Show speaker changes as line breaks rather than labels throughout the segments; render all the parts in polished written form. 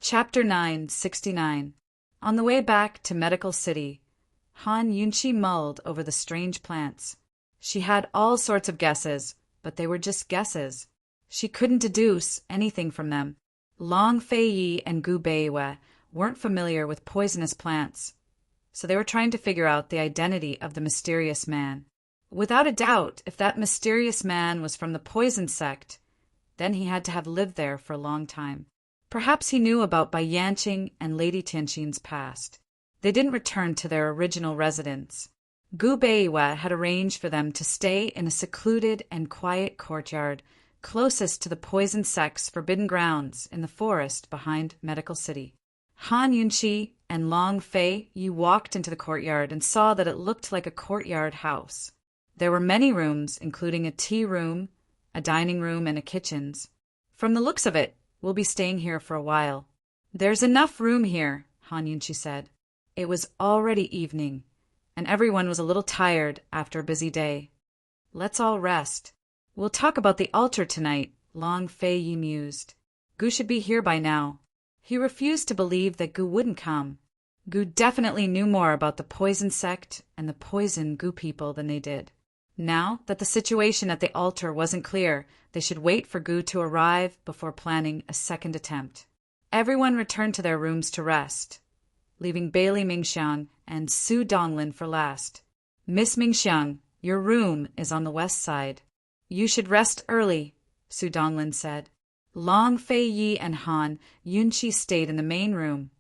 Chapter 969. On the way back to Medical City, Han Yunqi mulled over the strange plants. She had all sorts of guesses, but they were just guesses. She couldn't deduce anything from them. Long Fei Yi and Gu Beiwe weren't familiar with poisonous plants, so they were trying to figure out the identity of the mysterious man. Without a doubt, if that mysterious man was from the poison sect, then he had to have lived there for a long time. Perhaps he knew about Bai Yanqing and Lady Tianqin's past. They didn't return to their original residence. Gu Beiwe had arranged for them to stay in a secluded and quiet courtyard closest to the poison sect's forbidden grounds in the forest behind Medical City. Han Yunqi and Long Fei Yi walked into the courtyard and saw that it looked like a courtyard house. There were many rooms, including a tea room, a dining room, and a kitchens. From the looks of it, we'll be staying here for a while. There's enough room here, Han Yunqi said. It was already evening, and everyone was a little tired after a busy day. Let's all rest. We'll talk about the altar tonight, Long Fei Yi mused. Gu should be here by now. He refused to believe that Gu wouldn't come. Gu definitely knew more about the poison sect and the poison Gu people than they did. Now that the situation at the altar wasn't clear, they should wait for Gu to arrive before planning a second attempt. Everyone returned to their rooms to rest, leaving Bailey Mingxiang and Su Donglin for last. Miss Mingxiang, your room is on the west side. You should rest early, Su Donglin said. Long Fei Yi and Han Yunqi stayed in the main room,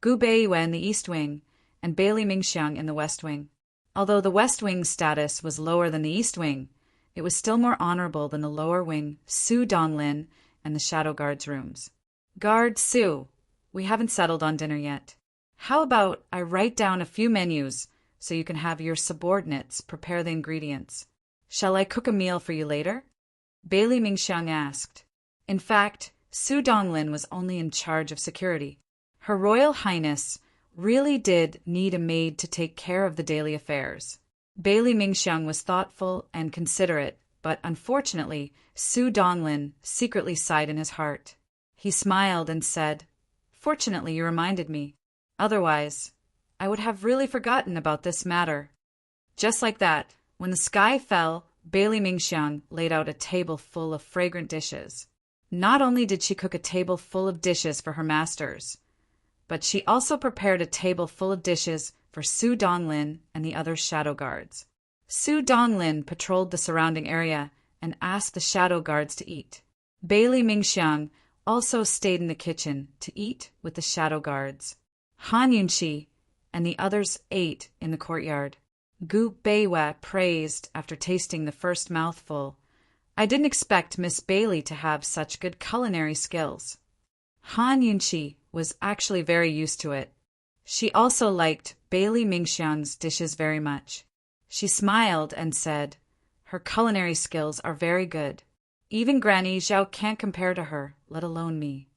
Gu Beiwe in the east wing, and Bailey Mingxiang in the west wing. Although the west wing's status was lower than the east wing, it was still more honorable than the lower wing, Su Donglin, and the Shadow Guard's rooms. Guard Su, we haven't settled on dinner yet. How about I write down a few menus so you can have your subordinates prepare the ingredients? Shall I cook a meal for you later? Bailey Mingxiang asked. In fact, Su Donglin was only in charge of security. Her Royal Highness really did need a maid to take care of the daily affairs. Bailey Mingxiang was thoughtful and considerate, but unfortunately, Su Donglin secretly sighed in his heart. He smiled and said, "Fortunately, you reminded me. Otherwise, I would have really forgotten about this matter." Just like that, when the sky fell, Bailey Mingxiang laid out a table full of fragrant dishes. Not only did she cook a table full of dishes for her masters, but she also prepared a table full of dishes for Su Donglin and the other shadow guards. Su Donglin patrolled the surrounding area and asked the shadow guards to eat. Bailey Mingxiang also stayed in the kitchen to eat with the shadow guards. Han Yunqi and the others ate in the courtyard. Gu Beiwe praised after tasting the first mouthful. I didn't expect Miss Bailey to have such good culinary skills. Han Yunqi was actually very used to it. She also liked Bailey Mingxiang's dishes very much. She smiled and said, "Her culinary skills are very good. Even Granny Zhao can't compare to her, let alone me."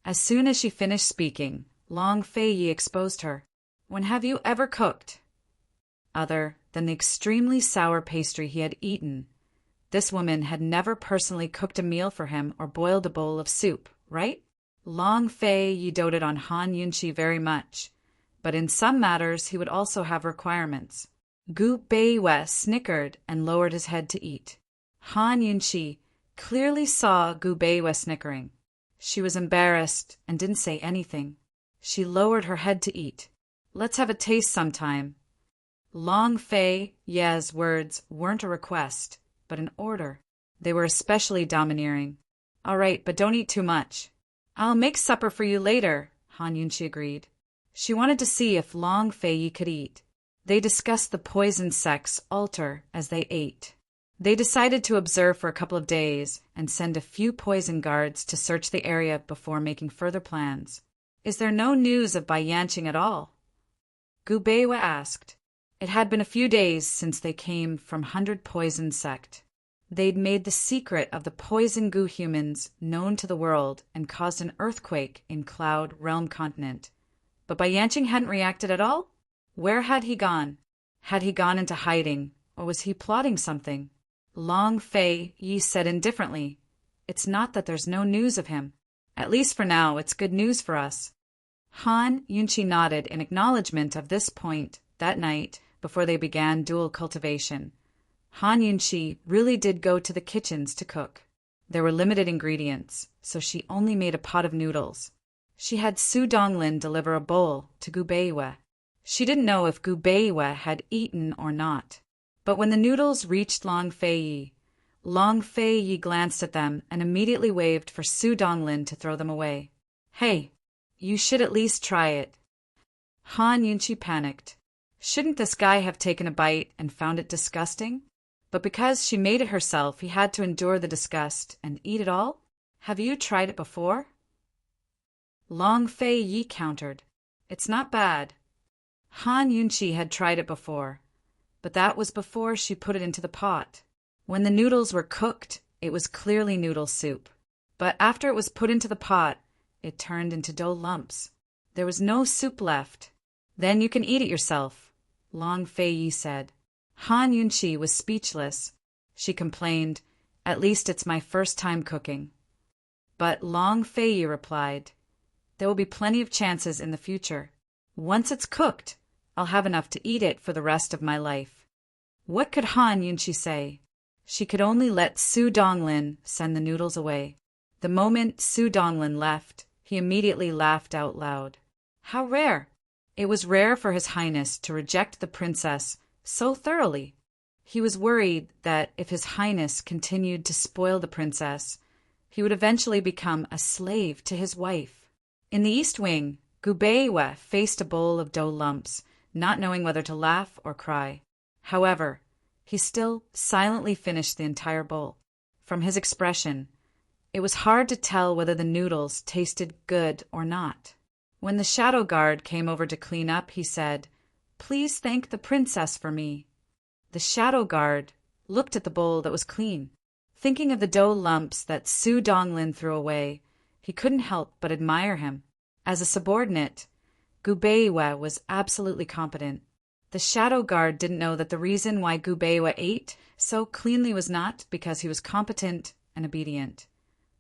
As soon as she finished speaking, Long Fei Yi exposed her. "When have you ever cooked other than the extremely sour pastry he had eaten? This woman had never personally cooked a meal for him or boiled a bowl of soup, right?" Long Fei Yi doted on Han Yunqi very much, but in some matters he would also have requirements. Gu Beiwe snickered and lowered his head to eat. Han Yunqi clearly saw Gu Beiwe snickering. She was embarrassed and didn't say anything. She lowered her head to eat. "Let's have a taste sometime." Long Fei Yi's words weren't a request, but an order. They were especially domineering. "All right, but don't eat too much." "I'll make supper for you later," Han Yunqi agreed. She wanted to see if Long Fei Yi could eat. They discussed the poison sect's altar as they ate. They decided to observe for a couple of days and send a few poison guards to search the area before making further plans. "Is there no news of Bai Yanqing at all?" Gu Beiwe asked. It had been a few days since they came from 100 Poison Sect. They'd made the secret of the poison goo humans known to the world and caused an earthquake in Cloud Realm Continent. But Bai Yanqing hadn't reacted at all? Where had he gone? Had he gone into hiding, or was he plotting something? Long Fei Yi said indifferently, "It's not that there's no news of him. At least for now, it's good news for us. Han Yunchi nodded in acknowledgement of this point that night before they began dual cultivation. Han Yunchi really did go to the kitchens to cook. There were limited ingredients, so she only made a pot of noodles. She had Su Donglin deliver a bowl to Gu Beiwe. She didn't know if Gu Beiwe had eaten or not. But when the noodles reached Long Fei Yi glanced at them and immediately waved for Su Donglin to throw them away. Hey, you should at least try it. Han Yunchi panicked. Shouldn't this guy have taken a bite and found it disgusting? But because she made it herself, he had to endure the disgust and eat it all? Have you tried it before? Long Fei Yi countered. It's not bad. Han Yunchi had tried it before, but that was before she put it into the pot. When the noodles were cooked, it was clearly noodle soup. But after it was put into the pot, it turned into dough lumps. There was no soup left. Then you can eat it yourself, Long Fei Yi said. Han Yunchi was speechless. She complained, At least it's my first time cooking. But Long Fei Yi replied, There will be plenty of chances in the future. Once it's cooked, I'll have enough to eat it for the rest of my life. What could Han Yunchi say? She could only let Su Donglin send the noodles away. The moment Su Donglin left, he immediately laughed out loud. How rare! It was rare for His Highness to reject the princess so thoroughly. He was worried that if His Highness continued to spoil the princess, he would eventually become a slave to his wife. In the East Wing, Gu Beiwe faced a bowl of dough lumps, not knowing whether to laugh or cry. However, he still silently finished the entire bowl. From his expression, it was hard to tell whether the noodles tasted good or not. When the shadow guard came over to clean up, he said, Please thank the princess for me. The shadow guard looked at the bowl that was clean. Thinking of the dough lumps that Su Donglin threw away, he couldn't help but admire him. As a subordinate, Gu Beiwe was absolutely competent. The shadow guard didn't know that the reason why Gu Beiwe ate so cleanly was not because he was competent and obedient,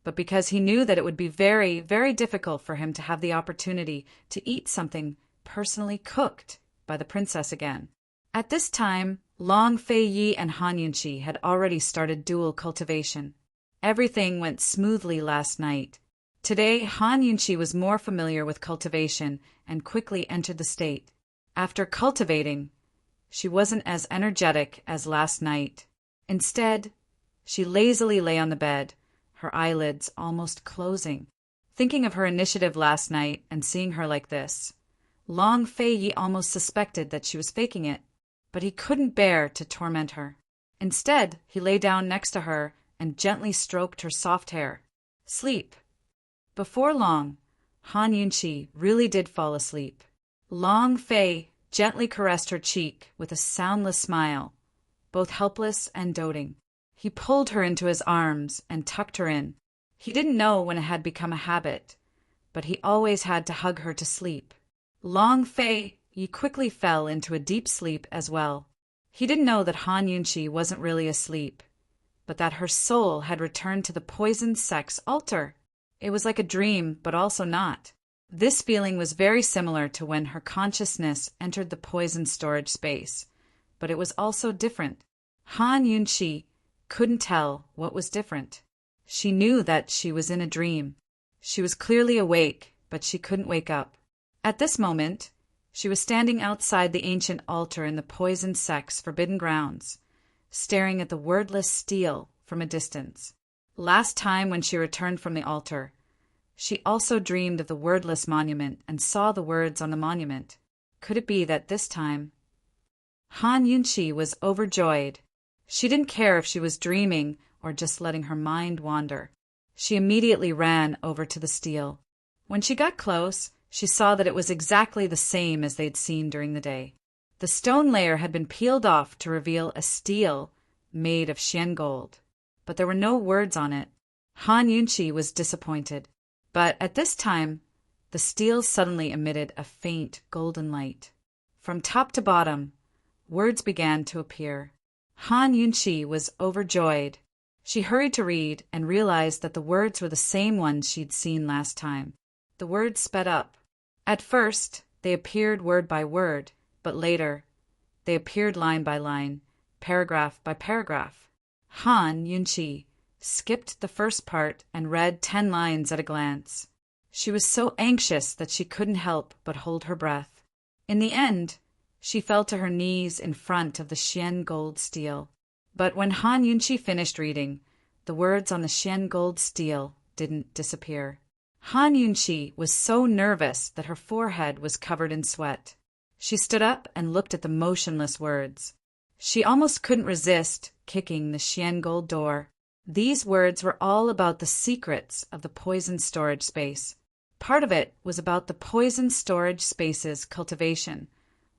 but because he knew that it would be very, very difficult for him to have the opportunity to eat something personally cooked by the princess again. At this time, Long Fei Yi and Han Yunchi had already started dual cultivation. Everything went smoothly last night. Today, Han Yunchi was more familiar with cultivation and quickly entered the state. After cultivating, she wasn't as energetic as last night. Instead, she lazily lay on the bed, her eyelids almost closing. Thinking of her initiative last night and seeing her like this, Long Fei Yi almost suspected that she was faking it, but he couldn't bear to torment her. Instead, he lay down next to her and gently stroked her soft hair. Sleep. Before long, Han Yunchi really did fall asleep. Long Fei gently caressed her cheek with a soundless smile, both helpless and doting. He pulled her into his arms and tucked her in. He didn't know when it had become a habit, but he always had to hug her to sleep. Long Fei Yi quickly fell into a deep sleep as well. He didn't know that Han Yunchi wasn't really asleep, but that her soul had returned to the poisoned sex altar. It was like a dream, but also not. This feeling was very similar to when her consciousness entered the poison storage space, but it was also different. Han Yunchi couldn't tell what was different. She knew that she was in a dream. She was clearly awake, but she couldn't wake up. At this moment, she was standing outside the ancient altar in the poisoned sex forbidden grounds, staring at the wordless steel from a distance. Last time when she returned from the altar, she also dreamed of the wordless monument and saw the words on the monument. Could it be that this time? Han Yunchi was overjoyed. She didn't care if she was dreaming or just letting her mind wander. She immediately ran over to the steel. When she got close, she saw that it was exactly the same as they'd seen during the day. The stone layer had been peeled off to reveal a steel made of Xian gold, but there were no words on it. Han Yunchi was disappointed. But at this time, the steel suddenly emitted a faint golden light. From top to bottom, words began to appear. Han Yunchi was overjoyed. She hurried to read and realized that the words were the same ones she'd seen last time. The words sped up. At first, they appeared word by word, but later, they appeared line by line, paragraph by paragraph. Han Yunqi skipped the first part and read 10 lines at a glance. She was so anxious that she couldn't help but hold her breath. In the end, she fell to her knees in front of the Xian gold stele. But when Han Yunqi finished reading, the words on the Xian gold stele didn't disappear. Han Yunqi was so nervous that her forehead was covered in sweat. She stood up and looked at the motionless words. She almost couldn't resist kicking the Xian gold door. These words were all about the secrets of the poison storage space. Part of it was about the poison storage space's cultivation,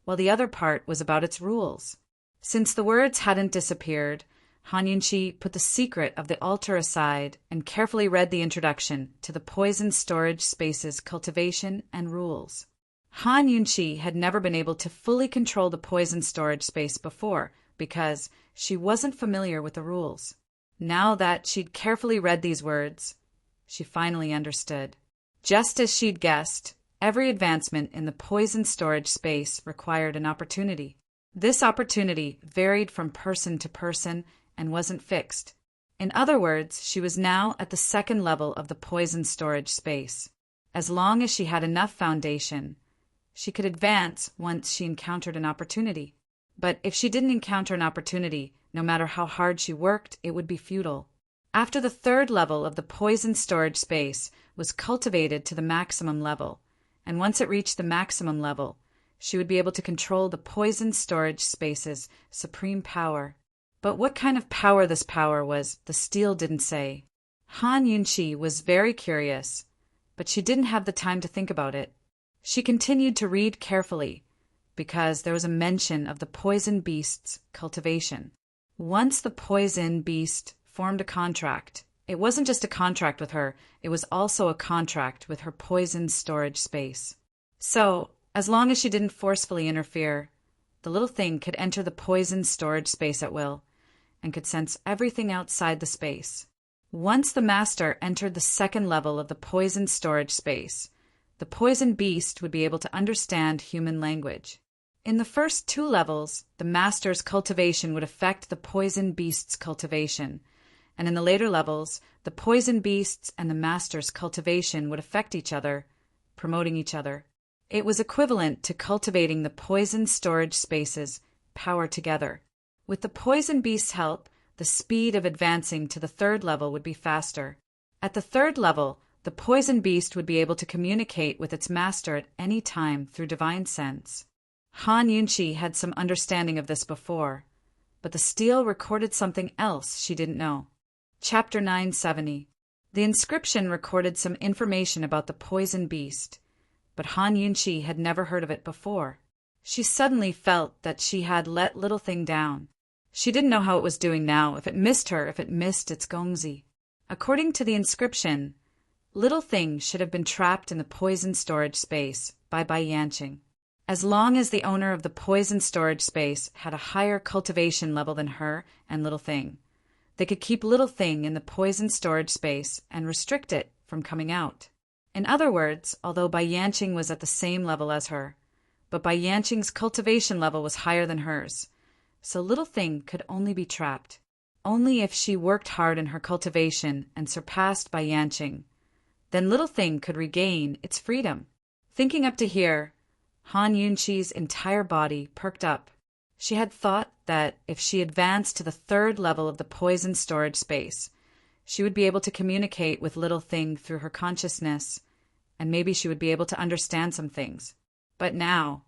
while the other part was about its rules. Since the words hadn't disappeared, Han Yunqi put the secret of the altar aside and carefully read the introduction to the poison storage space's cultivation and rules. Han Yunqi had never been able to fully control the poison storage space before because she wasn't familiar with the rules. Now that she'd carefully read these words, she finally understood. Just as she'd guessed, every advancement in the poison storage space required an opportunity. This opportunity varied from person to person and wasn't fixed. In other words, she was now at the second level of the poison storage space. As long as she had enough foundation, she could advance once she encountered an opportunity. But if she didn't encounter an opportunity, no matter how hard she worked, it would be futile. After the third level of the poison storage space was cultivated to the maximum level, and once it reached the maximum level, she would be able to control the poison storage space's supreme power. But what kind of power this power was, the stele didn't say. Han Yunqi was very curious, but she didn't have the time to think about it. She continued to read carefully, because there was a mention of the poison beast's cultivation. Once the poison beast formed a contract, it wasn't just a contract with her, it was also a contract with her poison storage space. So, as long as she didn't forcefully interfere, the little thing could enter the poison storage space at will, and could sense everything outside the space. Once the master entered the second level of the poison storage space, the poison beast would be able to understand human language. In the first 2 levels, the master's cultivation would affect the poison beast's cultivation, and in the later levels, the poison beast's and the master's cultivation would affect each other, promoting each other. It was equivalent to cultivating the poison storage space's power together. With the poison beast's help, the speed of advancing to the third level would be faster. At the third level, the poison beast would be able to communicate with its master at any time through divine sense. Han Yunqi had some understanding of this before, but the stele recorded something else she didn't know. Chapter 970. The inscription recorded some information about the poison beast, but Han Yunqi had never heard of it before. She suddenly felt that she had let Little Thing down. She didn't know how it was doing now, if it missed her, if it missed its gongzi. According to the inscription, Little Thing should have been trapped in the poison storage space by Bai Yanqing. As long as the owner of the poison storage space had a higher cultivation level than her and Little Thing, they could keep Little Thing in the poison storage space and restrict it from coming out. In other words, although Bai Yanqing was at the same level as her, but Bai Yanqing's cultivation level was higher than hers, so Little Thing could only be trapped. Only if she worked hard in her cultivation and surpassed Bai Yanqing, then Little Thing could regain its freedom. Thinking up to here, Han Yunqi's entire body perked up. She had thought that if she advanced to the third level of the poison storage space, she would be able to communicate with Little Thing through her consciousness, and maybe she would be able to understand some things. But now,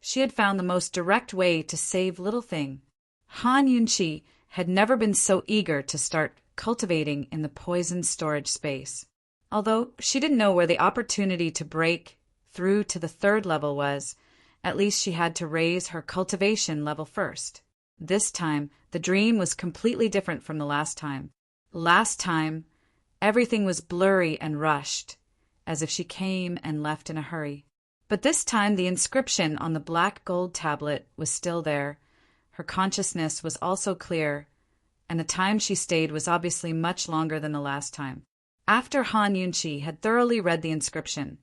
she had found the most direct way to save Little Thing. Han Yunqi had never been so eager to start cultivating in the poison storage space. Although she didn't know where the opportunity to break through to the third level was, at least she had to raise her cultivation level first. This time, the dream was completely different from the last time. Last time, everything was blurry and rushed, as if she came and left in a hurry. But this time, the inscription on the black gold tablet was still there. Her consciousness was also clear, and the time she stayed was obviously much longer than the last time. After Han Yunchi had thoroughly read the inscription,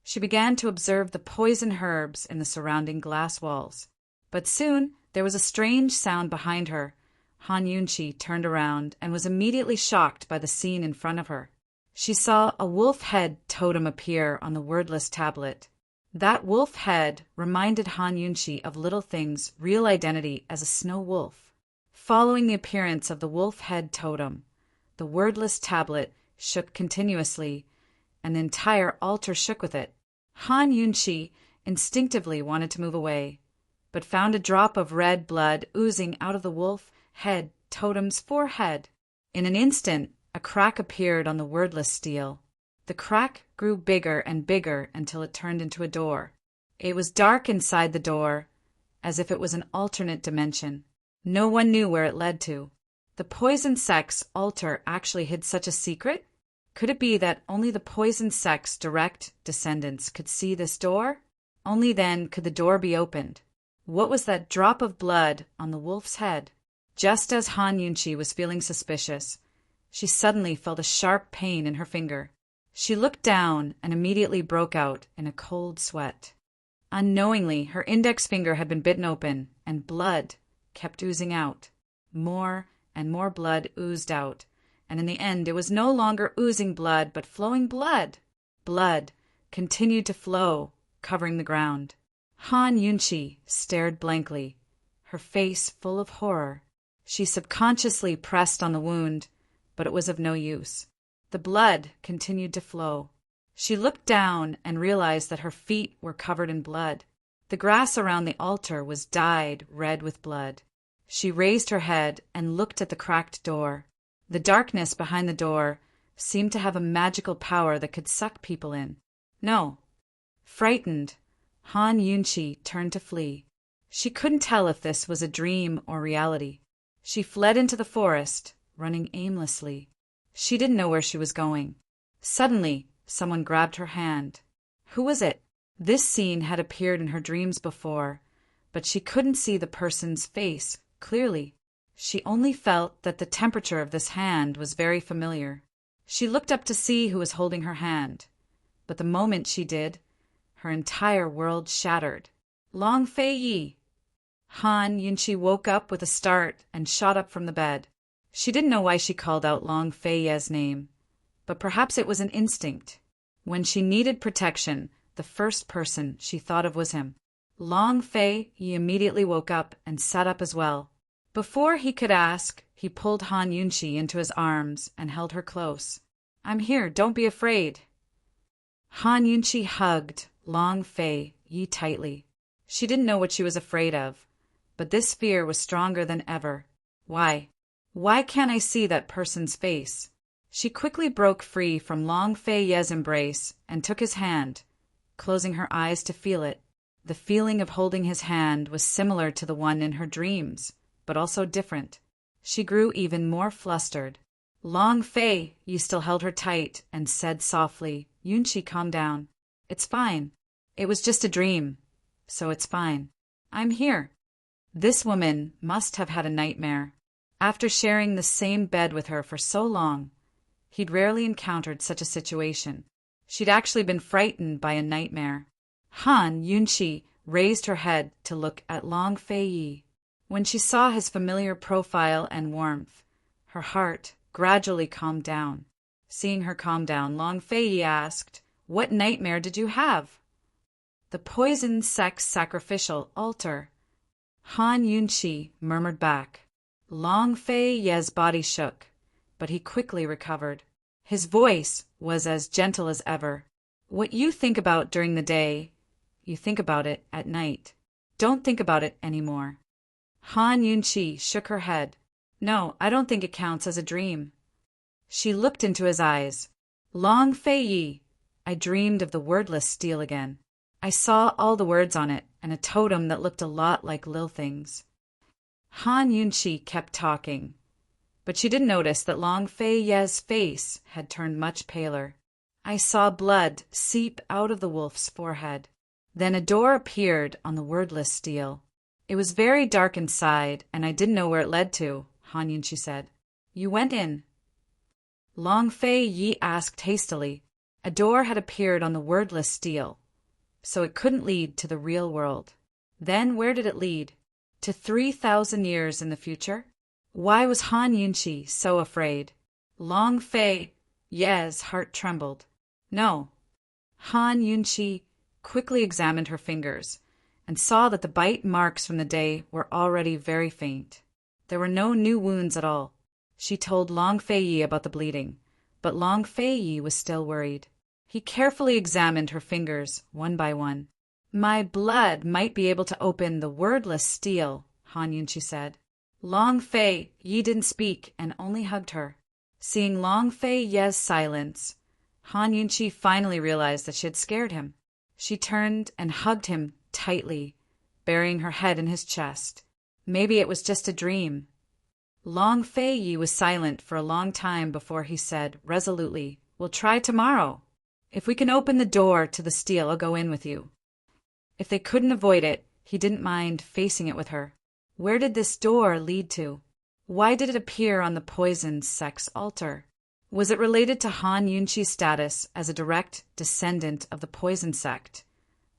she began to observe the poison herbs in the surrounding glass walls. But soon there was a strange sound behind her. Han Yunchi turned around and was immediately shocked by the scene in front of her. She saw a wolf head totem appear on the wordless tablet. That wolf head reminded Han Yunchi of Little Thing's real identity as a snow wolf. Following the appearance of the wolf head totem, the wordless tablet shook continuously, and the entire altar shook with it. Han Yunchi instinctively wanted to move away, but found a drop of red blood oozing out of the wolf head totem's forehead. In an instant, a crack appeared on the wordless steel. The crack grew bigger and bigger until it turned into a door. It was dark inside the door, as if it was an alternate dimension. No one knew where it led to. The poison sect's altar actually hid such a secret? Could it be that only the poison sect's direct descendants could see this door? Only then could the door be opened. What was that drop of blood on the wolf's head? Just as Han Yunchi was feeling suspicious, she suddenly felt a sharp pain in her finger. She looked down and immediately broke out in a cold sweat. Unknowingly, her index finger had been bitten open, and blood kept oozing out. More and more blood oozed out, and in the end it was no longer oozing blood, but flowing blood. Blood continued to flow, covering the ground. Han Yunchi stared blankly, her face full of horror. She subconsciously pressed on the wound, but it was of no use. The blood continued to flow. She looked down and realized that her feet were covered in blood. The grass around the altar was dyed red with blood. She raised her head and looked at the cracked door. The darkness behind the door seemed to have a magical power that could suck people in. No. Frightened, Han Yunchi turned to flee. She couldn't tell if this was a dream or reality. She fled into the forest, running aimlessly. She didn't know where she was going. Suddenly, someone grabbed her hand. Who was it? This scene had appeared in her dreams before, but she couldn't see the person's face clearly. She only felt that the temperature of this hand was very familiar. She looked up to see who was holding her hand, but the moment she did, her entire world shattered. Long Fei Yi. Han Yunchi woke up with a start and shot up from the bed. She didn't know why she called out Long Fei Ye's name, but perhaps it was an instinct. When she needed protection, the first person she thought of was him. Long Fei Yi immediately woke up and sat up as well. Before he could ask, he pulled Han Yunchi into his arms and held her close. "I'm here, don't be afraid." Han Yunchi hugged Long Fei Yi tightly. She didn't know what she was afraid of, but this fear was stronger than ever. Why? Why can't I see that person's face? She quickly broke free from Long Fei Ye's embrace and took his hand, closing her eyes to feel it. The feeling of holding his hand was similar to the one in her dreams, but also different. She grew even more flustered. Long Fei Yi still held her tight and said softly, "Yunchi, calm down. It's fine. It was just a dream, so it's fine. I'm here." This woman must have had a nightmare. After sharing the same bed with her for so long, he'd rarely encountered such a situation. She'd actually been frightened by a nightmare. Han Yunchi raised her head to look at Long Fei Yi. When she saw his familiar profile and warmth, her heart gradually calmed down. Seeing her calm down, Long Fei Yi asked, "What nightmare did you have?" "The poison sex sacrificial altar." Han Yunchi murmured back. Long Fei Ye's body shook, but he quickly recovered. His voice was as gentle as ever. "What you think about during the day, you think about it at night. Don't think about it anymore." Han Yunchi shook her head. "No, I don't think it counts as a dream." She looked into his eyes. "Long Fei Yi, I dreamed of the wordless steel again. I saw all the words on it and a totem that looked a lot like Lil Thing's." Han Yunchi kept talking, but she didn't notice that Long Fei Ye's face had turned much paler. "I saw blood seep out of the wolf's forehead. Then a door appeared on the wordless steel. It was very dark inside, and I didn't know where it led to," Han Yunchi said. You went in. Long Fei Yi asked hastily. A door had appeared on the wordless steel, so it couldn't lead to the real world. Then where did it lead? To 3,000 years in the future? Why was Han Yunchi so afraid? Long Fei Yi's heart trembled. No. Han Yunchi quickly examined her fingers and saw that the bite marks from the day were already very faint. There were no new wounds at all. She told Long Fei Yi about the bleeding, but Long Fei Yi was still worried. He carefully examined her fingers one by one. My blood might be able to open the wordless steel, Han Yunchi said. Long Fei Yi didn't speak and only hugged her. Seeing Long Fei Yi's silence, Han Yunchi finally realized that she had scared him. She turned and hugged him tightly, burying her head in his chest. Maybe it was just a dream. Long Fei Yi was silent for a long time before he said resolutely, We'll try tomorrow. If we can open the door to the steel, I'll go in with you. If they couldn't avoid it, he didn't mind facing it with her. Where did this door lead to? Why did it appear on the poisoned sex altar? Was it related to Han Yunchi's status as a direct descendant of the poison sect?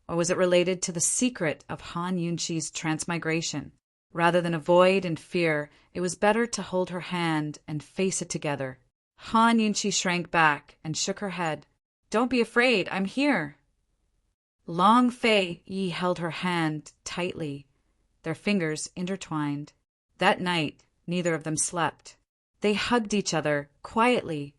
Or was it related to the secret of Han Yunchi's transmigration? Rather than avoid and fear, it was better to hold her hand and face it together. Han Yunchi shrank back and shook her head. Don't be afraid, I'm here. Long Fei Yi held her hand tightly, their fingers intertwined. That night, neither of them slept. They hugged each other quietly,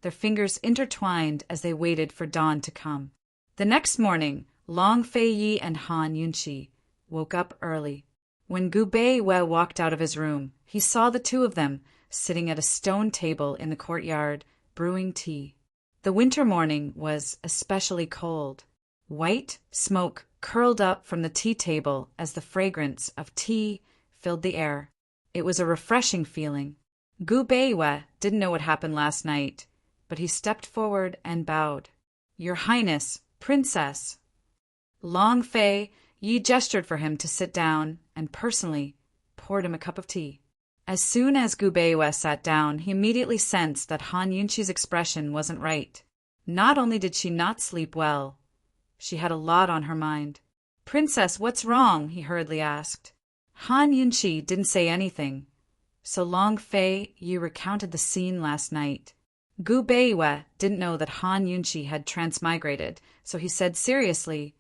their fingers intertwined as they waited for dawn to come. The next morning, Long Fei Yi and Han Yunchi woke up early. When Gu Beiwei walked out of his room, he saw the two of them sitting at a stone table in the courtyard, brewing tea. The winter morning was especially cold. White smoke curled up from the tea table as the fragrance of tea filled the air. It was a refreshing feeling. Gu Beiwei didn't know what happened last night, but he stepped forward and bowed. Your Highness, Princess. Long Fei Yi gestured for him to sit down and personally poured him a cup of tea. As soon as Gu Beiwei sat down, he immediately sensed that Han Yunchi's expression wasn't right. Not only did she not sleep well, she had a lot on her mind. Princess, what's wrong? He hurriedly asked. Han Yunchi didn't say anything, so Long Fei Yi recounted the scene last night. Gu Beiwei didn't know that Han Yunchi had transmigrated, so he said seriously,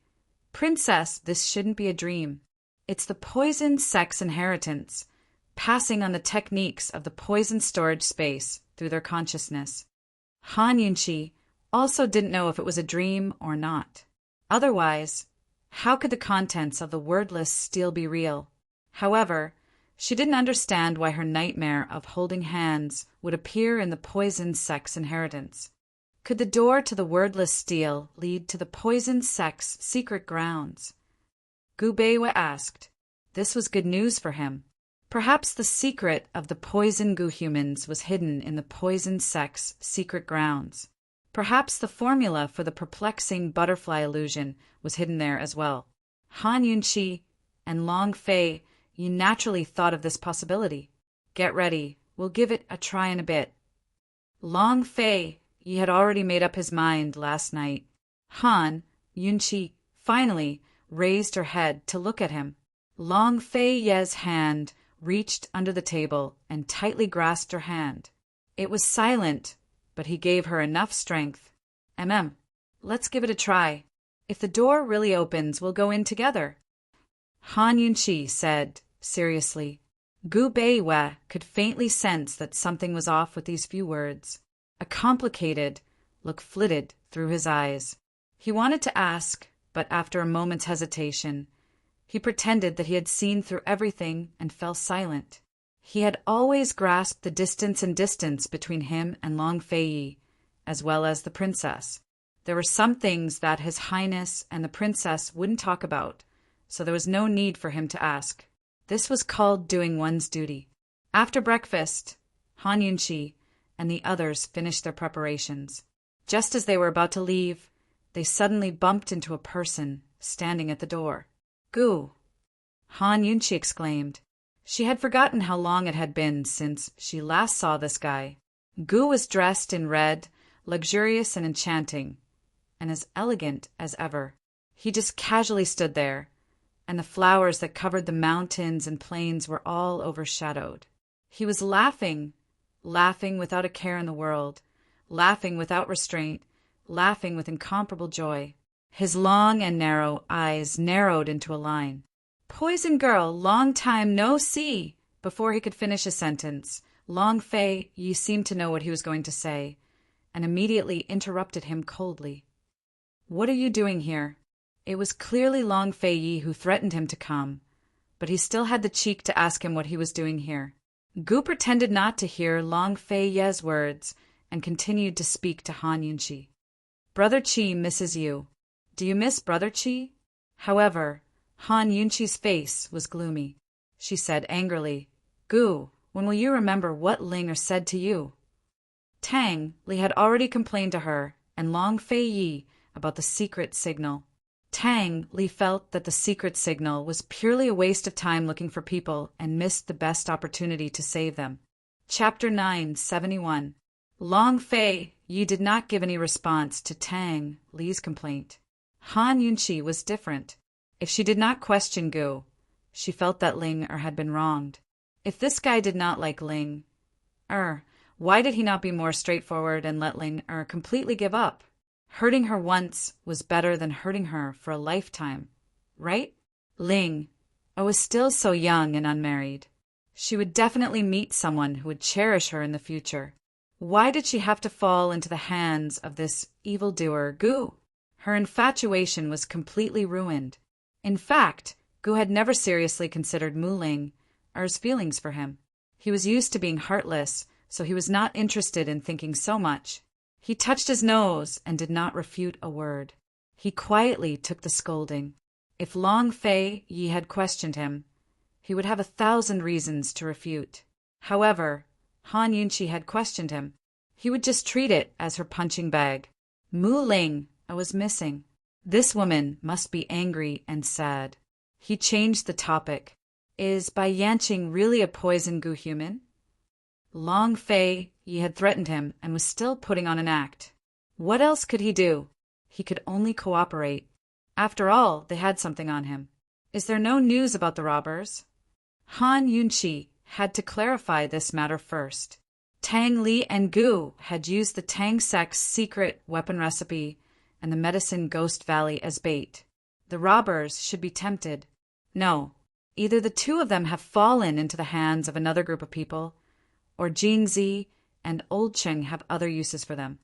Princess, this shouldn't be a dream. It's the poison sex inheritance, passing on the techniques of the poison storage space through their consciousness. Han Yunchi also didn't know if it was a dream or not. Otherwise, how could the contents of the wordless steel be real? However, she didn't understand why her nightmare of holding hands would appear in the poison sex inheritance. Could the door to the wordless steel lead to the poison sex secret grounds? Gu Beiwei asked. This was good news for him. Perhaps the secret of the poison Gu humans was hidden in the poison sex secret grounds. Perhaps the formula for the perplexing butterfly illusion was hidden there as well. Han Yunchi and Long Fei Yi naturally thought of this possibility. Get ready, we'll give it a try in a bit. Long Fei Yi had already made up his mind last night. Han Yunchi finally raised her head to look at him. Long Fei Yi's hand reached under the table and tightly grasped her hand. It was silent, but he gave her enough strength. Let's give it a try. If the door really opens, we'll go in together. Han Yunchi said seriously. Gu Beiwei could faintly sense that something was off with these few words. A complicated look flitted through his eyes. He wanted to ask, but after a moment's hesitation, he pretended that he had seen through everything and fell silent. He had always grasped the distance between him and Long Fei Yi, as well as the princess. There were some things that His Highness and the princess wouldn't talk about, so there was no need for him to ask. This was called doing one's duty. After breakfast, Han Yunchi and the others finished their preparations. Just as they were about to leave, they suddenly bumped into a person standing at the door. Gu! Han Yunchi exclaimed. She had forgotten how long it had been since she last saw this guy. Gu was dressed in red, luxurious and enchanting, and as elegant as ever. He just casually stood there, and the flowers that covered the mountains and plains were all overshadowed. He was laughing, laughing without a care in the world, laughing without restraint, laughing with incomparable joy. His long and narrow eyes narrowed into a line. "Poison girl, long time no see!" Before he could finish a sentence, Long Fei Yi seemed to know what he was going to say, and immediately interrupted him coldly. "What are you doing here?" It was clearly Long Fei Yi who threatened him to come, but he still had the cheek to ask him what he was doing here. Gu pretended not to hear Long Fei Ye's words and continued to speak to Han Yunqi. "Brother Qi misses you. Do you miss Brother Qi?" However, Han Yunqi's face was gloomy. She said angrily, "Gu, when will you remember what Ling said to you?" Tang Li had already complained to her and Long Fei Yi about the secret signal. Tang Li felt that the secret signal was purely a waste of time looking for people and missed the best opportunity to save them. Chapter 971. Long Fei Yi did not give any response to Tang Li's complaint. Han Yunqi was different. If she did not question Gu, she felt that Ling had been wronged. If this guy did not like Ling, why did he not be more straightforward and let Ling completely give up? Hurting her once was better than hurting her for a lifetime, right? Ling was still so young and unmarried. She would definitely meet someone who would cherish her in the future. Why did she have to fall into the hands of this evildoer Gu? Her infatuation was completely ruined. In fact, Gu had never seriously considered Mu Ling's feelings for him. He was used to being heartless, so he was not interested in thinking so much. He touched his nose and did not refute a word. He quietly took the scolding. If Long Fei Yi had questioned him, he would have 1,000 reasons to refute. However, Han Yunqi had questioned him. He would just treat it as her punching bag. Mu Ling was missing. This woman must be angry and sad. He changed the topic. Is Bai Yanqing really a poison Gu human? Long Fei Yi had threatened him and was still putting on an act. What else could he do? He could only cooperate. After all, they had something on him. Is there no news about the robbers? Han Yunqi had to clarify this matter first. Tang Li and Gu had used the Tang sect's secret weapon recipe and the medicine Ghost Valley as bait. The robbers should be tempted. No, either the two of them have fallen into the hands of another group of people, or Jingzi and Old Cheng have other uses for them.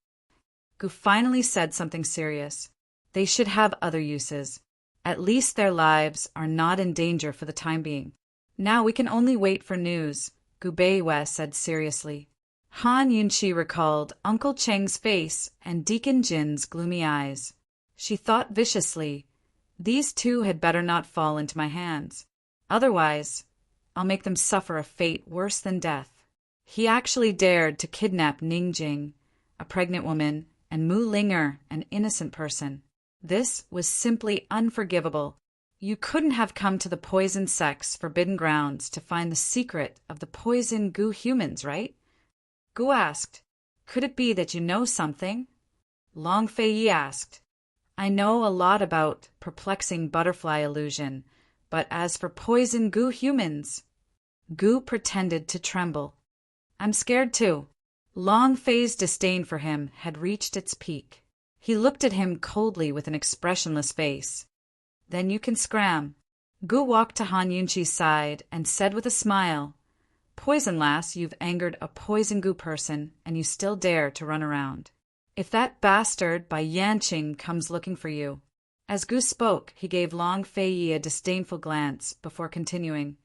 Gu finally said something serious. They should have other uses. At least their lives are not in danger for the time being. Now we can only wait for news, Gu Beiwei said seriously. Han Yunqi recalled Uncle Cheng's face and Deacon Jin's gloomy eyes. She thought viciously, these two had better not fall into my hands. Otherwise, I'll make them suffer a fate worse than death. He actually dared to kidnap Ningjing, a pregnant woman, and Mu Linger, an innocent person. This was simply unforgivable. You couldn't have come to the poison sect's forbidden grounds to find the secret of the poison Gu humans, right? Gu asked, could it be that you know something? Long Fei Yi asked, I know a lot about perplexing butterfly illusion, but as for poison Gu humans... Gu pretended to tremble. I'm scared too. Long Fei's disdain for him had reached its peak. He looked at him coldly with an expressionless face. Then you can scram. Gu walked to Han Yunqi's side and said with a smile, Poison lass, you've angered a poison Gu person, and you still dare to run around. If that bastard Bai Yanqing comes looking for you... As Gu spoke, he gave Long Fei Yi a disdainful glance before continuing.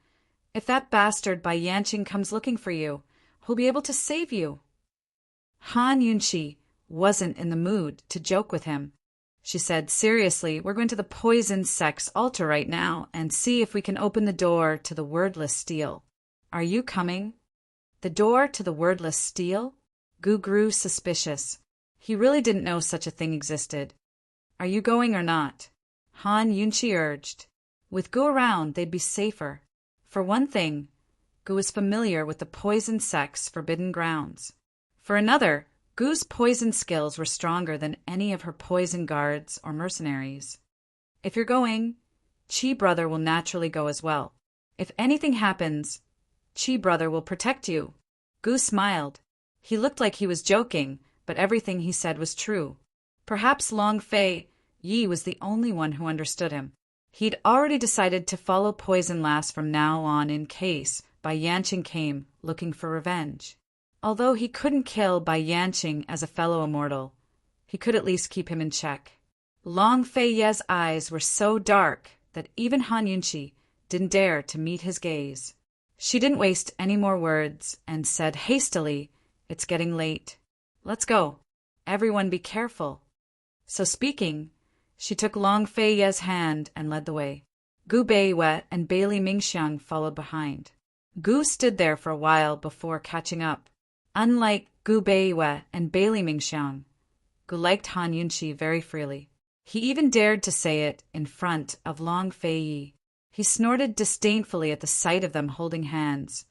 If that bastard Bai Yanqing comes looking for you, who'll be able to save you? Han Yunqi wasn't in the mood to joke with him. She said, seriously, we're going to the poison sect's altar right now and see if we can open the door to the wordless steel. Are you coming? The door to the wordless steel? Gu grew suspicious. He really didn't know such a thing existed. Are you going or not? Han Yunqi urged. With Gu around, they'd be safer. For one thing, Gu was familiar with the poison sect's forbidden grounds. For another, Gu's poison skills were stronger than any of her poison guards or mercenaries. If you're going, Chi Brother will naturally go as well. If anything happens, Chi Brother will protect you. Gu smiled. He looked like he was joking, but everything he said was true. Perhaps Long Fei Yi was the only one who understood him. He'd already decided to follow Poison Lass from now on in case Bai Yanqing came looking for revenge. Although he couldn't kill Bai Yanqing as a fellow immortal, he could at least keep him in check. Long Fei Ye's eyes were so dark that even Han Yunqi didn't dare to meet his gaze. She didn't waste any more words and said hastily, "It's getting late. Let's go. Everyone be careful." So speaking, she took Long Fei Ye's hand and led the way. Gu Beiwei and Bailey Mingxiang followed behind. Gu stood there for a while before catching up. Unlike Gu Beiwei and Bailey Mingxiang, Gu liked Han Yunqi very freely. He even dared to say it in front of Long Fei Yi. He snorted disdainfully at the sight of them holding hands,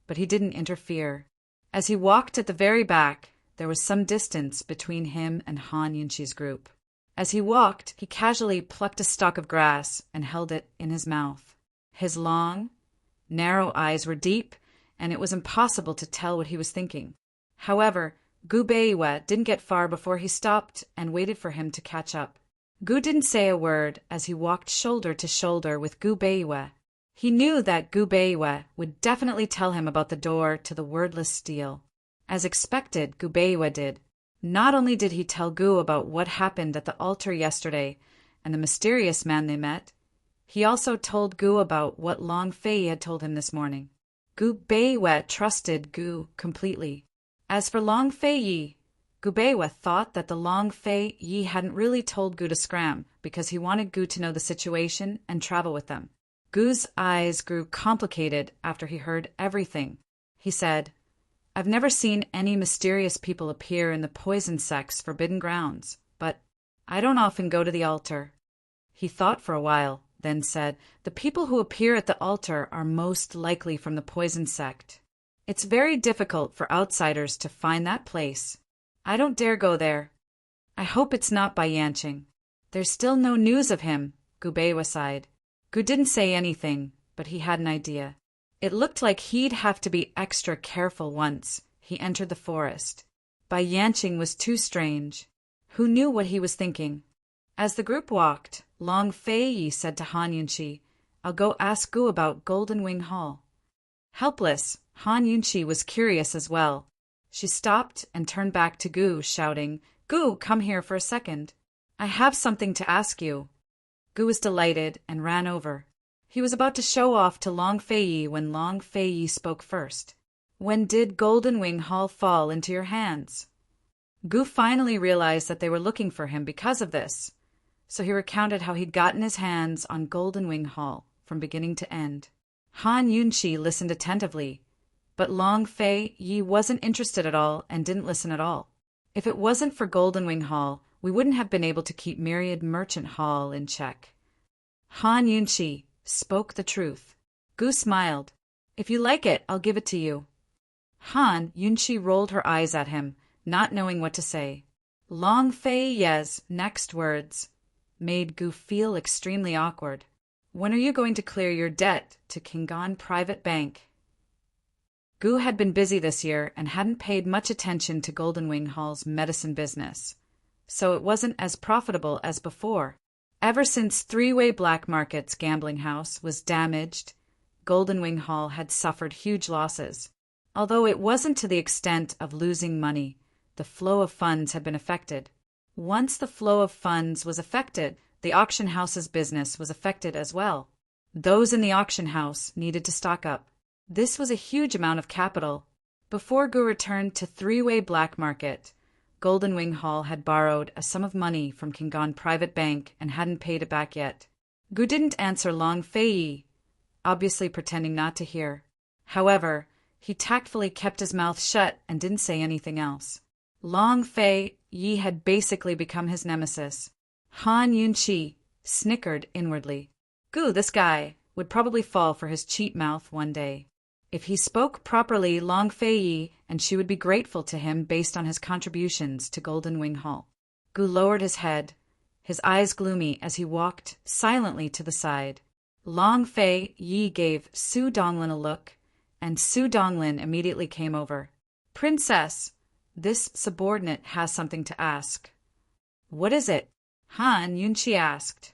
but he didn't interfere. As he walked at the very back, there was some distance between him and Han Yunqi's group. As he walked, he casually plucked a stalk of grass and held it in his mouth. His long, narrow eyes were deep, and it was impossible to tell what he was thinking. However, Gu Beiwei didn't get far before he stopped and waited for him to catch up. Gu didn't say a word as he walked shoulder to shoulder with Gu Beiwei. He knew that Gu Beiwei would definitely tell him about the door to the wordless steel. As expected, Gu Beiwei did. Not only did he tell Gu about what happened at the altar yesterday and the mysterious man they met, he also told Gu about what Long Fei had told him this morning. Gu Beiwei trusted Gu completely. As for Long Fei Yi, Gu Beiwei thought that the Long Fei Yi hadn't really told Gu to scram because he wanted Gu to know the situation and travel with them. Gu's eyes grew complicated after he heard everything. He said, "I've never seen any mysterious people appear in the poison sect's forbidden grounds, but I don't often go to the altar." He thought for a while, then said, "The people who appear at the altar are most likely from the poison sect. It's very difficult for outsiders to find that place. I don't dare go there. I hope it's not Bai Yanqing. There's still no news of him," Gu Beiwei sighed. Gu didn't say anything, but he had an idea. It looked like he'd have to be extra careful once he entered the forest. Bai Yanqing was too strange. Who knew what he was thinking? As the group walked, Long Fei Yi said to Han Yunqi, "I'll go ask Gu about Golden Wing Hall." Helpless, Han Yunqi was curious as well. She stopped and turned back to Gu, shouting, "Gu, come here for a second. I have something to ask you." Gu was delighted and ran over. He was about to show off to Long Fei Yi when Long Fei Yi spoke first. "When did Golden Wing Hall fall into your hands?" Gu finally realized that they were looking for him because of this, so he recounted how he'd gotten his hands on Golden Wing Hall from beginning to end. Han Yunqi listened attentively, but Long Fei Yi wasn't interested at all and didn't listen at all. If it wasn't for Golden Wing Hall, we wouldn't have been able to keep Myriad Merchant Hall in check. Han Yunqi spoke the truth. Gu smiled. "If you like it, I'll give it to you." Han Yunqi rolled her eyes at him, not knowing what to say. Long Fei Ye's next words made Gu feel extremely awkward. "When are you going to clear your debt to Kingan Private Bank?" Gu had been busy this year and hadn't paid much attention to Golden Wing Hall's medicine business, so it wasn't as profitable as before. Ever since Three-Way Black Market's gambling house was damaged, Golden Wing Hall had suffered huge losses. Although it wasn't to the extent of losing money, the flow of funds had been affected. Once the flow of funds was affected, the auction house's business was affected as well. Those in the auction house needed to stock up. This was a huge amount of capital. Before Gu returned to Three-Way Black Market, Golden Wing Hall had borrowed a sum of money from Kingan Private Bank and hadn't paid it back yet. Gu didn't answer Long Fei Yi, obviously pretending not to hear. However, he tactfully kept his mouth shut and didn't say anything else. Long Fei Yi had basically become his nemesis. Han Yunqi snickered inwardly. Gu, this guy, would probably fall for his cheap mouth one day. If he spoke properly Long Fei, and she would be grateful to him based on his contributions to Golden Wing Hall. Gu lowered his head, his eyes gloomy as he walked silently to the side. Long Fei Yi gave Su Donglin a look, and Su Donglin immediately came over. "Princess, this subordinate has something to ask." "What is it?" Han Yunqi asked.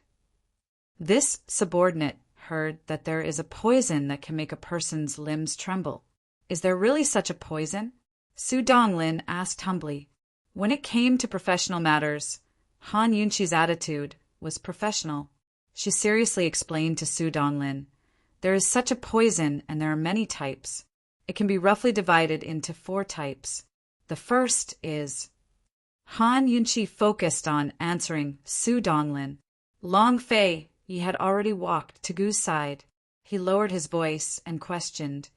This subordinate heard that there is a poison that can make a person's limbs tremble. "Is there really such a poison?" Su Donglin asked humbly. When it came to professional matters, Han Yunqi's attitude was professional. She seriously explained to Su Donglin, "There is such a poison and there are many types. It can be roughly divided into 4 types. The first is..." Han Yunqi focused on answering Su Donglin. Long Fei Yi had already walked to Gu's side. He lowered his voice and questioned,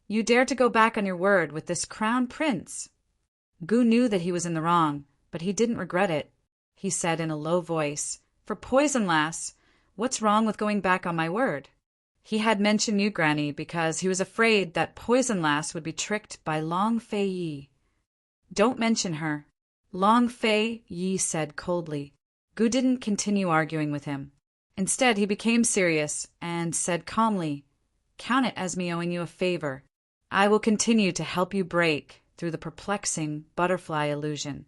"You dare to go back on your word with this crown prince?" Gu knew that he was in the wrong, but he didn't regret it. He said in a low voice, "For poison, lass, what's wrong with going back on my word?" He had mentioned you, Granny, because he was afraid that Poison Lass would be tricked by Long Fei Yi. "Don't mention her," Long Fei Yi said coldly. Gu didn't continue arguing with him. Instead, he became serious and said calmly, "Count it as me owing you a favor. I will continue to help you break through the perplexing butterfly illusion.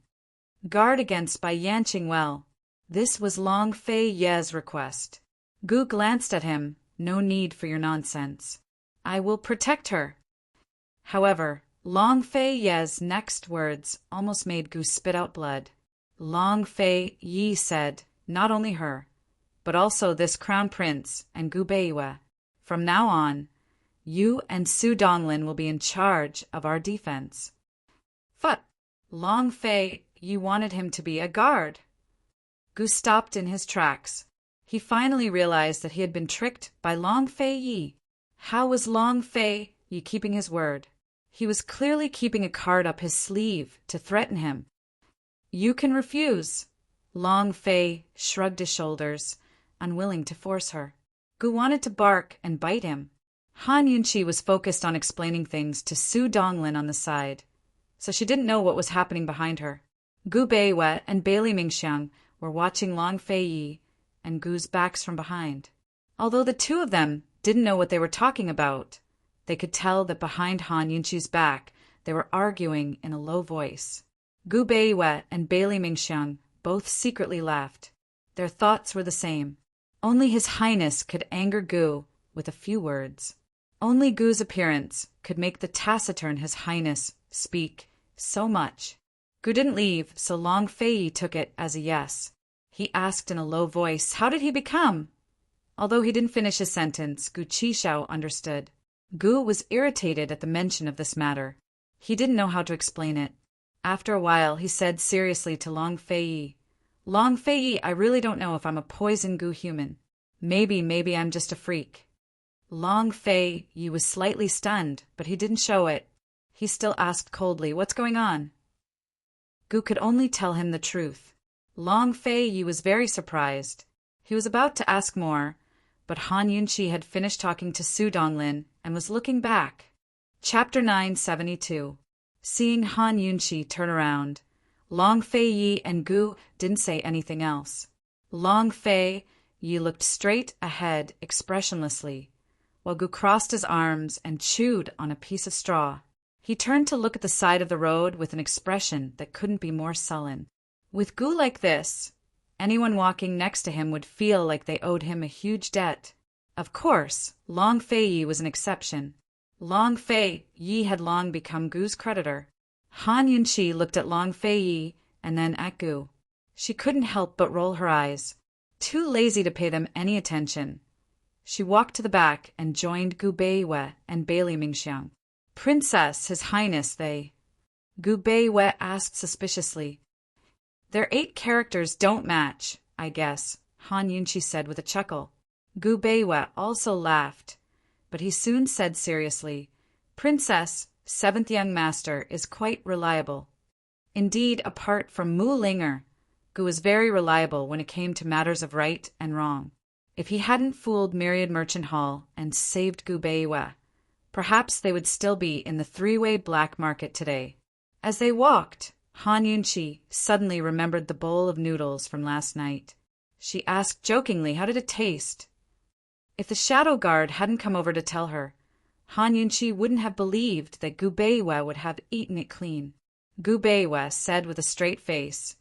Guard against by yanching well." This was Long Fei Ye's request. Gu glanced at him. "No need for your nonsense. I will protect her." However, Long Fei Ye's next words almost made Gu spit out blood. Long Fei Yi said, "Not only her, but also this crown prince and Gu Beiwe. From now on, you and Su Donglin will be in charge of our defense." "But Long Fei, you wanted him to be a guard." Gu stopped in his tracks. He finally realized that he had been tricked by Long Fei Yi. How was Long Fei Yi keeping his word? He was clearly keeping a card up his sleeve to threaten him. "You can refuse." Long Fei shrugged his shoulders, unwilling to force her. Gu wanted to bark and bite him. Han Yunqi was focused on explaining things to Su Donglin on the side, so she didn't know what was happening behind her. Gu Beiwe and Bailey Mingxiang were watching Long Fei Yi and Gu's backs from behind. Although the two of them didn't know what they were talking about, they could tell that behind Han Yunqi's back they were arguing in a low voice. Gu Beiwe and Bailey Mingxiang both secretly laughed. Their thoughts were the same. Only His Highness could anger Gu with a few words. Only Gu's appearance could make the taciturn His Highness speak so much. Gu didn't leave, so Long Fei Yi took it as a yes. He asked in a low voice, "How did he become?" Although he didn't finish his sentence, Gu Qishao understood. Gu was irritated at the mention of this matter. He didn't know how to explain it. After a while, he said seriously to Long Fei Yi, "Long Fei Yi, I really don't know if I'm a poison Gu human. Maybe I'm just a freak." Long Fei Yi was slightly stunned, but he didn't show it. He still asked coldly, "What's going on?" Gu could only tell him the truth. Long Fei Yi was very surprised. He was about to ask more, but Han Yunqi had finished talking to Su Donglin and was looking back. Chapter 972. Seeing Han Yunqi turn around, Long Fei Yi and Gu didn't say anything else. Long Fei Yi looked straight ahead expressionlessly, while Gu crossed his arms and chewed on a piece of straw. He turned to look at the side of the road with an expression that couldn't be more sullen. With Gu like this, anyone walking next to him would feel like they owed him a huge debt. Of course, Long Fei Yi was an exception. Long Fei Yi had long become Gu's creditor. Han Yunqi looked at Long Fei Yi and then at Gu. She couldn't help but roll her eyes, too lazy to pay them any attention. She walked to the back and joined Gu Beiwe and Bailey Mingxiang. "Princess, His Highness, they..." Gu Beiwe asked suspiciously. "Their 8 characters don't match, I guess," Han Yunqi said with a chuckle. Gu Beiwe also laughed, but he soon said seriously, "Princess, 7th young master, is quite reliable." Indeed, apart from Mu Linger, Gu was very reliable when it came to matters of right and wrong. If he hadn't fooled Myriad Merchant Hall and saved Gu Beiwe, Perhaps they would still be in the three-way black market today. As they walked, Han Yunchi suddenly remembered the bowl of noodles from last night. She asked jokingly, how did it taste? If the shadow guard hadn't come over to tell her, Han Yunchi wouldn't have believed that Gu Beiwe would have eaten it clean. Gu Beiwe said with a straight face,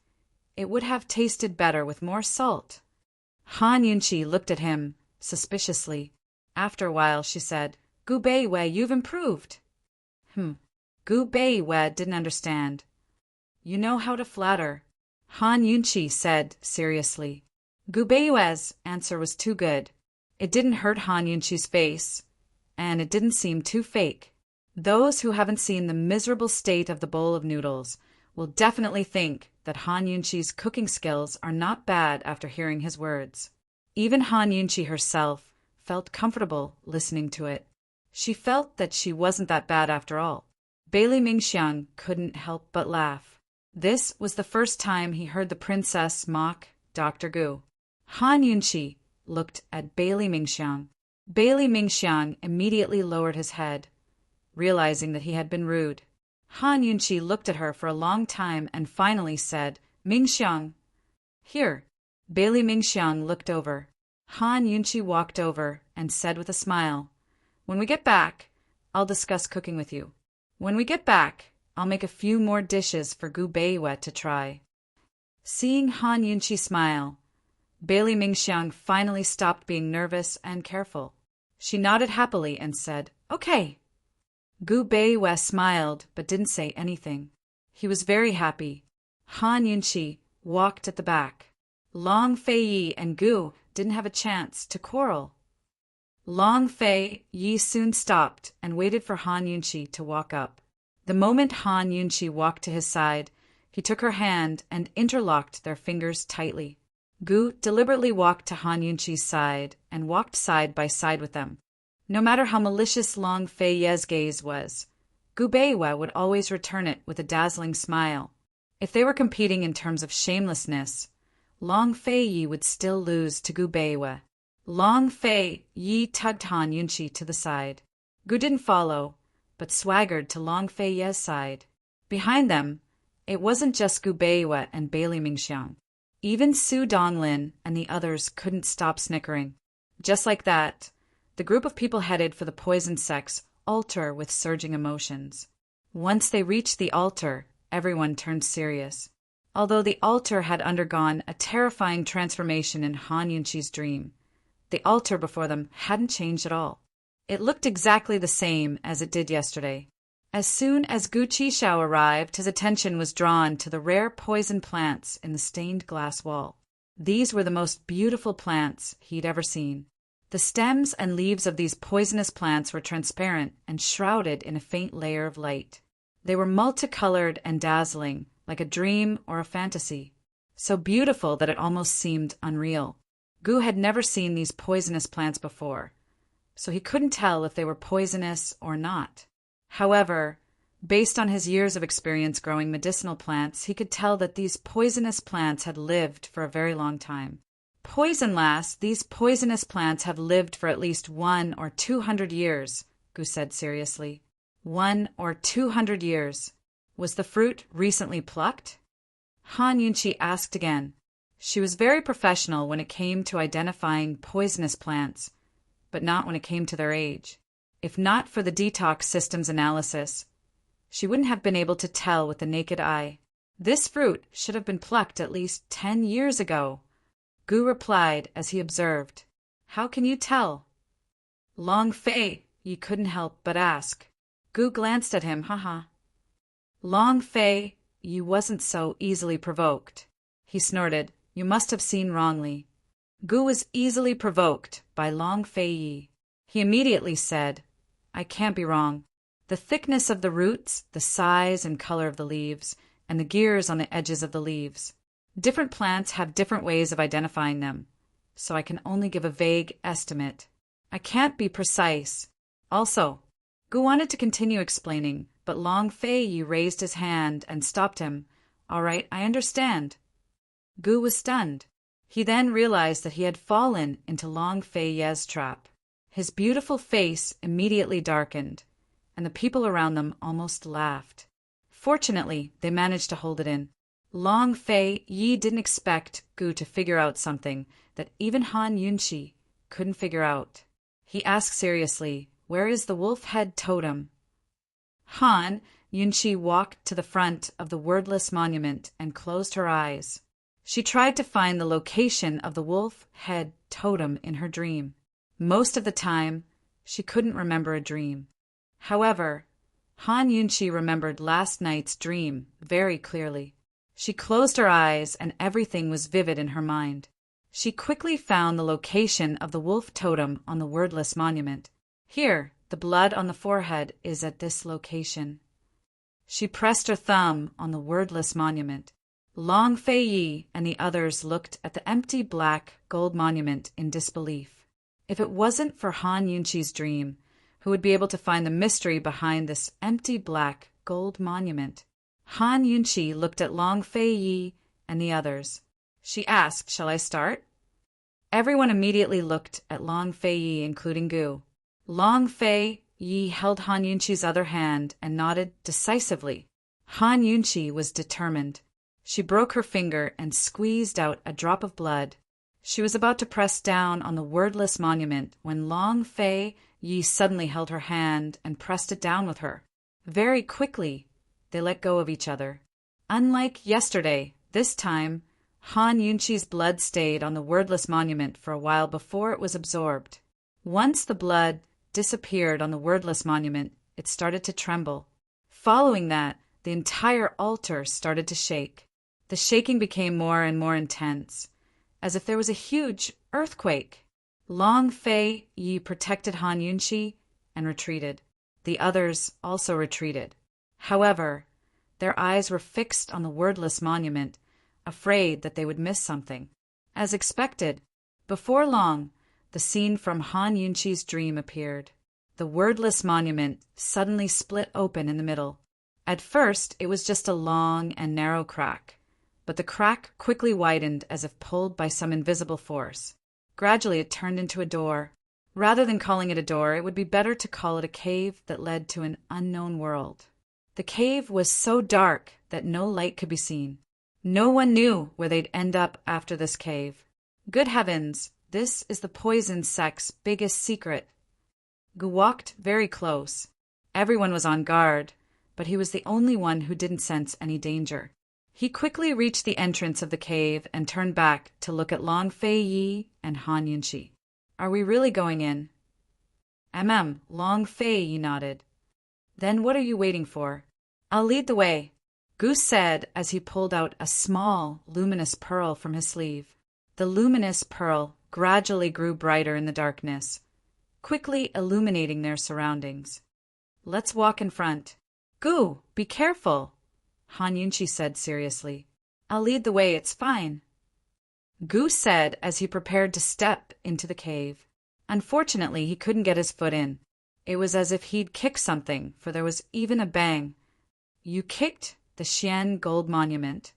"It would have tasted better with more salt." Han Yunchi looked at him suspiciously. After a while, she said, "Gu Beiwe, you've improved." Gu Beiwe didn't understand. "You know how to flatter," Han Yunchi said seriously. Gu Beiwe's answer was too good. It didn't hurt Han Yunchi's face, and it didn't seem too fake. Those who haven't seen the miserable state of the bowl of noodles will definitely think that Han Yunchi's cooking skills are not bad after hearing his words. Even Han Yunchi herself felt comfortable listening to it. She felt that she wasn't that bad after all. Bailey Mingxiang couldn't help but laugh. This was the first time he heard the princess mock Dr. Gu. Han Yunchi looked at Bailey Mingxiang. Bailey Mingxiang immediately lowered his head, realizing that he had been rude. Han Yunchi looked at her for a long time and finally said, "Mingxiang." "Here." Bailey Mingxiang looked over. Han Yunchi walked over and said with a smile, "When we get back, I'll discuss cooking with you. When we get back, I'll make a few more dishes for Gu Beiwe to try." Seeing Han Yunchi smile, Bailey Mingxiang finally stopped being nervous and careful. She nodded happily and said, "Okay." Gu Beiwe smiled but didn't say anything. He was very happy. Han Yunchi walked at the back. Long Fei Yi and Gu didn't have a chance to quarrel. Long Fei Yi soon stopped and waited for Han Yunchi to walk up. The moment Han Yunchi walked to his side, he took her hand and interlocked their fingers tightly. Gu deliberately walked to Han Yunchi's side and walked side by side with them. No matter how malicious Long Fei Yi's gaze was, Gu Beiwe would always return it with a dazzling smile. If they were competing in terms of shamelessness, Long Fei Yi would still lose to Gu Beiwe. Long Fei Yi tugged Han Yunchi to the side. Gu didn't follow, but swaggered to Long Fei Yi's side. Behind them, it wasn't just Gu Beiwe and Bailey Mingxiang. Even Su Donglin and the others couldn't stop snickering. Just like that, the group of people headed for the poison sect's altar with surging emotions. Once they reached the altar, everyone turned serious. Although the altar had undergone a terrifying transformation in Han Yunchi's dream, the altar before them hadn't changed at all. It looked exactly the same as it did yesterday. As soon as Gu Qishao arrived, his attention was drawn to the rare poison plants in the stained glass wall. These were the most beautiful plants he'd ever seen. The stems and leaves of these poisonous plants were transparent and shrouded in a faint layer of light. They were multicolored and dazzling, like a dream or a fantasy, so beautiful that it almost seemed unreal. Gu had never seen these poisonous plants before, so he couldn't tell if they were poisonous or not. However, based on his years of experience growing medicinal plants, he could tell that these poisonous plants had lived for a very long time. "Poison lass, these poisonous plants have lived for at least 100 or 200 years, Gu said seriously. 100 or 200 years. Was the fruit recently plucked? Han Yunchi asked again. She was very professional when it came to identifying poisonous plants, but not when it came to their age. If not for the detox systems analysis, she wouldn't have been able to tell with the naked eye. This fruit should have been plucked at least 10 years ago. Gu replied as he observed. How can you tell? Long Fei, Yi couldn't help but ask. Gu glanced at him, haha. Long Fei, you wasn't so easily provoked. He snorted. You must have seen wrongly. Gu was easily provoked by Long Fei Yi. He immediately said, I can't be wrong. The thickness of the roots, the size and color of the leaves, and the gears on the edges of the leaves. Different plants have different ways of identifying them, so I can only give a vague estimate. I can't be precise. Also, Gu wanted to continue explaining, but Long Fei Yi raised his hand and stopped him. All right, I understand. Gu was stunned. He then realized that he had fallen into Long Fei Ye's trap. His beautiful face immediately darkened, and the people around them almost laughed. Fortunately, they managed to hold it in. Long Fei Yi didn't expect Gu to figure out something that even Han Yunqi couldn't figure out. He asked seriously, "Where is the wolf head totem?" Han Yunqi walked to the front of the wordless monument and closed her eyes. She tried to find the location of the wolf head totem in her dream. Most of the time, she couldn't remember a dream. However, Han Yunqi remembered last night's dream very clearly. She closed her eyes and everything was vivid in her mind. She quickly found the location of the wolf totem on the wordless monument. Here, the blood on the forehead is at this location. She pressed her thumb on the wordless monument. Long Fei Yi and the others looked at the empty black gold monument in disbelief. If it wasn't for Han Yunqi's dream, who would be able to find the mystery behind this empty black gold monument? Han Yunqi looked at Long Fei Yi and the others. She asked, "Shall I start?" Everyone immediately looked at Long Fei Yi, including Gu. Long Fei Yi held Han Yunqi's other hand and nodded decisively. Han Yunqi was determined. She broke her finger and squeezed out a drop of blood. She was about to press down on the wordless monument when Long Fei Yi suddenly held her hand and pressed it down with her. Very quickly, they let go of each other. Unlike yesterday, this time, Han Yunqi's blood stayed on the wordless monument for a while before it was absorbed. Once the blood disappeared on the wordless monument, it started to tremble. Following that, the entire altar started to shake. The shaking became more and more intense, as if there was a huge earthquake. Long Fei Yi protected Han Yunqi and retreated. The others also retreated. However, their eyes were fixed on the wordless monument, afraid that they would miss something. As expected, before long, the scene from Han Yunqi's dream appeared. The wordless monument suddenly split open in the middle. At first, it was just a long and narrow crack, but the crack quickly widened as if pulled by some invisible force. Gradually, it turned into a door. Rather than calling it a door, it would be better to call it a cave that led to an unknown world. The cave was so dark that no light could be seen. No one knew where they'd end up after this cave. Good heavens, this is the poison sect's biggest secret. Gu walked very close. Everyone was on guard, but he was the only one who didn't sense any danger. He quickly reached the entrance of the cave and turned back to look at Long Fei Yi and Han Yunqi. "Are we really going in?" Long Fei Yi nodded. "Then what are you waiting for? I'll lead the way," Gu said as he pulled out a small, luminous pearl from his sleeve. The luminous pearl gradually grew brighter in the darkness, quickly illuminating their surroundings. "Let's walk in front." "Gu, be careful," Han Yunqi said seriously. "I'll lead the way, it's fine," Gu said as he prepared to step into the cave. Unfortunately, he couldn't get his foot in. It was as if he'd kicked something, for there was even a bang. "You kicked the Xian gold monument?"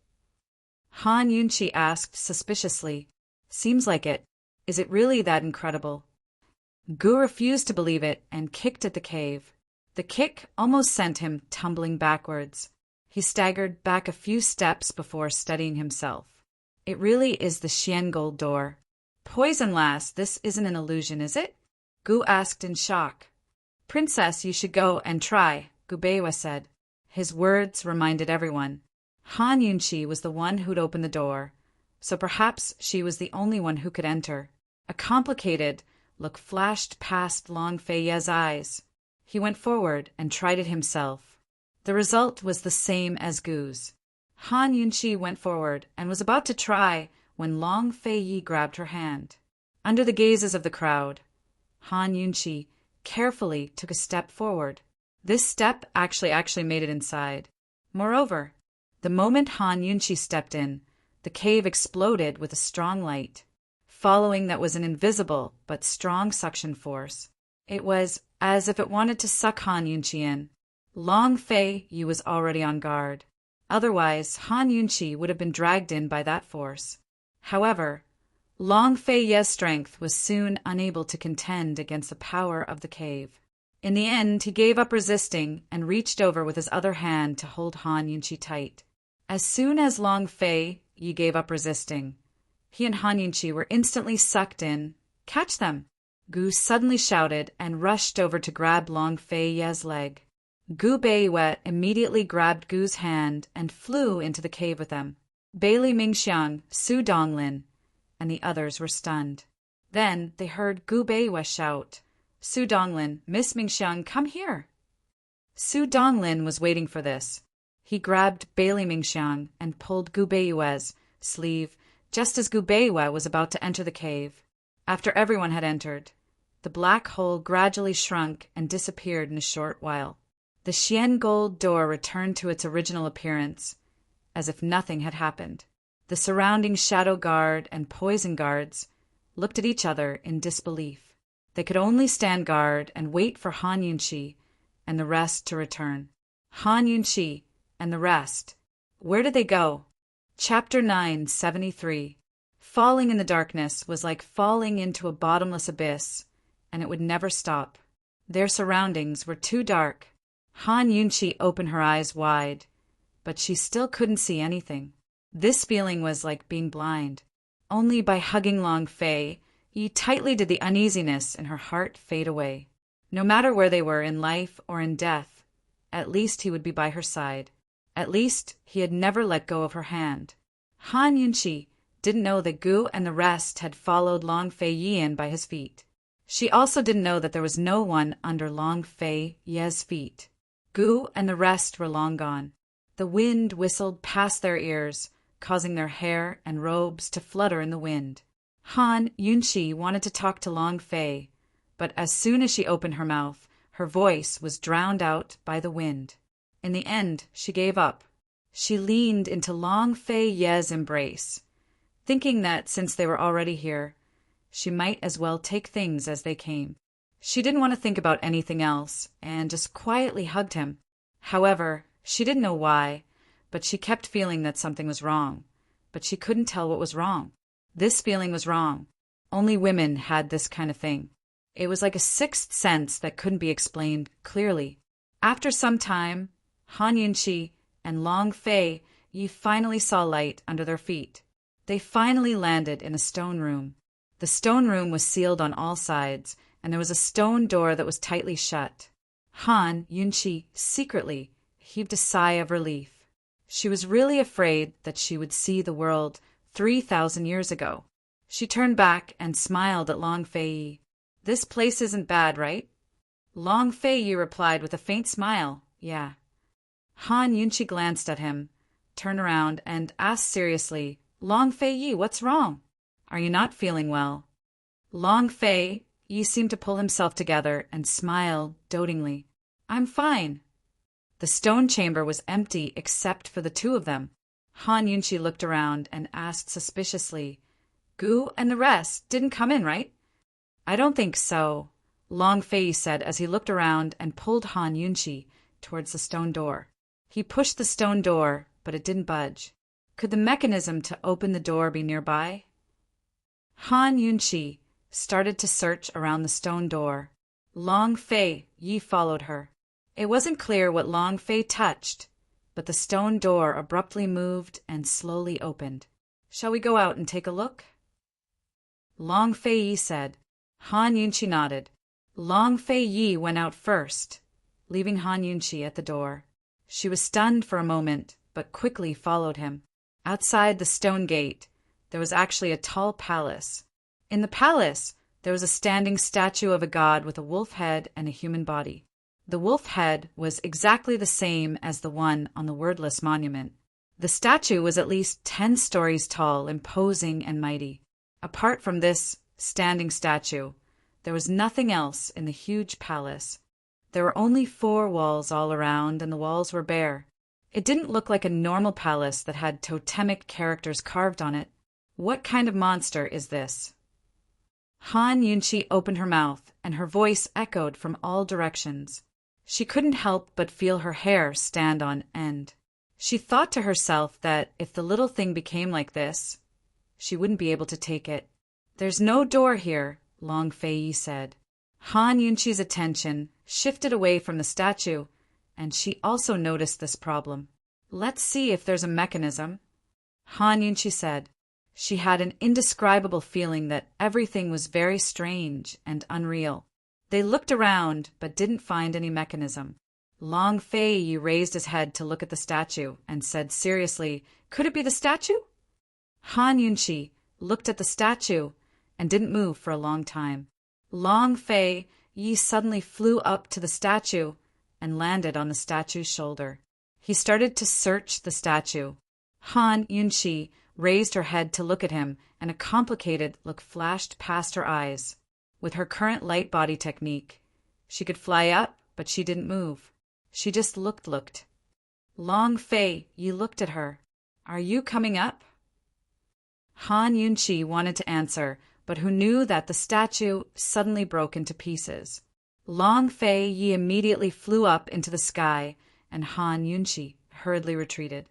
Han Yunqi asked suspiciously. "Seems like it. Is it really that incredible?" Gu refused to believe it and kicked at the cave. The kick almost sent him tumbling backwards. He staggered back a few steps before steadying himself. "It really is the Xian gold door." "Poison lass, this isn't an illusion, is it?" Gu asked in shock. "Princess, you should go and try," Gubeiwa said. His words reminded everyone. Han Yunqi was the one who'd opened the door, so perhaps she was the only one who could enter. A complicated look flashed past Long Fei Yi's eyes. He went forward and tried it himself. The result was the same as Gu's. Han Yunqi went forward and was about to try when Long Fei Yi grabbed her hand. Under the gazes of the crowd, Han Yunqi carefully took a step forward. This step actually made it inside. Moreover, the moment Han Yunqi stepped in, the cave exploded with a strong light. Following that was an invisible but strong suction force. It was as if it wanted to suck Han Yunqi in. Long Fei Yi was already on guard. Otherwise, Han Yunqi would have been dragged in by that force. However, Long Fei Ye's strength was soon unable to contend against the power of the cave. In the end, he gave up resisting and reached over with his other hand to hold Han Yunqi tight. As soon as Long Fei Yi gave up resisting, he and Han Yunqi were instantly sucked in. Catch them! Gu suddenly shouted and rushed over to grab Long Fei Ye's leg. Gu Beiwei immediately grabbed Gu's hand and flew into the cave with them. Bailey Mingxiang, Su Donglin, and the others were stunned. Then they heard Gu Beiwei shout, "Su Donglin, Miss Mingxiang, come here!" Su Donglin was waiting for this. He grabbed Bailey Mingxiang and pulled Gu Beiwei's sleeve just as Gu Beiwei was about to enter the cave. After everyone had entered, the black hole gradually shrunk and disappeared in a short while. The Xian gold door returned to its original appearance, as if nothing had happened. The surrounding shadow guard and poison guards looked at each other in disbelief. They could only stand guard and wait for Han Yunqi and the rest to return. Han Yunqi and the rest. Where did they go? Chapter 973. Falling in the darkness was like falling into a bottomless abyss, and it would never stop. Their surroundings were too dark. Han Yunqi opened her eyes wide, but she still couldn't see anything. This feeling was like being blind. Only by hugging Long Fei Yi tightly did the uneasiness in her heart fade away. No matter where they were in life or in death, at least he would be by her side. At least he had never let go of her hand. Han Yunqi didn't know that Gu and the rest had followed Long Fei Yi in by his feet. She also didn't know that there was no one under Long Fei Ye's feet. Gu and the rest were long gone. The wind whistled past their ears, causing their hair and robes to flutter in the wind. Han Yunqi wanted to talk to Long Fei, but as soon as she opened her mouth, her voice was drowned out by the wind. In the end, she gave up. She leaned into Long Fei Ye's embrace, thinking that since they were already here, she might as well take things as they came. She didn't want to think about anything else, and just quietly hugged him. However, she didn't know why, but she kept feeling that something was wrong, but she couldn't tell what was wrong. This feeling was wrong. Only women had this kind of thing. It was like a sixth sense that couldn't be explained clearly. After some time, Han Yunqi and Long Fei Yi finally saw light under their feet. They finally landed in a stone room. The stone room was sealed on all sides, and there was a stone door that was tightly shut. Han Yunqi secretly heaved a sigh of relief. She was really afraid that she would see the world 3,000 years ago. She turned back and smiled at Long Fei Yi. "This place isn't bad, right?" Long Fei Yi replied with a faint smile, "Yeah." Han Yunqi glanced at him, turned around, and asked seriously, "Long Fei Yi, what's wrong? Are you not feeling well?" Long Fei Yi seemed to pull himself together and smiled dotingly. "I'm fine." The stone chamber was empty except for the two of them. Han Yunqi looked around and asked suspiciously, "Gu and the rest didn't come in, right?" "I don't think so," Long Fei said as he looked around and pulled Han Yunqi towards the stone door. He pushed the stone door, but it didn't budge. Could the mechanism to open the door be nearby? Han Yunqi started to search around the stone door. Long Fei Yi followed her. It wasn't clear what Long Fei touched, but the stone door abruptly moved and slowly opened. "Shall we go out and take a look?" Long Fei Yi said. Han Yunqi nodded. Long Fei Yi went out first, leaving Han Yunqi at the door. She was stunned for a moment, but quickly followed him. Outside the stone gate, there was actually a tall palace. In the palace, there was a standing statue of a god with a wolf head and a human body. The wolf head was exactly the same as the one on the wordless monument. The statue was at least 10 stories tall, imposing and mighty. Apart from this standing statue, there was nothing else in the huge palace. There were only 4 walls all around, and the walls were bare. It didn't look like a normal palace that had totemic characters carved on it. What kind of monster is this? Han Yunqi opened her mouth, and her voice echoed from all directions. She couldn't help but feel her hair stand on end. She thought to herself that if the little thing became like this, she wouldn't be able to take it. There's no door here, Long Fei said. Han Yunqi's attention shifted away from the statue, and she also noticed this problem. Let's see if there's a mechanism, Han Yunqi said. She had an indescribable feeling that everything was very strange and unreal. They looked around, but didn't find any mechanism. Long Fei raised his head to look at the statue and said seriously, "Could it be the statue?" Han Yunqi looked at the statue and didn't move for a long time. Long Fei suddenly flew up to the statue and landed on the statue's shoulder. He started to search the statue. Han Yunqi raised her head to look at him, and a complicated look flashed past her eyes. With her current light body technique, she could fly up, but she didn't move. She just looked. Long Fei looked at her. "Are you coming up?" Han Yunqi wanted to answer, but who knew that the statue suddenly broke into pieces. Long Fei immediately flew up into the sky, and Han Yunqi hurriedly retreated.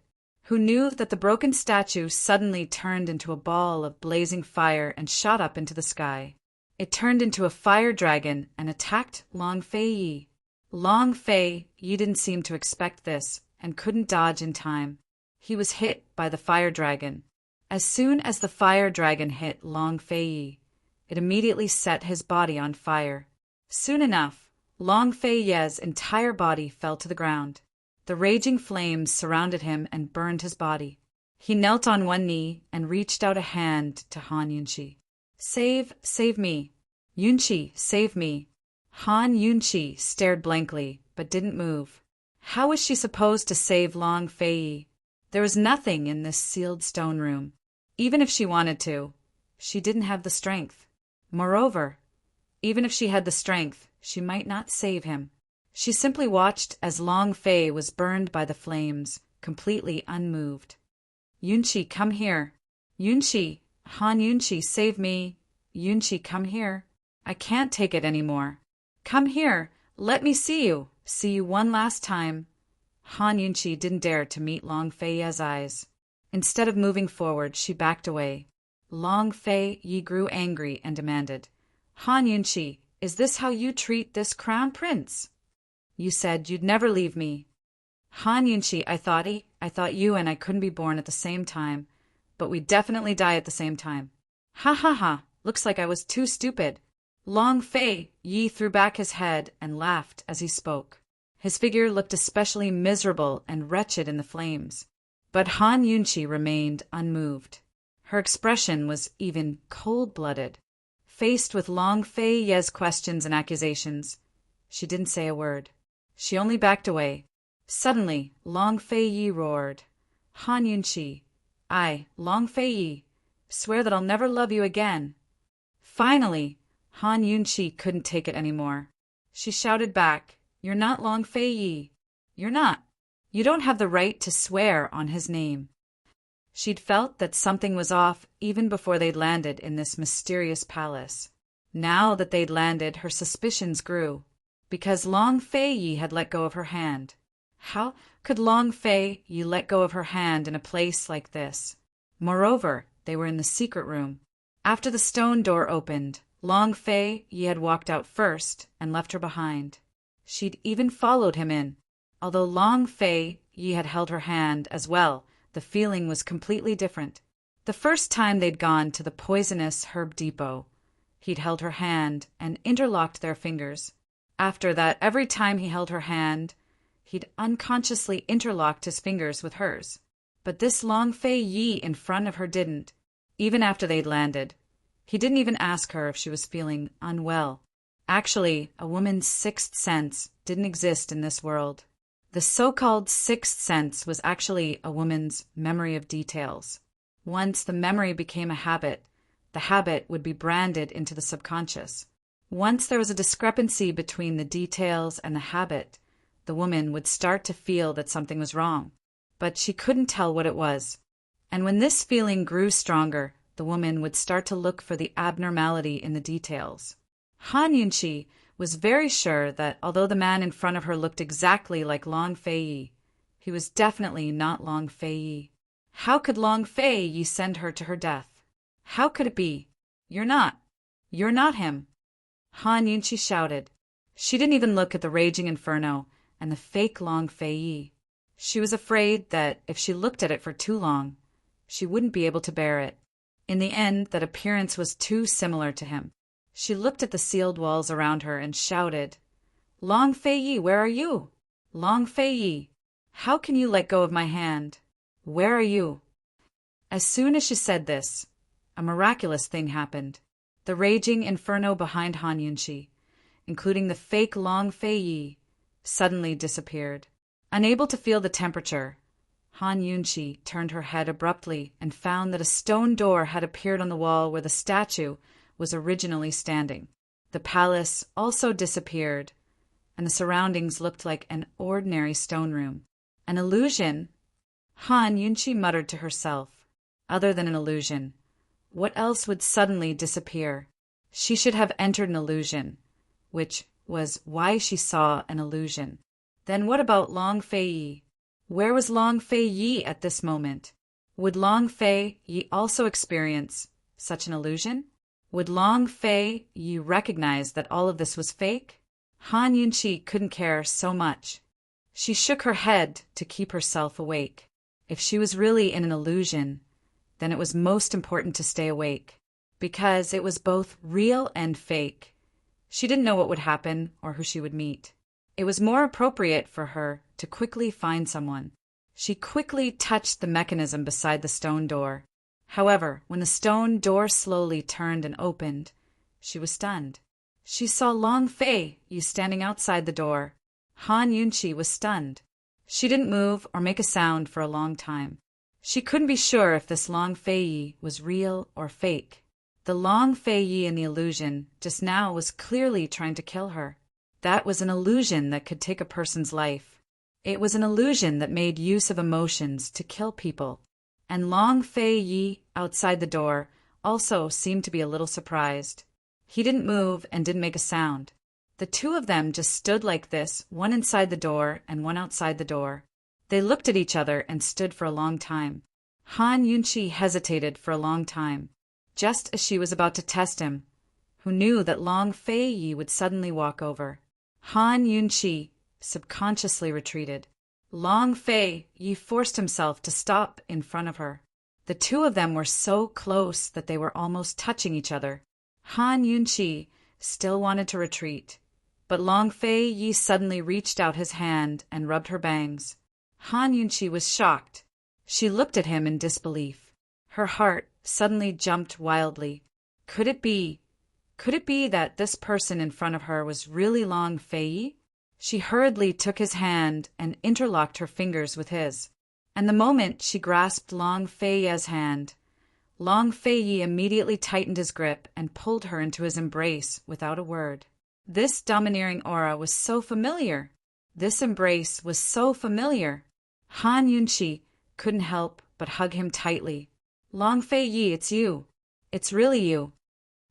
Who knew that the broken statue suddenly turned into a ball of blazing fire and shot up into the sky. It turned into a fire dragon and attacked Long Fei. Long Fei didn't seem to expect this and couldn't dodge in time. He was hit by the fire dragon. As soon as the fire dragon hit Long Fei, it immediately set his body on fire. Soon enough, Long Fei's entire body fell to the ground. The raging flames surrounded him and burned his body. He knelt on one knee and reached out a hand to Han Yunqi. Save me. Yunqi, save me. Han Yunqi stared blankly, but didn't move. How was she supposed to save Long Fei? There was nothing in this sealed stone room. Even if she wanted to, she didn't have the strength. Moreover, even if she had the strength, she might not save him. She simply watched as Long Fei was burned by the flames, completely unmoved. "Yunqi, come here. Yunqi, Han Yunqi, save me. Yunqi, come here. I can't take it anymore. Come here, let me see you one last time." Han Yunqi didn't dare to meet Long Fei's eyes. Instead of moving forward, she backed away. Long Fei grew angry and demanded, "Han Yunqi, is this how you treat this crown prince? You said you'd never leave me." "Han Yunqi, I thought you and I couldn't be born at the same time, but we definitely die at the same time." "Ha ha ha, looks like I was too stupid." Long Fei threw back his head and laughed as he spoke. His figure looked especially miserable and wretched in the flames. But Han Yunqi remained unmoved. Her expression was even cold-blooded. Faced with Long Fei's questions and accusations, she didn't say a word. She only backed away. Suddenly, Long Fei roared, "Han Yunqi, I, Long Fei, swear that I'll never love you again." Finally, Han Yunqi couldn't take it anymore. She shouted back, "You're not Long Fei. You're not. You don't have the right to swear on his name." She'd felt that something was off even before they'd landed in this mysterious palace. Now that they'd landed, her suspicions grew, because Long Fei had let go of her hand. How could Long Fei let go of her hand in a place like this? Moreover, they were in the secret room. After the stone door opened, Long Fei had walked out first and left her behind. She'd even followed him in. Although Long Fei had held her hand as well, the feeling was completely different. The first time they'd gone to the poisonous herb depot, he'd held her hand and interlocked their fingers. After that, every time he held her hand, he'd unconsciously interlocked his fingers with hers. But this Long Fei in front of her didn't. Even after they'd landed, he didn't even ask her if she was feeling unwell. Actually, a woman's sixth sense didn't exist in this world. The so-called sixth sense was actually a woman's memory of details. Once the memory became a habit, the habit would be branded into the subconscious. Once there was a discrepancy between the details and the habit, the woman would start to feel that something was wrong, but she couldn't tell what it was. And when this feeling grew stronger, the woman would start to look for the abnormality in the details. Han Yunqi was very sure that although the man in front of her looked exactly like Long Fei, he was definitely not Long Fei. How could Long Fei send her to her death? How could it be? You're not. You're not him, Han Yunqi shouted. She didn't even look at the raging inferno and the fake Long Fei Yi. She was afraid that if she looked at it for too long, she wouldn't be able to bear it. In the end, that appearance was too similar to him. She looked at the sealed walls around her and shouted, Long Fei Yi, where are you? Long Fei Yi, how can you let go of my hand? Where are you? As soon as she said this, a miraculous thing happened. The raging inferno behind Han Yunqi, including the fake Long Fei Yi, suddenly disappeared. Unable to feel the temperature, Han Yunqi turned her head abruptly and found that a stone door had appeared on the wall where the statue was originally standing. The palace also disappeared, and the surroundings looked like an ordinary stone room. An illusion? Han Yunqi muttered to herself. Other than an illusion, what else would suddenly disappear? She should have entered an illusion, which was why she saw an illusion. Then what about Long Fei Yi? Where was Long Fei Yi at this moment? Would Long Fei Yi also experience such an illusion? Would Long Fei Yi recognize that all of this was fake? Han Yunqi couldn't care so much. She shook her head to keep herself awake. If she was really in an illusion, then it was most important to stay awake, because it was both real and fake. She didn't know what would happen or who she would meet. It was more appropriate for her to quickly find someone. She quickly touched the mechanism beside the stone door. However, when the stone door slowly turned and opened, she was stunned. She saw Long Fei Yi standing outside the door. Han Yunqi was stunned. She didn't move or make a sound for a long time. She couldn't be sure if this Long Fei Yi was real or fake. The Long Fei Yi in the illusion just now was clearly trying to kill her. That was an illusion that could take a person's life. It was an illusion that made use of emotions to kill people. And Long Fei Yi, outside the door, also seemed to be a little surprised. He didn't move and didn't make a sound. The two of them just stood like this, one inside the door and one outside the door. They looked at each other and stood for a long time. Han Yunqi hesitated for a long time, just as she was about to test him, who knew that Long Fei Yi would suddenly walk over. Han Yunqi subconsciously retreated. Long Fei Yi forced himself to stop in front of her. The two of them were so close that they were almost touching each other. Han Yunqi still wanted to retreat, but Long Fei Yi suddenly reached out his hand and rubbed her bangs. Han Yunqi was shocked. She looked at him in disbelief. Her heart suddenly jumped wildly. Could it be that this person in front of her was really Long Fei Yi? She hurriedly took his hand and interlocked her fingers with his. And the moment she grasped Long Fei Yi's hand, Long Fei Yi immediately tightened his grip and pulled her into his embrace without a word. This domineering aura was so familiar. This embrace was so familiar. Han Yunqi couldn't help but hug him tightly. Long Fei Yi, it's you. It's really you.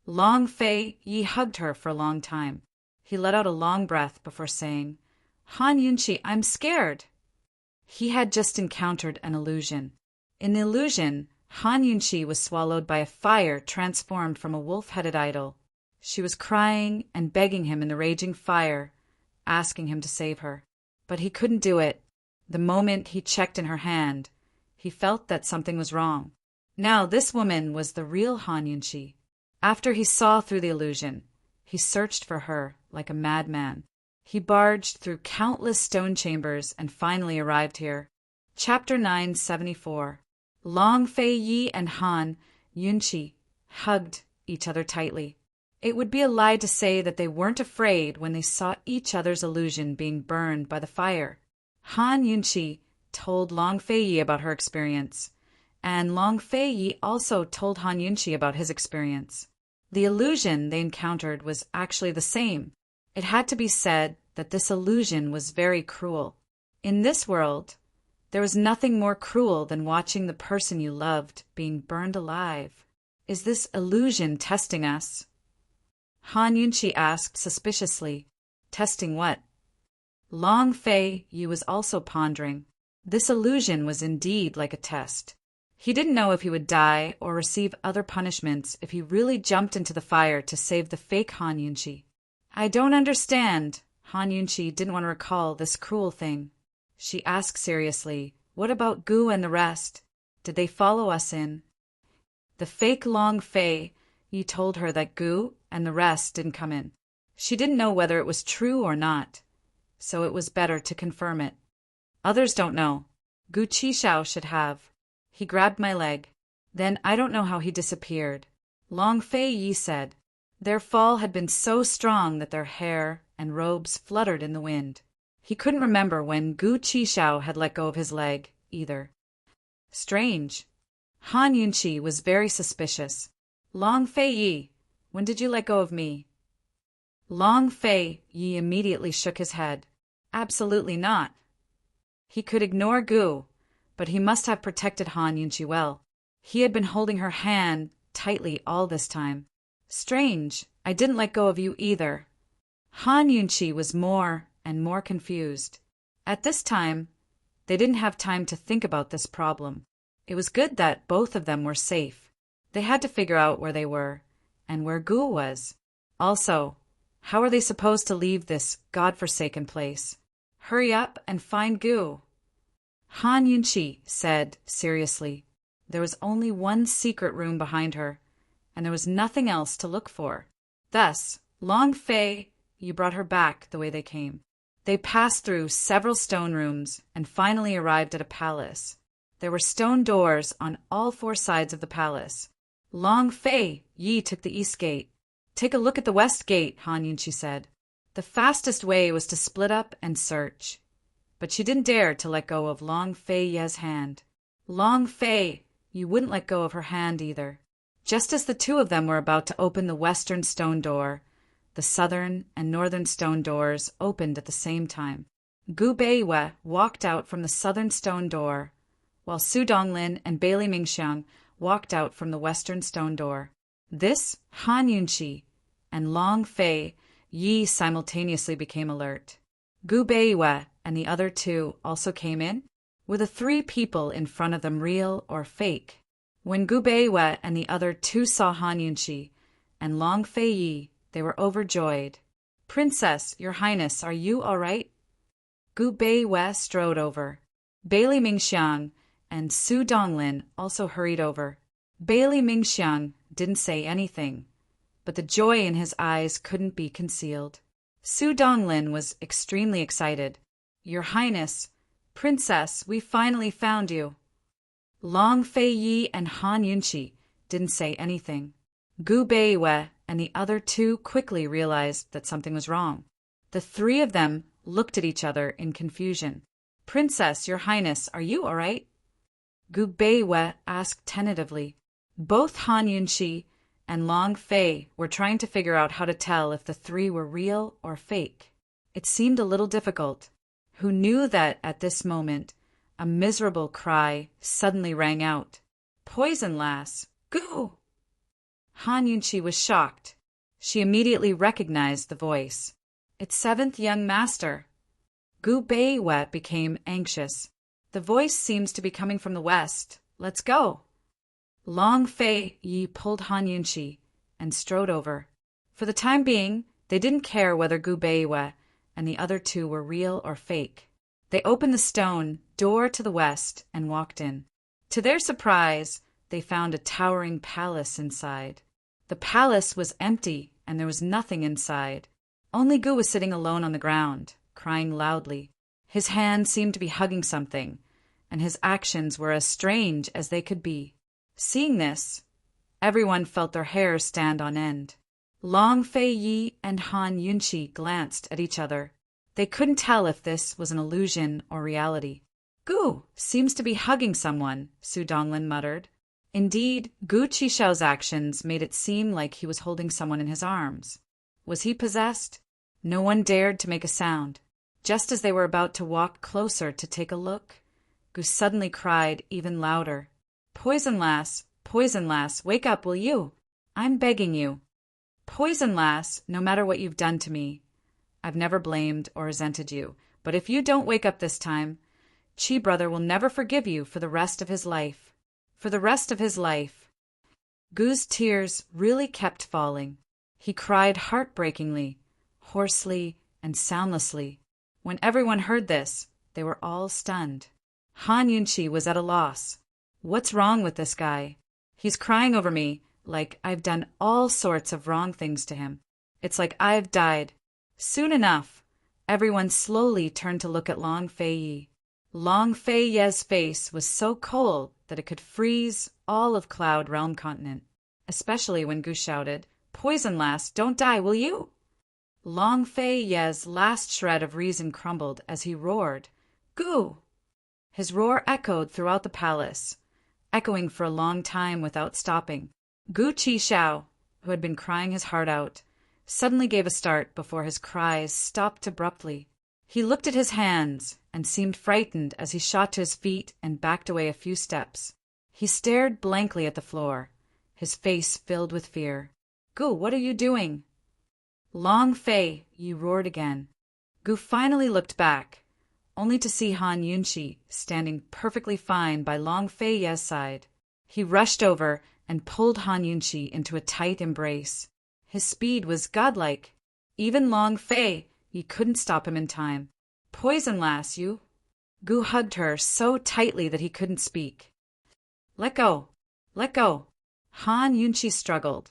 Long Fei Yi hugged her for a long time. He let out a long breath before saying, Han Yunqi, I'm scared. He had just encountered an illusion. In the illusion, Han Yunqi was swallowed by a fire transformed from a wolf-headed idol. She was crying and begging him in the raging fire, asking him to save her. But he couldn't do it. The moment he checked in her hand, he felt that something was wrong. Now this woman was the real Han Yunqi. After he saw through the illusion, he searched for her like a madman. He barged through countless stone chambers and finally arrived here. Chapter 974. Long Fei Yi and Han Yunqi hugged each other tightly. It would be a lie to say that they weren't afraid when they saw each other's illusion being burned by the fire. Han Yunqi told Long Fei Yi about her experience, and Long Fei Yi also told Han Yunqi about his experience. The illusion they encountered was actually the same. It had to be said that this illusion was very cruel. In this world, there was nothing more cruel than watching the person you loved being burned alive. Is this illusion testing us? Han Yunqi asked suspiciously. Testing what? Long Fei Yi was also pondering. This illusion was indeed like a test. He didn't know if he would die or receive other punishments if he really jumped into the fire to save the fake Han Yunchi. I don't understand. Han Yunchi didn't want to recall this cruel thing. She asked seriously, what about Gu and the rest? Did they follow us in? The fake Long Fei Yi told her that Gu and the rest didn't come in. She didn't know whether it was true or not, so it was better to confirm it. Others don't know. Gu Qishao should have. He grabbed my leg. Then I don't know how he disappeared. Long Fei Yi said. Their fall had been so strong that their hair and robes fluttered in the wind. He couldn't remember when Gu Qishao had let go of his leg, either. Strange. Han Yunchi was very suspicious. Long Fei Yi, when did you let go of me? Long Fei Yi immediately shook his head. Absolutely not. He could ignore Gu, but he must have protected Han Yunchi well. He had been holding her hand tightly all this time. Strange, I didn't let go of you either. Han Yunchi was more and more confused. At this time, they didn't have time to think about this problem. It was good that both of them were safe. They had to figure out where they were, and where Gu was. Also, how are they supposed to leave this godforsaken place? Hurry up and find Gu. Han Yunchi said seriously. There was only one secret room behind her, and there was nothing else to look for. Thus, Long Fei, you brought her back the way they came. They passed through several stone rooms and finally arrived at a palace. There were stone doors on all four sides of the palace. Long Fei Yi took the east gate. Take a look at the west gate, Han Yunchi said. The fastest way was to split up and search. But she didn't dare to let go of Long Fei Ye's hand. Long Fei, you wouldn't let go of her hand either. Just as the two of them were about to open the western stone door, the southern and northern stone doors opened at the same time. Gu Beiwe walked out from the southern stone door, while Su Donglin and Bailey Mingxiang walked out from the western stone door. This, Han Yunchi and Long Fei Yi simultaneously became alert. Gu Beiwe and the other two also came in. Were the three people in front of them real or fake? When Gu Beiwe and the other two saw Han Yunchi and Long Fei Yi, they were overjoyed. Princess, your highness, are you all right? Gu Beiwe strode over. Bailey Mingxiang and Su Donglin also hurried over. Bailey Mingxiang didn't say anything, but the joy in his eyes couldn't be concealed. Su Donglin was extremely excited. Your Highness, Princess, we finally found you. Long Fei Yi and Han Yunchi didn't say anything. Gu Beiwe and the other two quickly realized that something was wrong. The three of them looked at each other in confusion. Princess, your Highness, are you all right? Gu Beiwe asked tentatively. Both Han Yunchi and Long Fei were trying to figure out how to tell if the three were real or fake. It seemed a little difficult. Who knew that at this moment a miserable cry suddenly rang out. Poison lass! Gu! Han Yunchi was shocked. She immediately recognized the voice. It's seventh young master. Gu Beiwe became anxious. The voice seems to be coming from the west. Let's go. Long Fei Yi pulled Han Yunchi and strode over. For the time being, they didn't care whether Gu Beiwe and the other two were real or fake. They opened the stone door to the west and walked in. To their surprise, they found a towering palace inside. The palace was empty and there was nothing inside. Only Gu was sitting alone on the ground, crying loudly. His hand seemed to be hugging something, and his actions were as strange as they could be. Seeing this, everyone felt their hair stand on end. Long Fei Yi and Han Yunchi glanced at each other. They couldn't tell if this was an illusion or reality. Gu seems to be hugging someone, Su Donglin muttered. Indeed, Gu Qishao's actions made it seem like he was holding someone in his arms. Was he possessed? No one dared to make a sound. Just as they were about to walk closer to take a look, Gu suddenly cried even louder. Poison lass, wake up, will you? I'm begging you. Poison lass, no matter what you've done to me, I've never blamed or resented you, but if you don't wake up this time, Chi brother will never forgive you for the rest of his life. for the rest of his life. Gu's tears really kept falling. He cried heartbreakingly, hoarsely, and soundlessly. When everyone heard this, they were all stunned. Han Yunchi was at a loss. What's wrong with this guy? He's crying over me like I've done all sorts of wrong things to him. It's like I've died. Soon enough, everyone slowly turned to look at Long Fei Yi. Long Fei Ye's face was so cold that it could freeze all of Cloud Realm Continent, especially when Gu shouted, "Poison lass, don't die, will you?" Long Fei Ye's last shred of reason crumbled as he roared, "Gu!" His roar echoed throughout the palace, echoing for a long time without stopping. Gu Qishao, who had been crying his heart out, suddenly gave a start before his cries stopped abruptly. He looked at his hands and seemed frightened as he shot to his feet and backed away a few steps. He stared blankly at the floor, his face filled with fear. "Gu, what are you doing?" "Long Fei," Yi roared again. Gu finally looked back, only to see Han Yunchi standing perfectly fine by Long Fei Ye's side. He rushed over and pulled Han Yunchi into a tight embrace. His speed was godlike. Even Long Fei Yi couldn't stop him in time. "Poison lass, you!" Gu hugged her so tightly that he couldn't speak. "Let go! Let go!" Han Yunchi struggled,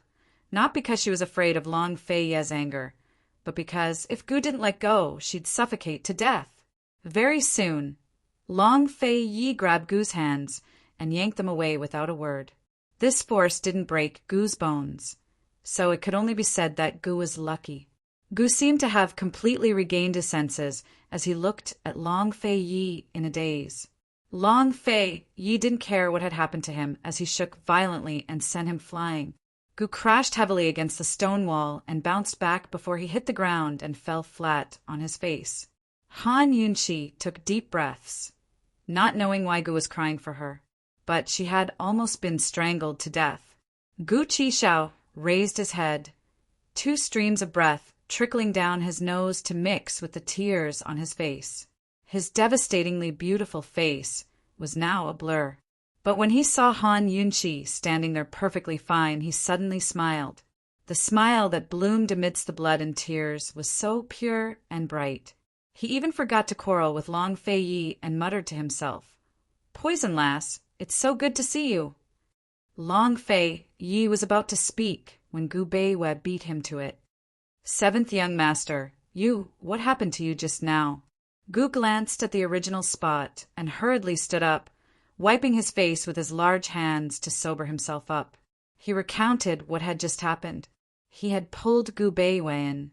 not because she was afraid of Long Fei Ye's anger, but because if Gu didn't let go, she'd suffocate to death. Very soon, Long Fei Yi grabbed Gu's hands and yanked them away without a word. This force didn't break Gu's bones, so it could only be said that Gu was lucky. Gu seemed to have completely regained his senses as he looked at Long Fei Yi in a daze. Long Fei Yi didn't care what had happened to him as he shook violently and sent him flying. Gu crashed heavily against the stone wall and bounced back before he hit the ground and fell flat on his face. Han Yunchi took deep breaths, not knowing why Gu was crying for her, but she had almost been strangled to death. Gu Qishao raised his head, 2 streams of breath trickling down his nose to mix with the tears on his face. His devastatingly beautiful face was now a blur. But when he saw Han Yunchi standing there perfectly fine, he suddenly smiled. The smile that bloomed amidst the blood and tears was so pure and bright. He even forgot to quarrel with Long Fei Yi and muttered to himself, "Poison lass, it's so good to see you." Long Fei Yi was about to speak when Gu Beiwe beat him to it. "Seventh young master, what happened to you just now?" Gu glanced at the original spot and hurriedly stood up, wiping his face with his large hands to sober himself up. He recounted what had just happened. He had pulled Gu Beiwe in,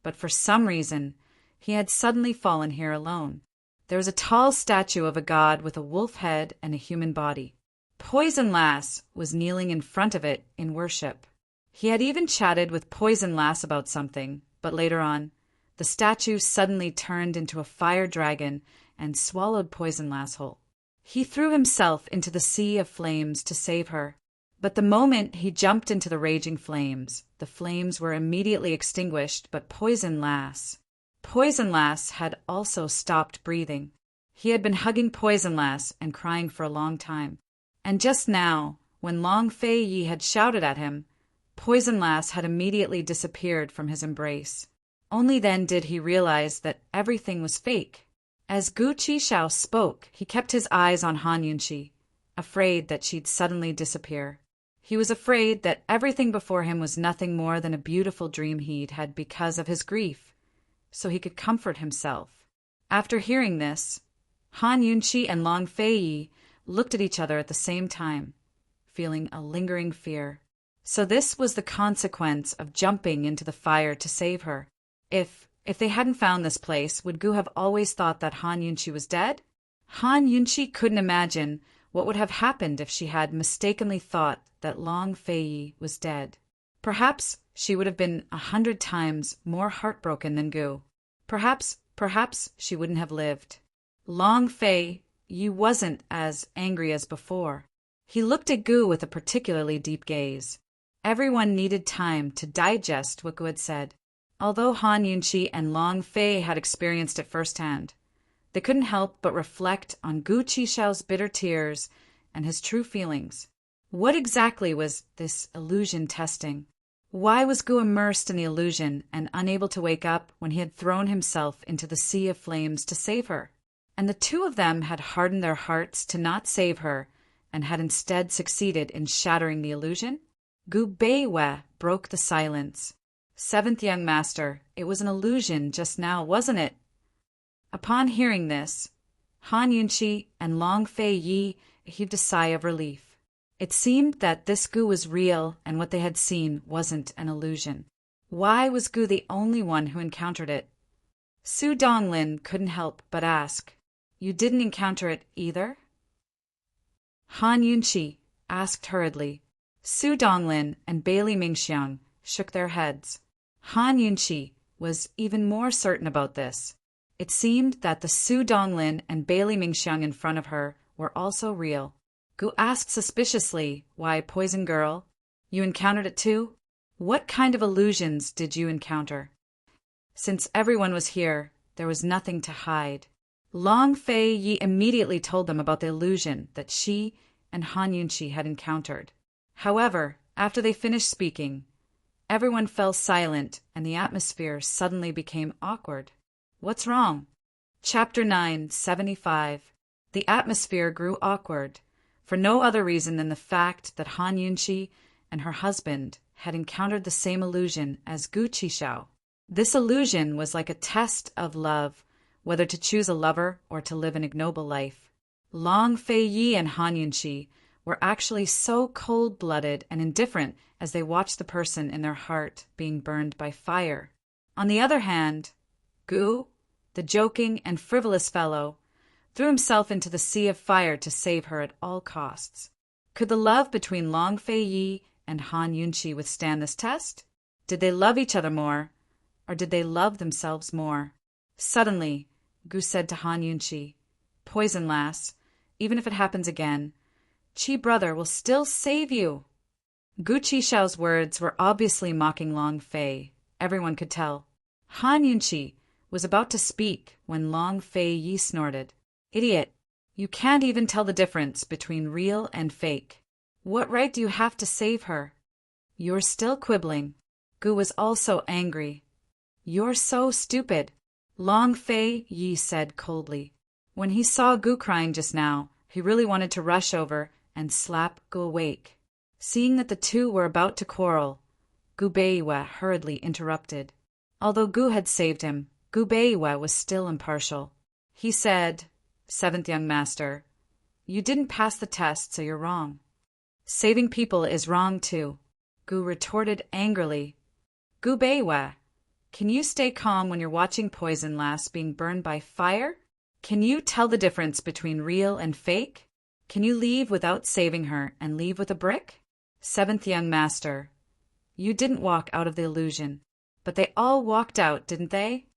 but for some reason, he had suddenly fallen here alone. There was a tall statue of a god with a wolf head and a human body. Poison Lass was kneeling in front of it in worship. He had even chatted with Poison Lass about something, but later on, the statue suddenly turned into a fire dragon and swallowed Poison Lass whole. He threw himself into the sea of flames to save her, but the moment he jumped into the raging flames, the flames were immediately extinguished, but Poison Lass had also stopped breathing. He had been hugging Poison Lass and crying for a long time. And just now, when Long Fei Yi had shouted at him, Poison Lass had immediately disappeared from his embrace. Only then did he realize that everything was fake. As Gu Qishao spoke, he kept his eyes on Han Yunchi, afraid that she'd suddenly disappear. He was afraid that everything before him was nothing more than a beautiful dream he'd had because of his grief, so he could comfort himself. After hearing this, Han Yunchi and Long Fei Yi looked at each other at the same time, feeling a lingering fear. So this was the consequence of jumping into the fire to save her. If they hadn't found this place, would Gu have always thought that Han Yunchi was dead? Han Yunchi couldn't imagine what would have happened if she had mistakenly thought that Long Fei Yi was dead. Perhaps she would have been 100 times more heartbroken than Gu. Perhaps she wouldn't have lived. Long Fei Yi wasn't as angry as before. He looked at Gu with a particularly deep gaze. Everyone needed time to digest what Gu had said. Although Han Yunchi and Long Fei had experienced it firsthand, they couldn't help but reflect on Gu Qishao's bitter tears and his true feelings. What exactly was this illusion testing? Why was Gu immersed in the illusion and unable to wake up when he had thrown himself into the sea of flames to save her? And the two of them had hardened their hearts to not save her and had instead succeeded in shattering the illusion? Gu Beiwe broke the silence. Seventh young master, it was an illusion just now, wasn't it? Upon hearing this, Han Yunqi and Long Fei Yi heaved a sigh of relief. It seemed that this Gu was real and what they had seen wasn't an illusion. Why was Gu the only one who encountered it? Su Donglin couldn't help but ask, "You didn't encounter it either?" Han Yunqi asked hurriedly. Su Donglin and Bailey Mingxiang shook their heads. Han Yunqi was even more certain about this. It seemed that the Su Donglin and Bailey Mingxiang in front of her were also real. Gu asked suspiciously, "Why, Poison Girl, you encountered it too? What kind of illusions did you encounter?" Since everyone was here, there was nothing to hide. Long Fei Yi immediately told them about the illusion that she and Han Yunqi had encountered. However, after they finished speaking, everyone fell silent and the atmosphere suddenly became awkward. What's wrong? Chapter 975. The atmosphere grew awkward, for no other reason than the fact that Han Yunqi and her husband had encountered the same illusion as Gu Qishao. This illusion was like a test of love, whether to choose a lover or to live an ignoble life. Long Fei Yi and Han Yunqi were actually so cold-blooded and indifferent as they watched the person in their heart being burned by fire. On the other hand, Gu, the joking and frivolous fellow, threw himself into the sea of fire to save her at all costs. Could the love between Long Fei Yi and Han Yunqi withstand this test? Did they love each other more, or did they love themselves more? Suddenly, Gu said to Han Yunqi, "Poison lass, even if it happens again, Qi brother will still save you." Gu Qishao's words were obviously mocking Long Fei. Everyone could tell. Han Yunqi was about to speak when Long Fei Yi snorted, "Idiot, you can't even tell the difference between real and fake. What right do you have to save her? You're still quibbling." Gu was also angry. "You're so stupid," Long Fei Yi said coldly. When he saw Gu crying just now, he really wanted to rush over and slap Gu awake. Seeing that the two were about to quarrel, Gu Beiwe hurriedly interrupted. Although Gu had saved him, Gu Beiwe was still impartial. He said, "Seventh young master, you didn't pass the test, so you're wrong." "Saving people is wrong too," Gu retorted angrily. "Gu Beiwe, can you stay calm when you're watching Poison Lass being burned by fire? Can you tell the difference between real and fake? Can you leave without saving her and leave with a brick?" "Seventh young master, you didn't walk out of the illusion, but they all walked out, didn't they?"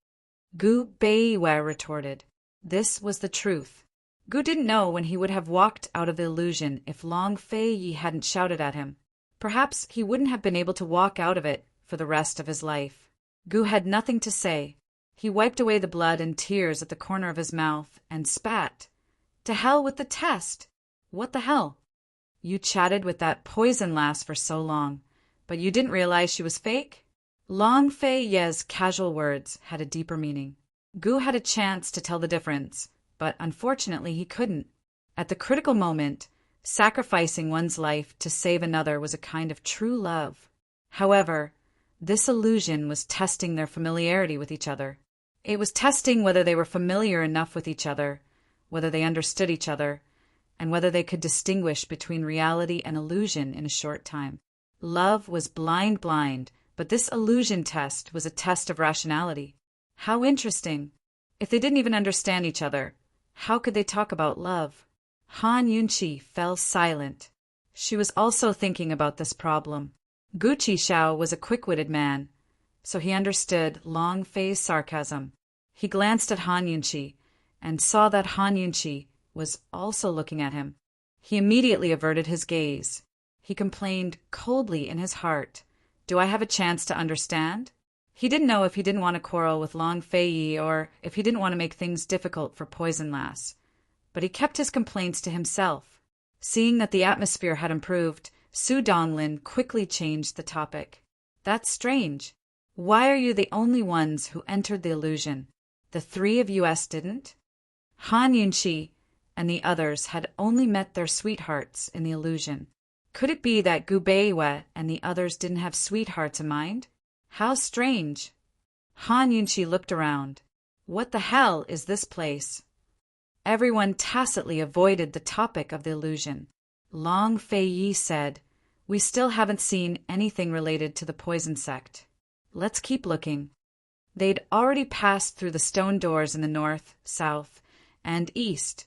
Gu Beiwe retorted. This was the truth. Gu didn't know when he would have walked out of the illusion if Long Fei Yi hadn't shouted at him. Perhaps he wouldn't have been able to walk out of it for the rest of his life. Gu had nothing to say. He wiped away the blood and tears at the corner of his mouth and spat. "To hell with the test! What the hell? You chatted with that Poison Lass for so long, but you didn't realize she was fake?" Long Fei Ye's casual words had a deeper meaning. Gu had a chance to tell the difference, but unfortunately he couldn't. At the critical moment, sacrificing one's life to save another was a kind of true love. However, this illusion was testing their familiarity with each other. It was testing whether they were familiar enough with each other, whether they understood each other, and whether they could distinguish between reality and illusion in a short time. Love was blind, but this illusion test was a test of rationality. How interesting. If they didn't even understand each other, how could they talk about love? Han Yunqi fell silent. She was also thinking about this problem. Gu Qishao was a quick-witted man, so he understood Long Fei's sarcasm. He glanced at Han Yunqi and saw that Han Yunqi was also looking at him. He immediately averted his gaze. He complained coldly in his heart, "Do I have a chance to understand?" He didn't know if he didn't want to quarrel with Long Fei Yi or if he didn't want to make things difficult for Poison Lass, but he kept his complaints to himself. Seeing that the atmosphere had improved, Su Donglin quickly changed the topic. That's strange. Why are you the only ones who entered the illusion? The three of us didn't? Han Yunqi and the others had only met their sweethearts in the illusion. Could it be that Gu Beiwe and the others didn't have sweethearts in mind? How strange. Han Yunqi looked around. What the hell is this place? Everyone tacitly avoided the topic of the illusion. Long Fei Yi said, "We still haven't seen anything related to the poison sect. Let's keep looking." They'd already passed through the stone doors in the north, south, and east,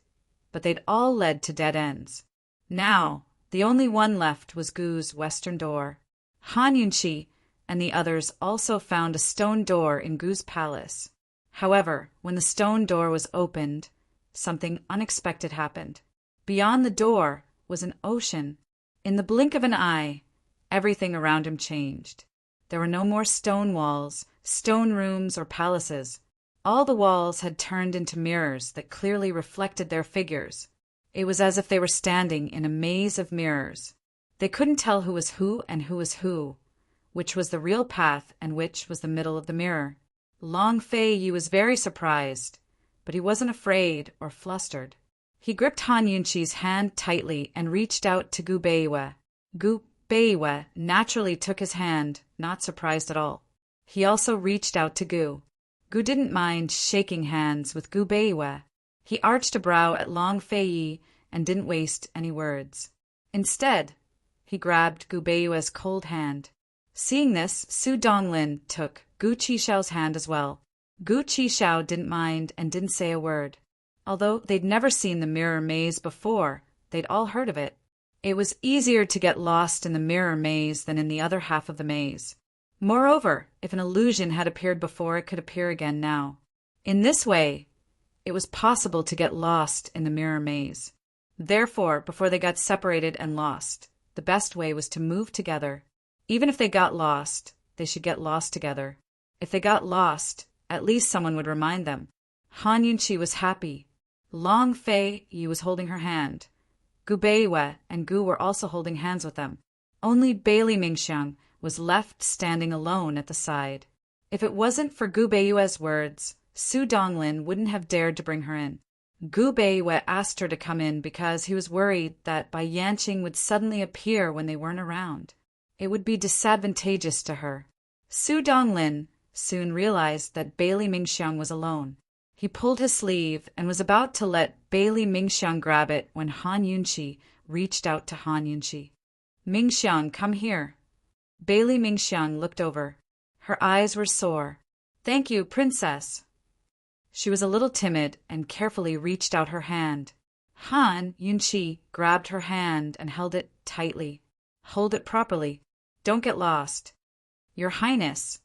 but they'd all led to dead ends. Now, the only one left was Gu's western door. Han Yunqi and the others also found a stone door in Gu's palace. However, when the stone door was opened, something unexpected happened. Beyond the door was an ocean. In the blink of an eye, everything around him changed. There were no more stone walls, stone rooms, or palaces. All the walls had turned into mirrors that clearly reflected their figures. It was as if they were standing in a maze of mirrors. They couldn't tell who was who and who was who, which was the real path and which was the middle of the mirror. Long Fei Yi was very surprised, but he wasn't afraid or flustered. He gripped Han Yunqi's hand tightly and reached out to Gu Beiwe. Gu Beiwe naturally took his hand, not surprised at all. He also reached out to Gu. Gu didn't mind shaking hands with Gu Beiwe. He arched a brow at Long Fei Yi and didn't waste any words. Instead, he grabbed Gu Beiwe's cold hand. Seeing this, Su Donglin took Gu Qixiao's hand as well. Gu Qixiao didn't mind and didn't say a word. Although they'd never seen the mirror maze before, they'd all heard of it. It was easier to get lost in the mirror maze than in the other half of the maze. Moreover, if an illusion had appeared before, it could appear again now. In this way, it was possible to get lost in the mirror maze. Therefore, before they got separated and lost, the best way was to move together. Even if they got lost, they should get lost together. If they got lost, at least someone would remind them. Han Yunqi was happy. Long Fei Yi was holding her hand. Gu Beiwe and Gu were also holding hands with them. Only Bailey Mingxiang was left standing alone at the side. If it wasn't for Gu Beiwe's words, Su Donglin wouldn't have dared to bring her in. Gu Beiwe asked her to come in because he was worried that Bai Yanqing would suddenly appear when they weren't around. It would be disadvantageous to her. Su Donglin soon realized that Bailey Mingxiang was alone. He pulled his sleeve and was about to let Bailey Mingxiang grab it when Han Yunqi reached out to Han Yunqi. "Mingxiang, come here." Bailey Mingxiang looked over. Her eyes were sore. "Thank you, princess." She was a little timid and carefully reached out her hand. Han Yunqi grabbed her hand and held it tightly. "Hold it properly. Don't get lost." "Your Highness,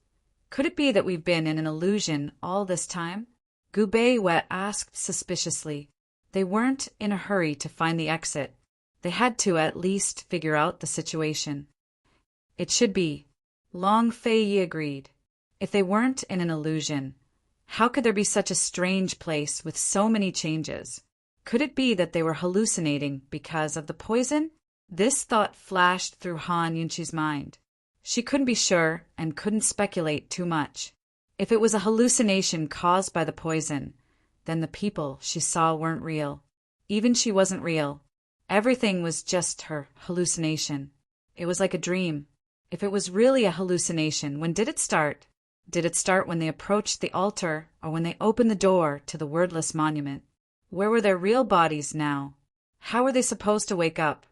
could it be that we've been in an illusion all this time?" Gu Beiwe asked suspiciously. They weren't in a hurry to find the exit. They had to at least figure out the situation. "It should be." Long Fei Yi agreed. If they weren't in an illusion, how could there be such a strange place with so many changes? Could it be that they were hallucinating because of the poison? This thought flashed through Han Yunqi's mind. She couldn't be sure and couldn't speculate too much. If it was a hallucination caused by the poison, then the people she saw weren't real. Even she wasn't real. Everything was just her hallucination. It was like a dream. If it was really a hallucination, when did it start? Did it start when they approached the altar or when they opened the door to the wordless monument? Where were their real bodies now? How were they supposed to wake up?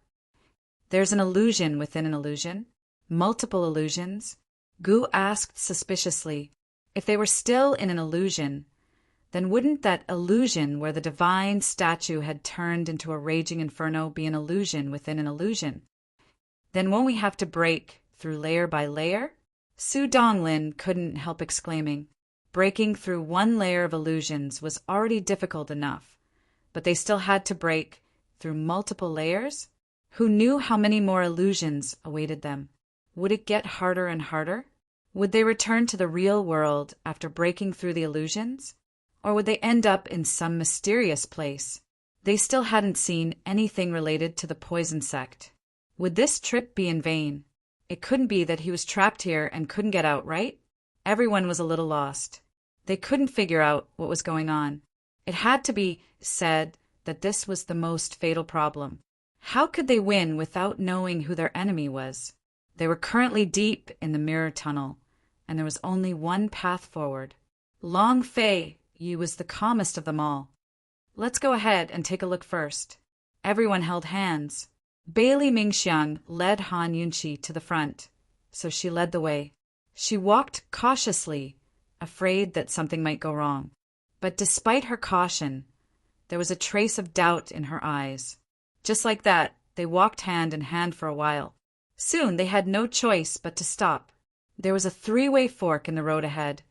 There's an illusion within an illusion. Multiple illusions? Gu asked suspiciously. If they were still in an illusion, then wouldn't that illusion where the divine statue had turned into a raging inferno be an illusion within an illusion? Then won't we have to break through layer by layer? Su Donglin couldn't help exclaiming. Breaking through one layer of illusions was already difficult enough, but they still had to break through multiple layers? Who knew how many more illusions awaited them? Would it get harder and harder? Would they return to the real world after breaking through the illusions? Or would they end up in some mysterious place? They still hadn't seen anything related to the poison sect. Would this trip be in vain? It couldn't be that he was trapped here and couldn't get out, right? Everyone was a little lost. They couldn't figure out what was going on. It had to be said that this was the most fatal problem. How could they win without knowing who their enemy was? They were currently deep in the mirror tunnel, and there was only one path forward. Long Fei Yi was the calmest of them all. Let's go ahead and take a look first. Everyone held hands. Bailey Mingxiang led Han Yunqi to the front, so she led the way. She walked cautiously, afraid that something might go wrong. But despite her caution, there was a trace of doubt in her eyes. Just like that, they walked hand in hand for a while. Soon they had no choice but to stop. There was a three-way fork in the road ahead,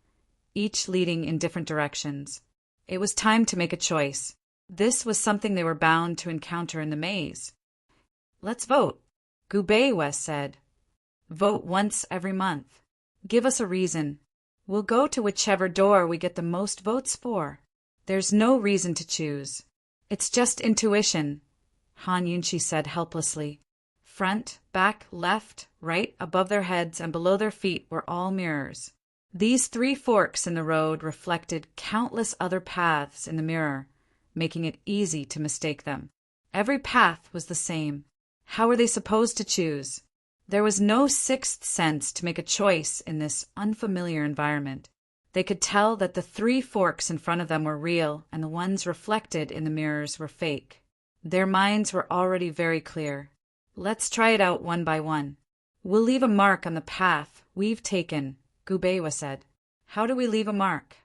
each leading in different directions. It was time to make a choice. This was something they were bound to encounter in the maze. Let's vote, Gu Beiwa said. Vote once every month. Give us a reason. We'll go to whichever door we get the most votes for. There's no reason to choose. It's just intuition, Han Yunqi said helplessly. Front, back, left, right, above their heads and below their feet were all mirrors. These three forks in the road reflected countless other paths in the mirror, making it easy to mistake them. Every path was the same. How were they supposed to choose? There was no sixth sense to make a choice in this unfamiliar environment. They could tell that the three forks in front of them were real and the ones reflected in the mirrors were fake. Their minds were already very clear. Let's try it out one by one. We'll leave a mark on the path we've taken, Gu Beiwa said. How do we leave a mark?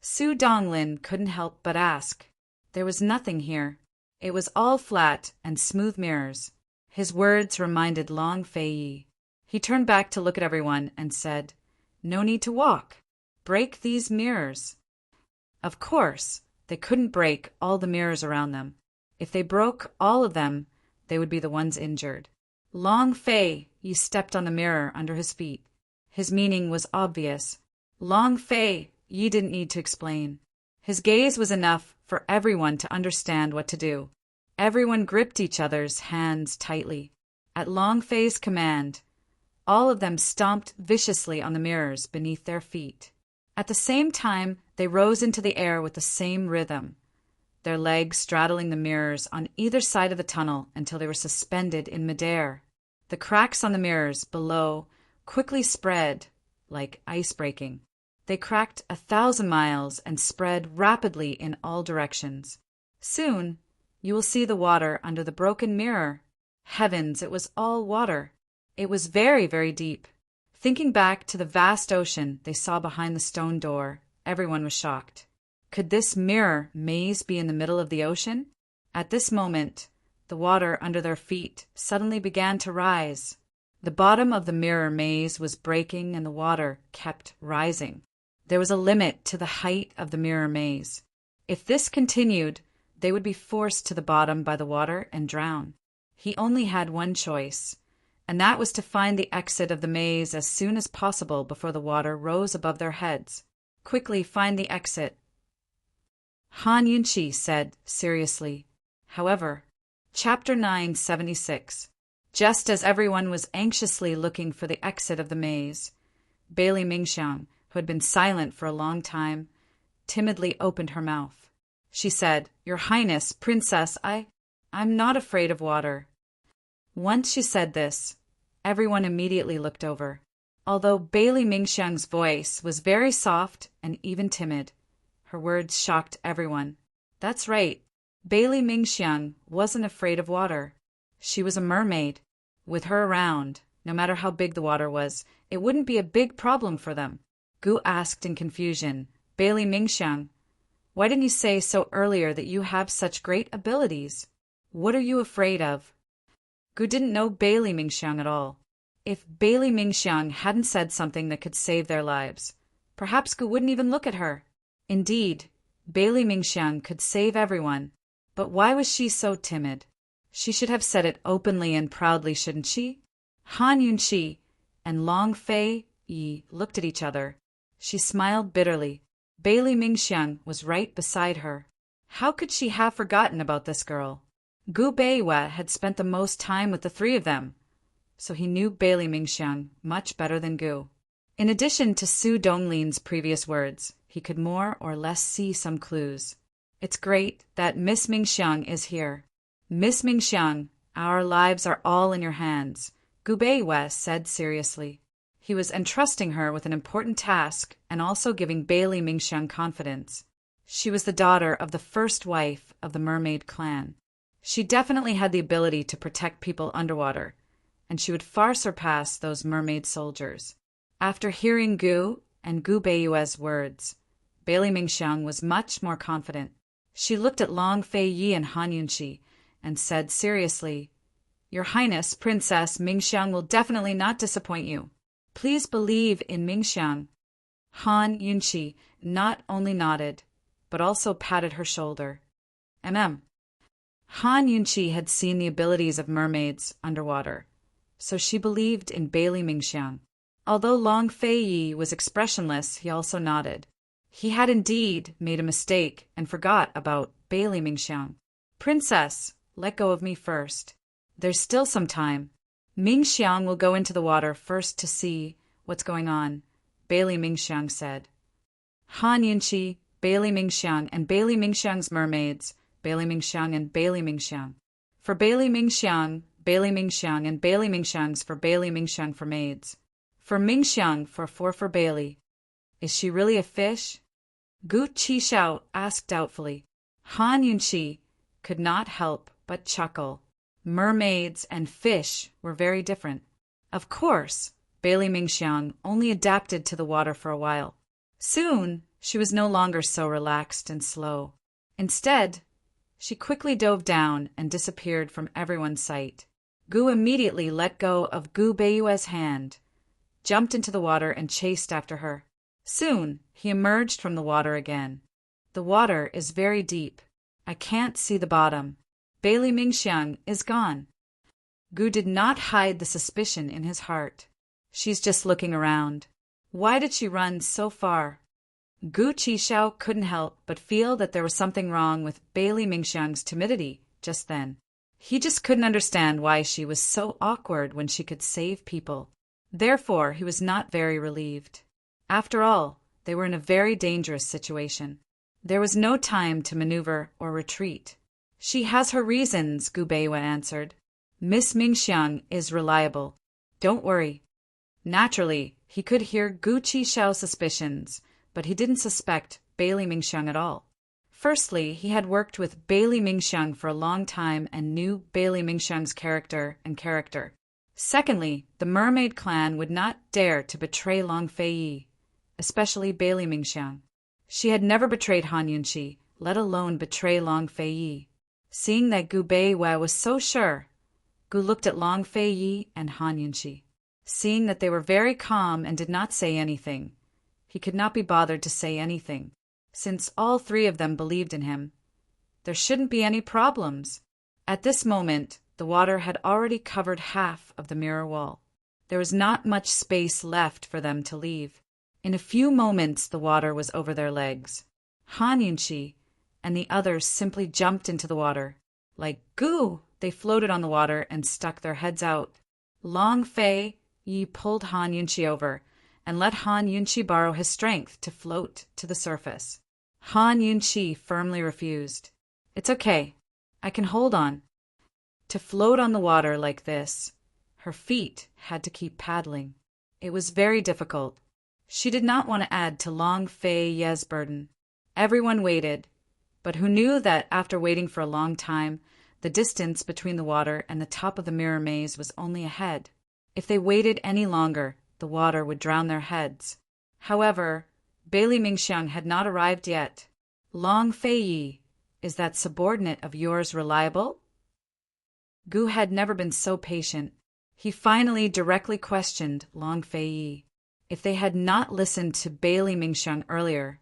Su Donglin couldn't help but ask. There was nothing here. It was all flat and smooth mirrors. His words reminded Long Fei Yi. He turned back to look at everyone and said, No need to walk. Break these mirrors. Of course, they couldn't break all the mirrors around them. If they broke all of them, they would be the ones injured. Long Fei Yi stepped on the mirror under his feet. His meaning was obvious. Long Fei Yi didn't need to explain. His gaze was enough for everyone to understand what to do. Everyone gripped each other's hands tightly. At Long Fei's command, all of them stomped viciously on the mirrors beneath their feet. At the same time, they rose into the air with the same rhythm, their legs straddling the mirrors on either side of the tunnel until they were suspended in midair. The cracks on the mirrors below quickly spread like ice breaking. They cracked 1,000 miles and spread rapidly in all directions. Soon, you will see the water under the broken mirror. Heavens, it was all water. It was very, very deep. Thinking back to the vast ocean they saw behind the stone door, everyone was shocked. Could this mirror maze be in the middle of the ocean? At this moment, the water under their feet suddenly began to rise. The bottom of the mirror maze was breaking and the water kept rising. There was a limit to the height of the mirror maze. If this continued, they would be forced to the bottom by the water and drown. He only had one choice, and that was to find the exit of the maze as soon as possible before the water rose above their heads. Quickly find the exit, Han Yunqi said seriously. However, Chapter 976. Just as everyone was anxiously looking for the exit of the maze, Bailey Mingxiang, who had been silent for a long time, timidly opened her mouth. She said, Your Highness, Princess, I'm not afraid of water. Once she said this, everyone immediately looked over. Although Bailey Mingxiang's voice was very soft and even timid, her words shocked everyone. That's right, Bailey Mingxiang wasn't afraid of water. She was a mermaid. With her around, no matter how big the water was, it wouldn't be a big problem for them. Gu asked in confusion, Bailey Mingxiang, why didn't you say so earlier that you have such great abilities? What are you afraid of? Gu didn't know Bailey Mingxiang at all. If Bailey Mingxiang hadn't said something that could save their lives, perhaps Gu wouldn't even look at her. Indeed, Bailey Mingxiang could save everyone, but why was she so timid? She should have said it openly and proudly, shouldn't she? Han Yunqi and Long Fei Yi looked at each other. She smiled bitterly. Bailey Mingxiang was right beside her. How could she have forgotten about this girl? Gu Beiwa had spent the most time with the three of them, so he knew Bailey Mingxiang much better than Gu. In addition to Su Donglin's previous words, he could more or less see some clues. It's great that Miss Mingxiang is here. Miss Mingxiang, our lives are all in your hands, Gu Beiwa said seriously. He was entrusting her with an important task and also giving Bailey Mingxiang confidence. She was the daughter of the first wife of the mermaid clan. She definitely had the ability to protect people underwater, and she would far surpass those mermaid soldiers. After hearing Gu and Gu Beiwa's words, Bailey Mingxiang was much more confident. She looked at Long Fei Yi and Han Yunqi and said seriously, "Your Highness, Princess Mingxiang will definitely not disappoint you. Please believe in Mingxiang." Han Yunqi not only nodded, but also patted her shoulder. Han Yunqi had seen the abilities of mermaids underwater, so she believed in Bailey Mingxiang. Although Long Fei Yi was expressionless, he also nodded. He had indeed made a mistake and forgot about Bailey Mingxiang. "Princess, let go of me first. There's still some time. Mingxiang will go into the water first to see what's going on," Bailey Mingxiang said. Han Yunqi, Bailey Mingxiang, and Bailey Mingxiang's mermaids, Bailey Mingxiang and Bailey Mingxiang. For Bailey Mingxiang, Bailey Mingxiang, and Bailey Mingxiang's for Bailey Mingxiang for maids. For Mingxiang for Bailey. Is she really a fish? Gu Qishao asked doubtfully. Han Yunqi could not help but chuckle. Mermaids and fish were very different. Of course, Bailey Mingxiang only adapted to the water for a while. Soon, she was no longer so relaxed and slow. Instead, she quickly dove down and disappeared from everyone's sight. Gu immediately let go of Gu Beiwa's hand, jumped into the water and chased after her. Soon, he emerged from the water again. "The water is very deep. I can't see the bottom. Bailey Mingxiang is gone." Gu did not hide the suspicion in his heart. She's just looking around. Why did she run so far? Gu Qishao couldn't help but feel that there was something wrong with Bailey Mingxiang's timidity just then. He just couldn't understand why she was so awkward when she could save people. Therefore, he was not very relieved. After all, they were in a very dangerous situation. There was no time to maneuver or retreat. "She has her reasons," Gu Beiwa answered. "Miss Mingxiang is reliable. Don't worry." Naturally, he could hear Gu Qishao's suspicions, but he didn't suspect Bailey Mingxiang at all. Firstly, he had worked with Bailey Mingxiang for a long time and knew Bailey Mingxiang's character. Secondly, the mermaid clan would not dare to betray Long Fei Yi, especially Bailey Mingxiang. She had never betrayed Han Yunqi, let alone betray Long Fei Yi. Seeing that Gu Beiwa was so sure, Gu looked at Long Fei Yi and Han Yunqi. Seeing that they were very calm and did not say anything, he could not be bothered to say anything. Since all three of them believed in him, there shouldn't be any problems. At this moment, the water had already covered half of the mirror wall. There was not much space left for them to leave. In a few moments, the water was over their legs. Han Yunqi and the others simply jumped into the water. Like Gu, they floated on the water and stuck their heads out. Long Fei Yi pulled Han Yunqi over and let Han Yunqi borrow his strength to float to the surface. Han Yunqi firmly refused. "It's okay. I can hold on." To float on the water like this, her feet had to keep paddling. It was very difficult. She did not want to add to Long Fei Ye's burden. Everyone waited, but who knew that after waiting for a long time, the distance between the water and the top of the mirror maze was only ahead. If they waited any longer, the water would drown their heads. However, Bailey Mingxiang had not arrived yet. "Long Fei Yi, is that subordinate of yours reliable?" Gu had never been so patient. He finally directly questioned Long Fei Yi. If they had not listened to Bailey Mingxiang earlier,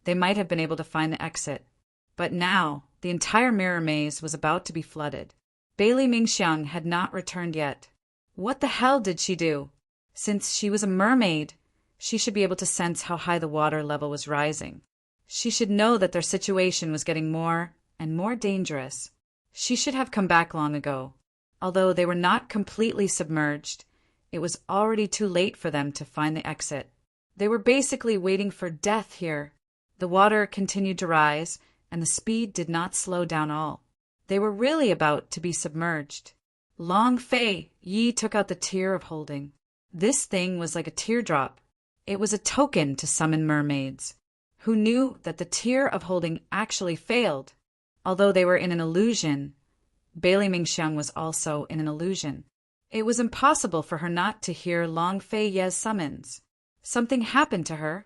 they might have been able to find the exit. But now, the entire mirror maze was about to be flooded. Bailey Mingxiang had not returned yet. What the hell did she do? Since she was a mermaid, she should be able to sense how high the water level was rising. She should know that their situation was getting more and more dangerous. She should have come back long ago. Although they were not completely submerged, it was already too late for them to find the exit. They were basically waiting for death here. The water continued to rise, and the speed did not slow down all. They were really about to be submerged. Long Fei Yi took out the tear of holding. This thing was like a teardrop. It was a token to summon mermaids. Who knew that the tear of holding actually failed? Although they were in an illusion, Bailey Mingxiang was also in an illusion. It was impossible for her not to hear Long Fei Ye's summons. Something happened to her.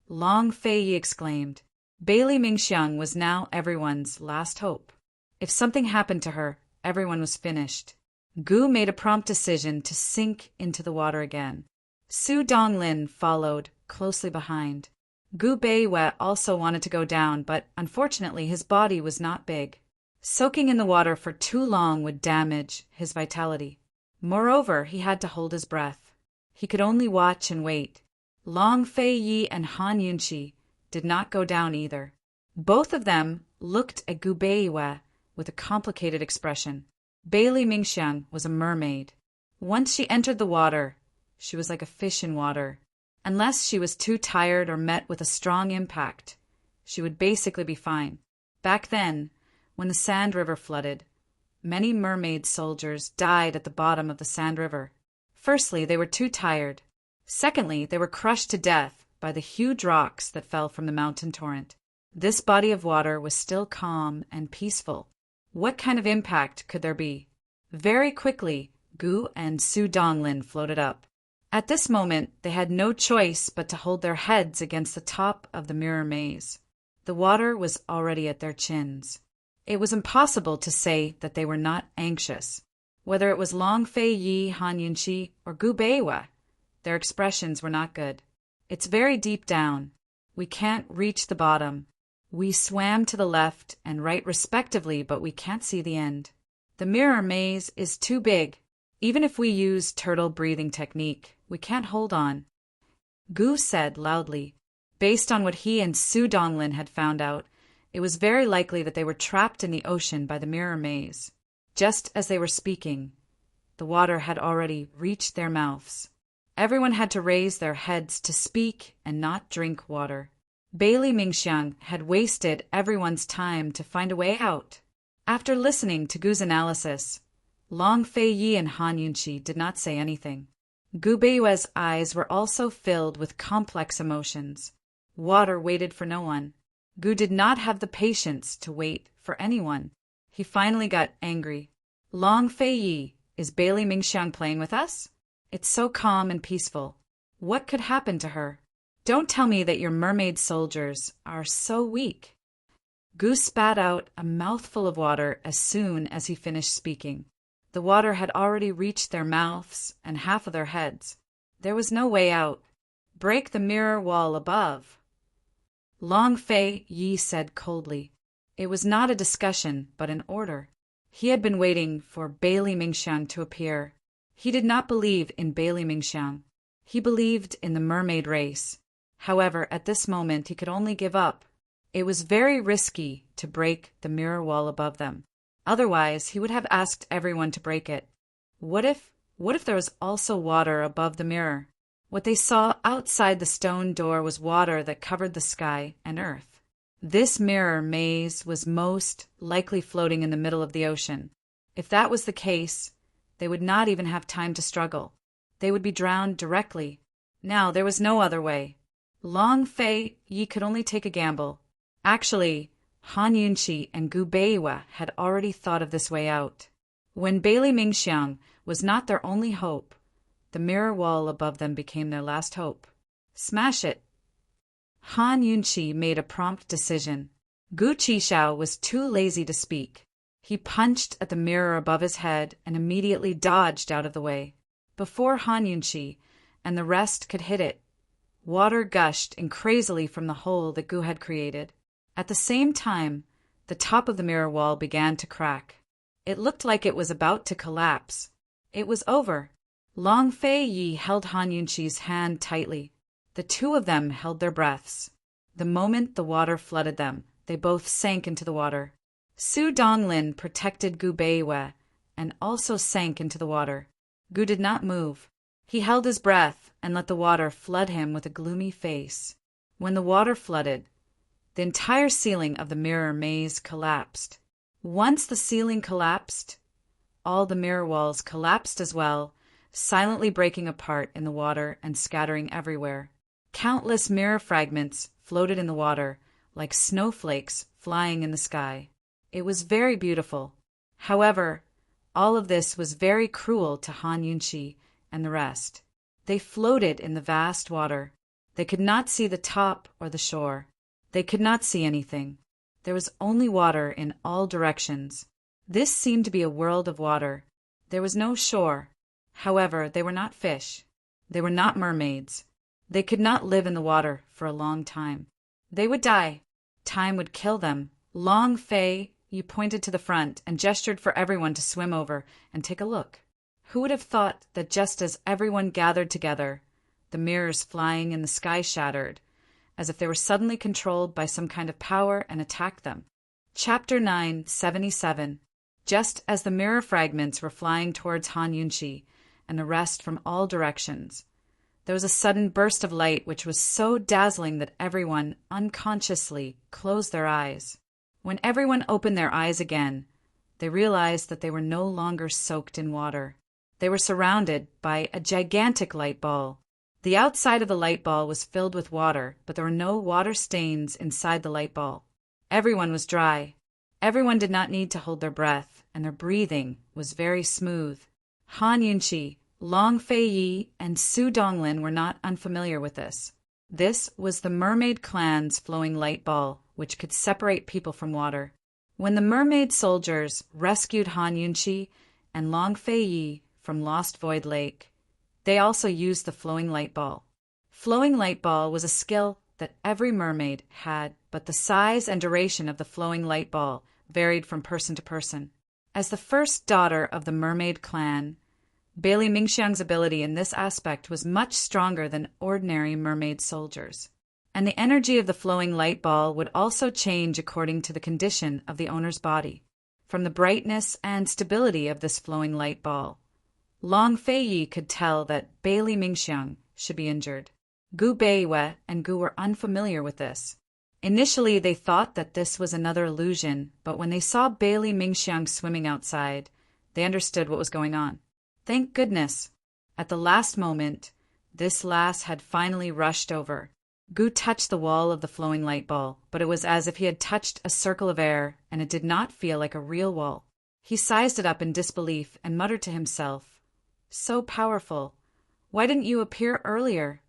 Long Fei Yi exclaimed. Bailey Mingxiang was now everyone's last hope. If something happened to her, everyone was finished. Gu made a prompt decision to sink into the water again. Su Donglin followed closely behind. Gu Beiwe also wanted to go down, but unfortunately his body was not big. Soaking in the water for too long would damage his vitality. Moreover, he had to hold his breath. He could only watch and wait. Long Fei Yi and Han Yunqi did not go down either. Both of them looked at Gu Beiwe with a complicated expression. Bailey Mingxiang was a mermaid. Once she entered the water, she was like a fish in water. Unless she was too tired or met with a strong impact, she would basically be fine. Back then, when the Sand River flooded, many mermaid soldiers died at the bottom of the Sand River. Firstly, they were too tired. Secondly, they were crushed to death by the huge rocks that fell from the mountain torrent. This body of water was still calm and peaceful. What kind of impact could there be? Very quickly, Gu and Su Donglin floated up. At this moment, they had no choice but to hold their heads against the top of the mirror maze. The water was already at their chins. It was impossible to say that they were not anxious. Whether it was Long Fei Yi, Han Yunqi, or Gu Beiwe, their expressions were not good. It's very deep down. We can't reach the bottom. We swam to the left and right respectively, but we can't see the end. The mirror maze is too big. Even if we use turtle breathing technique, we can't hold on. Gu said loudly. Based on what he and Su Donglin had found out, it was very likely that they were trapped in the ocean by the mirror maze. Just as they were speaking, the water had already reached their mouths. Everyone had to raise their heads to speak and not drink water. Bailey Mingxiang had wasted everyone's time to find a way out. After listening to Gu's analysis, Long Fei Yi and Han Yunqi did not say anything. Gu Beiwe's eyes were also filled with complex emotions. Water waited for no one. Gu did not have the patience to wait for anyone. He finally got angry. Long Fei Yi, is Bailey Mingxiang playing with us? It's so calm and peaceful. What could happen to her? Don't tell me that your mermaid soldiers are so weak. Gu spat out a mouthful of water as soon as he finished speaking. The water had already reached their mouths and half of their heads. There was no way out. Break the mirror wall above. Long Fei Yi said coldly. It was not a discussion, but an order. He had been waiting for Bailey Mingxiang to appear. He did not believe in Bailey Mingxiang. He believed in the mermaid race. However, at this moment he could only give up. It was very risky to break the mirror wall above them. Otherwise, he would have asked everyone to break it. What if there was also water above the mirror? What they saw outside the stone door was water that covered the sky and earth. This mirror maze was most likely floating in the middle of the ocean. If that was the case, they would not even have time to struggle. They would be drowned directly. Now there was no other way. Long Fei Yi could only take a gamble. Actually, Han Yunqi and Gu Beiwe had already thought of this way out. When Bailey Mingxiang was not their only hope, the mirror wall above them became their last hope. Smash it. Han Yunqi made a prompt decision. Gu Qishao was too lazy to speak. He punched at the mirror above his head and immediately dodged out of the way. Before Han Yunqi and the rest could hit it, water gushed in crazily from the hole that Gu had created. At the same time, the top of the mirror wall began to crack. It looked like it was about to collapse. It was over. Long Fei Yi held Han Yunqi's hand tightly. The two of them held their breaths. The moment the water flooded them, they both sank into the water. Su Donglin protected Gu Beiwe and also sank into the water. Gu did not move. He held his breath and let the water flood him with a gloomy face. When the water flooded, the entire ceiling of the mirror maze collapsed. Once the ceiling collapsed, all the mirror walls collapsed as well, silently breaking apart in the water and scattering everywhere. Countless mirror fragments floated in the water, like snowflakes flying in the sky. It was very beautiful. However, all of this was very cruel to Han Yunqi and the rest. They floated in the vast water. They could not see the top or the shore. They could not see anything. There was only water in all directions. This seemed to be a world of water. There was no shore. However, they were not fish. They were not mermaids. They could not live in the water for a long time. They would die. Time would kill them. Long Fei, you pointed to the front and gestured for everyone to swim over and take a look. Who would have thought that just as everyone gathered together, the mirrors flying in the sky shattered, as if they were suddenly controlled by some kind of power and attacked them? Chapter 977. Just as the mirror fragments were flying towards Han Yunqi and the rest from all directions, there was a sudden burst of light which was so dazzling that everyone unconsciously closed their eyes. When everyone opened their eyes again, they realized that they were no longer soaked in water. They were surrounded by a gigantic light ball. The outside of the light ball was filled with water, but there were no water stains inside the light ball. Everyone was dry. Everyone did not need to hold their breath, and their breathing was very smooth. Han Yunqi, Long Fei Yi, and Su Donglin were not unfamiliar with this. This was the mermaid clan's flowing light ball, which could separate people from water. When the mermaid soldiers rescued Han Yunqi and Long Fei Yi from Lost Void Lake, they also used the flowing light ball. Flowing light ball was a skill that every mermaid had, but the size and duration of the flowing light ball varied from person to person. As the first daughter of the mermaid clan, Bailey Mingxiang's ability in this aspect was much stronger than ordinary mermaid soldiers. And the energy of the flowing light ball would also change according to the condition of the owner's body. From the brightness and stability of this flowing light ball, Long Fei Yi could tell that Bailey Mingxiang should be injured. Gu Beiwe and Gu were unfamiliar with this. Initially, they thought that this was another illusion, but when they saw Bailey Mingxiang swimming outside, they understood what was going on. Thank goodness! At the last moment, this lass had finally rushed over. Gu touched the wall of the flowing light ball, but it was as if he had touched a circle of air, and it did not feel like a real wall. He sized it up in disbelief and muttered to himself, "So powerful. Why didn't you appear earlier?"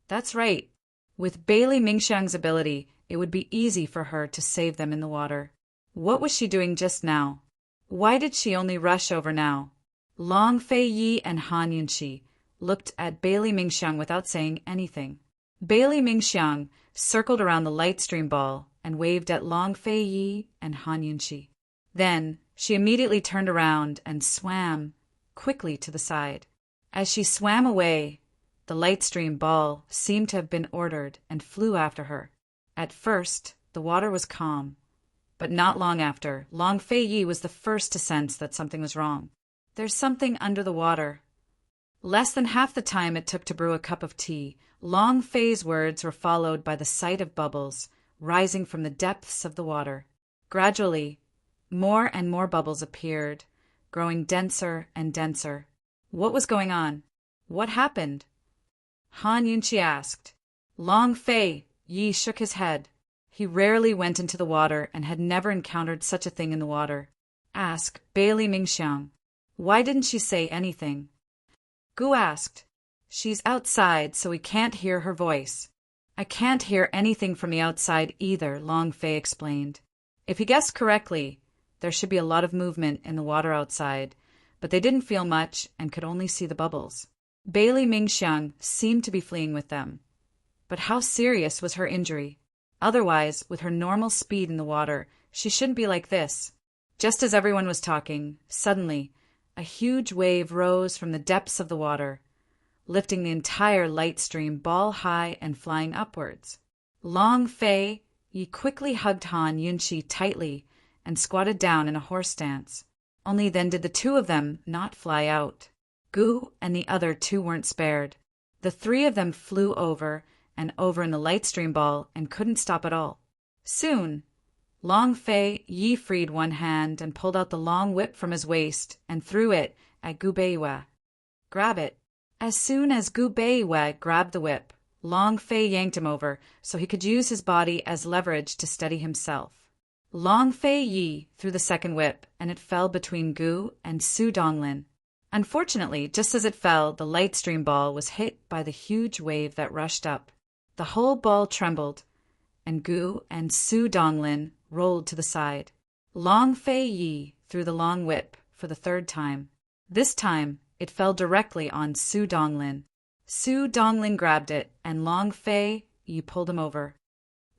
That's right. With Bailey Mingxiang's ability, it would be easy for her to save them in the water. What was she doing just now? Why did she only rush over now? Long Fei Yi and Han Yunqi looked at Bailey Mingxiang without saying anything. Bailey Mingxiang circled around the light stream ball and waved at Long Fei Yi and Han Yunqi. Then she immediately turned around and swam quickly to the side. As she swam away, the light stream ball seemed to have been ordered and flew after her. At first, the water was calm, but not long after, Long Fei Yi was the first to sense that something was wrong. There's something under the water. Less than half the time it took to brew a cup of tea, Long Fei's words were followed by the sight of bubbles rising from the depths of the water. Gradually, more and more bubbles appeared, growing denser and denser. What was going on? What happened? Han Yunqi asked. Long Fei Yi shook his head. He rarely went into the water and had never encountered such a thing in the water. Ask Bailey Mingxiang. Why didn't she say anything? Gu asked. She's outside, so we can't hear her voice. I can't hear anything from the outside either, Long Fei explained. If he guessed correctly, there should be a lot of movement in the water outside, but they didn't feel much and could only see the bubbles. Bailey Mingxiang seemed to be fleeing with them. But how serious was her injury? Otherwise, with her normal speed in the water, she shouldn't be like this. Just as everyone was talking, suddenly, a huge wave rose from the depths of the water, lifting the entire light stream ball high and flying upwards. Long Fei Yi quickly hugged Han Yunqi tightly and squatted down in a horse stance. Only then did the two of them not fly out. Gu and the other two weren't spared. The three of them flew over and over in the light stream ball and couldn't stop at all. Soon, Long Fei Yi freed one hand and pulled out the long whip from his waist and threw it at Gu Beiwe. Grab it. As soon as Gu Beiwe grabbed the whip, Long Fei yanked him over so he could use his body as leverage to steady himself. Long Fei Yi threw the second whip, and it fell between Gu and Su Donglin. Unfortunately, just as it fell, the light stream ball was hit by the huge wave that rushed up. The whole ball trembled, and Gu and Su Donglin rolled to the side. Long Fei Yi threw the long whip for the third time. This time, it fell directly on Su Donglin. Su Donglin grabbed it, and Long Fei Yi pulled him over.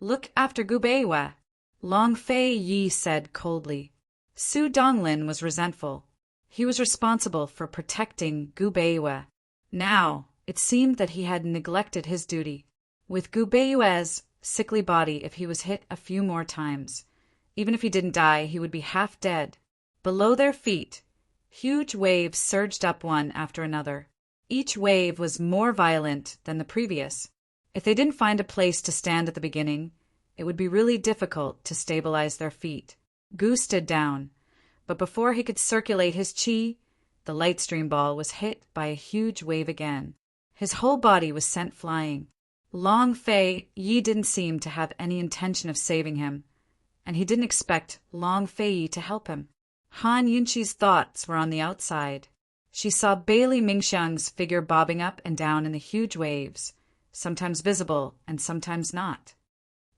"Look after Gu Beiwe," Long Fei Yi said coldly. Su Donglin was resentful. He was responsible for protecting Gu Beiwe. Now, it seemed that he had neglected his duty. With Gu Beiwe's sickly body, if he was hit a few more times, even if he didn't die, he would be half dead. Below their feet, huge waves surged up one after another. Each wave was more violent than the previous. If they didn't find a place to stand at the beginning, it would be really difficult to stabilize their feet. Gu stood down, but before he could circulate his chi, the light stream ball was hit by a huge wave again. His whole body was sent flying. Long Fei Yi didn't seem to have any intention of saving him, and he didn't expect Long Fei Yi to help him. Han Yunqi's thoughts were on the outside. She saw Bailey Mingxiang's figure bobbing up and down in the huge waves, sometimes visible and sometimes not.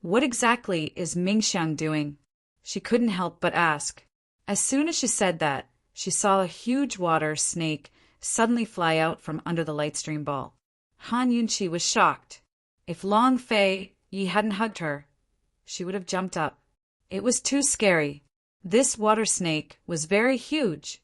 What exactly is Mingxiang doing? She couldn't help but ask. As soon as she said that, she saw a huge water snake suddenly fly out from under the light stream ball. Han Yunqi was shocked. If Long Fei Yi hadn't hugged her, she would have jumped up. It was too scary. This water snake was very huge,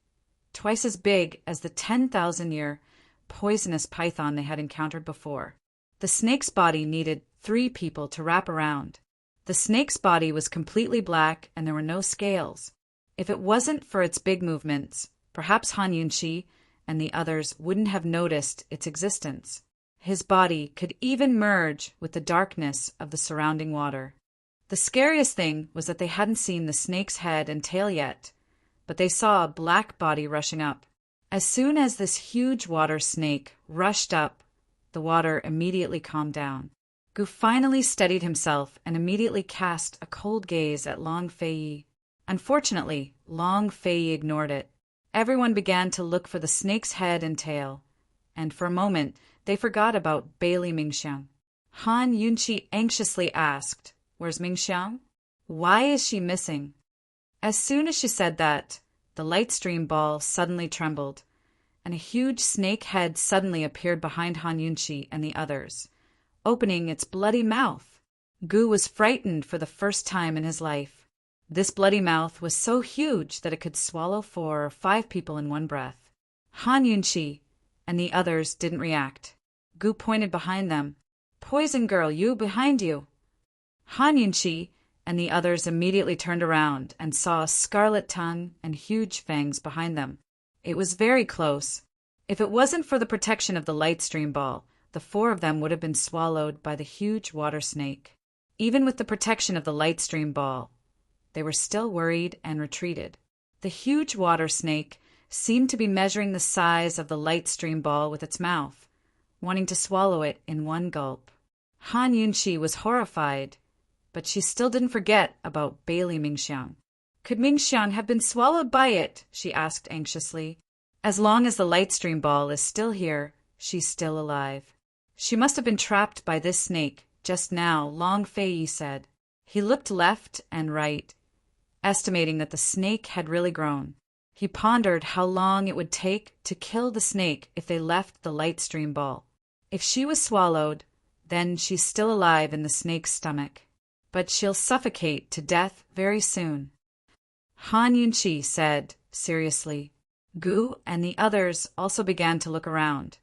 twice as big as the 10,000-year poisonous python they had encountered before. The snake's body needed 3 people to wrap around. The snake's body was completely black and there were no scales. If it wasn't for its big movements, perhaps Han Yunqi and the others wouldn't have noticed its existence. His body could even merge with the darkness of the surrounding water. The scariest thing was that they hadn't seen the snake's head and tail yet, but they saw a black body rushing up. As soon as this huge water snake rushed up, the water immediately calmed down. Gu finally steadied himself and immediately cast a cold gaze at Long Fei Yi. Unfortunately, Long Fei Yi ignored it. Everyone began to look for the snake's head and tail, and for a moment they forgot about Bailey Mingxiang. Han Yunqi anxiously asked, "Where's Mingxiang? Why is she missing?" As soon as she said that, the light stream ball suddenly trembled, and a huge snake head suddenly appeared behind Han Yunqi and the others, opening its bloody mouth. Gu was frightened for the first time in his life. This bloody mouth was so huge that it could swallow 4 or 5 people in one breath. Han Yunqi and the others didn't react. Gu pointed behind them. "Poison girl, you behind you." Han Yunqi and the others immediately turned around and saw a scarlet tongue and huge fangs behind them. It was very close. If it wasn't for the protection of the light stream ball, the 4 of them would have been swallowed by the huge water snake. Even with the protection of the light stream ball, they were still worried and retreated. The huge water snake seemed to be measuring the size of the light stream ball with its mouth, wanting to swallow it in one gulp. Han Yunqi was horrified, but she still didn't forget about Bailey Mingxiang. Could Mingxiang have been swallowed by it? She asked anxiously. As long as the light stream ball is still here, she's still alive. She must have been trapped by this snake just now, Long Fei Yi said. He looked left and right, estimating that the snake had really grown. He pondered how long it would take to kill the snake if they left the light stream ball. If she was swallowed, then she's still alive in the snake's stomach. But she'll suffocate to death very soon. Han Yunqi said seriously. Gu and the others also began to look around,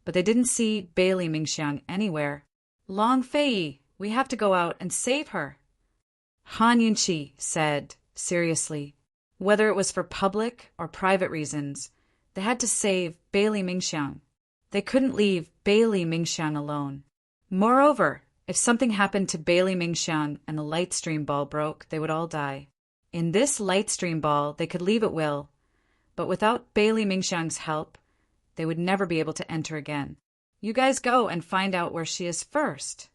but they didn't see Bailey Mingxiang anywhere. Long Fei Yi, We have to go out and save her. Han Yunqi said, seriously, whether it was for public or private reasons, they had to save Bailey Mingxiang. They couldn't leave Bailey Mingxiang alone. Moreover, if something happened to Bailey Mingxiang and the light stream ball broke, they would all die. In this light stream ball, they could leave at will, but without Bailey Mingxiang's help, they would never be able to enter again. You guys go and find out where she is first.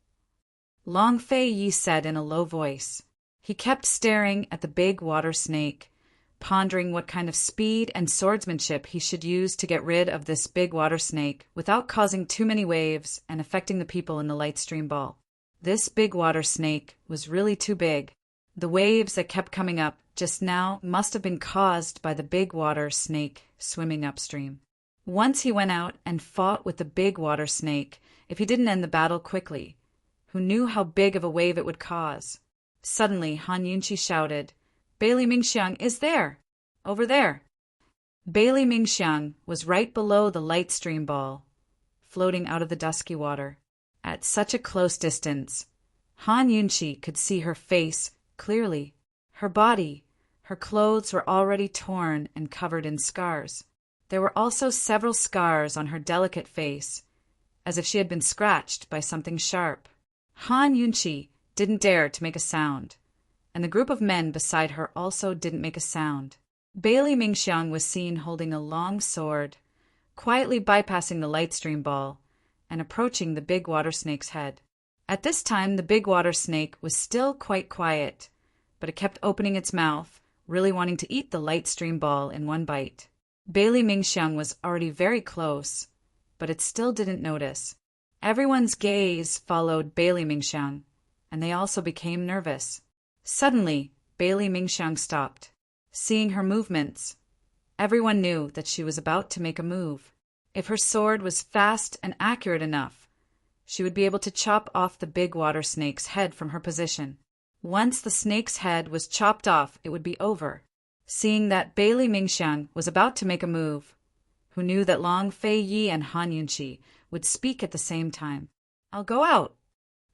Long Fei Yi said in a low voice. He kept staring at the big water snake, pondering what kind of speed and swordsmanship he should use to get rid of this big water snake without causing too many waves and affecting the people in the light stream ball. This big water snake was really too big. The waves that kept coming up just now must have been caused by the big water snake swimming upstream. Once he went out and fought with the big water snake, if he didn't end the battle quickly, who knew how big of a wave it would cause? Suddenly, Han Yunqi shouted, Bailey Mingxiang is there! Over there! Bailey Mingxiang was right below the light stream ball, floating out of the dusky water. At such a close distance, Han Yunqi could see her face clearly. Her body, her clothes were already torn and covered in scars. There were also several scars on her delicate face, as if she had been scratched by something sharp. Han Yunqi didn't dare to make a sound, and the group of men beside her also didn't make a sound. Bailey Mingxiang was seen holding a long sword, quietly bypassing the light stream ball and approaching the big water snake's head. At this time, the big water snake was still quite quiet, but it kept opening its mouth, really wanting to eat the light stream ball in one bite. Bailey Mingxiang was already very close, but it still didn't notice. Everyone's gaze followed Bailey Mingxiang, and they also became nervous. Suddenly, Bailey Mingxiang stopped. Seeing her movements, everyone knew that she was about to make a move. If her sword was fast and accurate enough, she would be able to chop off the big water snake's head from her position. Once the snake's head was chopped off, it would be over. Seeing that Bailey Mingxiang was about to make a move, who knew that Long Fei Yi and Han Yunqi would speak at the same time. I'll go out.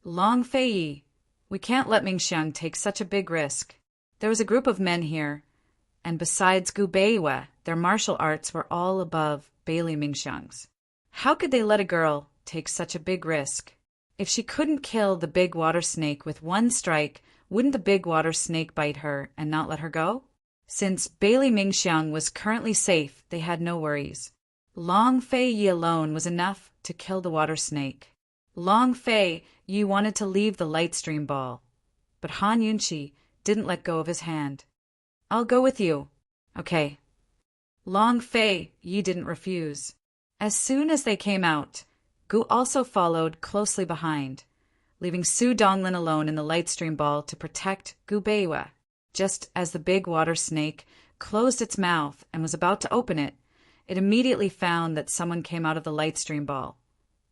Long Fei Yi, we can't let Mingxiang take such a big risk. There was a group of men here, and besides Gu Beiwa, their martial arts were all above Bailey Mingxiang's. How could they let a girl take such a big risk? If she couldn't kill the big water snake with one strike, wouldn't the big water snake bite her and not let her go? Since Bailey Mingxiang was currently safe, they had no worries. Long Fei Yi alone was enough to kill the water snake. Long Fei Yi wanted to leave the light stream ball, but Han Yunqi didn't let go of his hand. I'll go with you. Okay. Long Fei Yi didn't refuse. As soon as they came out, Gu also followed closely behind, leaving Su Donglin alone in the light stream ball to protect Gu Beiwa. Just as the big water snake closed its mouth and was about to open it, it immediately found that someone came out of the light stream ball,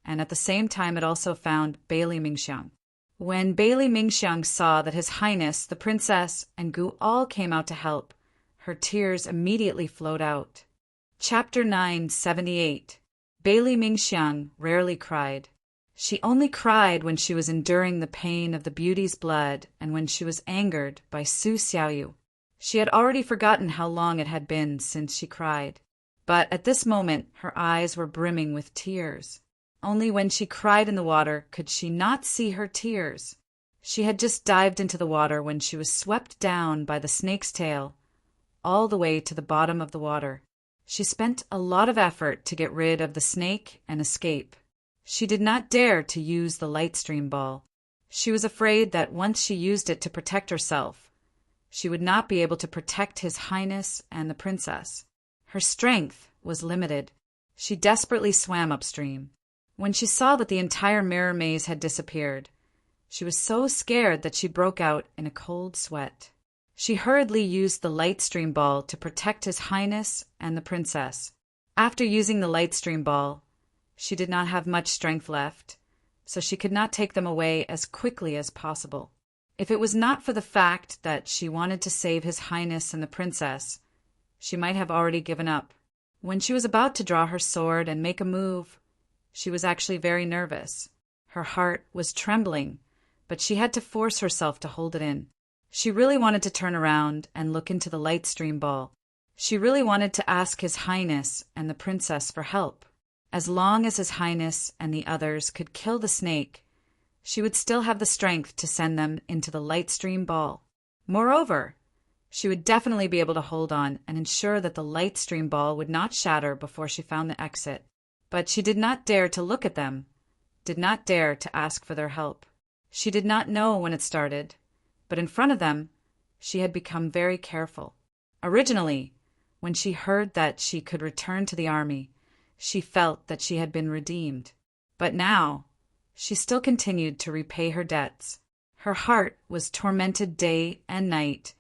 and at the same time it also found Bailey Mingxiang. When Bailey Mingxiang saw that His Highness, the princess, and Gu all came out to help, her tears immediately flowed out. Chapter 978. Bailey Mingxiang rarely cried. She only cried when she was enduring the pain of the beauty's blood and when she was angered by Su Xiaoyu. She had already forgotten how long it had been since she cried, but at this moment her eyes were brimming with tears. Only when she cried in the water could she not see her tears. She had just dived into the water when she was swept down by the snake's tail, all the way to the bottom of the water. She spent a lot of effort to get rid of the snake and escape. She did not dare to use the light stream ball. She was afraid that once she used it to protect herself, she would not be able to protect His Highness and the princess. Her strength was limited. She desperately swam upstream. When she saw that the entire mirror maze had disappeared, she was so scared that she broke out in a cold sweat. She hurriedly used the light stream ball to protect His Highness and the princess. After using the light stream ball, she did not have much strength left, so she could not take them away as quickly as possible. If it was not for the fact that she wanted to save His Highness and the princess, she might have already given up. When she was about to draw her sword and make a move, she was actually very nervous. Her heart was trembling, but she had to force herself to hold it in. She really wanted to turn around and look into the light stream ball. She really wanted to ask His Highness and the princess for help. As long as His Highness and the others could kill the snake, she would still have the strength to send them into the light stream ball. Moreover, she would definitely be able to hold on and ensure that the light stream ball would not shatter before she found the exit. But she did not dare to look at them, did not dare to ask for their help. She did not know when it started, but in front of them, she had become very careful. Originally, when she heard that she could return to the army, she felt that she had been redeemed. But now, she still continued to repay her debts. Her heart was tormented day and night,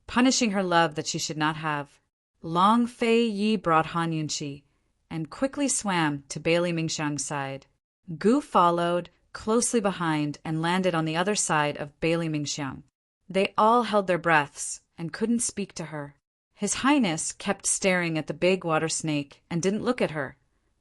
punishing her love that she should not have. Long Fei Yi brought Han Yunqi and quickly swam to Bailey Mingxiang's side. Gu followed closely behind and landed on the other side of Bailey Mingxiang. They all held their breaths and couldn't speak to her. His Highness kept staring at the big water snake and didn't look at her,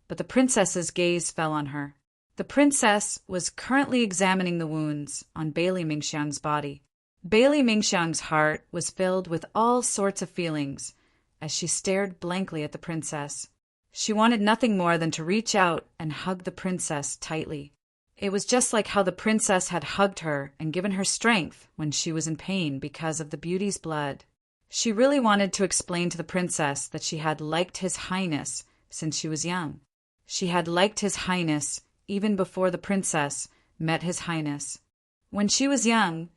but the princess's gaze fell on her. The princess was currently examining the wounds on Bailey Mingxiang's body. Bailey Mingxiang's heart was filled with all sorts of feelings as she stared blankly at the princess. She wanted nothing more than to reach out and hug the princess tightly. It was just like how the princess had hugged her and given her strength when she was in pain because of the beauty's blood. She really wanted to explain to the princess that she had liked His Highness since she was young. She had liked His Highness even before the princess met His Highness. When she was young,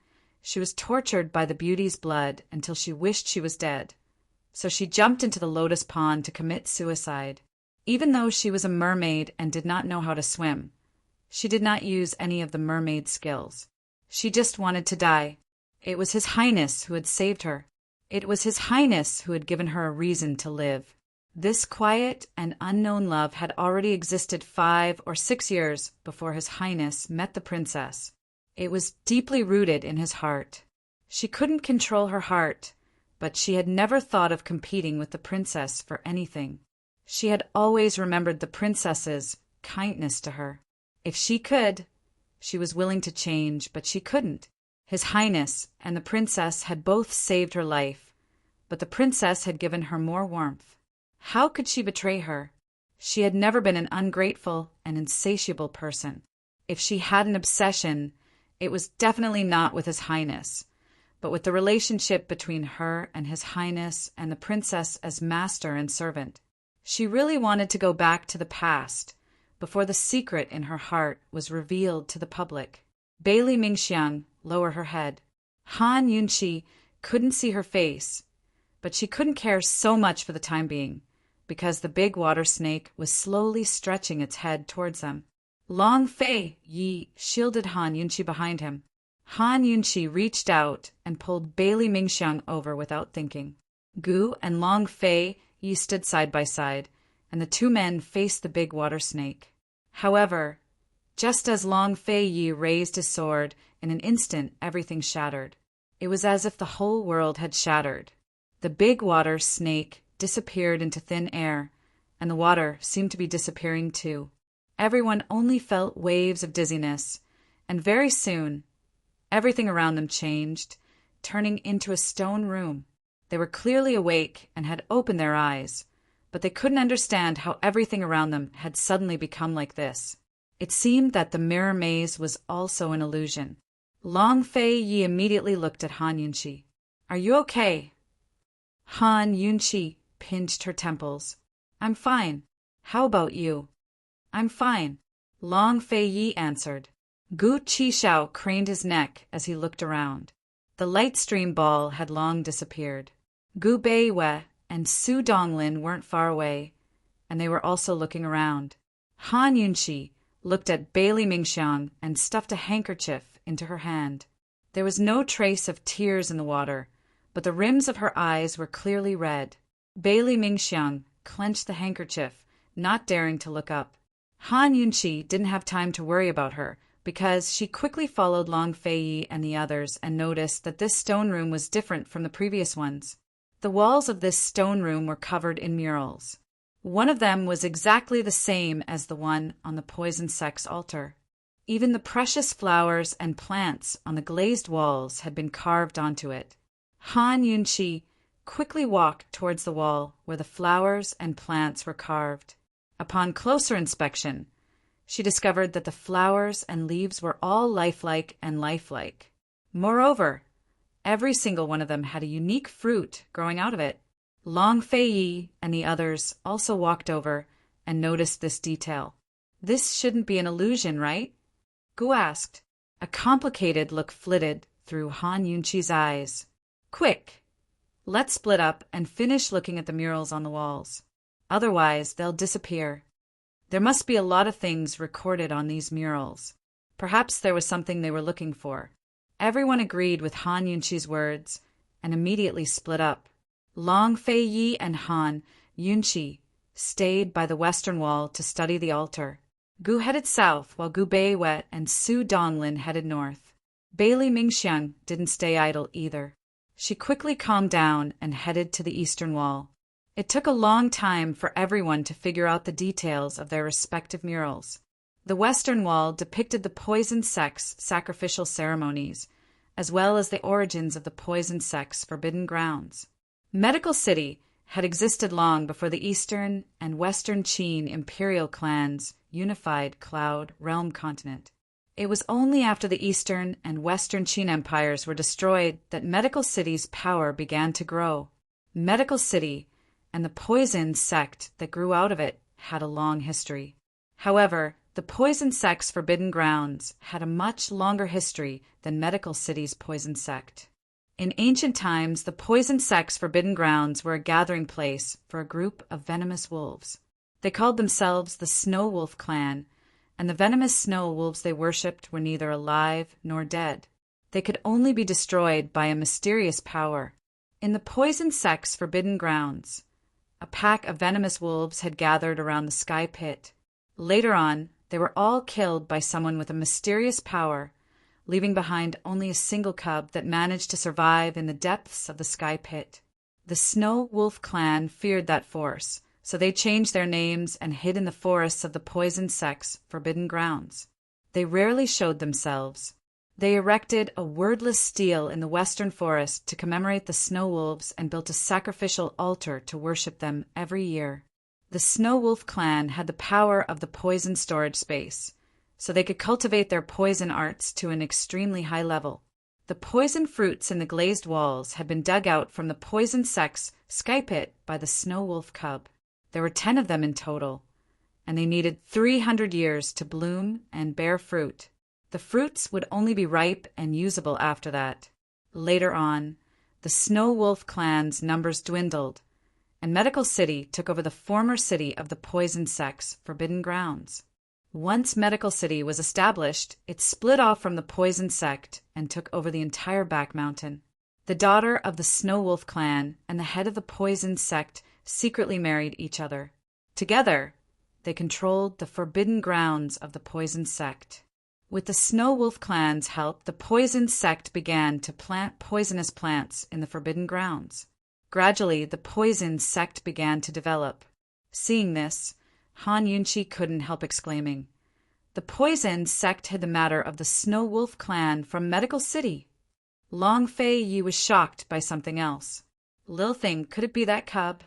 she was tortured by the beauty's blood until she wished she was dead. So she jumped into the lotus pond to commit suicide. Even though she was a mermaid and did not know how to swim, she did not use any of the mermaid skills. She just wanted to die. It was His Highness who had saved her. It was His Highness who had given her a reason to live. This quiet and unknown love had already existed 5 or 6 years before His Highness met the princess. It was deeply rooted in his heart. She couldn't control her heart, but she had never thought of competing with the princess for anything. She had always remembered the princess's kindness to her. If she could, she was willing to change, but she couldn't. His Highness and the princess had both saved her life, but the princess had given her more warmth. How could she betray her? She had never been an ungrateful and insatiable person. If she had an obsession, it was definitely not with His Highness, but with the relationship between her and His Highness and the princess as master and servant. She really wanted to go back to the past, before the secret in her heart was revealed to the public. Bailey Mingxiang lowered her head. Han Yunqi couldn't see her face, but she couldn't care so much for the time being, because the big water snake was slowly stretching its head towards them. Long Fei Yi shielded Han Yunqi behind him. Han Yunqi reached out and pulled Bailey Mingxiang over without thinking. Gu and Long Fei Yi stood side by side, and the two men faced the big water snake. However, just as Long Fei Yi raised his sword, in an instant everything shattered. It was as if the whole world had shattered. The big water snake disappeared into thin air, and the water seemed to be disappearing too. Everyone only felt waves of dizziness, and very soon, everything around them changed, turning into a stone room. They were clearly awake and had opened their eyes, but they couldn't understand how everything around them had suddenly become like this. It seemed that the mirror maze was also an illusion. Long Fei Yi immediately looked at Han Yunqi. "Are you okay?" Han Yunqi pinched her temples. "I'm fine. How about you?" "I'm fine," Long Fei Yi answered. Gu Qishao craned his neck as he looked around. The light stream ball had long disappeared. Gu Beiwei and Su Donglin weren't far away, and they were also looking around. Han Yunqi looked at Bailey Mingxiang and stuffed a handkerchief into her hand. There was no trace of tears in the water, but the rims of her eyes were clearly red. Bailey Mingxiang clenched the handkerchief, not daring to look up. Han Yunqi didn't have time to worry about her, because she quickly followed Long Fei Yi and the others and noticed that this stone room was different from the previous ones. The walls of this stone room were covered in murals. One of them was exactly the same as the one on the poison sex altar. Even the precious flowers and plants on the glazed walls had been carved onto it. Han Yunqi quickly walked towards the wall where the flowers and plants were carved. Upon closer inspection, she discovered that the flowers and leaves were all lifelike and lifelike. Moreover, every single one of them had a unique fruit growing out of it. Long Fei Yi and the others also walked over and noticed this detail. This shouldn't be an illusion, right? Gu asked. A complicated look flitted through Han Yunqi's eyes. Quick! Let's split up and finish looking at the murals on the walls. Otherwise, they'll disappear. There must be a lot of things recorded on these murals. Perhaps there was something they were looking for. Everyone agreed with Han Yunqi's words and immediately split up. Long Fei Yi and Han Yunqi stayed by the western wall to study the altar. Gu headed south while Gu Beiwet and Su Donglin headed north. Bailey Mingxiang didn't stay idle either. She quickly calmed down and headed to the eastern wall. It took a long time for everyone to figure out the details of their respective murals. The western wall depicted the poison sect's sacrificial ceremonies, as well as the origins of the poison sect's forbidden grounds. Medical City had existed long before the eastern and western Qin imperial clans unified Cloud Realm continent. It was only after the eastern and western Qin empires were destroyed that Medical City's power began to grow. Medical City and the poison sect that grew out of it had a long history. However, the poison sect's forbidden grounds had a much longer history than Medical City's poison sect. In ancient times, the poison sect's forbidden grounds were a gathering place for a group of venomous wolves. They called themselves the Snow Wolf Clan, and the venomous snow wolves they worshipped were neither alive nor dead. They could only be destroyed by a mysterious power. In the poison sect's forbidden grounds, a pack of venomous wolves had gathered around the sky pit. Later on, they were all killed by someone with a mysterious power, leaving behind only a single cub that managed to survive in the depths of the sky pit. The Snow Wolf Clan feared that force, so they changed their names and hid in the forests of the poison sect's forbidden grounds. They rarely showed themselves. They erected a wordless stele in the western forest to commemorate the snow wolves and built a sacrificial altar to worship them every year. The Snow Wolf Clan had the power of the poison storage space, so they could cultivate their poison arts to an extremely high level. The poison fruits in the glazed walls had been dug out from the poison sect's sky pit by the Snow Wolf cub. There were 10 of them in total, and they needed 300 years to bloom and bear fruit. The fruits would only be ripe and usable after that. Later on, the Snow Wolf Clan's numbers dwindled, and Medical City took over the former city of the poison sect's forbidden grounds. Once Medical City was established, it split off from the poison sect and took over the entire back mountain. The daughter of the Snow Wolf Clan and the head of the poison sect secretly married each other. Together, they controlled the forbidden grounds of the poison sect. With the Snow Wolf Clan's help, the poison sect began to plant poisonous plants in the forbidden grounds. Gradually, the poison sect began to develop. Seeing this, Han Yunqi couldn't help exclaiming, "The poison sect hid the matter of the Snow Wolf Clan from Medical City." Long Fei Yi was shocked by something else. "Lil Thing, could it be that cub?"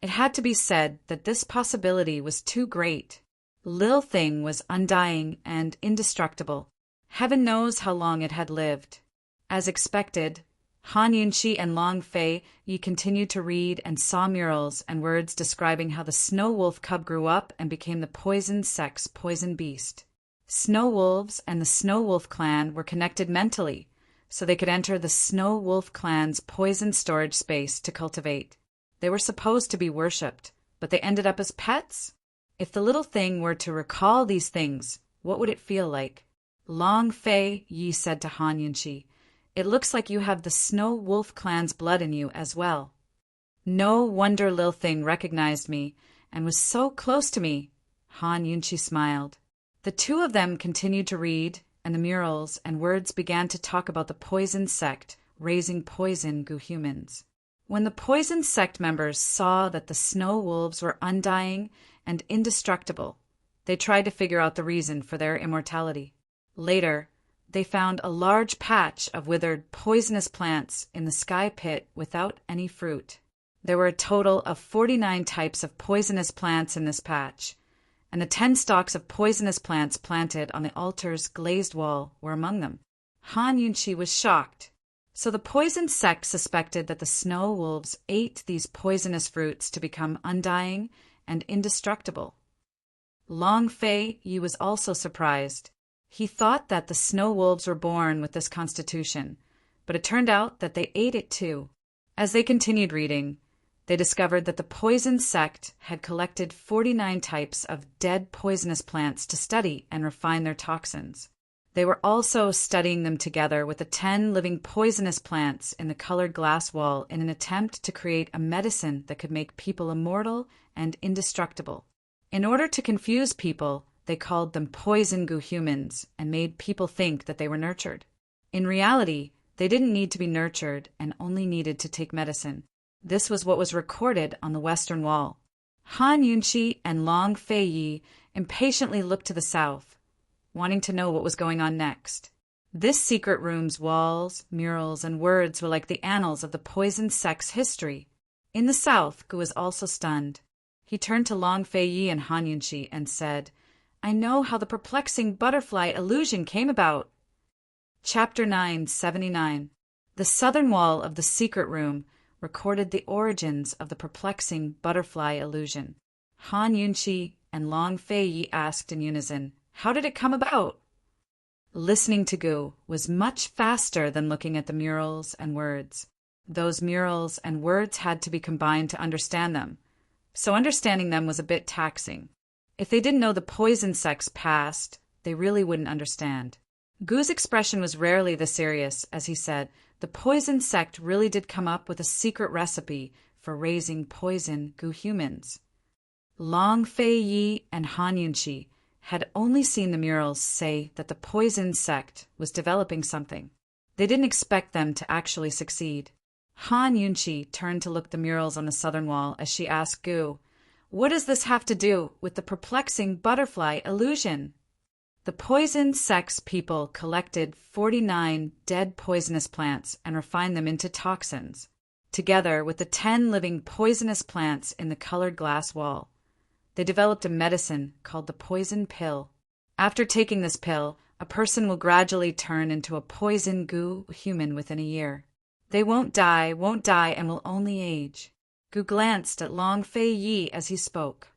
It had to be said that this possibility was too great. Lil Thing was undying and indestructible. Heaven knows how long it had lived. As expected, Han Yunqi and Long Fei Yi continued to read and saw murals and words describing how the Snow Wolf cub grew up and became the poison sect's poison beast. Snow Wolves and the Snow Wolf Clan were connected mentally, so they could enter the Snow Wolf Clan's poison storage space to cultivate. They were supposed to be worshipped, but they ended up as pets? If the little thing were to recall these things, what would it feel like? Long Fei Yi said to Han Yunqi, "It looks like you have the Snow Wolf Clan's blood in you as well." No wonder Lil Thing recognized me and was so close to me. Han Yunqi smiled. The two of them continued to read, and the murals and words began to talk about the poison sect raising poison Gu humans. When the poison sect members saw that the snow wolves were undying and indestructible, They tried to figure out the reason for their immortality. Later, they found a large patch of withered, poisonous plants in the sky pit without any fruit. There were a total of 49 types of poisonous plants in this patch, and the 10 stalks of poisonous plants planted on the altar's glazed wall were among them. Han Yunchi was shocked. So the poison sect suspected that the snow wolves ate these poisonous fruits to become undying and indestructible. Long Fei Yi was also surprised. He thought that the snow wolves were born with this constitution, but it turned out that they ate it too. As they continued reading, they discovered that the poison sect had collected 49 types of dead poisonous plants to study and refine their toxins. They were also studying them together with the 10 living poisonous plants in the colored glass wall in an attempt to create a medicine that could make people immortal and indestructible. In order to confuse people, they called them poison goo humans and made people think that they were nurtured. In reality, they didn't need to be nurtured and only needed to take medicine. This was what was recorded on the western wall. Han Yunchi and Long Fei Yi impatiently looked to the south, wanting to know what was going on next. This secret room's walls, murals, and words were like the annals of the poison sect's history. In the south, Gu was also stunned. He turned to Long Fei Yi and Han Yunchi and said, "I know how the perplexing butterfly illusion came about." Chapter 979. The southern wall of the secret room recorded the origins of the perplexing butterfly illusion. Han Yunchi and Long Fei Yi asked in unison, "How did it come about?" Listening to Gu was much faster than looking at the murals and words. Those murals and words had to be combined to understand them, so understanding them was a bit taxing. If they didn't know the poison sect's past, they really wouldn't understand. Gu's expression was rarely this serious as he said, "The poison sect really did come up with a secret recipe for raising poison Gu humans." Long Fei Yi and Han Yunchi had only seen the murals say that the poison sect was developing something. They didn't expect them to actually succeed. Han Yunchi turned to look at the murals on the southern wall as she asked Gu, "What does this have to do with the perplexing butterfly illusion?" The poison sect's people collected 49 dead poisonous plants and refined them into toxins, together with the 10 living poisonous plants in the colored glass wall. They developed a medicine called the poison pill. After taking this pill, a person will gradually turn into a poison goo human within a year. They won't die, and will only age. Gu glanced at Long Fei Yi as he spoke.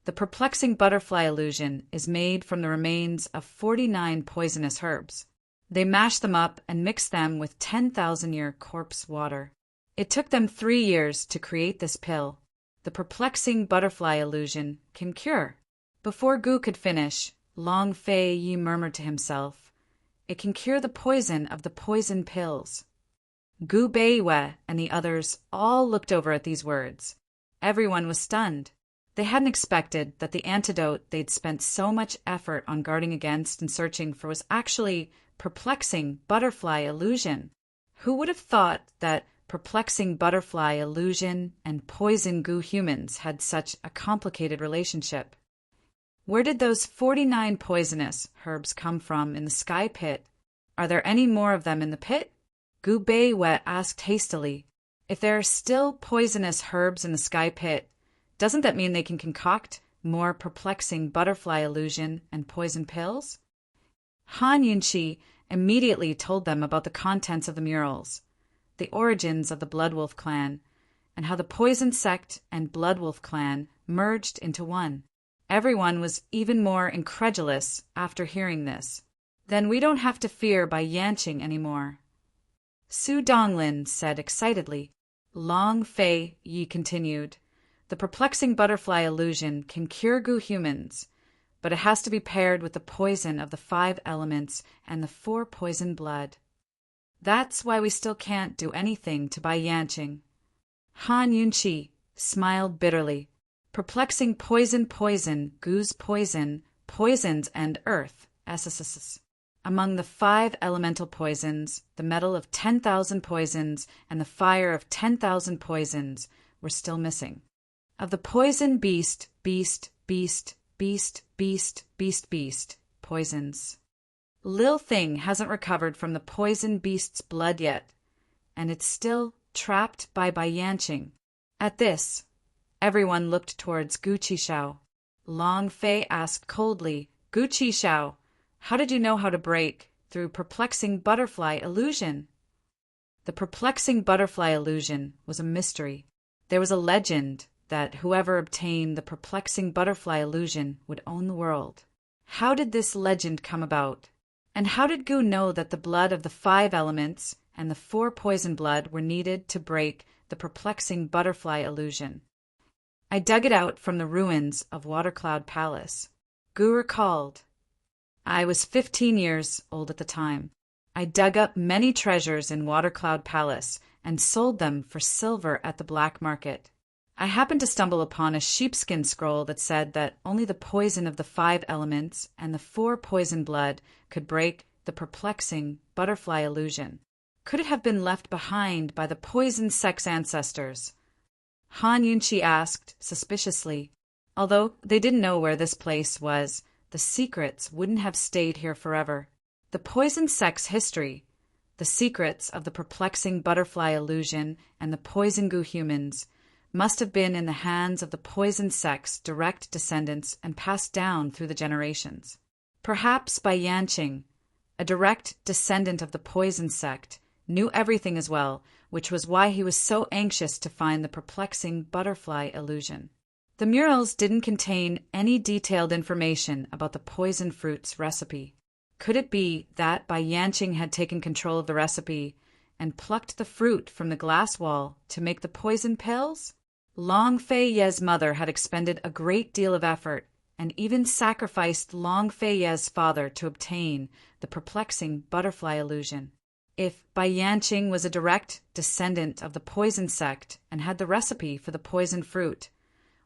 The perplexing butterfly illusion is made from the remains of 49 poisonous herbs. They mashed them up and mixed them with 10,000-year corpse water. It took them 3 years to create this pill. The perplexing butterfly illusion can cure. Before Gu could finish, Long Fei Yi murmured to himself, "It can cure the poison of the poison pills." Gu Beiwe and the others all looked over at these words. Everyone was stunned. They hadn't expected that the antidote they'd spent so much effort on guarding against and searching for was actually perplexing butterfly illusion. Who would have thought that perplexing butterfly illusion and poison goo humans had such a complicated relationship? Where did those 49 poisonous herbs come from in the sky pit? Are there any more of them in the pit? Gu Beiwe asked hastily. If there are still poisonous herbs in the sky pit, doesn't that mean they can concoct more perplexing butterfly illusion and poison pills? Han Yunchi immediately told them about the contents of the murals, the origins of the Bloodwolf clan, and how the poison sect and Bloodwolf clan merged into one. Everyone was even more incredulous after hearing this. "Then we don't have to fear by Yanqing anymore," Su Donglin said excitedly. Long Fei Yi continued, "The perplexing butterfly illusion can cure goo humans, but it has to be paired with the poison of the 5 elements and the 4 poison blood. That's why we still can't do anything to Bai Yanqing." Han Yunchi smiled bitterly. Perplexing poison, goo's poison, poisons and earth, SSSS. Among the 5 elemental poisons, the metal of 10,000 poisons and the fire of 10,000 poisons were still missing. Of the poison beast, beast, beast, beast, beast, poisons. Lil Thing hasn't recovered from the poison beast's blood yet, and it's still trapped by Yanqing. At this, everyone looked towards Gu Qishao. Long Fei asked coldly, Gu Qishao, how did you know how to break through perplexing butterfly illusion? The perplexing butterfly illusion was a mystery. There was a legend that whoever obtained the perplexing butterfly illusion would own the world. How did this legend come about? And how did Gu know that the blood of the 5 elements and the 4 poison blood were needed to break the perplexing butterfly illusion? I dug it out from the ruins of Watercloud Palace. Gu recalled. I was 15 years old at the time. I dug up many treasures in Watercloud Palace and sold them for silver at the black market. I happened to stumble upon a sheepskin scroll that said that only the poison of the 5 elements and the 4 poison blood could break the perplexing butterfly illusion. Could it have been left behind by the poison sex ancestors? Han Yunqi asked suspiciously. Although they didn't know where this place was, the secrets wouldn't have stayed here forever. The poison sex history, the secrets of the perplexing butterfly illusion and the poison Gu humans, must have been in the hands of the poison sect's direct descendants and passed down through the generations. Perhaps Yanqing, a direct descendant of the poison sect, knew everything as well, which was why he was so anxious to find the perplexing butterfly illusion. The murals didn't contain any detailed information about the poison fruit's recipe. Could it be that Yanqing had taken control of the recipe and plucked the fruit from the glass wall to make the poison pills? Long Fei Ye's mother had expended a great deal of effort and even sacrificed Long Fei Ye's father to obtain the perplexing butterfly illusion. If Yanqing was a direct descendant of the poison sect and had the recipe for the poison fruit,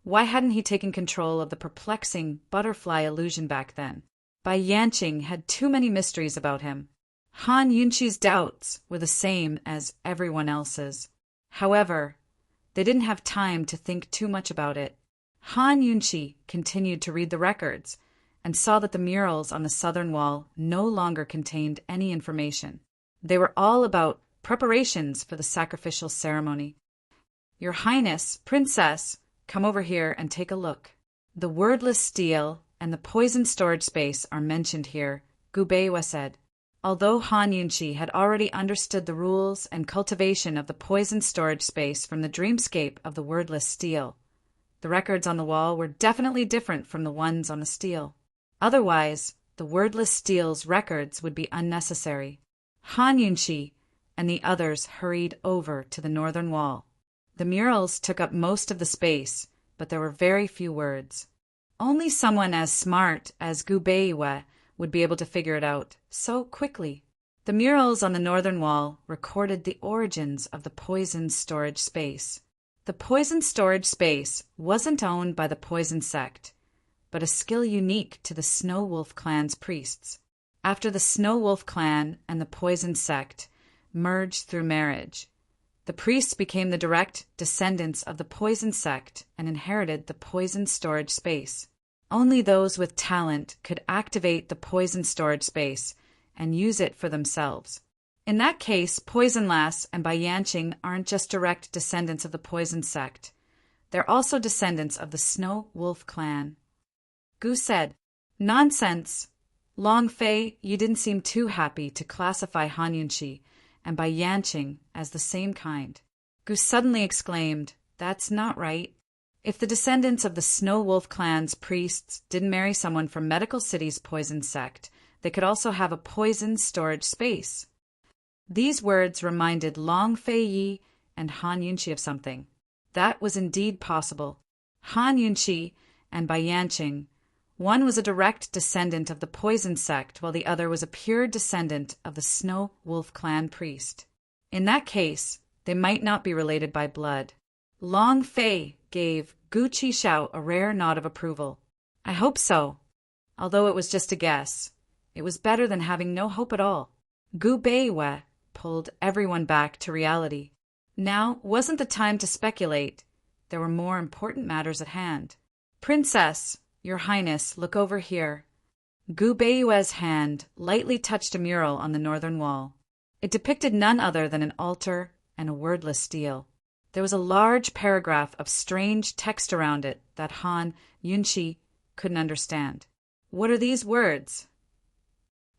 why hadn't he taken control of the perplexing butterfly illusion back then? Yanqing had too many mysteries about him. Han Yunqi's doubts were the same as everyone else's. However, they didn't have time to think too much about it. Han Yunqi continued to read the records and saw that the murals on the southern wall no longer contained any information. They were all about preparations for the sacrificial ceremony. Your Highness, Princess, come over here and take a look. The wordless steel and the poison storage space are mentioned here, Gu Beiwa said. Although Han Yunqi had already understood the rules and cultivation of the poison storage space from the dreamscape of the wordless steel, the records on the wall were definitely different from the ones on the steel. Otherwise, the wordless steel's records would be unnecessary. Han Yunqi and the others hurried over to the northern wall. The murals took up most of the space, but there were very few words. Only someone as smart as Gu Beiwa would be able to figure it out so quickly. The murals on the northern wall recorded the origins of the poison storage space. The poison storage space wasn't owned by the poison sect, but a skill unique to the Snow Wolf clan's priests. After the Snow Wolf clan and the poison sect merged through marriage, the priests became the direct descendants of the poison sect and inherited the poison storage space. Only those with talent could activate the poison storage space and use it for themselves. In that case, Poison Lass and Yanqing aren't just direct descendants of the poison sect. They're also descendants of the Snow Wolf clan. Gu said, Nonsense. Long Fei, you didn't seem too happy to classify Han Yunqi and Yanqing as the same kind. Gu suddenly exclaimed, That's not right. If the descendants of the Snow Wolf clan's priests didn't marry someone from Medical City's poison sect, they could also have a poison storage space. These words reminded Long Fei Yi and Han Yunqi of something. That was indeed possible. Han Yunqi and Yanqing, one was a direct descendant of the poison sect while the other was a pure descendant of the Snow Wolf clan priest. In that case, they might not be related by blood. Long Fei gave Gu Qishao a rare nod of approval. I hope so. Although it was just a guess, it was better than having no hope at all. Gu Beiwa pulled everyone back to reality. Now wasn't the time to speculate. There were more important matters at hand. Princess, Your Highness, look over here. Gu Beiyue's hand lightly touched a mural on the northern wall. It depicted none other than an altar and a wordless stele. There was a large paragraph of strange text around it that Han Yunqi couldn't understand. What are these words?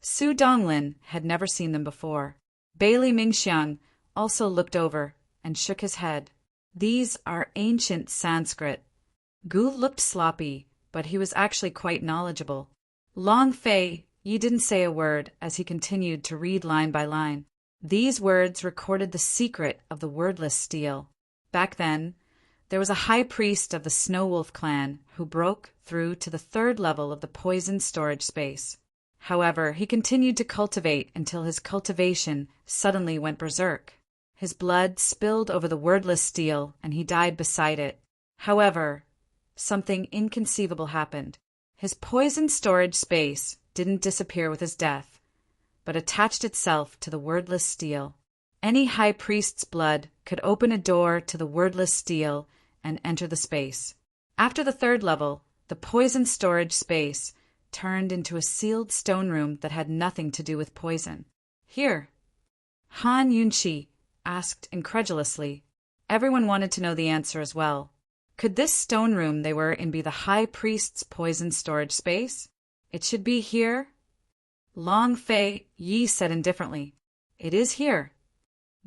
Su Donglin had never seen them before. Bailey Mingxiang also looked over and shook his head. These are ancient Sanskrit. Gu looked sloppy, but he was actually quite knowledgeable. Long Fei Yi didn't say a word as he continued to read line by line. These words recorded the secret of the wordless stele. Back then, there was a high priest of the Snow Wolf clan who broke through to the 3rd level of the poison storage space. However, he continued to cultivate until his cultivation suddenly went berserk. His blood spilled over the wordless stele and he died beside it. However, something inconceivable happened. His poison storage space didn't disappear with his death, but attached itself to the wordless stele. Any high priest's blood could open a door to the wordless stele and enter the space. After the 3rd level, the poison storage space turned into a sealed stone room that had nothing to do with poison. Here, Han Yunqi asked incredulously. Everyone wanted to know the answer as well. Could this stone room they were in be the high priest's poison storage space? It should be here. Long Fei Yi said indifferently, "It is here."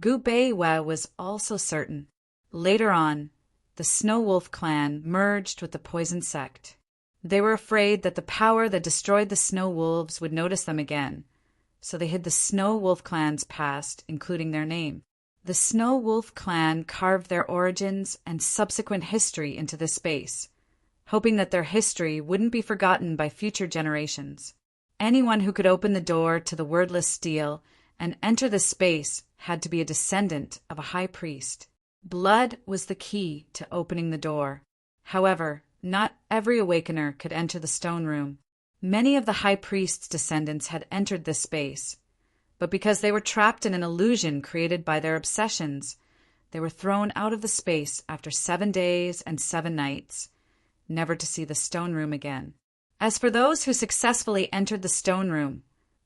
Gu Beiyue was also certain. Later on, the Snow Wolf clan merged with the poison sect. They were afraid that the power that destroyed the Snow Wolves would notice them again, so they hid the Snow Wolf clan's past, including their name. The Snow Wolf clan carved their origins and subsequent history into this space, hoping that their history wouldn't be forgotten by future generations. Anyone who could open the door to the wordless stele and enter this space had to be a descendant of a high priest. Blood was the key to opening the door. However, not every awakener could enter the stone room. Many of the high priest's descendants had entered this space, but because they were trapped in an illusion created by their obsessions, they were thrown out of the space after 7 days and 7 nights, never to see the stone room again. As for those who successfully entered the stone room,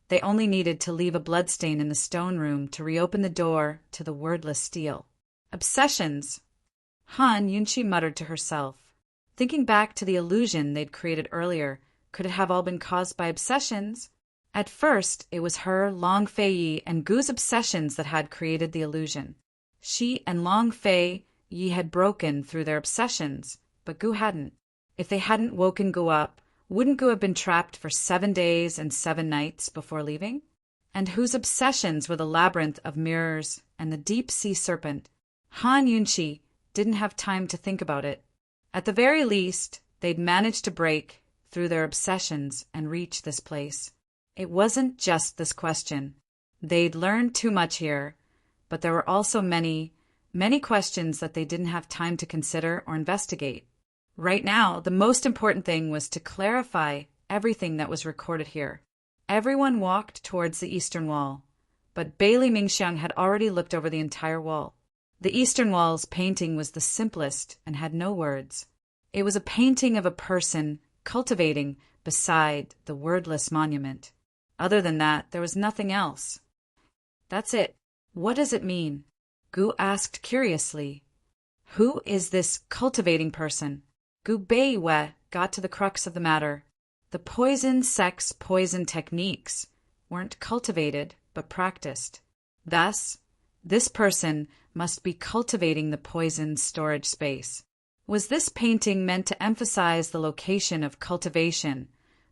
they only needed to leave a bloodstain in the stone room to reopen the door to the wordless stele. Obsessions! Han Yunqi muttered to herself. Thinking back to the illusion they'd created earlier, could it have all been caused by obsessions? At first, it was her, Long Fei Yi, and Gu's obsessions that had created the illusion. She and Long Fei Yi had broken through their obsessions, but Gu hadn't. If they hadn't woken Gu up, wouldn't Gu have been trapped for 7 days and 7 nights before leaving? And whose obsessions were the labyrinth of mirrors and the deep-sea serpent? Han Yunqi didn't have time to think about it. At the very least, they'd managed to break through their obsessions and reach this place. It wasn't just this question. They'd learned too much here, but there were also many, many questions that they didn't have time to consider or investigate. Right now, the most important thing was to clarify everything that was recorded here. Everyone walked towards the eastern wall, but Bailey Mingxiang had already looked over the entire wall. The eastern wall's painting was the simplest and had no words. It was a painting of a person cultivating beside the wordless monument. Other than that, there was nothing else. That's it. What does it mean? Gu asked curiously. Who is this cultivating person? Gu Beiyue got to the crux of the matter. The poison sect's poison techniques weren't cultivated, but practiced. Thus, this person must be cultivating the poison storage space. Was this painting meant to emphasize the location of cultivation,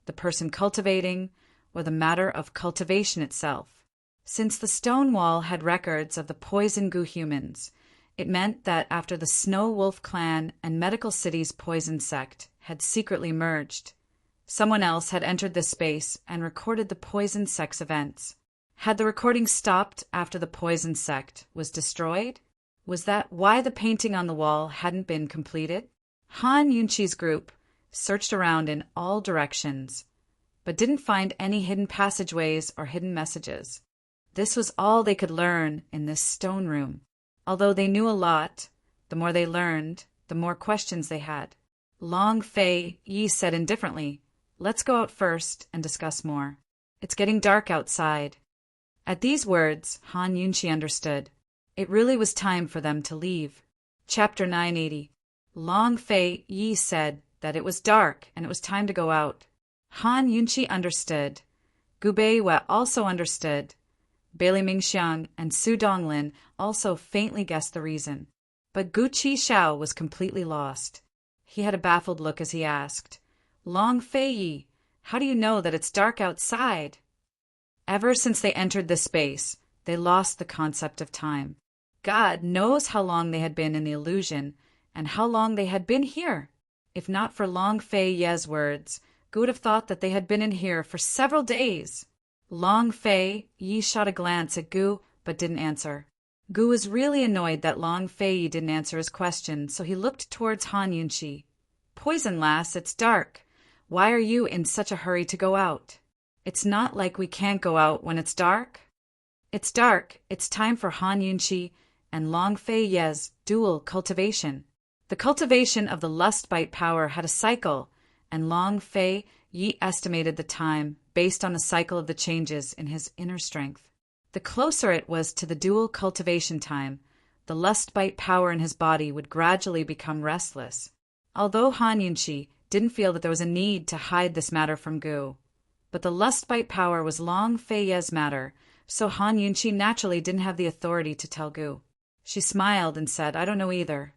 the person cultivating, or the matter of cultivation itself? Since the stone wall had records of the poison Gu humans, it meant that after the Snow Wolf clan and Medical City's poison sect had secretly merged, someone else had entered this space and recorded the poison sect's events. Had the recording stopped after the poison sect was destroyed? Was that why the painting on the wall hadn't been completed? Han Yunqi's group searched around in all directions, but didn't find any hidden passageways or hidden messages. This was all they could learn in this stone room. Although they knew a lot, the more they learned, the more questions they had. Long Fei Yi said indifferently, "Let's go out first and discuss more. It's getting dark outside." At these words, Han Yunqi understood. It really was time for them to leave. Chapter 980. Long Fei Yi said that it was dark and it was time to go out. Han Yunqi understood. Gu Beiwa also understood. Bailey Mingxiang and Su Donglin also faintly guessed the reason. But Gu Qixiao was completely lost. He had a baffled look as he asked, "Long Fei Yi, how do you know that it's dark outside?" Ever since they entered this space, they lost the concept of time. God knows how long they had been in the illusion, and how long they had been here. If not for Long Fei Ye's words, Gu would have thought that they had been in here for several days. Long Fei Yi shot a glance at Gu, but didn't answer. Gu was really annoyed that Long Fei Yi didn't answer his question, so he looked towards Han Yunqi. "Poison, lass, it's dark. Why are you in such a hurry to go out? It's not like we can't go out when it's dark." It's dark. It's time for Han Yunqi and Long Fei Ye's dual cultivation. The cultivation of the lust bite power had a cycle, and Long Fei Yi estimated the time based on the cycle of the changes in his inner strength. The closer it was to the dual cultivation time, the lust bite power in his body would gradually become restless. Although Han Yunqi didn't feel that there was a need to hide this matter from Gu, but the lust bite power was Long Fei Ye's matter, so Han Yunqi naturally didn't have the authority to tell Gu. She smiled and said, "I don't know either."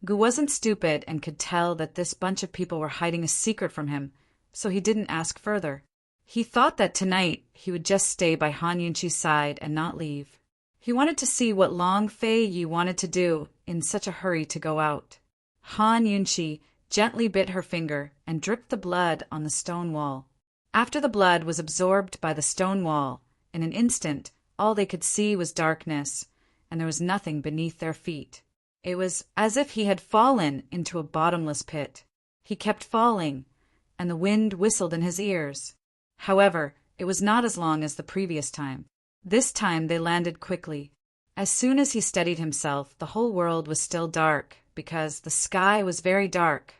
Gu wasn't stupid and could tell that this bunch of people were hiding a secret from him, so he didn't ask further. He thought that tonight he would just stay by Han Yunqi's side and not leave. He wanted to see what Long Fei Yi wanted to do in such a hurry to go out. Han Yunqi gently bit her finger and dripped the blood on the stone wall. After the blood was absorbed by the stone wall, in an instant all they could see was darkness, and there was nothing beneath their feet. It was as if he had fallen into a bottomless pit. He kept falling, and the wind whistled in his ears. However, it was not as long as the previous time. This time they landed quickly. As soon as he steadied himself, the whole world was still dark, because the sky was very dark.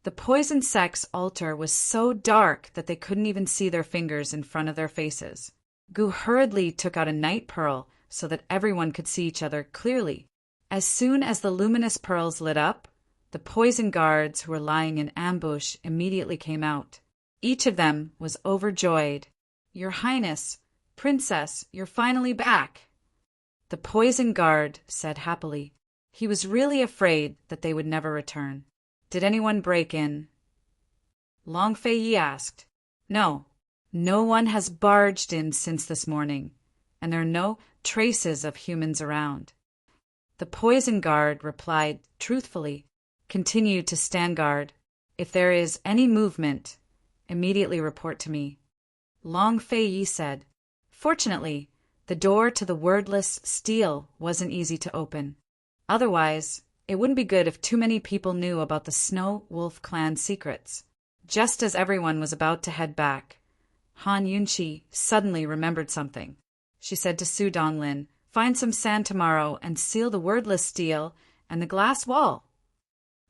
The poison sex altar was so dark that they couldn't even see their fingers in front of their faces. Gu hurriedly took out a night pearl so that everyone could see each other clearly. As soon as the luminous pearls lit up, the poison guards who were lying in ambush immediately came out. Each of them was overjoyed. "Your Highness, Princess, you're finally back," the poison guard said happily. He was really afraid that they would never return. "Did anyone break in?" Long Fei Yi asked. "No. No one has barged in since this morning, and there are no traces of humans around." The poison guard replied truthfully. "Continue to stand guard. If there is any movement, immediately report to me." Long Fei Yi said. Fortunately, the door to the wordless steel wasn't easy to open. Otherwise, it wouldn't be good if too many people knew about the Snow Wolf clan secrets. Just as everyone was about to head back, Han Yunqi suddenly remembered something. She said to Su Donglin, "Find some sand tomorrow and seal the wordless steel and the glass wall."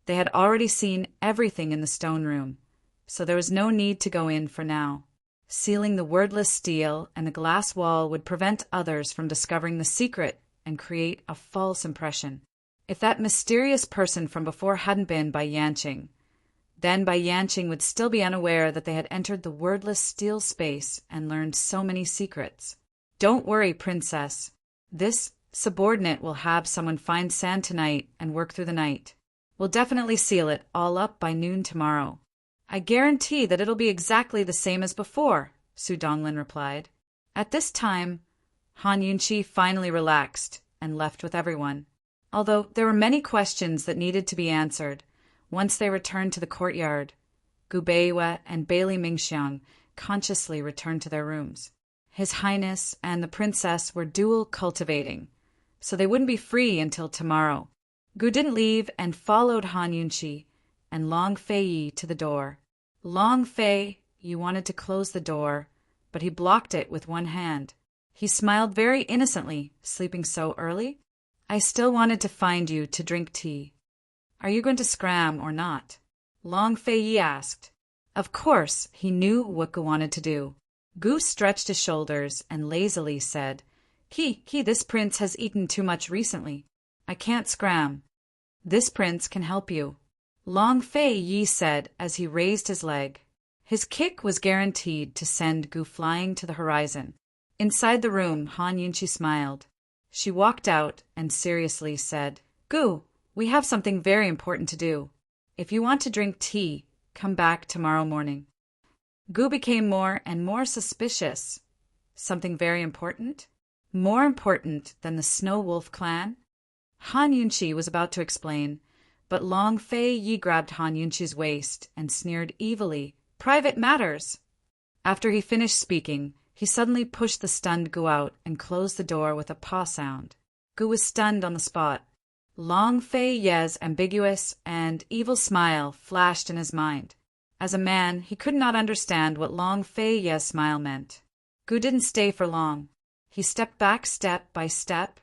They had already seen everything in the stone room, so there was no need to go in for now. Sealing the wordless steel and the glass wall would prevent others from discovering the secret and create a false impression. If that mysterious person from before hadn't been Bai Yanqing, then Bai Yanqing would still be unaware that they had entered the wordless steel space and learned so many secrets. "Don't worry, Princess. This subordinate will have someone find sand tonight and work through the night. We'll definitely seal it all up by noon tomorrow." "I guarantee that it'll be exactly the same as before," Su Donglin replied. At this time, Han Yunqi finally relaxed and left with everyone. Although there were many questions that needed to be answered, once they returned to the courtyard, Gu Beiwa and Bailey Mingxiang consciously returned to their rooms. His Highness and the Princess were dual cultivating, so they wouldn't be free until tomorrow. Gu didn't leave and followed Han Yunqi and Long Fei Yi to the door. Long Fei Yi wanted to close the door, but he blocked it with one hand. He smiled very innocently, sleeping so early. "I still wanted to find you to drink tea. Are you going to scram or not?" Long Fei Yi asked. Of course, he knew what Gu wanted to do. Gu stretched his shoulders and lazily said, This prince has eaten too much recently. I can't scram. This prince can help you. Long Fei Yi said as he raised his leg. His kick was guaranteed to send Gu flying to the horizon. Inside the room, Han Yunqi smiled. She walked out and seriously said, Gu, we have something very important to do. If you want to drink tea, come back tomorrow morning. Gu became more and more suspicious. Something very important? More important than the Snow Wolf clan? Han Yunqi was about to explain, but Long Fei Yi grabbed Han Yunqi's waist and sneered evilly, Private matters! After he finished speaking, he suddenly pushed the stunned Gu out and closed the door with a paw sound. Gu was stunned on the spot. Long Fei Ye's ambiguous and evil smile flashed in his mind. As a man, he could not understand what Long Fei Ye's smile meant. Gu didn't stay for long. He stepped back step by step,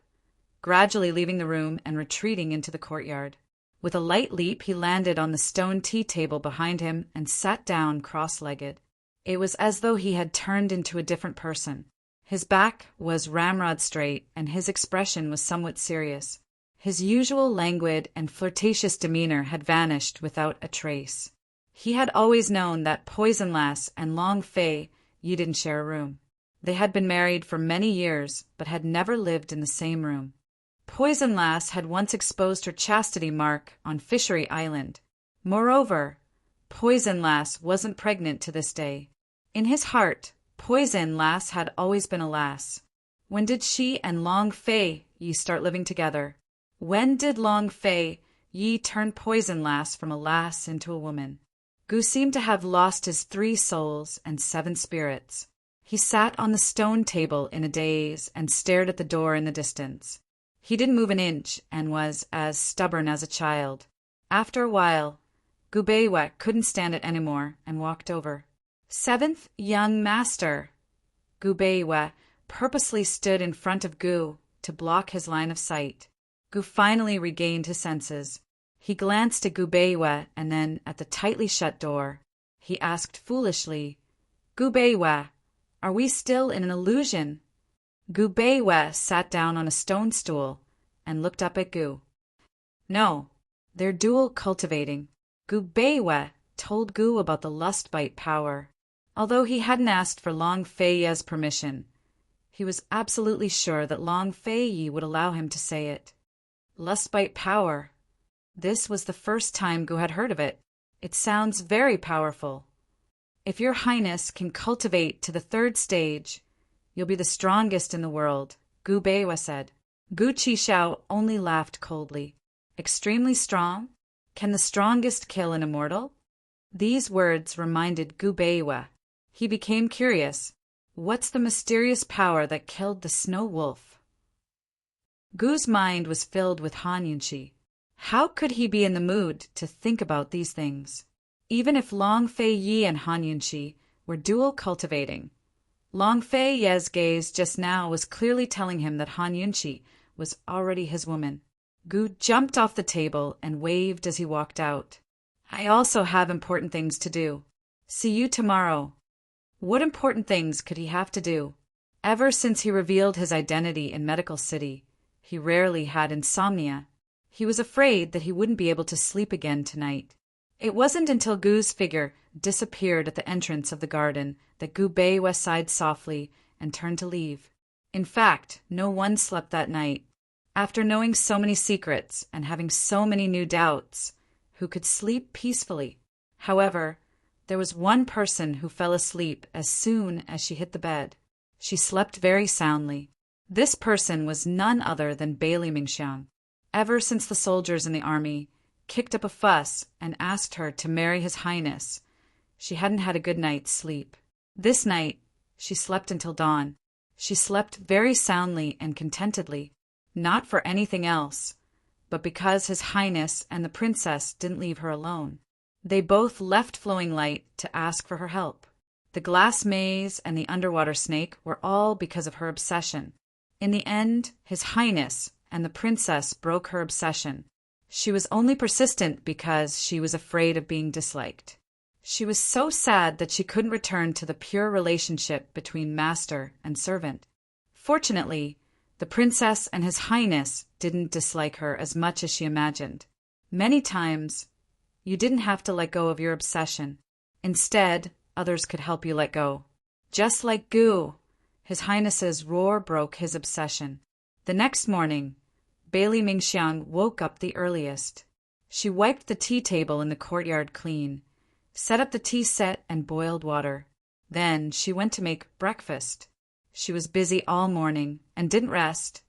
gradually leaving the room and retreating into the courtyard. With a light leap, he landed on the stone tea table behind him and sat down cross-legged. It was as though he had turned into a different person. His back was ramrod straight, and his expression was somewhat serious. His usual languid and flirtatious demeanor had vanished without a trace. He had always known that Poison Lass and Long Fei Yi didn't share a room. They had been married for many years, but had never lived in the same room. Poison Lass had once exposed her chastity mark on Fishery Island. Moreover, Poison Lass wasn't pregnant to this day. In his heart, Poison Lass had always been a lass. When did she and Long Fei Yi start living together? When did Long Fei Yi turn Poison Lass from a lass into a woman? Gu seemed to have lost his 3 souls and 7 spirits. He sat on the stone table in a daze and stared at the door in the distance. He didn't move an inch and was as stubborn as a child. After a while, Gu Beiwe couldn't stand it anymore and walked over. 7th young master. Gu Beiwe purposely stood in front of Gu to block his line of sight. Gu finally regained his senses. He glanced at Gu Beiwe and then at the tightly shut door. He asked foolishly, Gu Beiwe, are we still in an illusion? Gu Beiwe sat down on a stone stool and looked up at Gu. No, they're dual cultivating. Gu Beiwe told Gu about the lust bite power. Although he hadn't asked for Long Fei Ye's permission, he was absolutely sure that Long Fei Yi would allow him to say it. Lust bite power. This was the first time Gu had heard of it. It sounds very powerful. If your highness can cultivate to the 3rd stage, you'll be the strongest in the world, Gu Beiwe said. Gu Qishao only laughed coldly. Extremely strong? Can the strongest kill an immortal? These words reminded Gu Beiwe. He became curious. What's the mysterious power that killed the Snow Wolf? Gu's mind was filled with Han Yunqi. How could he be in the mood to think about these things? Even if Long Fei Yi and Han Yunqi were dual cultivating, Long Fei Ye's gaze just now was clearly telling him that Han Yunqi was already his woman. Gu jumped off the table and waved as he walked out. I also have important things to do. See you tomorrow. What important things could he have to do? Ever since he revealed his identity in Medical City, he rarely had insomnia. He was afraid that he wouldn't be able to sleep again tonight. It wasn't until Gu's figure disappeared at the entrance of the garden that Gu Beiwe sighed softly and turned to leave. In fact, no one slept that night. After knowing so many secrets and having so many new doubts, who could sleep peacefully? However, there was one person who fell asleep as soon as she hit the bed. She slept very soundly. This person was none other than Bailey Mingxiang. Ever since the soldiers in the army kicked up a fuss and asked her to marry His Highness, she hadn't had a good night's sleep. This night, she slept until dawn. She slept very soundly and contentedly, not for anything else, but because His Highness and the princess didn't leave her alone. They both left Flowing Light to ask for her help. The glass maze and the underwater snake were all because of her obsession. In the end, His Highness and the princess broke her obsession. She was only persistent because she was afraid of being disliked. She was so sad that she couldn't return to the pure relationship between master and servant. Fortunately, the princess and His Highness didn't dislike her as much as she imagined. Many times, you didn't have to let go of your obsession. Instead, others could help you let go. Just like Gu, His Highness's roar broke his obsession. The next morning, Bailey Mingxiang woke up the earliest. She wiped the tea table in the courtyard clean, set up the tea set and boiled water. Then she went to make breakfast. She was busy all morning and didn't rest,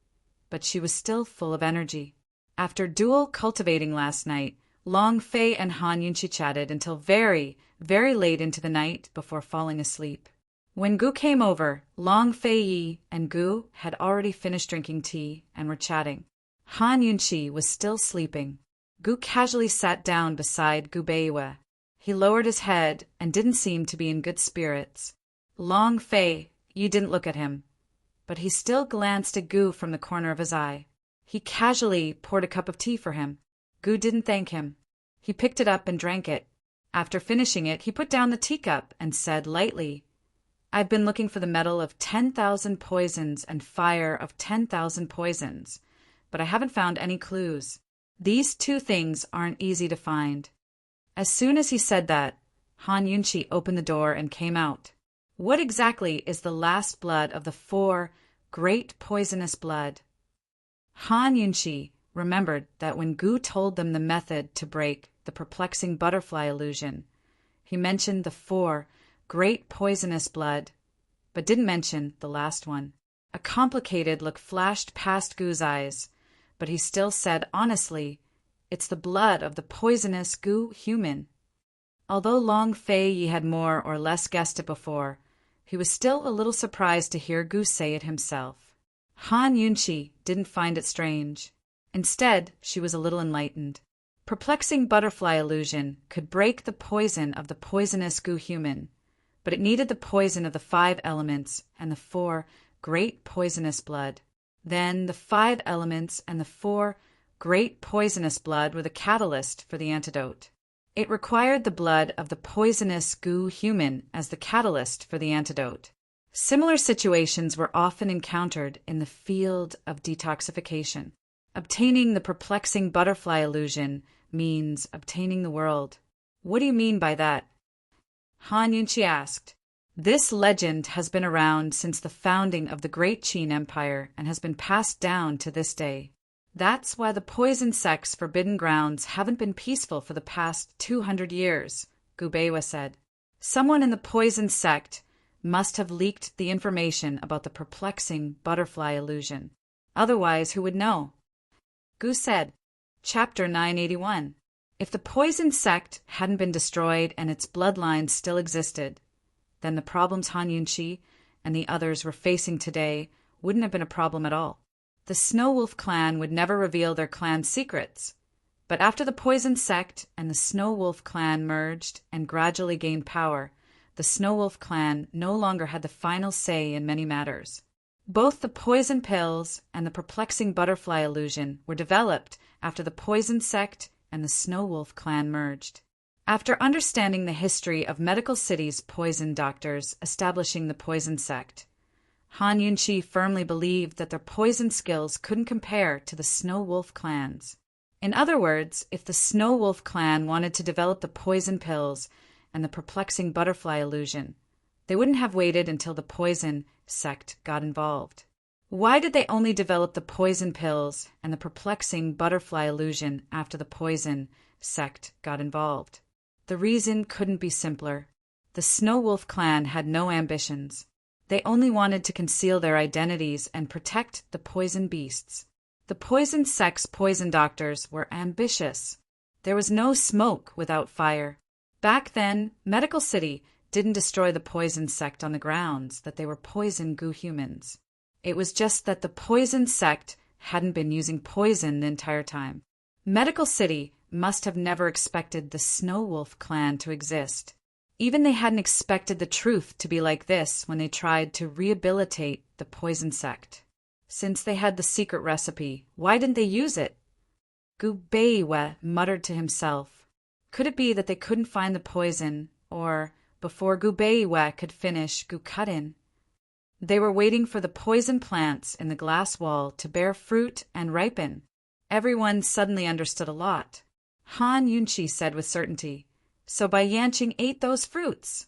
but she was still full of energy. After dual cultivating last night, Long Fei and Han Yunqi chatted until very, very late into the night before falling asleep. When Gu came over, Long Fei and Gu had already finished drinking tea and were chatting. Han Yunqi was still sleeping. Gu casually sat down beside Gu Beiwe. He lowered his head and didn't seem to be in good spirits. Long Fei didn't look at him, but he still glanced at Gu from the corner of his eye. He casually poured a cup of tea for him. Gu didn't thank him. He picked it up and drank it. After finishing it, he put down the teacup and said lightly, "I've been looking for the metal of 10,000 poisons and fire of 10,000 poisons, but I haven't found any clues. These two things aren't easy to find." As soon as he said that, Han Yunqi opened the door and came out. What exactly is the last blood of the 4 great poisonous blood? Han Yunqi remembered that when Gu told them the method to break the perplexing butterfly illusion, he mentioned the 4 great poisonous blood, but didn't mention the last one. A complicated look flashed past Gu's eyes, but he still said honestly, "It's the blood of the poisonous Gu human." Although Long Fei had more or less guessed it before, he was still a little surprised to hear Gu say it himself. Han Yunqi didn't find it strange. Instead, she was a little enlightened. Perplexing butterfly illusion could break the poison of the poisonous Gu human, but it needed the poison of the 5 elements and the 4 great poisonous blood. Then the 5 elements and the 4 great poisonous blood were the catalyst for the antidote. It required the blood of the poisonous Gu human as the catalyst for the antidote. Similar situations were often encountered in the field of detoxification. Obtaining the perplexing butterfly illusion means obtaining the world. What do you mean by that? Han Yunqi asked. This legend has been around since the founding of the Great Qin Empire and has been passed down to this day. That's why the poison sect's forbidden grounds haven't been peaceful for the past 200 years, Gu Beiwe said. Someone in the poison sect must have leaked the information about the perplexing butterfly illusion. Otherwise, who would know? Gu said, Chapter 981. If the poison sect hadn't been destroyed and its bloodlines still existed, then the problems Han Yunqi and the others were facing today wouldn't have been a problem at all. The Snow Wolf clan would never reveal their clan's secrets. But after the poison sect and the Snow Wolf clan merged and gradually gained power, the Snow Wolf clan no longer had the final say in many matters. Both the poison pills and the perplexing butterfly illusion were developed after the poison sect and the Snow Wolf clan merged. After understanding the history of Medical City's poison doctors establishing the poison sect, Han Yunqi firmly believed that their poison skills couldn't compare to the Snow Wolf clan's. In other words, if the Snow Wolf clan wanted to develop the poison pills and the perplexing butterfly illusion, they wouldn't have waited until the poison sect got involved. Why did they only develop the poison pills and the perplexing butterfly illusion after the poison sect got involved? The reason couldn't be simpler. The Snow Wolf clan had no ambitions. They only wanted to conceal their identities and protect the poison beasts. The poison sect's poison doctors were ambitious. There was no smoke without fire. Back then, Medical City didn't destroy the poison sect on the grounds that they were poison Gu humans. It was just that the poison sect hadn't been using poison the entire time. Medical City must have never expected the Snow Wolf clan to exist. Even they hadn't expected the truth to be like this when they tried to rehabilitate the poison sect. Since they had the secret recipe, why didn't they use it? Gu Beiwe muttered to himself. Could it be that they couldn't find the poison, or, before Gu Beiwe could finish, Gu cut in? They were waiting for the poison plants in the glass wall to bear fruit and ripen. Everyone suddenly understood a lot. Han Yunchi said with certainty, "So Bai Yanqing ate those fruits."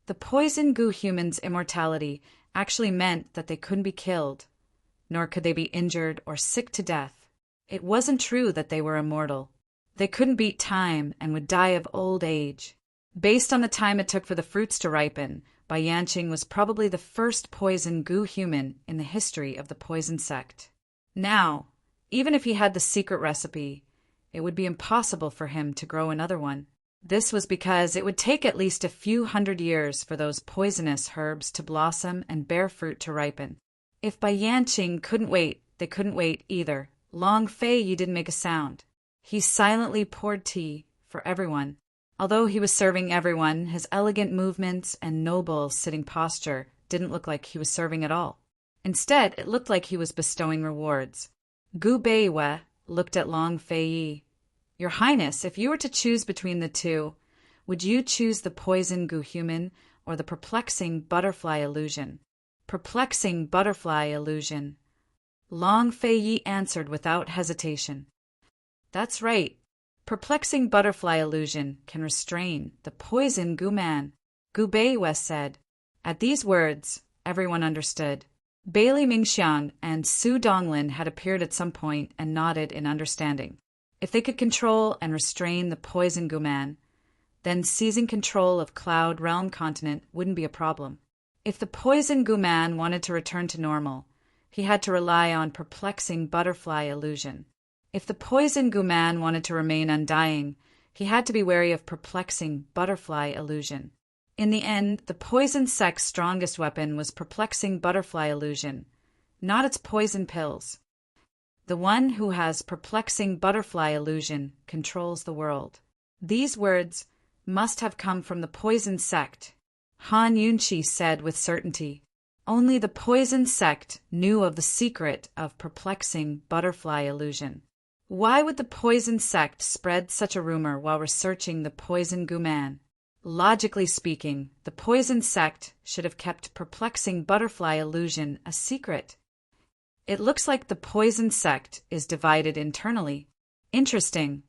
The poison Gu humans' immortality actually meant that they couldn't be killed, nor could they be injured or sick to death. It wasn't true that they were immortal. They couldn't beat time and would die of old age. Based on the time it took for the fruits to ripen, Bai Yanqing was probably the first poison Gu human in the history of the poison sect. Now, even if he had the secret recipe, it would be impossible for him to grow another one. This was because it would take at least a few hundred years for those poisonous herbs to blossom and bear fruit to ripen. If Bai Yanqing couldn't wait, they couldn't wait either. Long Fei Yi didn't make a sound. He silently poured tea for everyone. Although he was serving everyone, his elegant movements and noble sitting posture didn't look like he was serving at all. Instead, it looked like he was bestowing rewards. Gu Beiwe looked at Long Fei Yi. "Your Highness, if you were to choose between the two, would you choose the poison Gu human or the perplexing butterfly illusion?" Perplexing butterfly illusion. Long Fei Yi answered without hesitation. "That's right. Perplexing butterfly illusion can restrain the poison Gu man," Gu Beiwe said. At these words, everyone understood. Bailey Mingxiang and Su Donglin had appeared at some point and nodded in understanding. If they could control and restrain the poison Gu man, then seizing control of Cloud Realm Continent wouldn't be a problem. If the poison Gu man wanted to return to normal, he had to rely on perplexing butterfly illusion. If the poison Gu man wanted to remain undying, he had to be wary of perplexing butterfly illusion. In the end, the poison sect's strongest weapon was perplexing butterfly illusion, not its poison pills. The one who has perplexing butterfly illusion controls the world. These words must have come from the poison sect, Han Yunchi said with certainty. Only the poison sect knew of the secret of perplexing butterfly illusion. Why would the poison sect spread such a rumor while researching the poison Gu man? Logically speaking, the poison sect should have kept perplexing butterfly illusion a secret. It looks like the poison sect is divided internally. Interesting.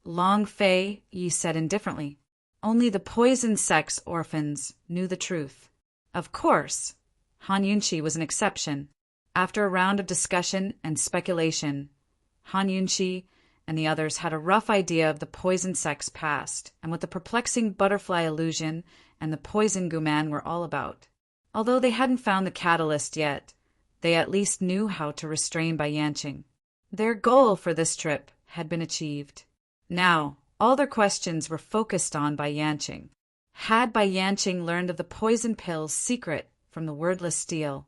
Long Fei Yi said indifferently. Only the poison sect's orphans knew the truth. Of course, Han Yunchi was an exception. After a round of discussion and speculation, Han Yunchi and the others had a rough idea of the poison sect's past and what the perplexing butterfly illusion and the poison Gu man were all about. Although they hadn't found the catalyst yet, they at least knew how to restrain Bai Yanqing. Their goal for this trip had been achieved. Now, all their questions were focused on Bai Yanqing. Had Bai Yanqing learned of the poison pill's secret from the wordless steel?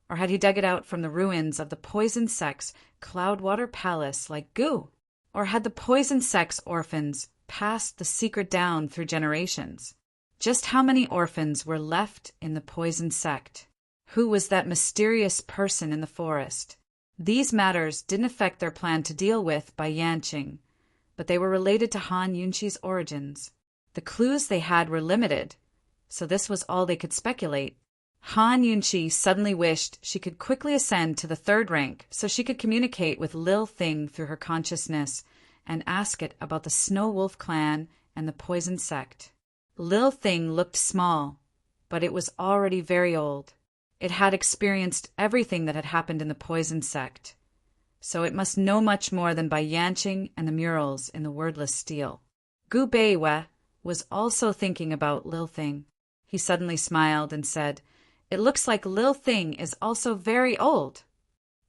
Or had he dug it out from the ruins of the poison sect's Cloudwater Palace like Gu? Or had the poison sect's orphans passed the secret down through generations? Just how many orphans were left in the poison sect? Who was that mysterious person in the forest? These matters didn't affect their plan to deal with Bai Yanqing, but they were related to Han Yunchi's origins. The clues they had were limited, so this was all they could speculate. Han Yunchi suddenly wished she could quickly ascend to the 3rd rank so she could communicate with Lil Thing through her consciousness and ask it about the Snow Wolf clan and the poison sect. Lil Thing looked small, but it was already very old. It had experienced everything that had happened in the poison sect, so it must know much more than Bai Yanqing and the murals in the wordless steel. Gu Beiwe was also thinking about Lil Thing. He suddenly smiled and said, "It looks like Lil Thing is also very old."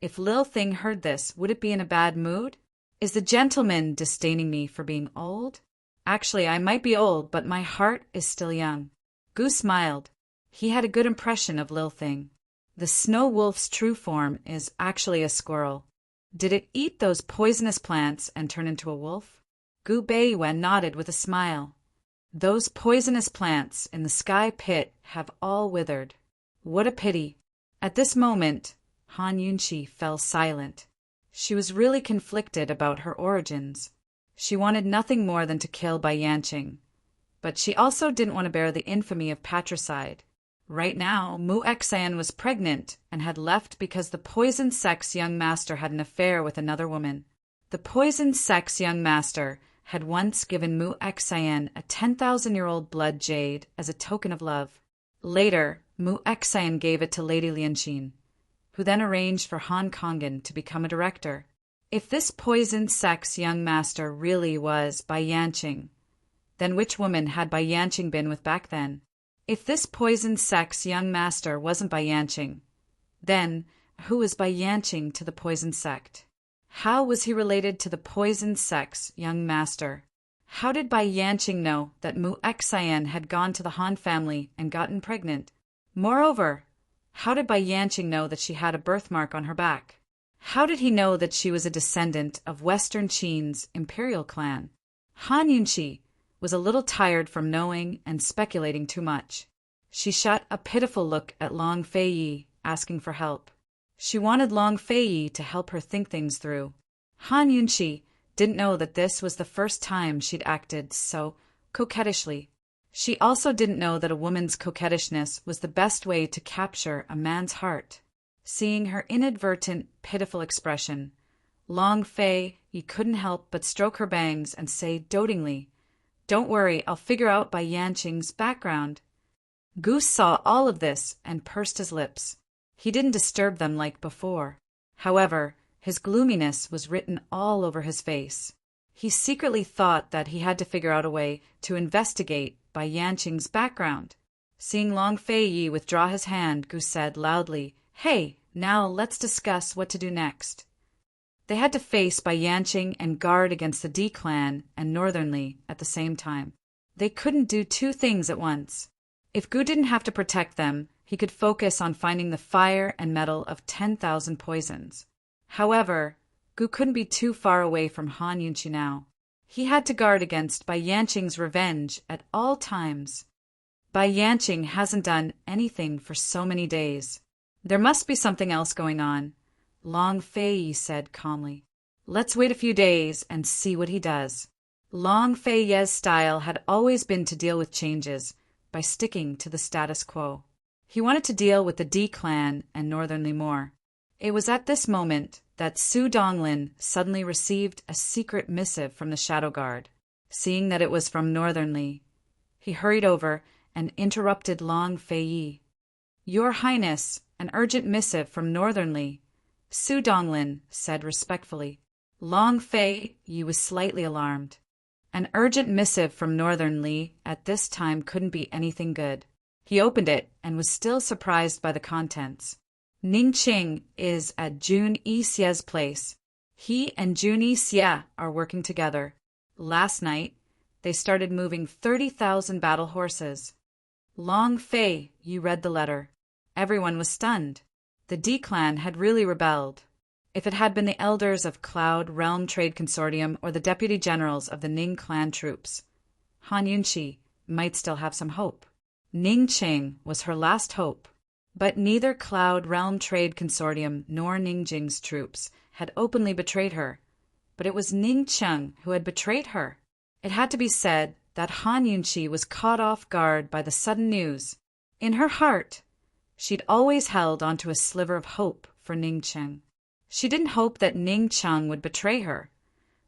If Lil Thing heard this, would it be in a bad mood? Is the gentleman disdaining me for being old? Actually, I might be old, but my heart is still young. Gu smiled. He had a good impression of Lil Thing. The snow wolf's true form is actually a squirrel. Did it eat those poisonous plants and turn into a wolf? Gu Beiwen nodded with a smile. Those poisonous plants in the sky pit have all withered. What a pity. At this moment, Han Yunchi fell silent. She was really conflicted about her origins. She wanted nothing more than to kill Bai Yanqing, but she also didn't want to bear the infamy of patricide. Right now, Mu Xan was pregnant and had left because the poison sex young master had an affair with another woman. The poison sex young master had once given Mu Xan a 10,000-year-old blood jade as a token of love. Later, Mu Xan gave it to Lady Lianqin, who then arranged for Han Kongan to become a director. If this poison sex young master really was Bai Yanqing, then which woman had Bai Yanqing been with back then? If this poison sex young master wasn't Bai Yanqing, then who was Bai Yanqing to the poison sect? How was he related to the poison sex young master? How did Bai Yanqing know that Mu Xan had gone to the Han family and gotten pregnant? Moreover, how did Bai Yanqing know that she had a birthmark on her back? How did he know that she was a descendant of Western Qin's imperial clan? Han Yunqi was a little tired from knowing and speculating too much. She shot a pitiful look at Long Feiyi, asking for help. She wanted Long Feiyi to help her think things through. Han Yunqi didn't know that this was the first time she'd acted so coquettishly. She also didn't know that a woman's coquettishness was the best way to capture a man's heart. Seeing her inadvertent, pitiful expression, Long Feiyi couldn't help but stroke her bangs and say dotingly, "Don't worry, I'll figure out Bai Yanqing's background." Goose saw all of this and pursed his lips. He didn't disturb them like before. However, his gloominess was written all over his face. He secretly thought that he had to figure out a way to investigate Bai Yanqing's background. Seeing Long Feiyi withdraw his hand, Goose said loudly, "Hey, now let's discuss what to do next." They had to face Bai Yanqing and guard against the D clan and Northern Li at the same time. They couldn't do two things at once. If Gu didn't have to protect them, he could focus on finding the fire and metal of 10,000 poisons. However, Gu couldn't be too far away from Han Yunqi now. He had to guard against Bai Yanqing's revenge at all times. Bai Yanqing hasn't done anything for so many days. There must be something else going on, Long Feiyi said calmly. Let's wait a few days and see what he does. Long Feiyi's style had always been to deal with changes by sticking to the status quo. He wanted to deal with the D clan and Northern Li more. It was at this moment that Su Donglin suddenly received a secret missive from the Shadow Guard. Seeing that it was from Northern Li, he hurried over and interrupted Long Feiyi. "Your Highness, an urgent missive from Northern Li," Su Donglin said respectfully. Long Feiyi was slightly alarmed. An urgent missive from Northern Li at this time couldn't be anything good. He opened it and was still surprised by the contents. Ning Qing is at Jun Yixie's place. He and Jun Yixie are working together. Last night, they started moving 30,000 battle horses. Long Fei, you read the letter. Everyone was stunned. The D clan had really rebelled. If it had been the elders of Cloud Realm Trade Consortium or the deputy generals of the Ning clan troops, Han Yunqi might still have some hope. Ning Qing was her last hope. But neither Cloud Realm Trade Consortium nor Ning Jing's troops had openly betrayed her. But it was Ning Cheng who had betrayed her. It had to be said that Han Yunqi was caught off guard by the sudden news. In her heart, she'd always held onto a sliver of hope for Ning Cheng. She didn't hope that Ning Cheng would betray her,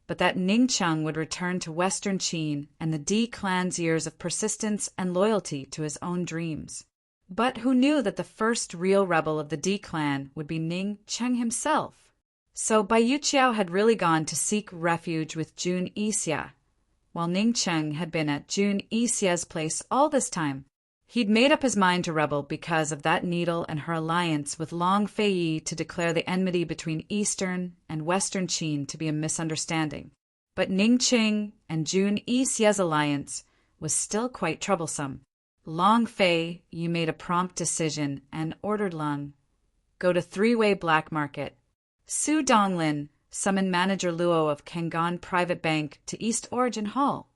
but that Ning Cheng would return to Western Qin and the D clan's years of persistence and loyalty to his own dreams. But who knew that the first real rebel of the D clan would be Ning Cheng himself? So Bai Yuqiao had really gone to seek refuge with Jun Yixie, while Ning Cheng had been at Jun Yixie's place all this time. He'd made up his mind to rebel because of that needle and her alliance with Long Feiyi to declare the enmity between Eastern and Western Qin to be a misunderstanding. But Ning Qing and Jun Yixie's alliance was still quite troublesome. Long Fei, you made a prompt decision and ordered Lung, go to three-way black market. Su Donglin summoned manager Luo of Kangon Private Bank to East Origin Hall.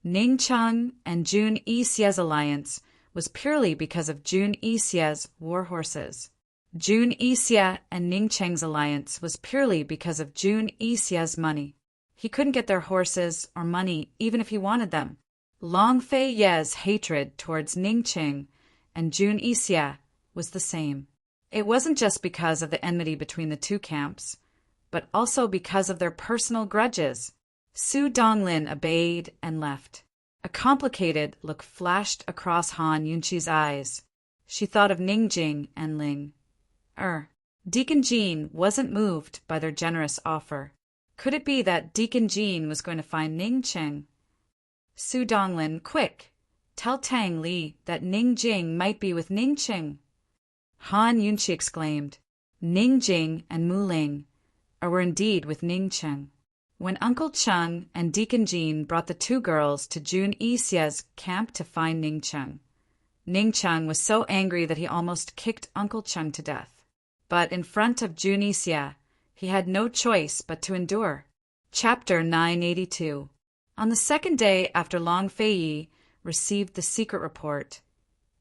Ning Cheng and Jun Yixie's alliance was purely because of Jun Yixie's war horses. Jun Yixia and Ning Cheng's alliance was purely because of Jun Yixia's money. He couldn't get their horses or money even if he wanted them. Long Fei Ye's hatred towards Ning Cheng and Jun Yixia was the same. It wasn't just because of the enmity between the two camps, but also because of their personal grudges. Su Donglin obeyed and left. A complicated look flashed across Han Yunqi's eyes. She thought of Ning Jing and Ling. Deacon Jean wasn't moved by their generous offer. Could it be that Deacon Jean was going to find Ning Cheng? Su Donglin, quick! Tell Tang Li that Ning Jing might be with Ning Cheng. Han Yunqi exclaimed. Ning Jing and Mu Ling were indeed with Ning Cheng. When Uncle Cheng and Deacon Jean brought the two girls to Jun Yixia's camp to find Ning Cheng, Ning Cheng was so angry that he almost kicked Uncle Cheng to death. But in front of Jun Yixia, he had no choice but to endure. Chapter 982. On the second day after Long Fei received the secret report,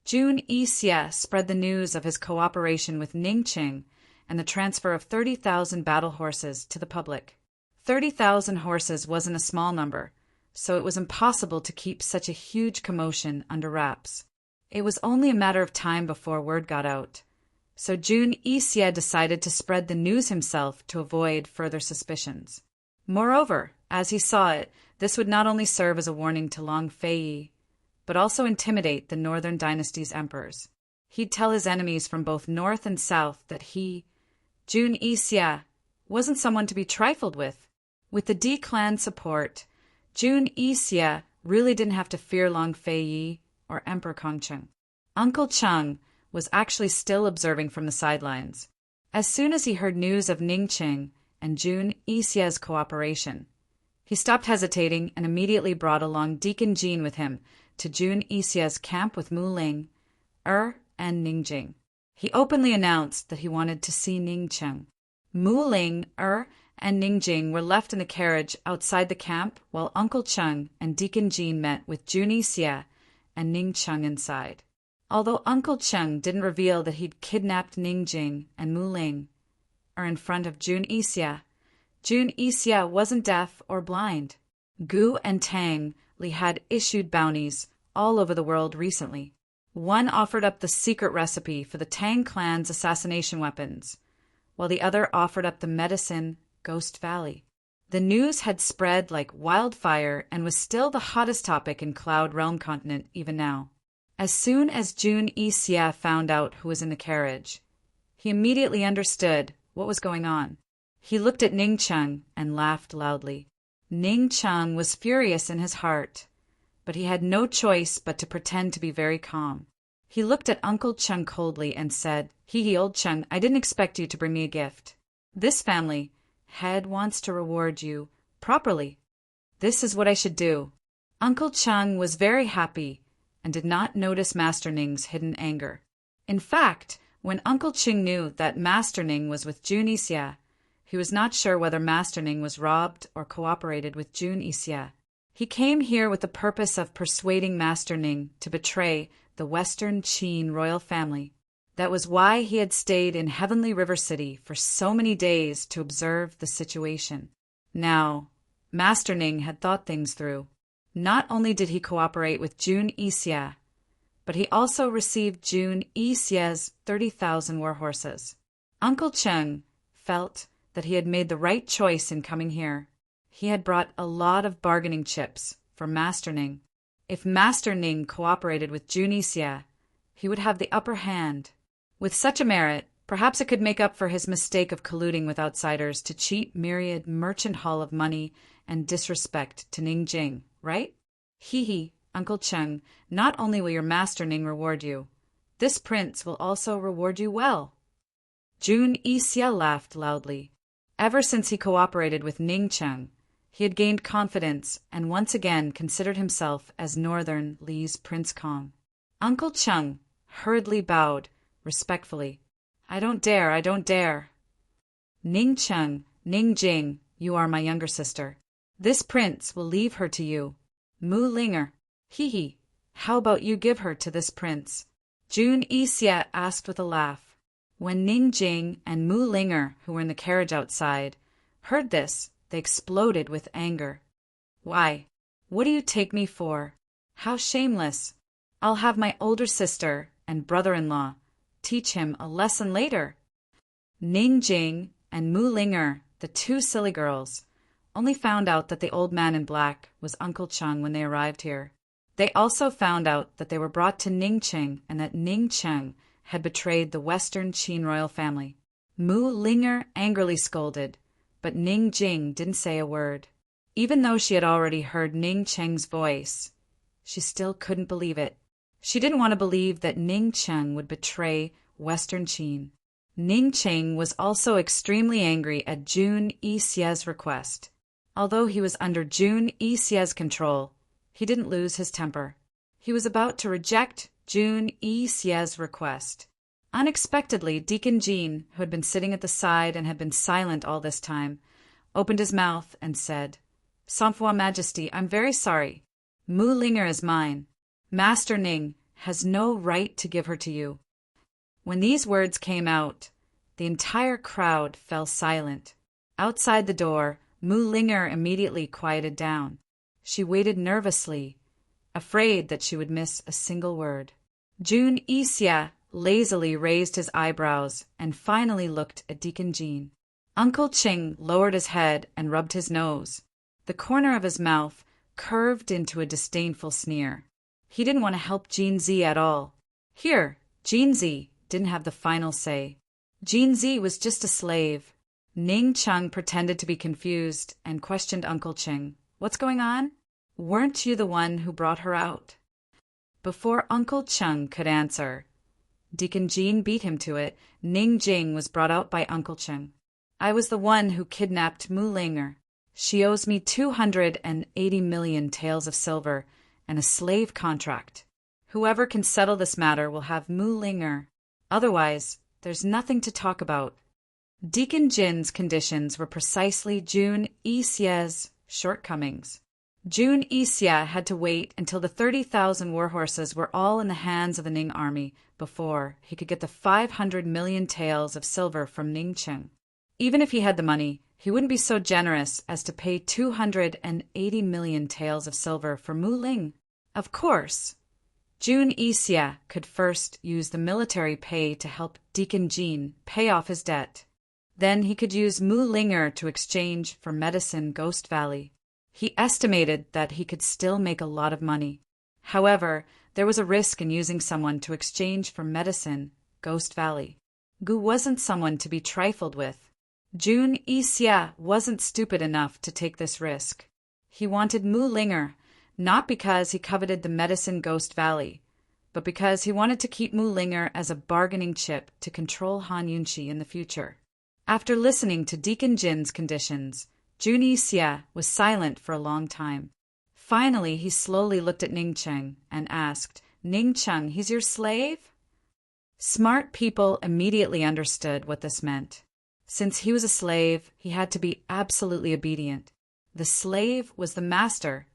Jun Yixia spread the news of his cooperation with Ning Cheng and the transfer of 30,000 battle horses to the public. 30,000 horses wasn't a small number, so it was impossible to keep such a huge commotion under wraps. It was only a matter of time before word got out, so Jun Yixia decided to spread the news himself to avoid further suspicions. Moreover, as he saw it, this would not only serve as a warning to Long Fei, but also intimidate the Northern Dynasty's emperors. He'd tell his enemies from both north and south that he, Jun Yixia, wasn't someone to be trifled with. With the D-clan support, Jun Yixia really didn't have to fear Long Fei or Emperor Kongcheng. Uncle Cheng was actually still observing from the sidelines. As soon as he heard news of Ning Cheng and Jun Yixia's cooperation, he stopped hesitating and immediately brought along Deacon Jean with him to Jun Yixia's camp with Mu Ling, and Ning Jing. He openly announced that he wanted to see Ning Cheng. Mu Ling, and Ning Jing were left in the carriage outside the camp while Uncle Cheng and Deacon Jean met with Jun Yixia and Ning Cheng inside. Although Uncle Cheng didn't reveal that he'd kidnapped Ning Jing and Mu Ling, in front of Jun Yixia wasn't deaf or blind. Gu and Tang Li had issued bounties all over the world recently. One offered up the secret recipe for the Tang clan's assassination weapons, while the other offered up the medicine Ghost Valley. The news had spread like wildfire and was still the hottest topic in Cloud Realm continent even now. As soon as Jun Yixia found out who was in the carriage, he immediately understood what was going on. He looked at Ning Cheng and laughed loudly. Ning Cheng was furious in his heart, but he had no choice but to pretend to be very calm. He looked at Uncle Cheng coldly and said, Hee, old Cheng, I didn't expect you to bring me a gift. This family head wants to reward you properly. This is what I should do. Uncle Cheng was very happy and did not notice Master Ning's hidden anger. In fact, when Uncle Cheng knew that Master Ning was with Jun Yixia, he was not sure whether Master Ning was robbed or cooperated with Jun Yixia. He came here with the purpose of persuading Master Ning to betray the Western Qin royal family. That was why he had stayed in Heavenly River City for so many days to observe the situation. Now, Master Ning had thought things through. Not only did he cooperate with Jun Yixia, but he also received Jun Yixia's 30,000 war horses. Uncle Cheng felt that he had made the right choice in coming here. He had brought a lot of bargaining chips for Master Ning. If Master Ning cooperated with Jun Yixia, he would have the upper hand. With such a merit, perhaps it could make up for his mistake of colluding with outsiders to cheat myriad merchant haul of money and disrespect to Ning Jing, right? Hee, Uncle Cheng, not only will your Master Ning reward you, this prince will also reward you well. Jun Yixia laughed loudly. Ever since he cooperated with Ning Cheng, he had gained confidence and once again considered himself as Northern Li's Prince Kong. Uncle Cheng hurriedly bowed respectfully. I don't dare. Ning Cheng, Ning Jing, you are my younger sister. This prince will leave her to you. Mu Linger, how about you give her to this prince? Jun Yixia asked with a laugh. When Ning Jing and Mu Linger, who were in the carriage outside, heard this, they exploded with anger. Why? What do you take me for? How shameless! I'll have my older sister and brother-in-law teach him a lesson later. Ning Jing and Mu Linger, the two silly girls, only found out that the old man in black was Uncle Cheng when they arrived here. They also found out that they were brought to Ningcheng and that Ningcheng had betrayed the Western Qin royal family. Mu Linger angrily scolded, but Ning Jing didn't say a word. Even though she had already heard Ning Cheng's voice, she still couldn't believe it. She didn't want to believe that Ning Cheng would betray Western Qin. Ning Cheng was also extremely angry at Jun Yixie's request. Although he was under Jun Yixie's control, he didn't lose his temper. He was about to reject Jun Yixie's request. Unexpectedly, Deacon Jean, who had been sitting at the side and had been silent all this time, opened his mouth and said, "Sans foi Majesty, I'm very sorry. Mu Linger is mine. Master Ning has no right to give her to you." When these words came out, the entire crowd fell silent. Outside the door, Mu Linger immediately quieted down. She waited nervously, afraid that she would miss a single word. Jun Yixie lazily raised his eyebrows and finally looked at Deacon Jean. Uncle Cheng lowered his head and rubbed his nose. The corner of his mouth curved into a disdainful sneer. He didn't want to help Jean Z at all. Here, Jean Z didn't have the final say. Jean Z was just a slave. Ning Cheng pretended to be confused and questioned Uncle Cheng. "What's going on? Weren't you the one who brought her out?" Before Uncle Cheng could answer, Deacon Jean beat him to it. Ning Jing was brought out by Uncle Cheng. "I was the one who kidnapped Mu Linger. She owes me 280 million taels of silver and a slave contract. Whoever can settle this matter will have Mu Linger. Otherwise, there's nothing to talk about." Deacon Jin's conditions were precisely Jun Yixie's shortcomings. Jun Yixie had to wait until the 30,000 warhorses were all in the hands of the Ning army before he could get the 500 million taels of silver from Ningcheng. Even if he had the money, he wouldn't be so generous as to pay 280 million taels of silver for Mu Ling. Of course, Jun Yixie could first use the military pay to help Deacon Jean pay off his debt. Then he could use Mu Linger to exchange for medicine Ghost Valley. He estimated that he could still make a lot of money. However, there was a risk in using someone to exchange for medicine Ghost Valley. Gu wasn't someone to be trifled with. Jun Yixie wasn't stupid enough to take this risk. He wanted Mu Linger, not because he coveted the medicine Ghost Valley, but because he wanted to keep Mu Linger as a bargaining chip to control Han Yunchi in the future. After listening to Deacon Jin's conditions, Jun Yixie was silent for a long time. Finally, he slowly looked at Ningcheng and asked, "Ningcheng, he's your slave?" Smart people immediately understood what this meant. Since he was a slave, he had to be absolutely obedient. The slave was the master,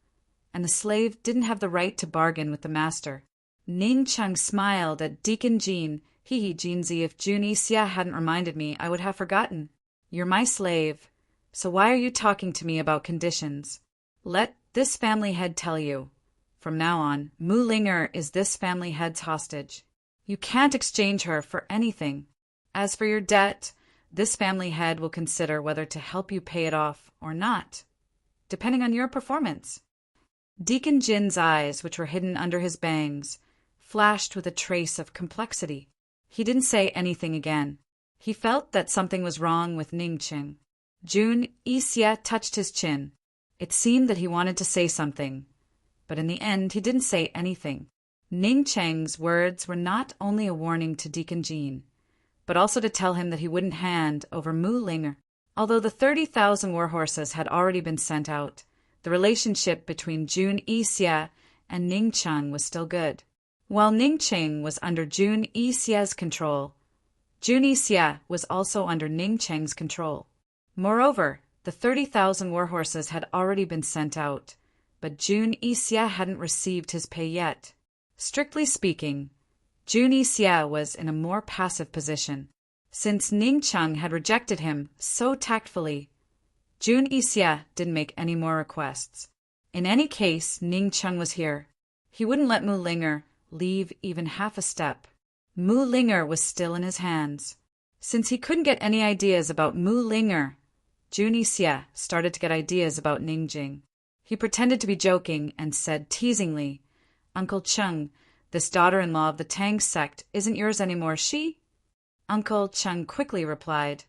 and the slave didn't have the right to bargain with the master. Ningcheng smiled at Deacon Jean. "Hee Jeanzy, if Jun Yixie hadn't reminded me, I would have forgotten. You're my slave, so why are you talking to me about conditions? Let this family head tell you. From now on, Mu Linger is this family head's hostage. You can't exchange her for anything. As for your debt, this family head will consider whether to help you pay it off or not, depending on your performance." Deacon Jin's eyes, which were hidden under his bangs, flashed with a trace of complexity. He didn't say anything again. He felt that something was wrong with Ningcheng. Jun Yixie touched his chin. It seemed that he wanted to say something, but in the end he didn't say anything. Ningcheng's words were not only a warning to Deacon Jean, but also to tell him that he wouldn't hand over Mu Linger. Although the 30,000 warhorses had already been sent out, the relationship between Jun Yixie and Ningcheng was still good. While Ningcheng was under Jun Yixie's control, Jun Yixie was also under Ningcheng's control. Moreover, the 30,000 warhorses had already been sent out, but Jun Yixie hadn't received his pay yet. Strictly speaking, Jun Yixie was in a more passive position. Since Ning Cheng had rejected him so tactfully, Jun Yixia didn't make any more requests. In any case, Ning Cheng was here. He wouldn't let Mu Linger leave even half a step. Mu Linger was still in his hands. Since he couldn't get any ideas about Mu Linger, Jun Yixia started to get ideas about Ning Jing. He pretended to be joking and said teasingly, "Uncle Cheng, this daughter-in-law of the Tang sect isn't yours anymore, she?" Uncle Cheng quickly replied,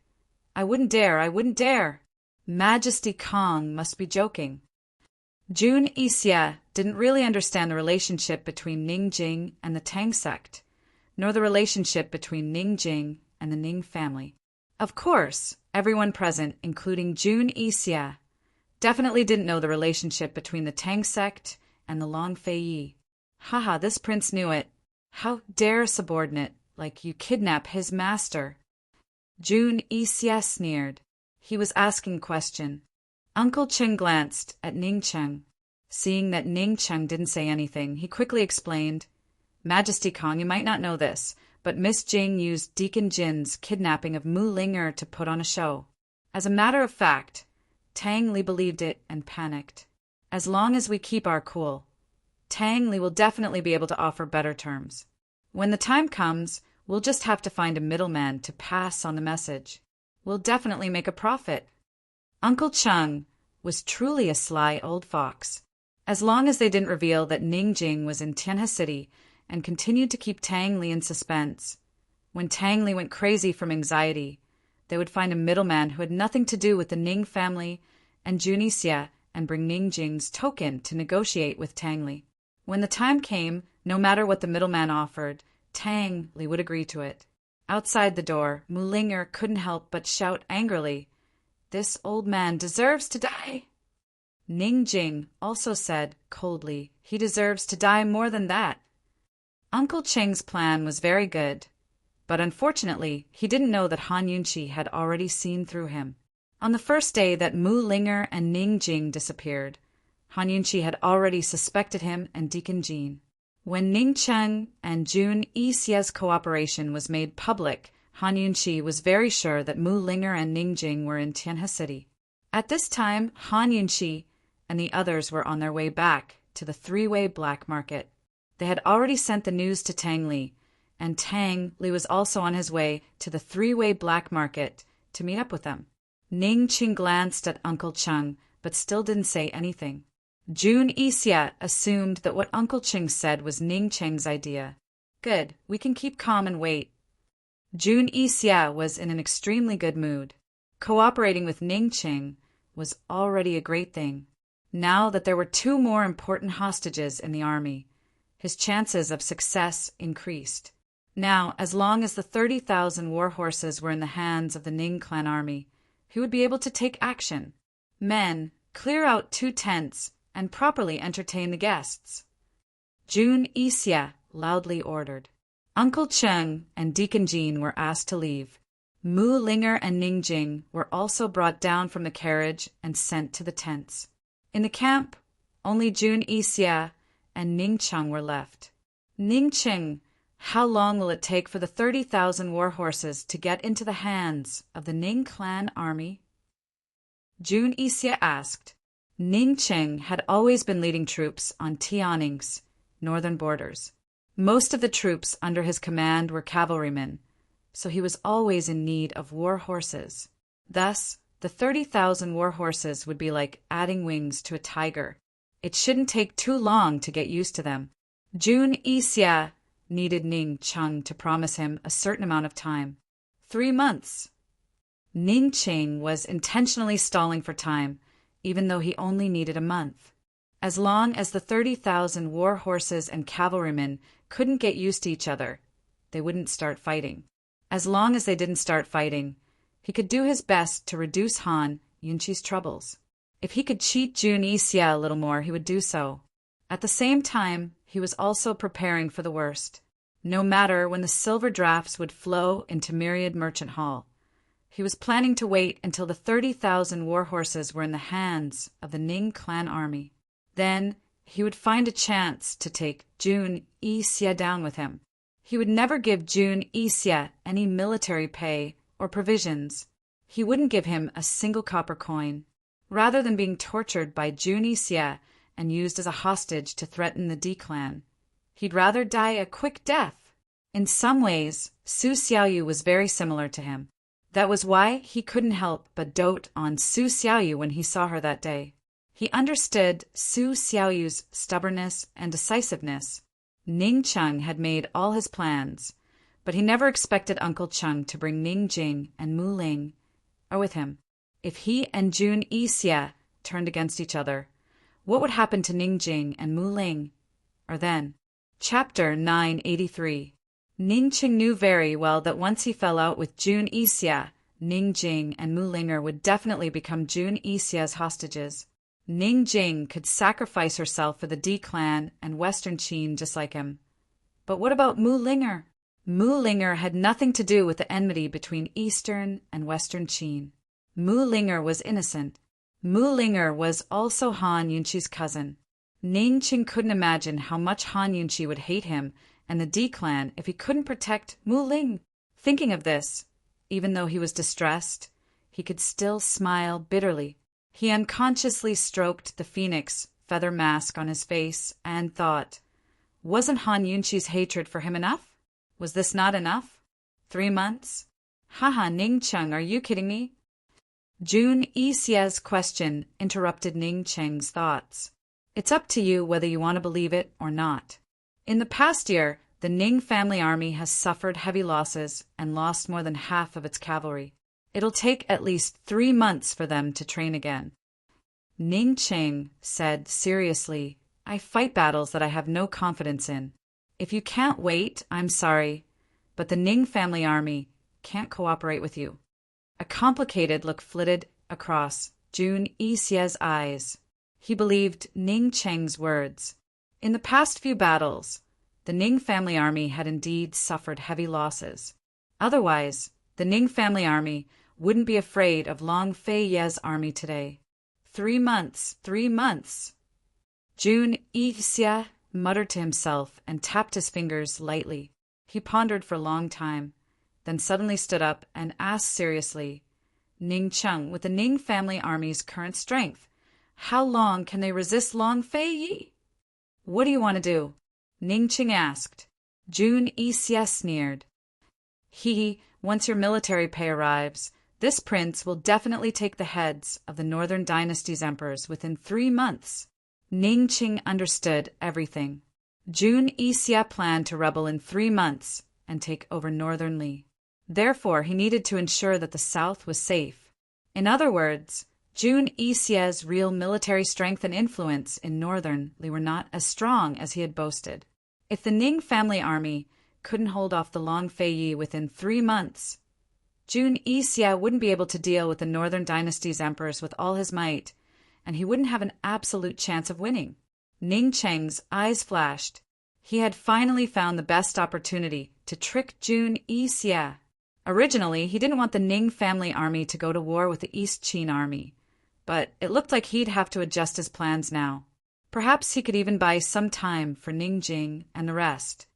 I wouldn't dare. Majesty Kong must be joking." Jun Yixia didn't really understand the relationship between Ning Jing and the Tang sect, nor the relationship between Ning Jing and the Ning family. Of course, everyone present, including Jun Yixia, definitely didn't know the relationship between the Tang sect and the Long Fei Yi. Haha, this prince knew it. How dare a subordinate like you kidnap his master? Jun Yixia sneered. He was asking a question. Uncle Cheng glanced at Ning Cheng. Seeing that Ning Cheng didn't say anything, he quickly explained, Majesty Kong, you might not know this, but Miss Jing used Deacon Jin's kidnapping of Mu Linger to put on a show. As a matter of fact, Tang Li believed it and panicked. As long as we keep our cool, Tang Li will definitely be able to offer better terms. When the time comes, we'll just have to find a middleman to pass on the message. We'll definitely make a profit. Uncle Cheng was truly a sly old fox. As long as they didn't reveal that Ning Jing was in Tianhe City and continued to keep Tang Li in suspense, when Tang Li went crazy from anxiety, they would find a middleman who had nothing to do with the Ning family and Jun Yixia and bring Ning Jing's token to negotiate with Tang Li. When the time came, no matter what the middleman offered, Tang Li would agree to it. Outside the door, Mu Linger couldn't help but shout angrily, "This old man deserves to die!" Ning Jing also said coldly, "He deserves to die more than that." Uncle Cheng's plan was very good, but unfortunately, he didn't know that Han Yunqi had already seen through him. On the first day that Mu Linger and Ning Jing disappeared, Han Yunqi had already suspected him and Deacon Jean. When Ning Cheng and Jun Yixia's cooperation was made public, Han Yunqi was very sure that Mu Linger and Ning Jing were in Tianhe City. At this time, Han Yunqi and the others were on their way back to the three-way black market. They had already sent the news to Tang Li, and Tang Li was also on his way to the three-way black market to meet up with them. Ning Cheng glanced at Uncle Cheng, but still didn't say anything. Jun Yixia assumed that what Uncle Cheng said was Ning Cheng's idea. Good, we can keep calm and wait. Jun Yixia was in an extremely good mood. Cooperating with Ning Cheng was already a great thing. Now that there were two more important hostages in the army, his chances of success increased. Now, as long as the 30,000 war horses were in the hands of the Ning clan army, he would be able to take action. Men, clear out 2 tents and properly entertain the guests. Jun Yixia loudly ordered. Uncle Cheng and Deacon Jean were asked to leave. Mu Linger and Ning Jing were also brought down from the carriage and sent to the tents. In the camp, only Jun Yixia and Ning Cheng were left. Ning Cheng, how long will it take for the 30,000 war horses to get into the hands of the Ning clan army? Jun Yixia asked. Ning Cheng had always been leading troops on Tianning's northern borders. Most of the troops under his command were cavalrymen, so he was always in need of war horses. Thus, the 30,000 war horses would be like adding wings to a tiger. It shouldn't take too long to get used to them. Jun Yixia needed Ning Cheng to promise him a certain amount of time. 3 months. Ning Cheng was intentionally stalling for time, even though he only needed a month. As long as the 30,000 war horses and cavalrymen couldn't get used to each other, they wouldn't start fighting. As long as they didn't start fighting, he could do his best to reduce Han Yunqi's troubles. If he could cheat Jun Yixia a little more, he would do so. At the same time, he was also preparing for the worst. No matter when the silver drafts would flow into Myriad Merchant Hall, he was planning to wait until the 30,000 war horses were in the hands of the Ning clan army. Then he would find a chance to take Jun Yixia down with him. He would never give Jun Isya any military pay or provisions. He wouldn't give him a single copper coin. Rather than being tortured by Jun Isya and used as a hostage to threaten the D clan, he'd rather die a quick death. In some ways, Su Xiaoyu was very similar to him. That was why he couldn't help but dote on Su Xiaoyu when he saw her that day. He understood Su Xiaoyu's stubbornness and decisiveness. Ning Cheng had made all his plans, but he never expected Uncle Cheng to bring Ning Jing and Mu Ling with him. If he and Jun Isya turned against each other, what would happen to Ning Jing and Mu Ling? Or then, Chapter 983. Ning Cheng knew very well that once he fell out with Jun Isya, Ning Jing and Mu Linger would definitely become Jun Isya's hostages. Ning Jing could sacrifice herself for the D clan and Western Qin just like him. But what about Mu Linger? Mu Linger had nothing to do with the enmity between Eastern and Western Qin. Mu Linger was innocent. Mu Linger was also Han Yunqi's cousin. Ning Cheng couldn't imagine how much Han Yunqi would hate him and the D clan if he couldn't protect Mu Ling. Thinking of this, even though he was distressed, he could still smile bitterly. He unconsciously stroked the phoenix feather mask on his face and thought, wasn't Han Yunqi's hatred for him enough? Was this not enough? 3 months? Haha, Ning Cheng, are you kidding me? Jun Isya's question interrupted Ning Cheng's thoughts. It's up to you whether you want to believe it or not. In the past year, the Ning family army has suffered heavy losses and lost more than half of its cavalry. It'll take at least 3 months for them to train again. Ning Cheng said seriously, I fight battles that I have no confidence in. If you can't wait, I'm sorry, but the Ning family army can't cooperate with you. A complicated look flitted across Jun Isya's eyes. He believed Ning Cheng's words. In the past few battles, the Ning family army had indeed suffered heavy losses. Otherwise, the Ning family army wouldn't be afraid of Long Fei Ye's army today. 3 months, 3 months. Jun Isya muttered to himself and tapped his fingers lightly. He pondered for a long time, then suddenly stood up and asked seriously, Ning Cheng, with the Ning family army's current strength, how long can they resist Long Fei Yi? What do you want to do? Ning Cheng asked. Jun Isya sneered. Once your military pay arrives, this prince will definitely take the heads of the Northern Dynasty's emperors within 3 months. Ning Cheng understood everything. Jun Isya planned to rebel in 3 months and take over Northern Li. Therefore, he needed to ensure that the south was safe. In other words, Jun Isya's real military strength and influence in Northern Li were not as strong as he had boasted. If the Ning family army couldn't hold off the Long Fei Yi within 3 months, Jun Isya wouldn't be able to deal with the Northern Dynasty's emperors with all his might, and he wouldn't have an absolute chance of winning. Ning Cheng's eyes flashed. He had finally found the best opportunity to trick Jun Isya. Originally, he didn't want the Ning family army to go to war with the East Qin army, but it looked like he'd have to adjust his plans now. Perhaps he could even buy some time for Ning Jing and the rest.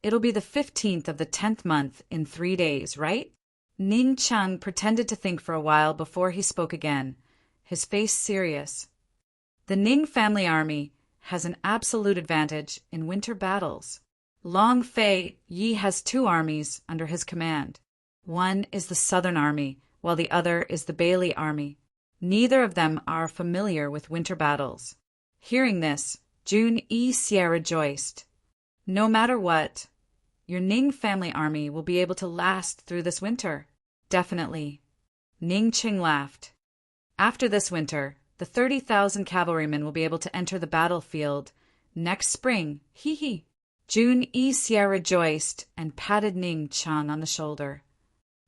It'll be the 15th of the 10th month in 3 days, right? Ning Cheng pretended to think for a while before he spoke again, his face serious. The Ning family army has an absolute advantage in winter battles. Long Fei Yi has 2 armies under his command. One is the Southern Army, while the other is the Bailey Army. Neither of them are familiar with winter battles. Hearing this, Jun Isya rejoiced. No matter what, your Ning family army will be able to last through this winter. Definitely. Ning Cheng laughed. After this winter, the 30,000 cavalrymen will be able to enter the battlefield next spring. Hee. Jun Isya rejoiced and patted Ning Cheng on the shoulder.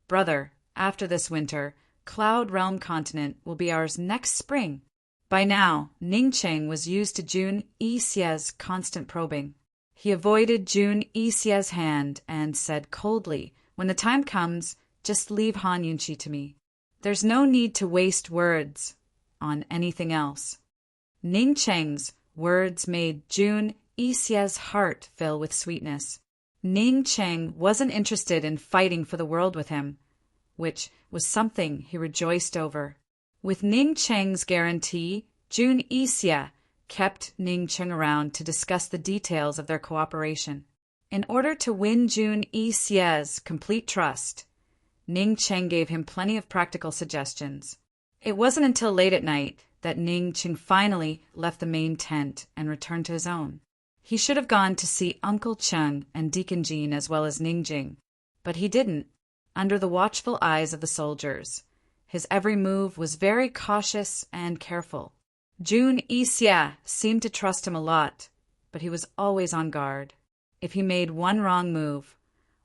Brother, after this winter, Cloud Realm Continent will be ours next spring. By now, Ning Cheng was used to Jun Isya's constant probing. He avoided Jun Isya's hand and said coldly, when the time comes, just leave Han Yunqi to me. There's no need to waste words on anything else. Ning Cheng's words made Jun Isya's heart fill with sweetness. Ning Cheng wasn't interested in fighting for the world with him, which was something he rejoiced over. With Ning Cheng's guarantee, Jun Yixia kept Ning Cheng around to discuss the details of their cooperation. In order to win Jun Yixia's complete trust, Ning Cheng gave him plenty of practical suggestions. It wasn't until late at night that Ning Cheng finally left the main tent and returned to his own. He should have gone to see Uncle Cheng and Deacon Jean as well as Ning Jing, but he didn't. Under the watchful eyes of the soldiers, his every move was very cautious and careful. Jun Yixia seemed to trust him a lot, but he was always on guard. If he made one wrong move,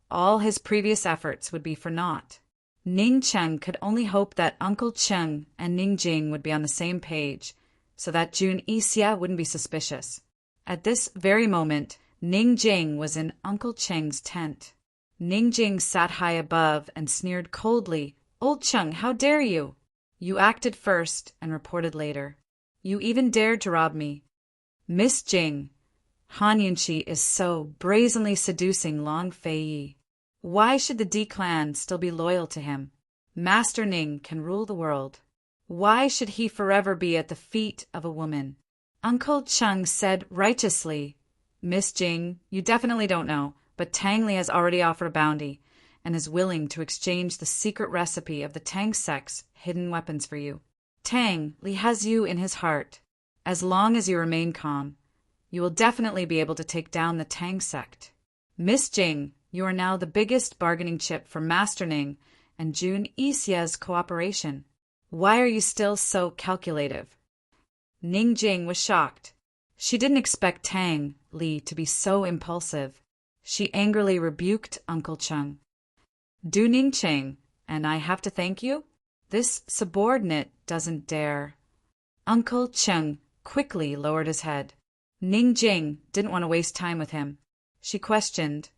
all his previous efforts would be for naught. Ning Cheng could only hope that Uncle Cheng and Ning Jing would be on the same page, so that Jun Yixia wouldn't be suspicious. At this very moment, Ning Jing was in Uncle Cheng's tent. Ning Jing sat high above and sneered coldly, "Old Cheng, how dare you? You acted first and reported later. You even dared to rob me. Miss Jing, Han Yunqi is so brazenly seducing Long Fei Yi. Why should the D clan still be loyal to him? Master Ning can rule the world. Why should he forever be at the feet of a woman?" Uncle Cheng said righteously, "Miss Jing, you definitely don't know, but Tang Li has already offered a bounty and is willing to exchange the secret recipe of the Tang sect's hidden weapons for you. Tang Li has you in his heart. As long as you remain calm, you will definitely be able to take down the Tang sect. Miss Jing, you are now the biggest bargaining chip for Master Ning and Jun Yixia's cooperation. Why are you still so calculative?" Ning Jing was shocked. She didn't expect Tang Li to be so impulsive. She angrily rebuked Uncle Cheng. "Do Ning Cheng, and I have to thank you? This subordinate doesn't dare." Uncle Cheng quickly lowered his head. Ning Jing didn't want to waste time with him. She questioned,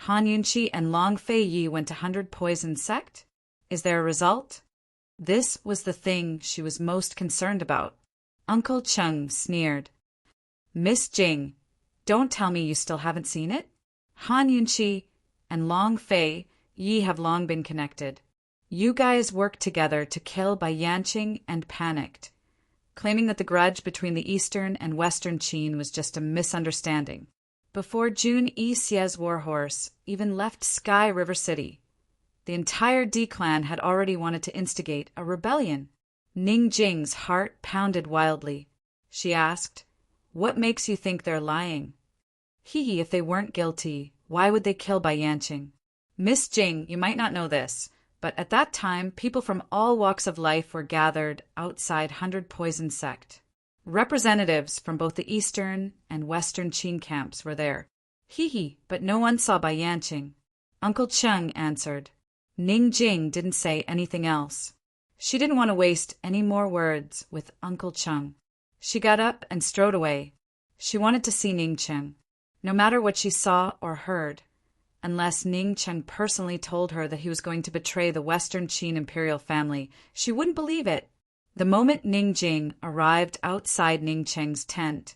"Han Yunqi and Long Fei Yi went to 100 Poison Sect? Is there a result?" This was the thing she was most concerned about. Uncle Cheng sneered. "Miss Jing, don't tell me you still haven't seen it? Han Yunqi and Long Fei Yi have long been connected. You guys worked together to kill Bai Yanqing and panicked, claiming that the grudge between the Eastern and Western Qin was just a misunderstanding. Before Jun Yixia's warhorse even left Sky River City, the entire D clan had already wanted to instigate a rebellion." Ning Jing's heart pounded wildly. She asked, "What makes you think they're lying? If they weren't guilty, why would they kill Bai Yanqing? Miss Jing, you might not know this, but at that time, people from all walks of life were gathered outside 100 Poison Sect. Representatives from both the Eastern and Western Qin camps were there. But no one saw Bai Yanqing." Uncle Cheng answered. Ning Jing didn't say anything else. She didn't want to waste any more words with Uncle Cheng. She got up and strode away. She wanted to see Ning Cheng, no matter what she saw or heard, unless Ning Cheng personally told her that he was going to betray the Western Qin imperial family. She wouldn't believe it. The moment Ning Jing arrived outside Ning Cheng's tent,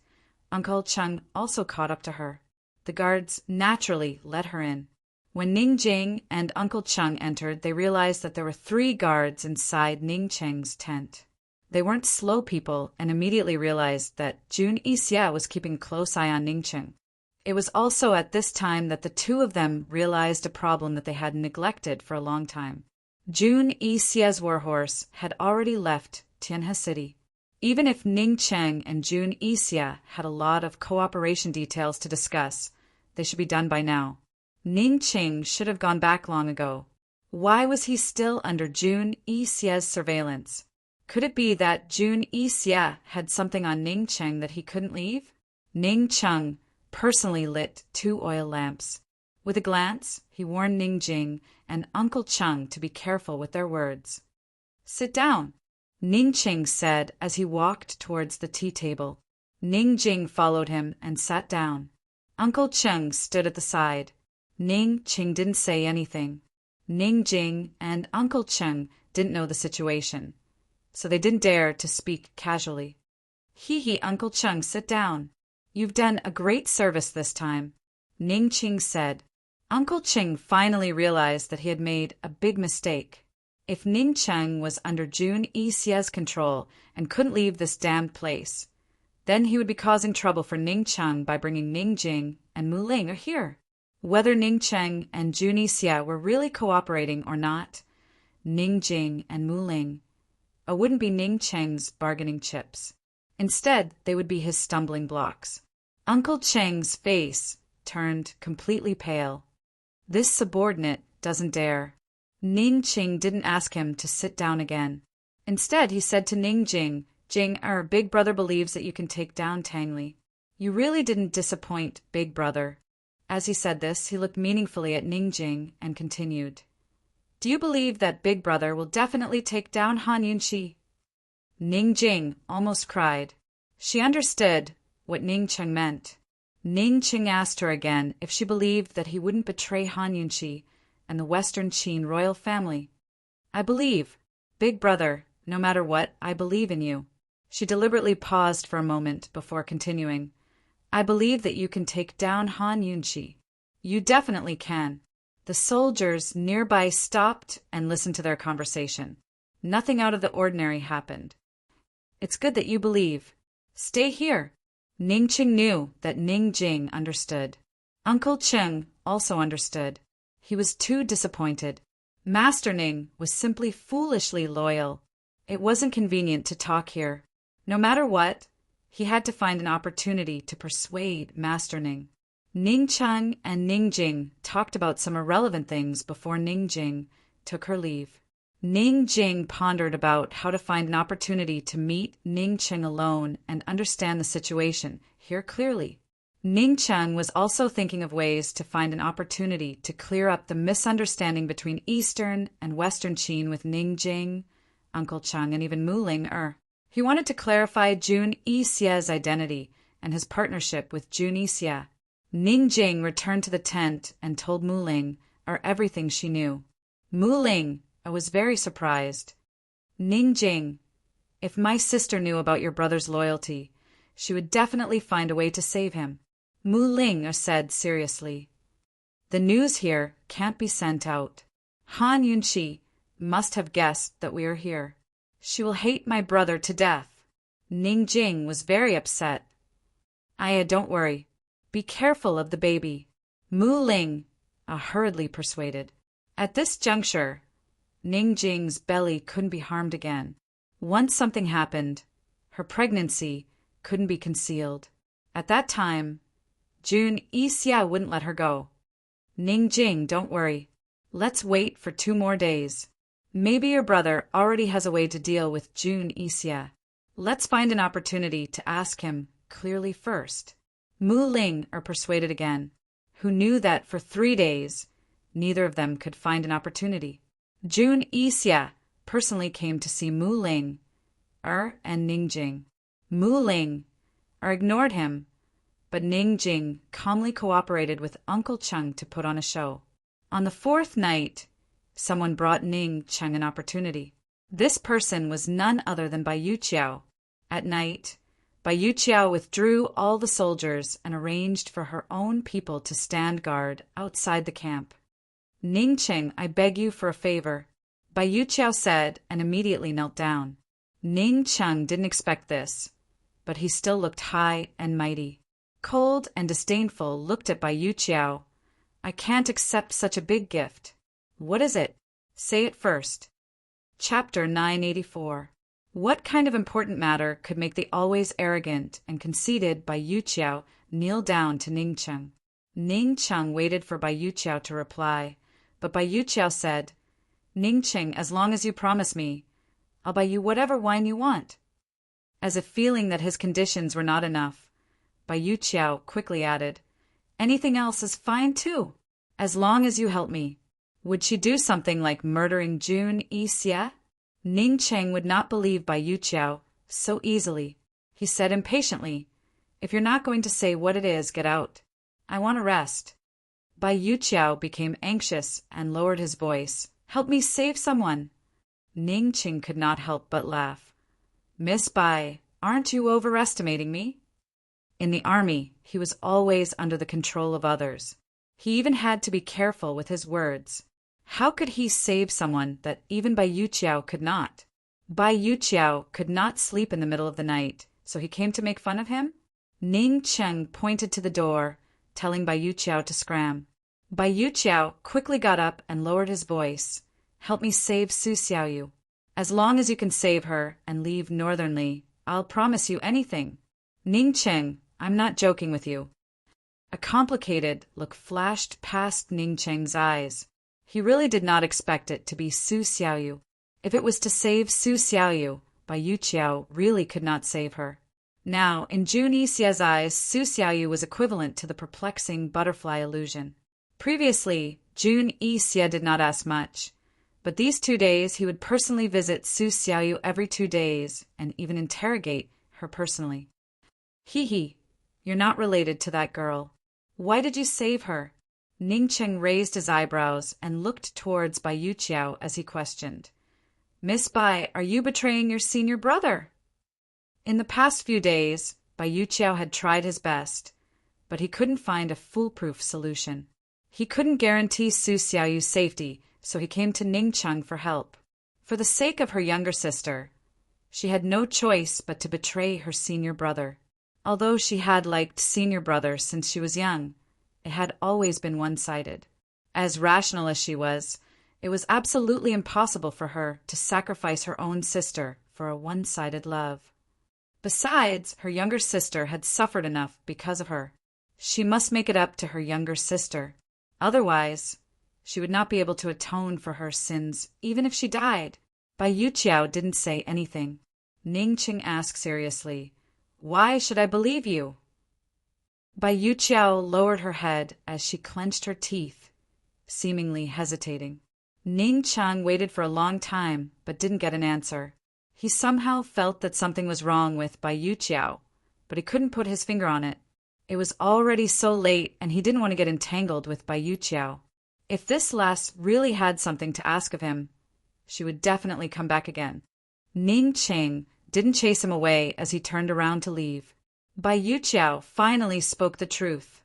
Uncle Cheng also caught up to her. The guards naturally let her in. When Ning Jing and Uncle Cheng entered, they realized that there were 3 guards inside Ning Cheng's tent. They weren't slow people and immediately realized that Jun Yixia was keeping a close eye on Ning Cheng. It was also at this time that the 2 of them realized a problem that they had neglected for a long time. Jun Yixia's warhorse had already left Tianhe City. Even if Ning Cheng and Jun Yixia had a lot of cooperation details to discuss, they should be done by now. Ning Cheng should have gone back long ago. Why was he still under Jun Yixia's surveillance? Could it be that Jun Yixia had something on Ning Cheng that he couldn't leave? Ning Cheng personally lit 2 oil lamps. With a glance, he warned Ning Jing and Uncle Cheng to be careful with their words. "Sit down," Ning Cheng said as he walked towards the tea table. Ning Jing followed him and sat down. Uncle Cheng stood at the side. Ning Cheng didn't say anything. Ning Jing and Uncle Cheng didn't know the situation, so they didn't dare to speak casually. Uncle Cheng, sit down. You've done a great service this time," Ning Cheng said. Uncle Ching finally realized that he had made a big mistake. If Ning Cheng was under Jun Yixie's control and couldn't leave this damned place, then he would be causing trouble for Ning Cheng by bringing Ning Jing and Mu Ling here. Whether Ning Cheng and Jun Yixie were really cooperating or not, Ning Jing and Mu Ling wouldn't be Ning Cheng's bargaining chips. Instead, they would be his stumbling blocks. Uncle Cheng's face turned completely pale. This subordinate doesn't dare. Ning Ching didn't ask him to sit down again. Instead, he said to Ning Jing, our big brother believes that you can take down Tang Li. You really didn't disappoint, big brother. As he said this, he looked meaningfully at Ning Jing and continued. Do you believe that big brother will definitely take down Han Yunqi? Ning Jing almost cried. She understood what Ning Cheng meant. Ning Cheng asked her again if she believed that he wouldn't betray Han Yunqi and the Western Qin royal family. I believe, big brother, no matter what, I believe in you. She deliberately paused for a moment before continuing. I believe that you can take down Han Yunqi. You definitely can. The soldiers nearby stopped and listened to their conversation. Nothing out of the ordinary happened. It's good that you believe. Stay here. Ning Cheng knew that Ning Jing understood. Uncle Cheng also understood. He was too disappointed. Master Ning was simply foolishly loyal. It wasn't convenient to talk here. No matter what, he had to find an opportunity to persuade Master Ning. Ning Cheng and Ning Jing talked about some irrelevant things before Ning Jing took her leave. Ning Jing pondered about how to find an opportunity to meet Ning Cheng alone and understand the situation, hear clearly. Ning Cheng was also thinking of ways to find an opportunity to clear up the misunderstanding between Eastern and Western Qin with Ning Jing, Uncle Cheng, and even Mu Ling. He wanted to clarify Jun Yixie's identity and his partnership with Jun Yixie. Ning Jing returned to the tent and told Mu Ling everything she knew. Mu Ling was very surprised. Ning Jing, if my sister knew about your brother's loyalty, she would definitely find a way to save him. Mu Ling said seriously. The news here can't be sent out. Han Yunqi must have guessed that we are here. She will hate my brother to death. Ning Jing was very upset. Don't worry. Be careful of the baby. Mu Ling hurriedly persuaded. At this juncture, Ning Jing's belly couldn't be harmed again. Once something happened, her pregnancy couldn't be concealed. At that time, Jun Yixie wouldn't let her go. Ning Jing, don't worry. Let's wait for 2 more days. Maybe your brother already has a way to deal with Jun Yixie. Let's find an opportunity to ask him clearly first. Mu Ling persuaded again, who knew that for 3 days, neither of them could find an opportunity. Jun Yixie personally came to see Mu Ling and Ning Jing. Mu Ling ignored him, but Ning Jing calmly cooperated with Uncle Cheng to put on a show. On the 4th night, someone brought Ning Cheng an opportunity. This person was none other than Bai Yuqiao. At night, Bai Yuqiao withdrew all the soldiers and arranged for her own people to stand guard outside the camp. Ning Cheng, I beg you for a favor, Bai Yuqiao said and immediately knelt down. Ning Cheng didn't expect this, but he still looked high and mighty. Cold and disdainful looked at Bai Yuqiao. I can't accept such a big gift. What is it? Say it first. Chapter 984. What kind of important matter could make the always arrogant and conceited Bai Yuqiao kneel down to Ning Cheng? Ning Cheng waited for Bai Yuqiao to reply, but Bai Yuqiao said, Ning Cheng, as long as you promise me, I'll buy you whatever wine you want. As if feeling that his conditions were not enough, Bai Yuqiao quickly added, anything else is fine too, as long as you help me. Would she do something like murdering Jun Yixie? Ning Cheng would not believe Bai Yuqiao so easily. He said impatiently, if you're not going to say what it is, get out. I want to rest. Bai Yuqiao became anxious and lowered his voice. Help me save someone. Ning Cheng could not help but laugh. Miss Bai, aren't you overestimating me? In the army, he was always under the control of others. He even had to be careful with his words. How could he save someone that even Bai Yuqiao could not? Bai Yuqiao could not sleep in the middle of the night, so he came to make fun of him? Ning Cheng pointed to the door, telling Bai Yuqiao to scram. Bai Yuqiao quickly got up and lowered his voice. Help me save Su Xiaoyu. As long as you can save her and leave northernly, I'll promise you anything. Ning Cheng, I'm not joking with you. A complicated look flashed past Ning Cheng's eyes. He really did not expect it to be Su Xiaoyu. If it was to save Su Xiaoyu, Bai Yuqiao really could not save her. Now, in Jun Yixia's eyes, Su Xiaoyu was equivalent to the perplexing butterfly illusion. Previously, Jun Yixia did not ask much, but these 2 days he would personally visit Su Xiaoyu every 2 days and even interrogate her personally. Hee, you're not related to that girl. Why did you save her? Ning Cheng raised his eyebrows and looked towards Bai Yuqiao as he questioned. Miss Bai, are you betraying your senior brother? In the past few days, Bai Yuqiao had tried his best, but he couldn't find a foolproof solution. He couldn't guarantee Su Xiaoyu's safety, so he came to Ning Cheng for help. For the sake of her younger sister, she had no choice but to betray her senior brother. Although she had liked senior brother since she was young, it had always been one-sided. As rational as she was, it was absolutely impossible for her to sacrifice her own sister for a one-sided love. Besides, her younger sister had suffered enough because of her. She must make it up to her younger sister. Otherwise, she would not be able to atone for her sins even if she died. Bai Yuqiao didn't say anything. Ning Cheng asked seriously, Why should I believe you? Bai Yuqiao lowered her head as she clenched her teeth, seemingly hesitating. Ning Cheng waited for a long time but didn't get an answer. He somehow felt that something was wrong with Bai Yuqiao, but he couldn't put his finger on it. It was already so late and he didn't want to get entangled with Bai Yuqiao. If this lass really had something to ask of him, she would definitely come back again. Ning Cheng didn't chase him away as he turned around to leave. Bai Yuqiao finally spoke the truth.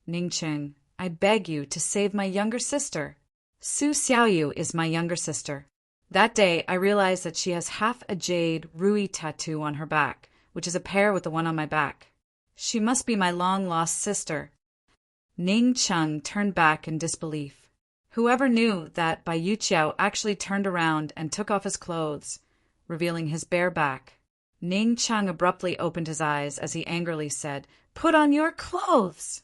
Ning Cheng, I beg you to save my younger sister. Su Xiaoyu is my younger sister. That day, I realized that she has half a jade rui tattoo on her back, which is a pair with the one on my back. She must be my long-lost sister. Ning Cheng turned back in disbelief. Whoever knew that Bai Yuqiao actually turned around and took off his clothes, revealing his bare back. Ning Cheng abruptly opened his eyes as he angrily said, Put on your clothes!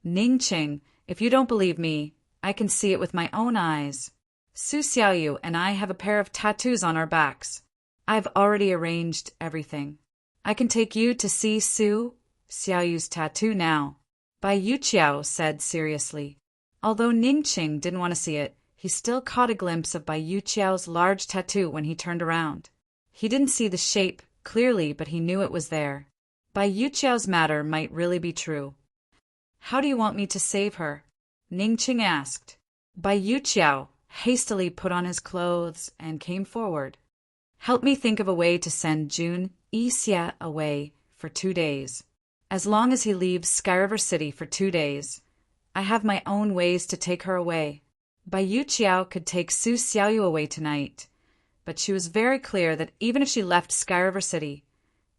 Ning Cheng, if you don't believe me, I can see it with my own eyes. Su Xiaoyu and I have a pair of tattoos on our backs. I've already arranged everything. I can take you to see Su Xiaoyu's tattoo now. Bai Yuqiao said seriously. Although Ning Cheng didn't want to see it, he still caught a glimpse of Bai Yuqiao's large tattoo when he turned around. He didn't see the shape clearly, but he knew it was there. Bai Yuqiao's matter might really be true. How do you want me to save her? Ning Cheng asked. Bai Yuqiao hastily put on his clothes and came forward. Help me think of a way to send Jun Yixia away for 2 days. As long as he leaves Skyriver City for 2 days, I have my own ways to take her away. Bai Yuqiao could take Su Xiaoyu away tonight, but she was very clear that even if she left Skyriver City,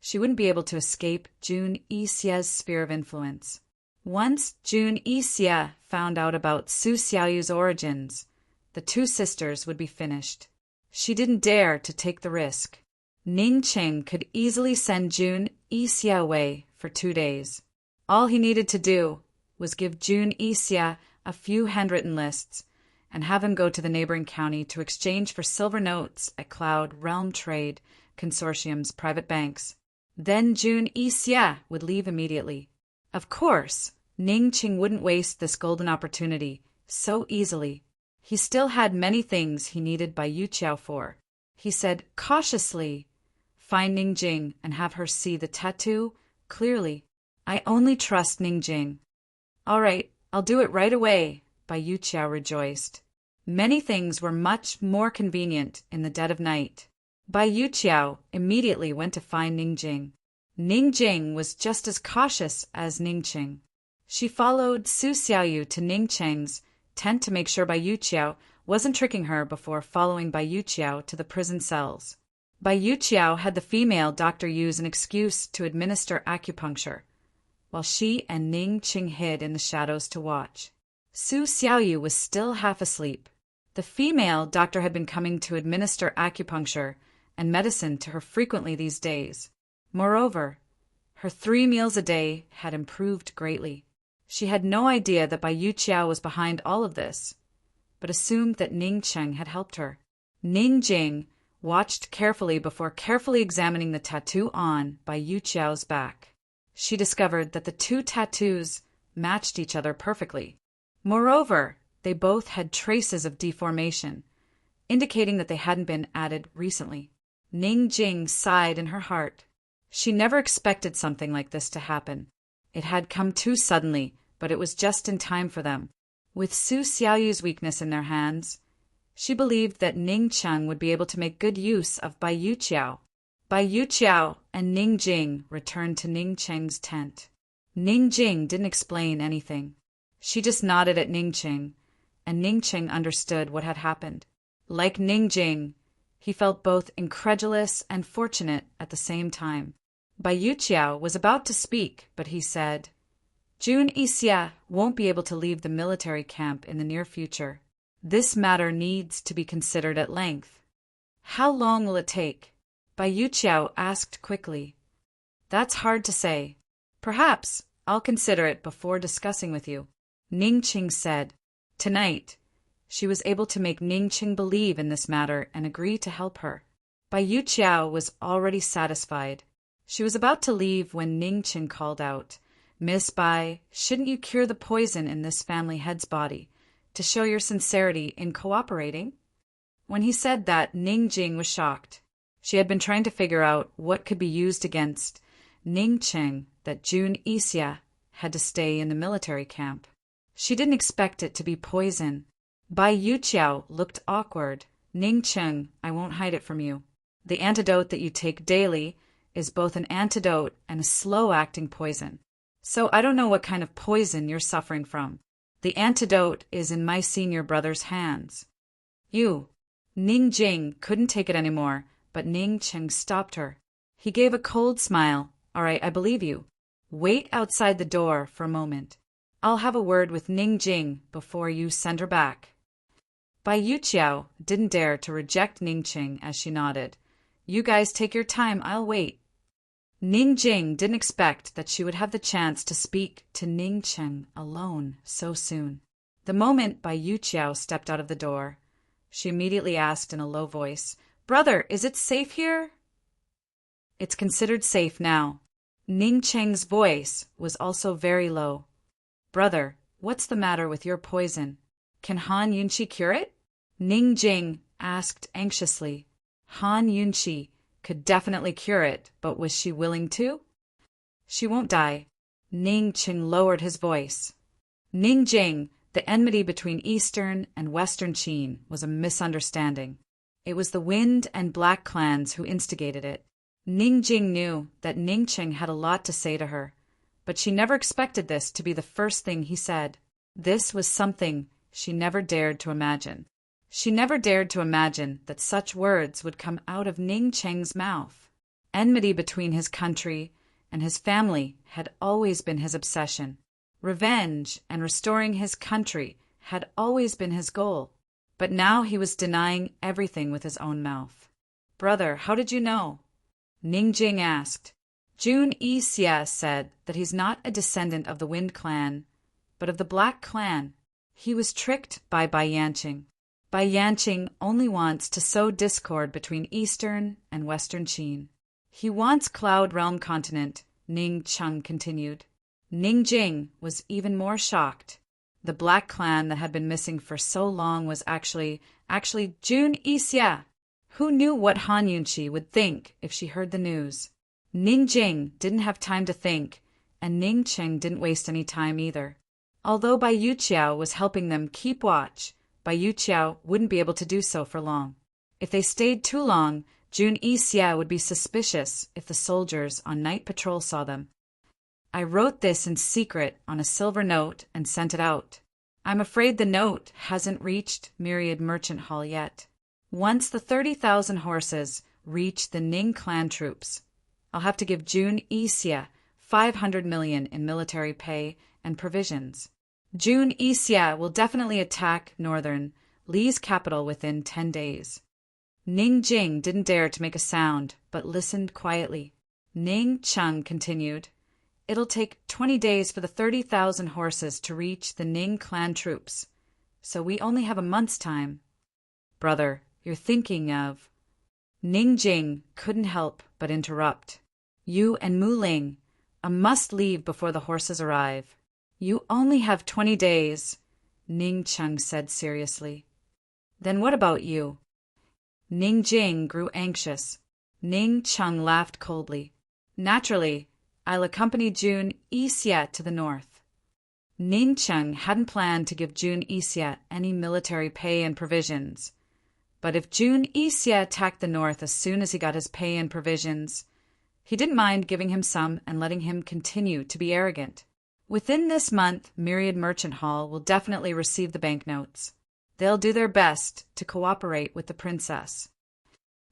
she wouldn't be able to escape Jun Yixia's sphere of influence. Once Jun Yixia found out about Su Xiaoyu's origins, the 2 sisters would be finished. She didn't dare to take the risk. Ning Cheng could easily send Jun Yixia away for 2 days. All he needed to do was give Jun Yixia a few handwritten lists and have him go to the neighboring county to exchange for silver notes at Cloud Realm Trade Consortium's private banks. Then Jun Yixia would leave immediately. Of course, Ning Cheng wouldn't waste this golden opportunity so easily. He still had many things he needed Bai Yuqiao for. He said cautiously, Find Ning Jing and have her see the tattoo clearly. I only trust Ning Jing. All right, I'll do it right away, Bai Yuqiao rejoiced. Many things were much more convenient in the dead of night. Bai Yuqiao immediately went to find Ning Jing. Ning Jing was just as cautious as Ning Cheng. She followed Su Xiaoyu to Ning Cheng's tent to make sure Bai Yuqiao wasn't tricking her before following Bai Yuqiao to the prison cells. Bai Yuqiao had the female doctor use an excuse to administer acupuncture, while she and Ning Cheng hid in the shadows to watch. Su Xiaoyu was still half asleep. The female doctor had been coming to administer acupuncture and medicine to her frequently these days. Moreover, her 3 meals a day had improved greatly. She had no idea that Bai Yuqiao was behind all of this, but assumed that Ning Cheng had helped her. Ning Jing watched carefully before carefully examining the tattoo on Bai Yuqiao's back. She discovered that the 2 tattoos matched each other perfectly. Moreover, they both had traces of deformation, indicating that they hadn't been added recently. Ning Jing sighed in her heart. She never expected something like this to happen. It had come too suddenly, but it was just in time for them. With Su Xiaoyu's weakness in their hands, she believed that Ning Cheng would be able to make good use of Bai Yuqiao. Bai Yuqiao and Ning Jing returned to Ning Cheng's tent. Ning Jing didn't explain anything. She just nodded at Ning Cheng, and Ning Cheng understood what had happened. Like Ning Jing, he felt both incredulous and fortunate at the same time. Bai Yuqiao was about to speak, but he said, Jun Yixia won't be able to leave the military camp in the near future. This matter needs to be considered at length. How long will it take? Bai Yuqiao asked quickly. That's hard to say. Perhaps I'll consider it before discussing with you, Ning Cheng said. Tonight, she was able to make Ning Cheng believe in this matter and agree to help her. Bai Yuqiao was already satisfied. She was about to leave when Ning Cheng called out, Miss Bai, shouldn't you cure the poison in this family head's body to show your sincerity in cooperating? When he said that, Ning Jing was shocked. She had been trying to figure out what could be used against Ning Cheng that Jun Yixia had to stay in the military camp. She didn't expect it to be poison. Bai Yuqiao looked awkward. Ning Cheng, I won't hide it from you. The antidote that you take daily is both an antidote and a slow-acting poison. So I don't know what kind of poison you're suffering from. The antidote is in my senior brother's hands. You. Ning Jing couldn't take it anymore, but Ning Cheng stopped her. He gave a cold smile. All right, I believe you. Wait outside the door for a moment. I'll have a word with Ning Jing before you send her back. Bai Yuqiao didn't dare to reject Ning Cheng as she nodded. You guys take your time, I'll wait. Ning Jing didn't expect that she would have the chance to speak to Ning Cheng alone so soon. The moment Bai Yuqiao stepped out of the door, she immediately asked in a low voice, Brother, is it safe here? It's considered safe now. Ning Cheng's voice was also very low. Brother, what's the matter with your poison? Can Han Yunqi cure it? Ning Jing asked anxiously. Han Yunqi could definitely cure it, but was she willing to? She won't die. Ning Cheng lowered his voice. Ning Jing, the enmity between Eastern and Western Qin was a misunderstanding. It was the Wind and Black clans who instigated it. Ning Jing knew that Ning Cheng had a lot to say to her, but she never expected this to be the first thing he said. This was something she never dared to imagine. She never dared to imagine that such words would come out of Ning Cheng's mouth. Enmity between his country and his family had always been his obsession. Revenge and restoring his country had always been his goal. But now he was denying everything with his own mouth. Brother, how did you know? Ning Jing asked. Jun Yixia said that he's not a descendant of the Wind clan, but of the Black clan. He was tricked by Bai Yanqing. Bai Yanqing only wants to sow discord between Eastern and Western Qin. He wants Cloud Realm continent, Ning Cheng continued. Ning Jing was even more shocked. The Black clan that had been missing for so long was actually Jun Yixia. Who knew what Han Yunqi would think if she heard the news? Ning Jing didn't have time to think, and Ning Cheng didn't waste any time either. Although Bai Yuqiao was helping them keep watch, Bai Yuqiao wouldn't be able to do so for long. If they stayed too long, Jun Yixia would be suspicious if the soldiers on night patrol saw them. I wrote this in secret on a silver note and sent it out. I'm afraid the note hasn't reached Myriad Merchant Hall yet. Once the 30,000 horses reach the Ning clan troops, I'll have to give Jun Isia 500 million in military pay and provisions. Jun Isia will definitely attack Northern Li's capital within 10 days. Ning Jing didn't dare to make a sound, but listened quietly. Ning Chung continued, "It'll take 20 days for the 30,000 horses to reach the Ning clan troops, so we only have a month's time." "Brother, you're thinking of—" Ning Jing couldn't help but interrupt. "You and Mu Ling, I must leave before the horses arrive." "You only have 20 days," Ning Chung said seriously. "Then what about you?" Ning Jing grew anxious. Ning Chung laughed coldly. "Naturally, I'll accompany Jun Isia to the north." Ning Chung hadn't planned to give Jun Isia any military pay and provisions. But if Jun Isia attacked the north as soon as he got his pay and provisions, he didn't mind giving him some and letting him continue to be arrogant. Within this month, Myriad Merchant Hall will definitely receive the banknotes. They'll do their best to cooperate with the princess.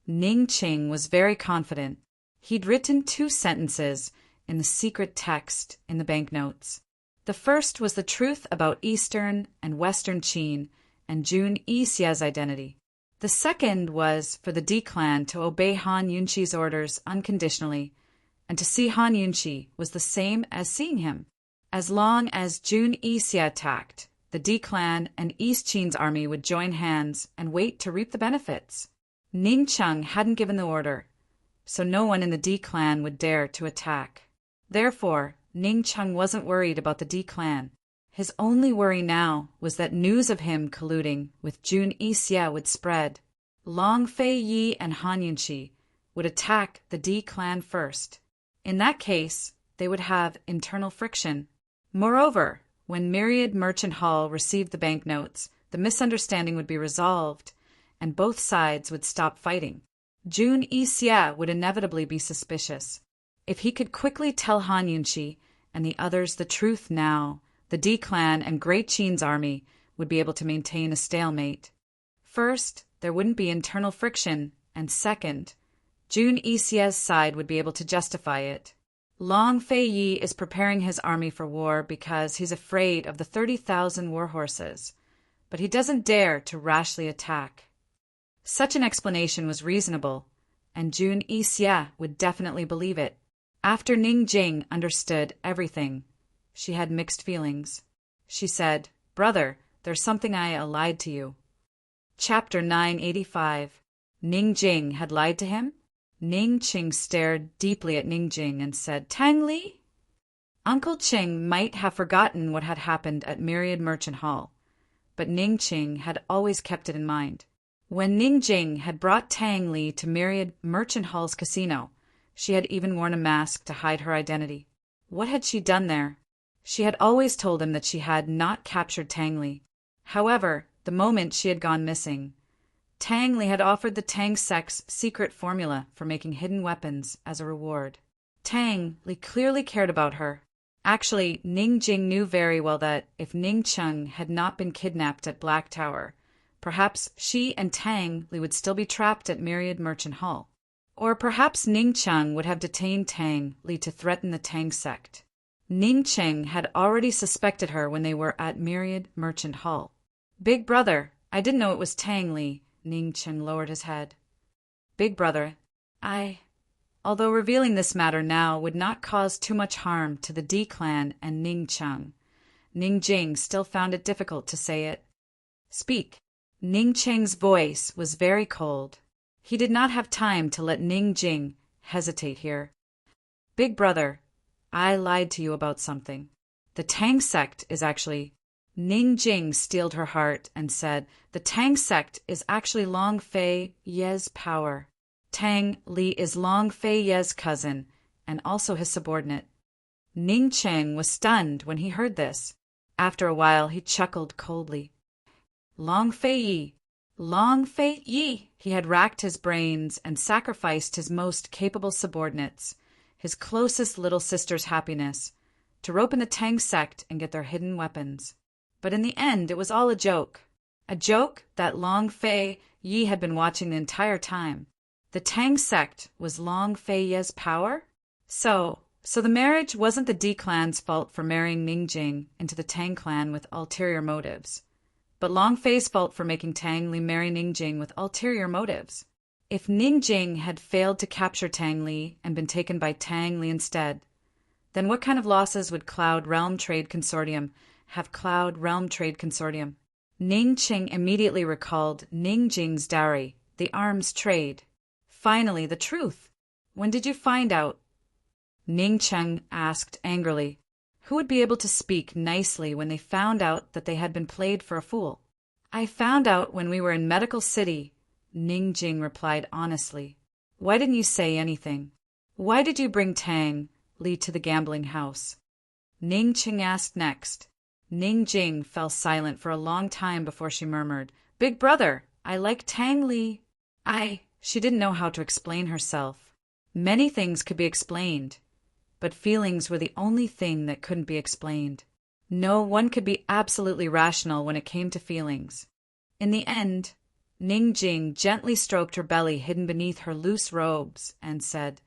Ning Ching was very confident. He'd written 2 sentences in the secret text in the banknotes. The first was the truth about Eastern and Western Qin and Jun Isia's identity. The second was for the D clan to obey Han Yunqi's orders unconditionally, and to see Han Yunqi was the same as seeing him. As long as Jun Isia attacked, the D clan and East Qin's army would join hands and wait to reap the benefits. Ning Chung hadn't given the order, so no one in the D clan would dare to attack. Therefore, Ning Chung wasn't worried about the D clan. His only worry now was that news of him colluding with Jun Isia would spread. Long Fei Yi and Han Yunqi would attack the D clan first. In that case, they would have internal friction. Moreover, when Myriad Merchant Hall received the banknotes, the misunderstanding would be resolved, and both sides would stop fighting. Jun Isia would inevitably be suspicious. If he could quickly tell Han Yunqi and the others the truth now, the D clan and Great Qin's army would be able to maintain a stalemate. First, there wouldn't be internal friction, and second, Jun Isia's side would be able to justify it. Long Fei Yi is preparing his army for war because he's afraid of the 30,000 war horses, but he doesn't dare to rashly attack. Such an explanation was reasonable, and Jun Isia would definitely believe it. After Ning Jing understood everything, she had mixed feelings. She said, "Brother, there's something I lied to you." Chapter 985. Ning Jing had lied to him? Ning Qing stared deeply at Ning Jing and said, "Tang Li?" Uncle Qing might have forgotten what had happened at Myriad Merchant Hall, but Ning Qing had always kept it in mind. When Ning Jing had brought Tang Li to Myriad Merchant Hall's casino, she had even worn a mask to hide her identity. What had she done there? She had always told him that she had not captured Tang Li. However, the moment she had gone missing, Tang Li had offered the Tang sect's secret formula for making hidden weapons as a reward. Tang Li clearly cared about her. Actually, Ning Jing knew very well that if Ning Chung had not been kidnapped at Black Tower, perhaps she and Tang Li would still be trapped at Myriad Merchant Hall. Or perhaps Ning Chung would have detained Tang Li to threaten the Tang sect. Ning Cheng had already suspected her when they were at Myriad Merchant Hall. "Big brother, I didn't know it was Tang Li." Ning Cheng lowered his head. "Big brother, Although revealing this matter now would not cause too much harm to the D clan and Ning Chung, Ning Jing still found it difficult to say it. "Speak." Ning Cheng's voice was very cold. He did not have time to let Ning Jing hesitate here. "Big brother, I lied to you about something. The Tang sect is actually—" Ning Jing steeled her heart and said, "The Tang sect is actually Long Fei Ye's power. Tang Li is Long Fei Ye's cousin, and also his subordinate." Ning Cheng was stunned when he heard this. After a while, he chuckled coldly. Long Fei Yi! Long Fei Yi! He had racked his brains and sacrificed his most capable subordinates, his closest little sister's happiness, to rope in the Tang sect and get their hidden weapons. But in the end, it was all a joke. A joke that Long Fei Yi had been watching the entire time. The Tang sect was Long Fei Yi's power? So the marriage wasn't the D clan's fault for marrying Ning Jing into the Tang clan with ulterior motives, but Long Fei's fault for making Tang Li marry Ning Jing with ulterior motives. If Ning Jing had failed to capture Tang Li and been taken by Tang Li instead, then what kind of losses would Cloud Realm Trade Consortium have? Cloud Realm Trade Consortium. Ning Qing immediately recalled Ning Jing's dowry, the arms trade. Finally, the truth. When did you find out? Ning Cheng asked angrily. Who would be able to speak nicely when they found out that they had been played for a fool? I found out when we were in Medical City, Ning Jing replied honestly. Why didn't you say anything? Why did you bring Tang Li to the gambling house? Ning Cheng asked next. Ning Jing fell silent for a long time before she murmured, Big brother, I like Tang Li. She didn't know how to explain herself. Many things could be explained, but feelings were the only thing that couldn't be explained. No one could be absolutely rational when it came to feelings. In the end, Ning Jing gently stroked her belly hidden beneath her loose robes and said,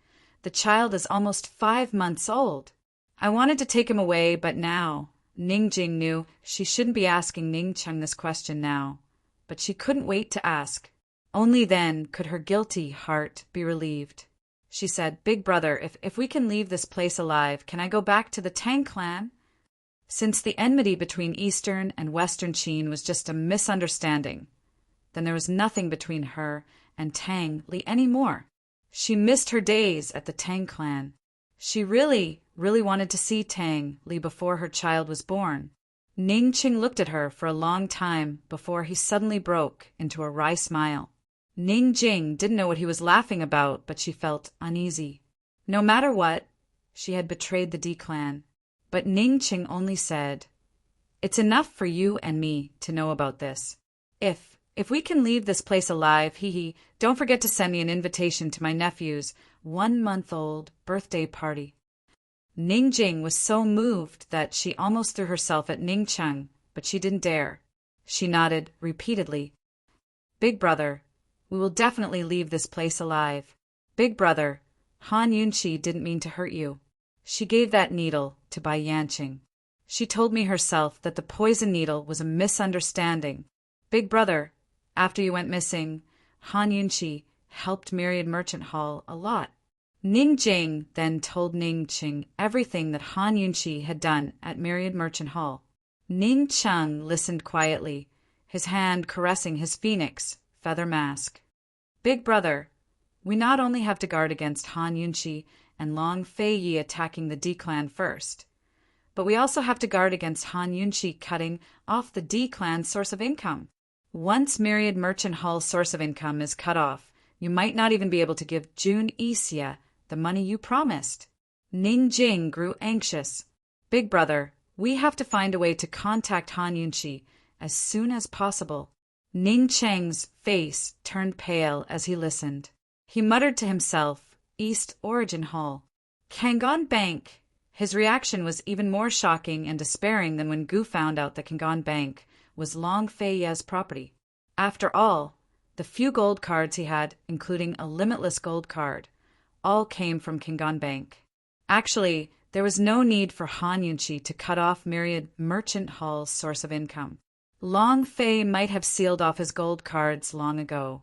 The child is almost 5 months old. I wanted to take him away, but now, Ning Jing knew she shouldn't be asking Ning Cheng this question now, but she couldn't wait to ask. Only then could her guilty heart be relieved. She said, Big brother, if we can leave this place alive, can I go back to the Tang clan? Since the enmity between Eastern and Western Qin was just a misunderstanding, then there was nothing between her and Tang Li anymore. She missed her days at the Tang clan. She really wanted to see Tang Li before her child was born. Ning Qing looked at her for a long time before he suddenly broke into a wry smile. Ning Jing didn't know what he was laughing about, but she felt uneasy. No matter what, she had betrayed the D clan. But Ning Qing only said, It's enough for you and me to know about this. If we can leave this place alive, don't forget to send me an invitation to my nephew's 1-month-old birthday party. Ning Jing was so moved that she almost threw herself at Ning Cheng, but she didn't dare. She nodded repeatedly. Big brother, we will definitely leave this place alive. Big brother, Han Yunqi didn't mean to hurt you. She gave that needle to Bai Yanqing. She told me herself that the poison needle was a misunderstanding. Big brother, after you went missing, Han Yunqi helped Myriad Merchant Hall a lot. Ning Jing then told Ning Qing everything that Han Yunqi had done at Myriad Merchant Hall. Ning Cheng listened quietly, his hand caressing his phoenix feather mask. Big brother, we not only have to guard against Han Yunqi and Long Fei Yi attacking the D clan first, but we also have to guard against Han Yunqi cutting off the D clan's source of income. Once Myriad Merchant Hall's source of income is cut off, you might not even be able to give Jun Yixia the money you promised. Ning Jing grew anxious. Big brother, we have to find a way to contact Han Yunqi as soon as possible. Ning Cheng's face turned pale as he listened. He muttered to himself, East Origin Hall. Kangon Bank. His reaction was even more shocking and despairing than when Gu found out that Kangon Bank was Long Fei Ye's property. After all, the few gold cards he had, including a limitless gold card, all came from Kangon Bank. Actually, there was no need for Han Yunqi to cut off Myriad Merchant Hall's source of income. Long Fei might have sealed off his gold cards long ago,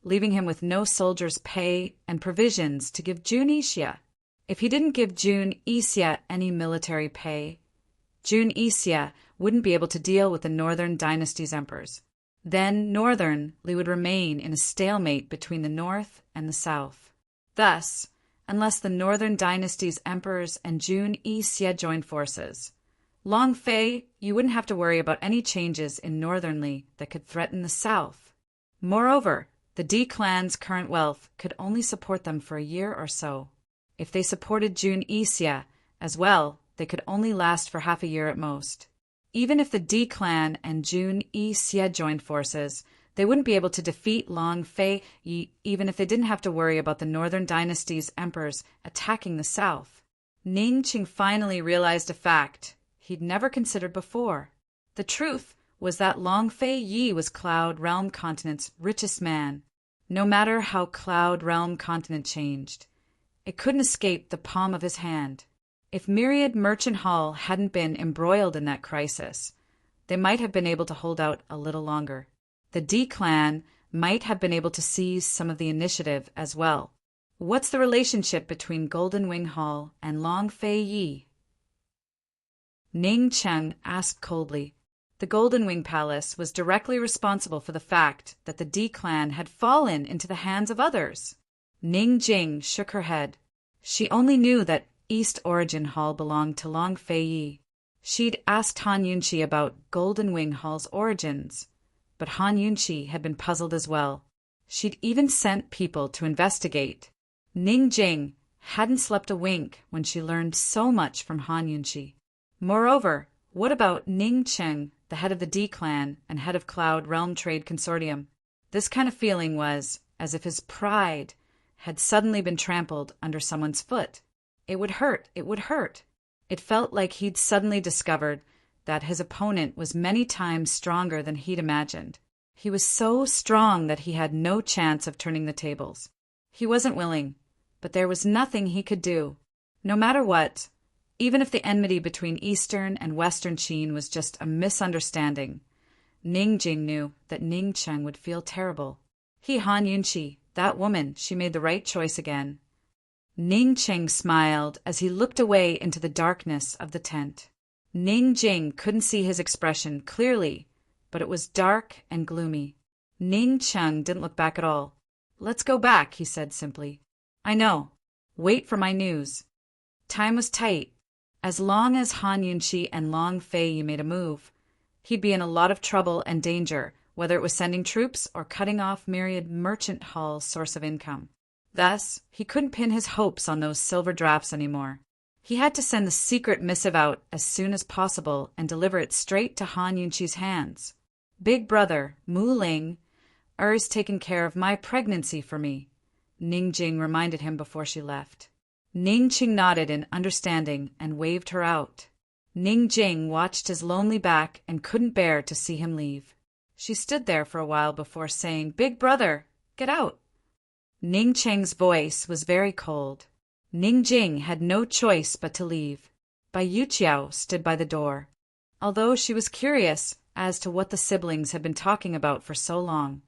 leaving him with no soldier's pay and provisions to give Jun Yixia. If he didn't give Jun Yixia any military pay, Jun Yixia wouldn't be able to deal with the Northern Dynasty's emperors. Then Northern Li would remain in a stalemate between the North and the South. Thus, unless the Northern Dynasty's emperors and Jun Yixia joined forces, Long Fei, you wouldn't have to worry about any changes in Northern Li that could threaten the South. Moreover, the D clan's current wealth could only support them for a year or so. If they supported Jun Yixia as well, they could only last for half a year at most. Even if the D clan and Jun Yixia joined forces, they wouldn't be able to defeat Long Fei, even if they didn't have to worry about the Northern Dynasty's emperors attacking the South. Ning Qing finally realized a fact he'd never considered before. The truth was that Long Fei Yi was Cloud Realm Continent's richest man. No matter how Cloud Realm Continent changed, it couldn't escape the palm of his hand. If Myriad Merchant Hall hadn't been embroiled in that crisis, they might have been able to hold out a little longer. The D clan might have been able to seize some of the initiative as well. What's the relationship between Golden Wing Hall and Long Fei Yi? Ning Cheng asked coldly. The Golden Wing Palace was directly responsible for the fact that the D clan had fallen into the hands of others. Ning Jing shook her head. She only knew that East Origin Hall belonged to Long Fei Yi. She'd asked Han Yunqi about Golden Wing Hall's origins, but Han Yunqi had been puzzled as well. She'd even sent people to investigate. Ning Jing hadn't slept a wink when she learned so much from Han Yunqi. Moreover, what about Ning Cheng, the head of the D clan and head of Cloud Realm Trade Consortium? This kind of feeling was as if his pride had suddenly been trampled under someone's foot. It would hurt, it would hurt. It felt like he'd suddenly discovered that his opponent was many times stronger than he'd imagined. He was so strong that he had no chance of turning the tables. He wasn't willing, but there was nothing he could do. No matter what, even if the enmity between Eastern and Western Qin was just a misunderstanding, Ning Jing knew that Ning Cheng would feel terrible. Han Yunqi, that woman, she made the right choice again. Ning Cheng smiled as he looked away into the darkness of the tent. Ning Jing couldn't see his expression clearly, but it was dark and gloomy. Ning Cheng didn't look back at all. "Let's go back," he said simply. "I know. Wait for my news." Time was tight. As long as Han Yunqi and Long Fei Yi made a move, he'd be in a lot of trouble and danger, whether it was sending troops or cutting off Myriad Merchant Hall's source of income. Thus, he couldn't pin his hopes on those silver drafts anymore. He had to send the secret missive out as soon as possible and deliver it straight to Han Yunqi's hands. "Big brother, Mu Ling, is taking care of my pregnancy for me," Ning Jing reminded him before she left. Ning Qing nodded in understanding and waved her out. Ning Jing watched his lonely back and couldn't bear to see him leave. She stood there for a while before saying, "Big brother, get out." Ning Cheng's voice was very cold. Ning Jing had no choice but to leave. Bai Yuqiao stood by the door. Although she was curious as to what the siblings had been talking about for so long,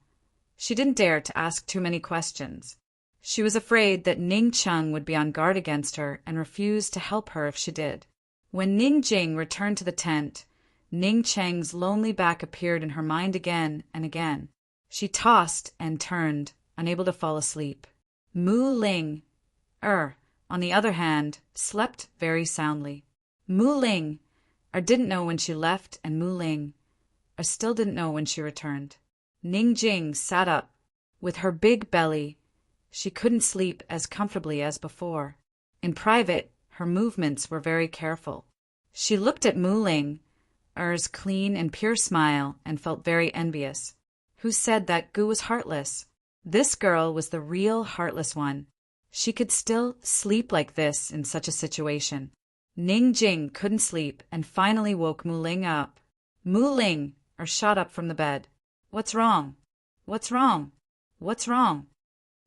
she didn't dare to ask too many questions. She was afraid that Ning Cheng would be on guard against her and refuse to help her if she did. When Ning Jing returned to the tent, Ning Cheng's lonely back appeared in her mind again and again. She tossed and turned, unable to fall asleep. Mu Ling, on the other hand, slept very soundly. Mu Ling, didn't know when she left, and Mu Ling, still didn't know when she returned. Ning Jing sat up. With her big belly, she couldn't sleep as comfortably as before. In private, her movements were very careful. She looked at Mu Ling's clean and pure smile and felt very envious. Who said that Gu was heartless? This girl was the real heartless one. She could still sleep like this in such a situation. Ning Jing couldn't sleep and finally woke Mu Ling up. Mu Ling shot up from the bed. "What's wrong? What's wrong? What's wrong?"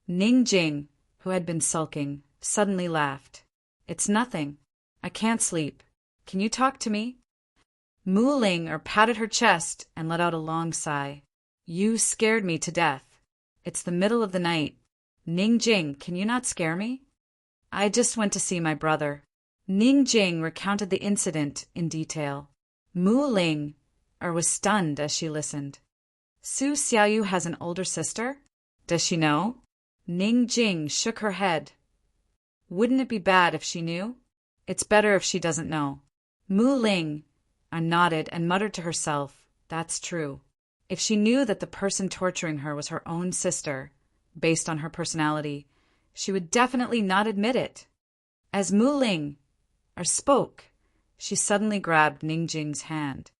Ning Jing, who had been sulking, suddenly laughed. "It's nothing. I can't sleep. Can you talk to me?" Mu Ling patted her chest and let out a long sigh. "You scared me to death. It's the middle of the night. Ning Jing, can you not scare me?" "I just went to see my brother." Ning Jing recounted the incident in detail. Mu Ling was stunned as she listened. "Su Xiaoyu has an older sister? Does she know?" Ning Jing shook her head. "Wouldn't it be bad if she knew?" "It's better if she doesn't know." Mu Ling nodded and muttered to herself, "That's true." If she knew that the person torturing her was her own sister, based on her personality, she would definitely not admit it. As Mu Ling spoke, she suddenly grabbed Ning Jing's hand.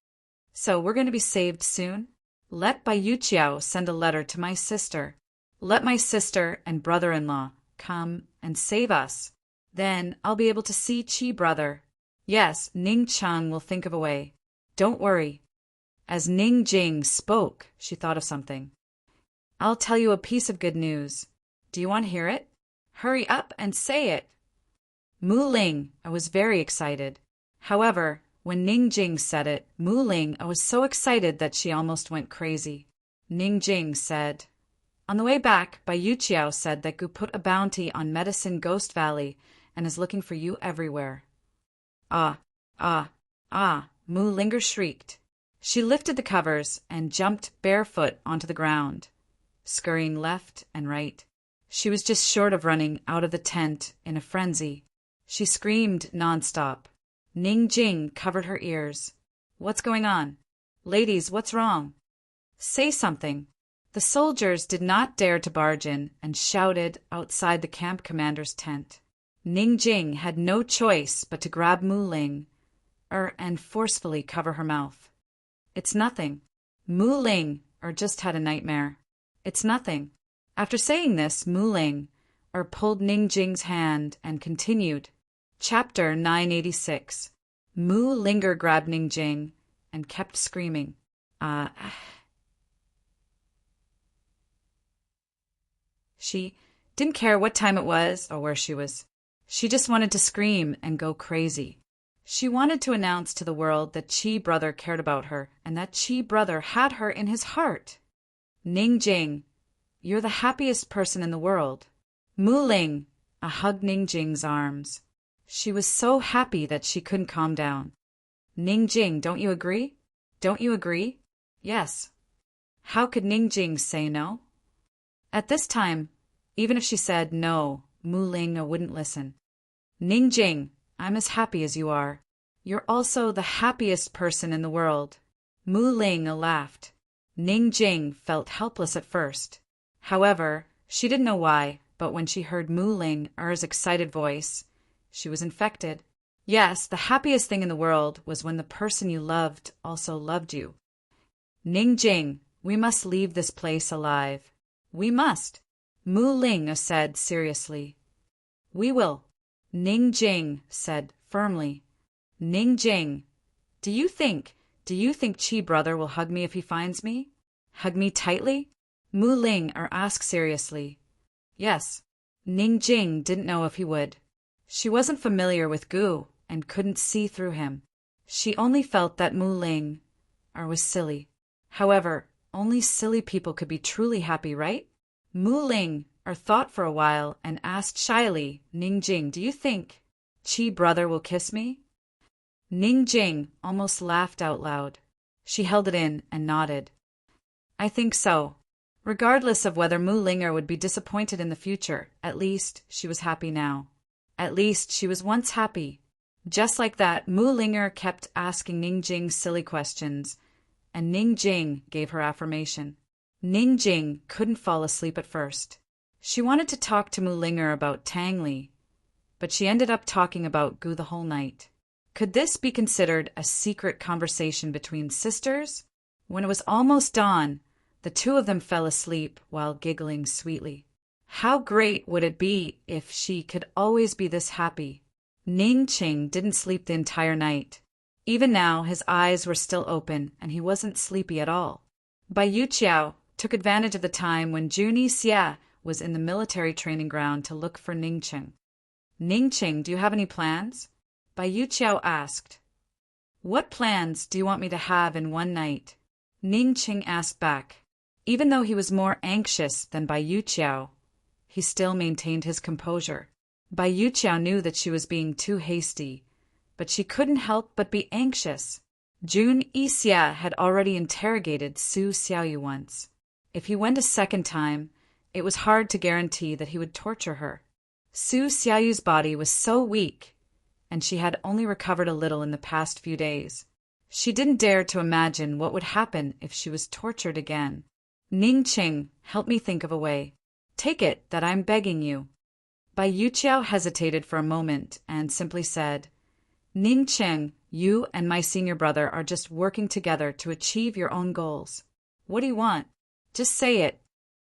"So we're going to be saved soon? Let Bai Yuqiao send a letter to my sister. Let my sister and brother-in-law come and save us. Then I'll be able to see Chi brother. Yes, Ning Chang will think of a way. Don't worry. As Ning Jing spoke, she thought of something. I'll tell you a piece of good news. Do you want to hear it? Hurry up and say it. Mu Ling, I was very excited. However, when Ning Jing said it, Mu Ling, I was so excited that she almost went crazy. Ning Jing said, on the way back, Bai Yuqiao said that Gu put a bounty on Medicine Ghost Valley and is looking for you everywhere. Ah, ah, ah, Mu Linger shrieked. She lifted the covers and jumped barefoot onto the ground, scurrying left and right. She was just short of running out of the tent in a frenzy. She screamed nonstop. Ning Jing covered her ears. What's going on? Ladies, what's wrong? Say something. The soldiers did not dare to barge in and shouted outside the camp commander's tent. Ning Jing had no choice but to grab Mu Ling and forcefully cover her mouth. It's nothing. Mu Ling just had a nightmare. It's nothing. After saying this, Mu Ling pulled Ning Jing's hand and continued. Chapter 986. Mu Linger grabbed Ning Jing and kept screaming. She didn't care what time it was or where she was. She just wanted to scream and go crazy. She wanted to announce to the world that Chi brother cared about her and that Chi brother had her in his heart. Ning Jing, you're the happiest person in the world. Mu Ling hugged Ning Jing's arms. She was so happy that she couldn't calm down. Ning Jing, don't you agree? Don't you agree? Yes. How could Ning Jing say no? At this time, even if she said no, Mu Ling wouldn't listen. Ning Jing, I'm as happy as you are. You're also the happiest person in the world. Mu Ling laughed. Ning Jing felt helpless at first. However, she didn't know why, but when she heard Mu Ling's excited voice, she was infected. Yes, the happiest thing in the world was when the person you loved also loved you. Ning Jing, we must leave this place alive. We must, Mu Ling said seriously. We will, Ning Jing said firmly. Ning Jing, do you think Chi brother will hug me if he finds me? Hug me tightly? Mu Ling asked seriously. Yes. Ning Jing didn't know if he would. She wasn't familiar with Gu and couldn't see through him. She only felt that Mu Ling was silly. However, only silly people could be truly happy, right? Mu Ling thought for a while and asked shyly, Ning Jing, do you think Chi brother will kiss me? Ning Jing almost laughed out loud. She held it in and nodded. I think so. Regardless of whether Mu Linger would be disappointed in the future, at least she was happy now. At least she was once happy. Just like that, Mu Linger kept asking Ning Jing silly questions, and Ning Jing gave her affirmation. Ning Jing couldn't fall asleep at first. She wanted to talk to Mu Linger about Tang Li, but she ended up talking about Gu the whole night. Could this be considered a secret conversation between sisters? When it was almost dawn, the two of them fell asleep while giggling sweetly. How great would it be if she could always be this happy? Ning Qing didn't sleep the entire night. Even now, his eyes were still open, and he wasn't sleepy at all. Bai Yuqiao took advantage of the time when Juni Xia was in the military training ground to look for Ning Qing. Ning Qing, do you have any plans? Bai Yuqiao asked. What plans do you want me to have in one night? Ning Qing asked back. Even though he was more anxious than Bai Yuqiao, he still maintained his composure. Bai Yuqiao knew that she was being too hasty, but she couldn't help but be anxious. Jun Yixia had already interrogated Su Xiaoyu once. If he went a second time, it was hard to guarantee that he would torture her. Su Xiaoyu's body was so weak, and she had only recovered a little in the past few days. She didn't dare to imagine what would happen if she was tortured again. Ning Qing, help me think of a way. Take it that I'm begging you. Bai Yuqiao hesitated for a moment and simply said, Ning Qing, you and my senior brother are just working together to achieve your own goals. What do you want? Just say it.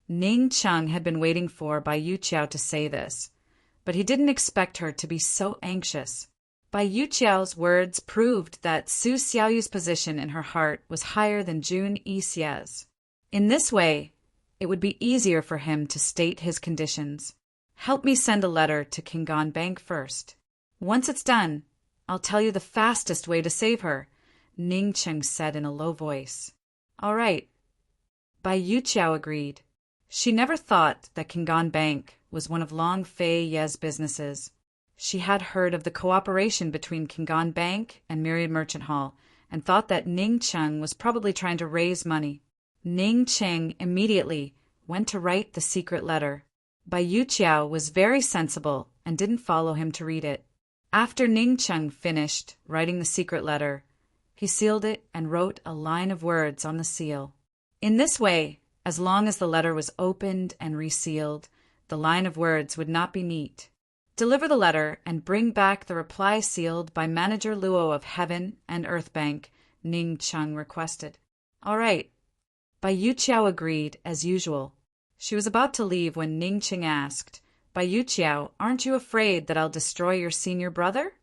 Ning Cheng had been waiting for Bai Yuqiao to say this, but he didn't expect her to be so anxious. Bai Yuqiao's words proved that Su Xiaoyu's position in her heart was higher than Jun Yixia's. In this way, it would be easier for him to state his conditions. Help me send a letter to Kingan Bank first. Once it's done, I'll tell you the fastest way to save her, Ning Cheng said in a low voice. All right. Bai Yuqiao agreed. She never thought that Kingan Bank was one of Long Fei Ye's businesses. She had heard of the cooperation between Kingan Bank and Myriad Merchant Hall and thought that Ning Cheng was probably trying to raise money. Ning Cheng immediately went to write the secret letter. Bai Yuqiao was very sensible and didn't follow him to read it. After Ning Cheng finished writing the secret letter, he sealed it and wrote a line of words on the seal. In this way, as long as the letter was opened and resealed, the line of words would not be neat. Deliver the letter and bring back the reply sealed by Manager Luo of Heaven and Earth Bank, Ning Cheng requested. All right. Bai Yuqiao agreed, as usual. She was about to leave when Ning Cheng asked, Bai Yuqiao, aren't you afraid that I'll destroy your senior brother?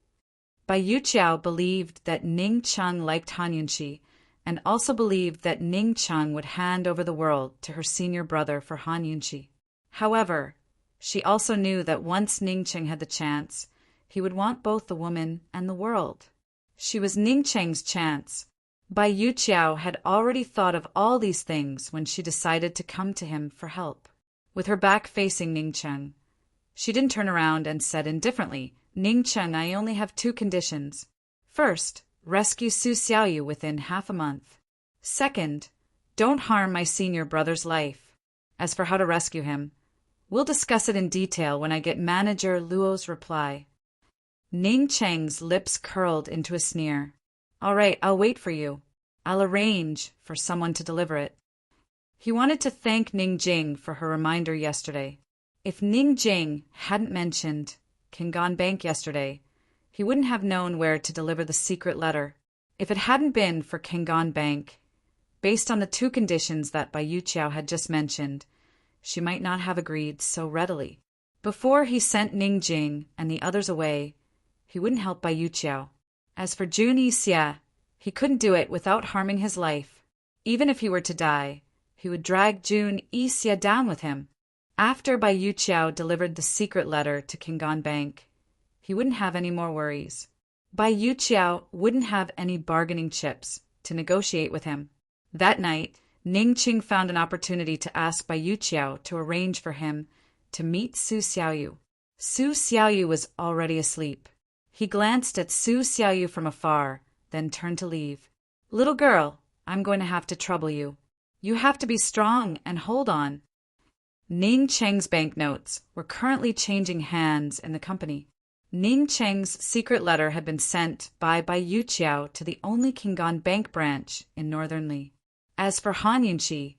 Bai Yuqiao believed that Ning Cheng liked Han Yunqi, and also believed that Ning Cheng would hand over the world to her senior brother for Han Yunqi. However, she also knew that once Ning Cheng had the chance, he would want both the woman and the world. She was Ning Cheng's chance. Bai Yuqiao had already thought of all these things when she decided to come to him for help. With her back facing Ning Cheng, she didn't turn around and said indifferently, Ning Cheng, I only have 2 conditions. First, rescue Su Xiaoyu within half a month. Second, don't harm my senior brother's life. As for how to rescue him, we'll discuss it in detail when I get Manager Luo's reply. Ning Cheng's lips curled into a sneer. All right, I'll wait for you. I'll arrange for someone to deliver it. He wanted to thank Ning Jing for her reminder yesterday. If Ning Jing hadn't mentioned Kingan Bank yesterday, he wouldn't have known where to deliver the secret letter. If it hadn't been for Kingan Bank, based on the 2 conditions that Bai Yuqiao had just mentioned, she might not have agreed so readily. Before he sent Ning Jing and the others away, he wouldn't help Bai Yuqiao. As for Jun Yixia, he couldn't do it without harming his life. Even if he were to die, he would drag Jun Yixia down with him. After Bai Yuqiao delivered the secret letter to Kingan Bank, he wouldn't have any more worries. Bai Yuqiao wouldn't have any bargaining chips to negotiate with him. That night, Ning Cheng found an opportunity to ask Bai Yuqiao to arrange for him to meet Su Xiaoyu. Su Xiaoyu was already asleep. He glanced at Su Xiaoyu from afar, then turned to leave. Little girl, I'm going to have to trouble you. You have to be strong and hold on. Ning Cheng's banknotes were currently changing hands in the company. Ning Cheng's secret letter had been sent by Bai Yuqiao to the only Kingan Bank branch in Northern Li. As for Han Yunqi,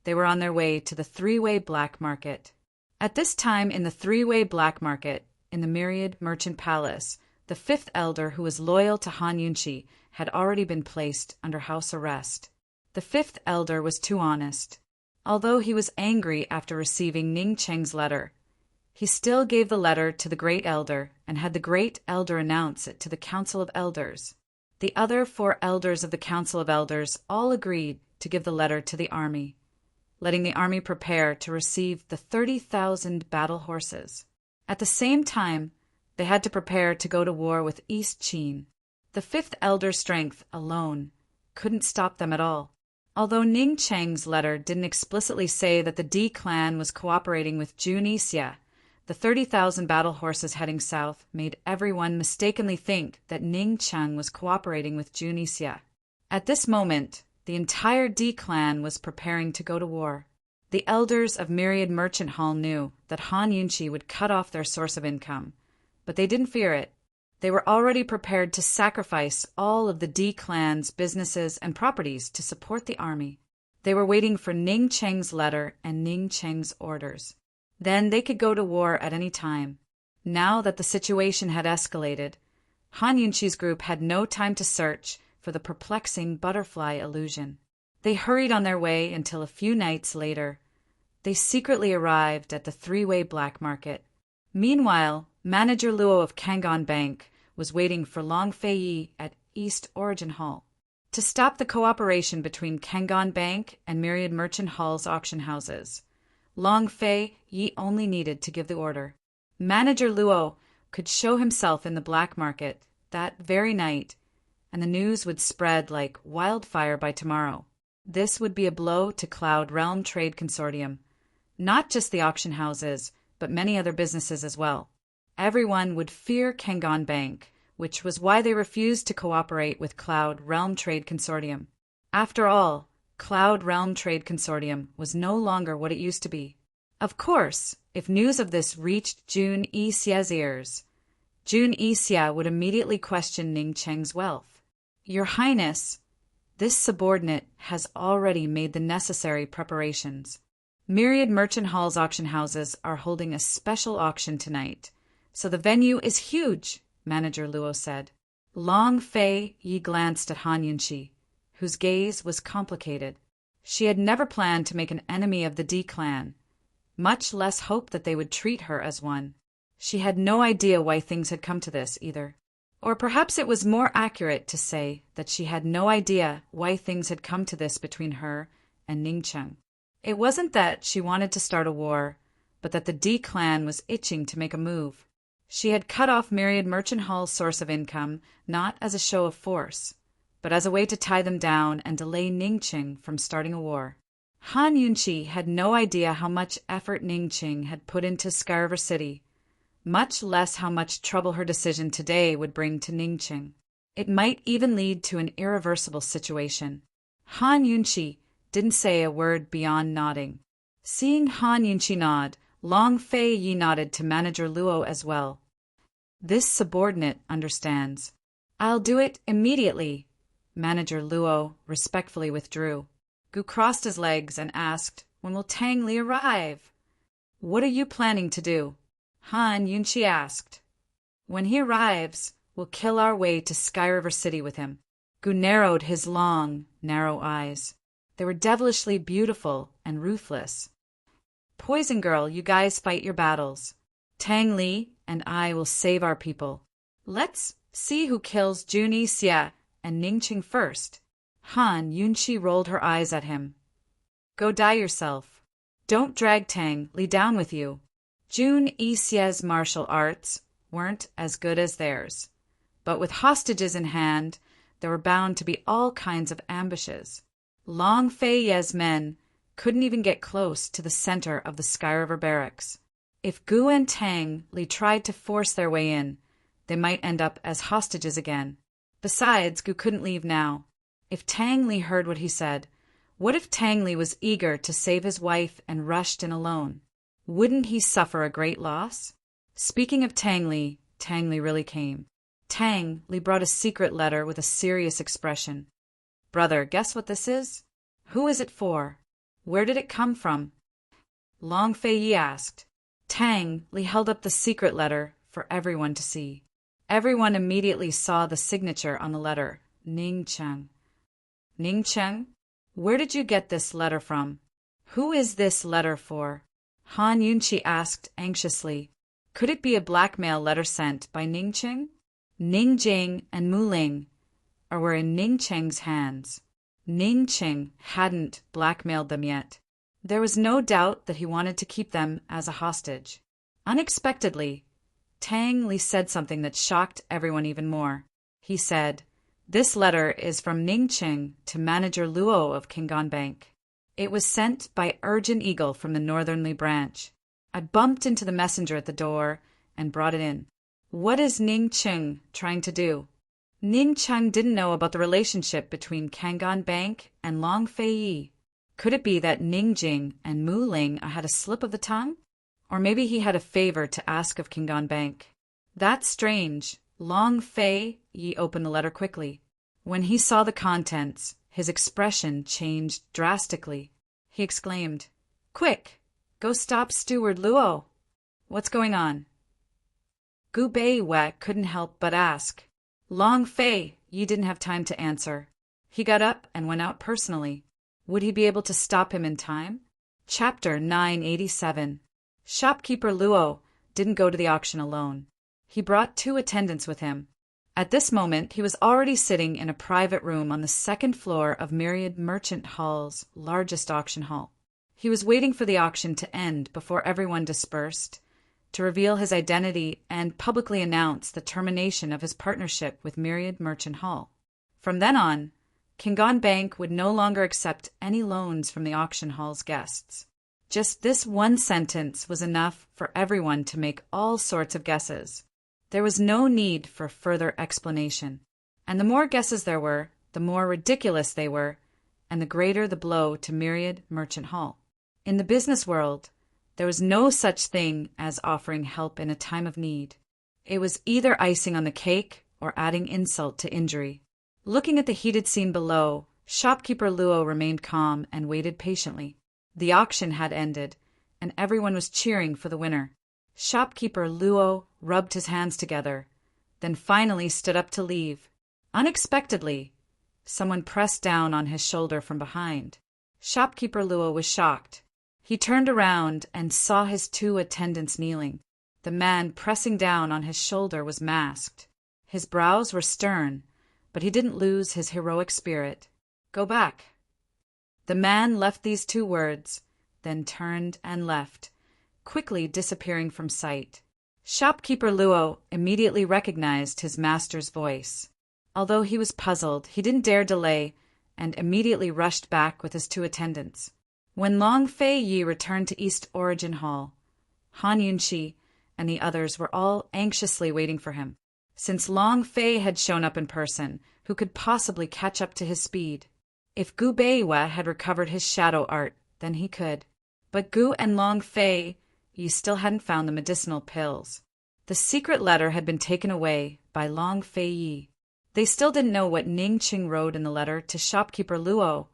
they were on their way to the 3-way black market. At this time in the 3-way black market, in the Myriad Merchant Palace, the 5th elder who was loyal to Han Yunqi had already been placed under house arrest. The 5th elder was too honest. Although he was angry after receiving Ning Cheng's letter, he still gave the letter to the Great Elder and had the Great Elder announce it to the Council of Elders. The other 4 elders of the Council of Elders all agreed to give the letter to the army, letting the army prepare to receive the 30,000 battle horses. At the same time, they had to prepare to go to war with East Qin. The 5th elder's strength alone couldn't stop them at all. Although Ning Cheng's letter didn't explicitly say that the D clan was cooperating with Jun Yixia, the 30,000 battle horses heading south made everyone mistakenly think that Ning Cheng was cooperating with Jun Yixia. At this moment, the entire D clan was preparing to go to war. The elders of Myriad Merchant Hall knew that Han Yunqi would cut off their source of income, but they didn't fear it. They were already prepared to sacrifice all of the D clan's businesses and properties to support the army. They were waiting for Ning Cheng's letter and Ning Cheng's orders. Then they could go to war at any time. Now that the situation had escalated, Han Yunqi's group had no time to search for the perplexing butterfly illusion. They hurried on their way until a few nights later, they secretly arrived at the 3-way black market. Meanwhile, Manager Luo of Kangon Bank was waiting for Long Fei Yi at East Origin Hall to stop the cooperation between Kangon Bank and Myriad Merchant Hall's auction houses. Long Fei Yi only needed to give the order. Manager Luo could show himself in the black market that very night, and the news would spread like wildfire by tomorrow. This would be a blow to Cloud Realm Trade Consortium, not just the auction houses, but many other businesses as well. Everyone would fear Kangon Bank, which was why they refused to cooperate with Cloud Realm Trade Consortium. After all, Cloud Realm Trade Consortium was no longer what it used to be. Of course, if news of this reached Jun Yixie's ears, Jun Yixie would immediately question Ning Cheng's wealth. Your Highness, this subordinate has already made the necessary preparations. Myriad Merchant Hall's auction houses are holding a special auction tonight, so the venue is huge, Manager Luo said. Long Fei Yi glanced at Han Yunqi, whose gaze was complicated. She had never planned to make an enemy of the D clan, much less hope that they would treat her as one. She had no idea why things had come to this, either. Or perhaps it was more accurate to say that she had no idea why things had come to this between her and Ning Cheng. It wasn't that she wanted to start a war, but that the D clan was itching to make a move. She had cut off Myriad Merchant Hall's source of income, not as a show of force, but as a way to tie them down and delay Ning Cheng from starting a war. Han Yunqi had no idea how much effort Ning Cheng had put into Skyriver City, much less how much trouble her decision today would bring to Ning Cheng. It might even lead to an irreversible situation. Han Yunqi didn't say a word beyond nodding. Seeing Han Yunqi nod, Long Fei Yi nodded to Manager Luo as well. This subordinate understands. I'll do it immediately. Manager Luo respectfully withdrew. Gu crossed his legs and asked, when will Tang Li arrive? What are you planning to do? Han Yunqi asked. When he arrives, we'll kill our way to Skyriver City with him. Gu narrowed his long, narrow eyes. They were devilishly beautiful and ruthless. Poison Girl, you guys fight your battles. Tang Li and I will save our people. Let's see who kills Jun Yixie and Ning Cheng first. Han Yunqi rolled her eyes at him. Go die yourself. Don't drag Tang Li down with you. Jun Yixie's martial arts weren't as good as theirs, but with hostages in hand, there were bound to be all kinds of ambushes. Long Fei Yi's men couldn't even get close to the center of the Skyriver barracks. If Gu and Tang Li tried to force their way in, they might end up as hostages again. Besides, Gu couldn't leave now. If Tang Li heard what he said, what if Tang Li was eager to save his wife and rushed in alone? Wouldn't he suffer a great loss? Speaking of Tang Li really came. Tang Li brought a secret letter with a serious expression. Brother, guess what this is? Who is it for? Where did it come from? Long Fei Yi asked. Tang Li held up the secret letter for everyone to see. Everyone immediately saw the signature on the letter, Ning Cheng. Ning Cheng? Where did you get this letter from? Who is this letter for? Han Yunqi asked anxiously. Could it be a blackmail letter sent by Ning Cheng? Ning Jing and Mu Ling were in Ning Cheng's hands. Ning Cheng hadn't blackmailed them yet. There was no doubt that he wanted to keep them as a hostage. Unexpectedly, Tang Li said something that shocked everyone even more. He said, This letter is from Ning Cheng to Manager Luo of Kangon Bank. It was sent by Urgent Eagle from the Northernly branch. I bumped into the messenger at the door and brought it in. What is Ning Cheng trying to do? Ning Cheng didn't know about the relationship between Kangon Bank and Long Fei Yi. Could it be that Ning Jing and Mu Ling had a slip of the tongue? Or maybe he had a favor to ask of Kangon Bank. That's strange. Long Fei Yi opened the letter quickly. When he saw the contents, his expression changed drastically. He exclaimed, Quick! Go stop Steward Luo! What's going on? Gu Beiwei couldn't help but ask. Long Fei Yi didn't have time to answer. He got up and went out personally. Would he be able to stop him in time? Chapter 987. Shopkeeper Luo didn't go to the auction alone. He brought 2 attendants with him. At this moment, he was already sitting in a private room on the 2nd floor of Myriad Merchant Hall's largest auction hall. He was waiting for the auction to end before everyone dispersed, to reveal his identity and publicly announce the termination of his partnership with Myriad Merchant Hall. From then on, Consort Bank would no longer accept any loans from the auction hall's guests. Just this one sentence was enough for everyone to make all sorts of guesses. There was no need for further explanation. And the more guesses there were, the more ridiculous they were, and the greater the blow to Myriad Merchant Hall. In the business world, there was no such thing as offering help in a time of need. It was either icing on the cake or adding insult to injury. Looking at the heated scene below, shopkeeper Luo remained calm and waited patiently. The auction had ended, and everyone was cheering for the winner. Shopkeeper Luo rubbed his hands together, then finally stood up to leave. Unexpectedly, someone pressed down on his shoulder from behind. Shopkeeper Luo was shocked. He turned around and saw his 2 attendants kneeling. The man pressing down on his shoulder was masked. His brows were stern, but he didn't lose his heroic spirit. "Go back." The man left these 2 words, then turned and left, quickly disappearing from sight. Shopkeeper Luo immediately recognized his master's voice. Although he was puzzled, he didn't dare delay and immediately rushed back with his 2 attendants. When Long Fei Yi returned to East Origin Hall, Han Yunqi and the others were all anxiously waiting for him. Since Long Fei had shown up in person, who could possibly catch up to his speed? If Gu Beiwa had recovered his shadow art, then he could. But Gu and Long Fei Yi still hadn't found the medicinal pills. The secret letter had been taken away by Long Fei Yi. They still didn't know what Ning Qing wrote in the letter to shopkeeper Luo,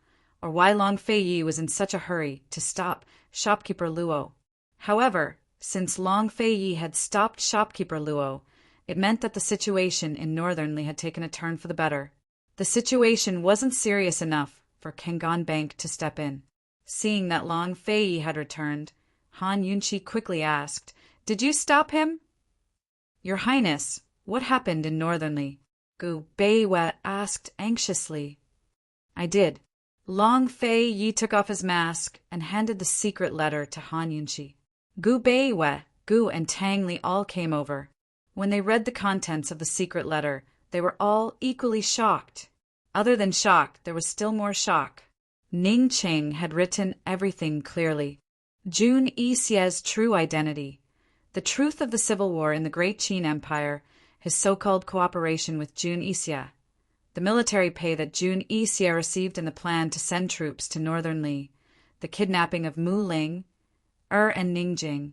or why Long Fei Yi was in such a hurry to stop shopkeeper Luo. However, since Long Fei Yi had stopped shopkeeper Luo, it meant that the situation in Northernly had taken a turn for the better. The situation wasn't serious enough for Consort Bank to step in. Seeing that Long Fei Yi had returned, Han Yunqi quickly asked, "Did you stop him?" "Your Highness, what happened in Northernly?" Gu Beiwa asked anxiously. "I did." Long Fei Yi took off his mask and handed the secret letter to Han Yunqi. Gu Beiwa, Gu, and Tang Li all came over. When they read the contents of the secret letter, they were all equally shocked. Other than shock, there was still more shock. Ning Qing had written everything clearly. Jun Yixie's true identity, the truth of the civil war in the Great Qin Empire, his so-called cooperation with Jun Yixie, the military pay that Jun Yixie received in the plan to send troops to Northern Li, the kidnapping of Mu Ling, and Ningjing,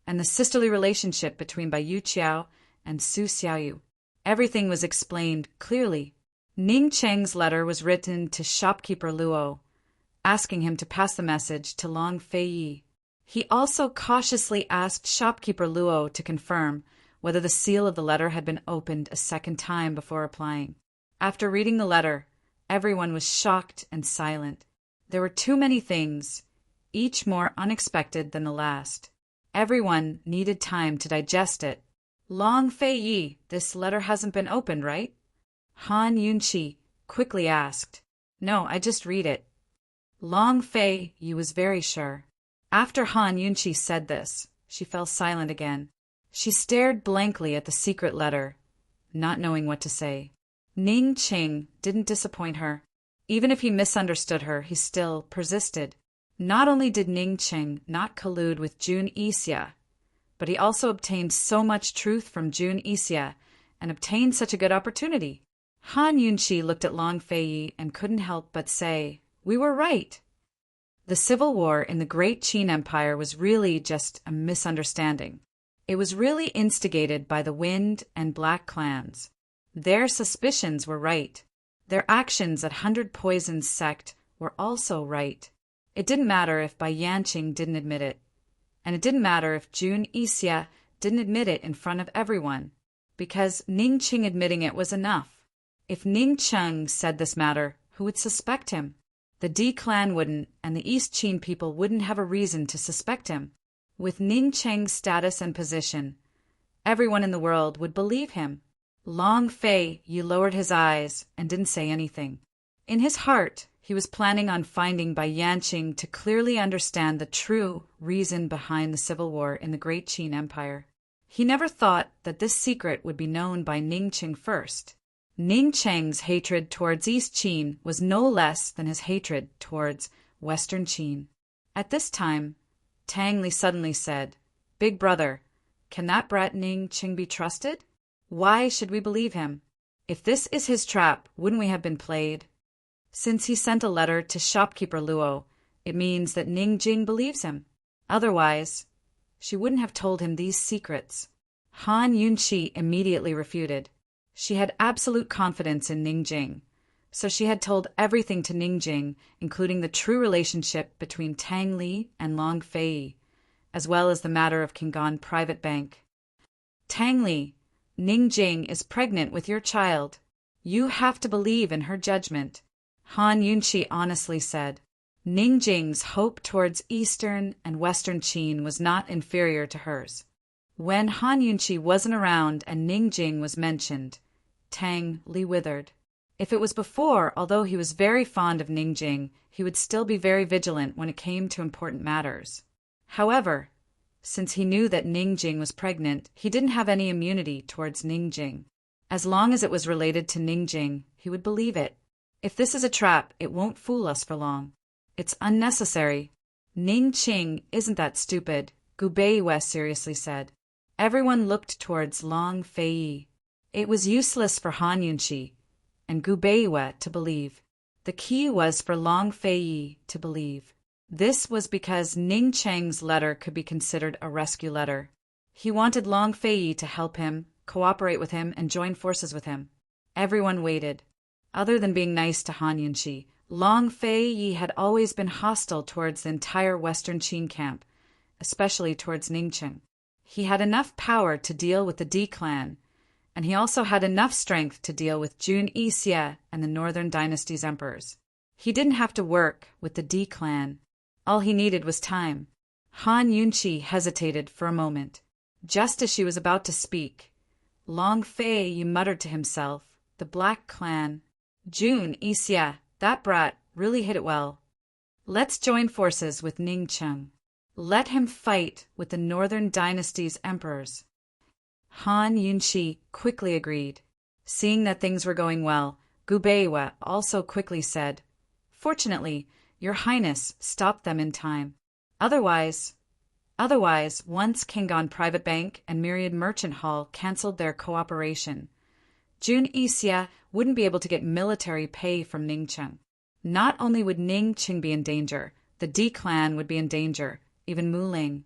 and the sisterly relationship between Bai Yuqiao and Su Xiaoyu. Everything was explained clearly. Ning Cheng's letter was written to shopkeeper Luo, asking him to pass the message to Long Fei Yi. He also cautiously asked shopkeeper Luo to confirm whether the seal of the letter had been opened a second time before replying. After reading the letter, everyone was shocked and silent. There were too many things, each more unexpected than the last. Everyone needed time to digest it. "Long Fei Yi, this letter hasn't been opened, right?" Han Yunqi quickly asked. "No, I just read it." Long Fei Yi was very sure. After Han Yunqi said this, she fell silent again. She stared blankly at the secret letter, not knowing what to say. Ning Qing didn't disappoint her. Even if he misunderstood her, he still persisted. Not only did Ning Qing not collude with Jun Yixie, but he also obtained so much truth from Jun Yixie and obtained such a good opportunity. Han Yunqi looked at Long Fei Yi and couldn't help but say, "We were right." The civil war in the Great Qin Empire was really just a misunderstanding. It was really instigated by the Wind and Black clans. Their suspicions were right. Their actions at 100 Poisons sect were also right. It didn't matter if Bai Yanqing didn't admit it. And it didn't matter if Jun Yixie didn't admit it in front of everyone, because Ning Qing admitting it was enough. If Ning Qing said this matter, who would suspect him? The D clan wouldn't, and the East Qin people wouldn't have a reason to suspect him. With Ning Qing's status and position, Everyone in the world would believe him. Long Fei Yi lowered his eyes and didn't say anything. In his heart, he was planning on finding Bai Yanqing to clearly understand the true reason behind the civil war in the Great Qin Empire. He never thought that this secret would be known by Ningqing first. Ningqing's hatred towards East Qin was no less than his hatred towards Western Qin. At this time, Tang Li suddenly said, "Big brother, can that brat Ningqing be trusted? Why should we believe him? If this is his trap, wouldn't we have been played? Since he sent a letter to shopkeeper Luo, it means that Ningqing believes him. Otherwise, she wouldn't have told him these secrets." Han Yunqi immediately refuted. She had absolute confidence in Ningqing, so she had told everything to Ningqing, including the true relationship between Tang Li and Long Fei, as well as the matter of Kingan Private Bank. "Tang Li, Ningqing is pregnant with your child. You have to believe in her judgment," Han Yunqi honestly said. Ningqing's hope towards Eastern and Western Qin was not inferior to hers. When Han Yunqi wasn't around and Ningqing was mentioned, Tang Li withered. If it was before, although he was very fond of Ningqing, he would still be very vigilant when it came to important matters. However, since he knew that Ningqing was pregnant, he didn't have any immunity towards Ningqing. As long as it was related to Ningqing, he would believe it. If this is a trap, it won't fool us for long. It's unnecessary. Ningqing isn't that stupid, Gu Beiwei seriously said. Everyone looked towards Long Fei. It was useless for Han Yunqi and Gu Beiwei to believe. The key was for Long Fei to believe. This was because Ningqing's letter could be considered a rescue letter. He wanted Long Fei to help him, cooperate with him, and join forces with him. Everyone waited. Other than being nice to Han Yunqi, Long Fei had always been hostile towards the entire Western Qin camp, especially towards Ningqing. He had enough power to deal with the D clan, and he also had enough strength to deal with Jun Yixie and the Northern Dynasty's emperors. He didn't have to work with the D clan. All he needed was time. Han Yunqi hesitated for a moment. Just as she was about to speak, Long Fei muttered to himself, "The Black Clan. Jun Yixie, that brat really hit it well. Let's join forces with Ningqing. Let him fight with the Northern Dynasty's emperors." Han Yunqi quickly agreed. Seeing that things were going well, Gu Beiwei also quickly said, "Fortunately, Your Highness stopped them in time. Otherwise, once Kingan Private Bank and Myriad Merchant Hall cancelled their cooperation, Jun Yixie wouldn't be able to get military pay from Ningqing. Not only would Ningqing be in danger, the D clan would be in danger, even Muling.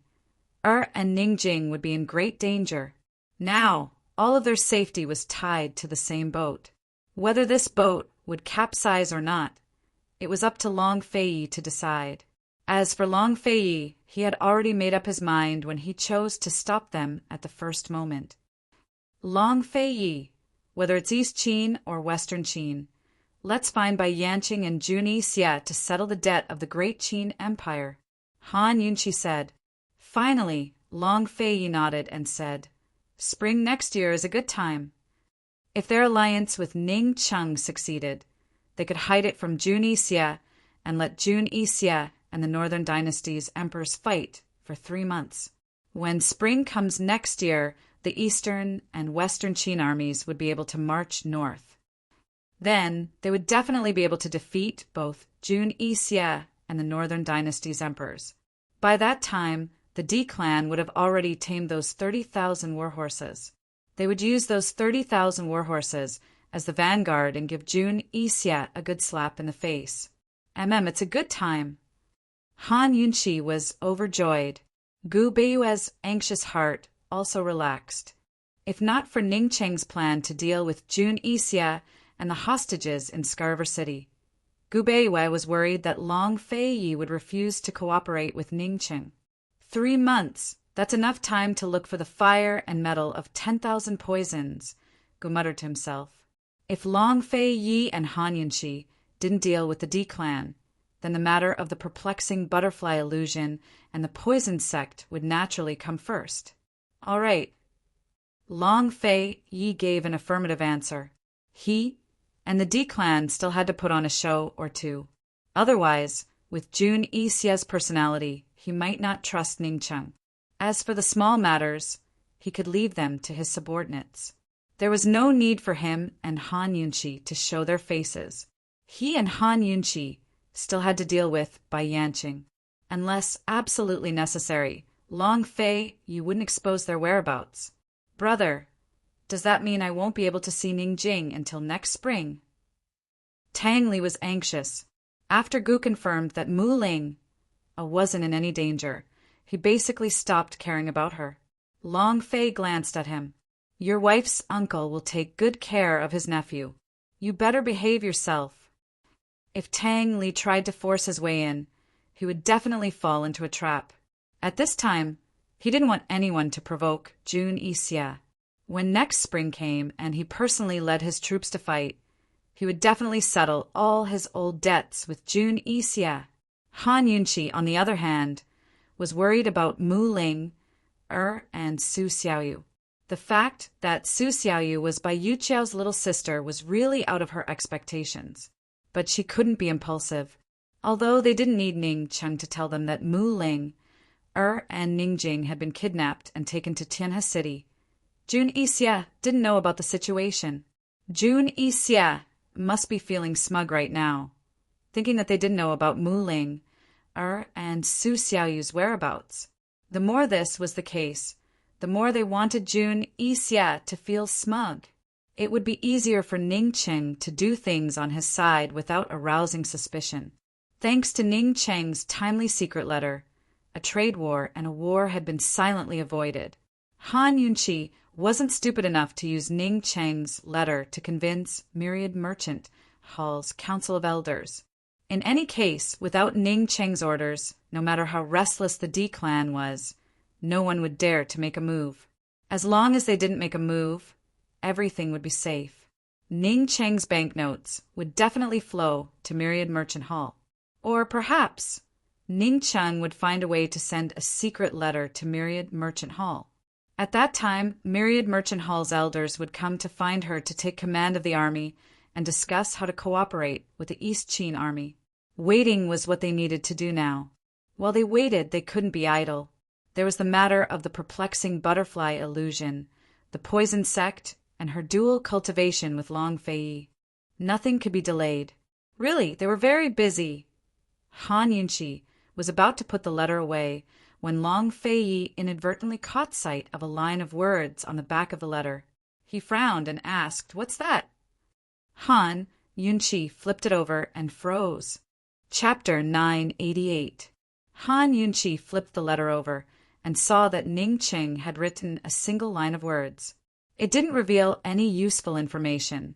And Ningqing would be in great danger. Now, all of their safety was tied to the same boat. Whether this boat would capsize or not, it was up to Long Fei to decide. As for Long Fei, he had already made up his mind when he chose to stop them at the first moment. Long Fei, whether it's East Qin or Western Qin, let's find Bai Yanqing and Jun Yixie to settle the debt of the Great Qin Empire, Han Yunqi said. Finally, Long Fei nodded and said, "Spring next year is a good time." If their alliance with Ningqing succeeded, they could hide it from Jun Yixie and let Jun Yixie and the Northern Dynasty's emperors fight for 3 months. When spring comes next year, the Eastern and Western Qin armies would be able to march north. Then they would definitely be able to defeat both Jun Yixie and the Northern Dynasty's emperors. By that time, the D clan would have already tamed those 30,000 warhorses. They would use those 30,000 warhorses as the vanguard and give Jun Yixie a good slap in the face. It's a good time. Han Yunqi was overjoyed. Gu Beiwei's anxious heart also relaxed. If not for Ningqing's plan to deal with Jun Yixie and the hostages in Scarver City, Gu Beiwei was worried that Long Fei would refuse to cooperate with Ningqing. 3 months, that's enough time to look for the fire and metal of 10,000 poisons, Gu muttered to himself. If Long Fei and Han Yunqi didn't deal with the D clan, then the matter of the perplexing butterfly illusion and the poison sect would naturally come first. All right, Long Fei Yi gave an affirmative answer. He and the D clan still had to put on a show or two. Otherwise, with Jun Yixie's personality, he might not trust Ningcheng. As for the small matters, he could leave them to his subordinates. There was no need for him and Han Yunqi to show their faces. He and Han Yunqi still had to deal with Bai Yanqing. Unless absolutely necessary, Long Fei, you wouldn't expose their whereabouts. Brother, does that mean I won't be able to see Ningjing until next spring? Tang Li was anxious. After Gu confirmed that Mu Ling wasn't in any danger, he basically stopped caring about her. Long Fei glanced at him. Your wife's uncle will take good care of his nephew. You better behave yourself. If Tang Li tried to force his way in, he would definitely fall into a trap. At this time, he didn't want anyone to provoke Jun Yixie. When next spring came and he personally led his troops to fight, he would definitely settle all his old debts with Jun Yixie. Han Yunqi, on the other hand, was worried about Mu Ling, and Su Xiaoyu. The fact that Su Xiaoyu was Bai Yuqiao's little sister was really out of her expectations. But she couldn't be impulsive, although they didn't need Ningcheng to tell them that Mu Ling, and Ningjing had been kidnapped and taken to Tianhe City. Jun Yixie didn't know about the situation. Jun Yixie must be feeling smug right now, thinking that they didn't know about Mu Ling, and Su Xiaoyu's whereabouts. The more this was the case, the more they wanted Jun Yixie to feel smug. It would be easier for Ningcheng to do things on his side without arousing suspicion. Thanks to Ningcheng's timely secret letter, a trade war and a war had been silently avoided. Han Yunqi wasn't stupid enough to use Ningcheng's letter to convince Myriad Merchant Hall's Council of Elders. In any case, without Ningcheng's orders, no matter how restless the D clan was, no one would dare to make a move. As long as they didn't make a move, everything would be safe. Ningcheng's banknotes would definitely flow to Myriad Merchant Hall. Or perhaps Ningcheng would find a way to send a secret letter to Myriad Merchant Hall. At that time, Myriad Merchant Hall's elders would come to find her to take command of the army and discuss how to cooperate with the East Qin army. Waiting was what they needed to do now. While they waited, they couldn't be idle. There was the matter of the perplexing butterfly illusion, the poison sect, and her dual cultivation with Long Fei. Nothing could be delayed. Really, they were very busy. Han Yunqi was about to put the letter away when Long Fei inadvertently caught sight of a line of words on the back of the letter. He frowned and asked, "What's that?" Han Yunqi flipped it over and froze. Chapter 988. Han Yunqi flipped the letter over and saw that Ningcheng had written a single line of words. It didn't reveal any useful information,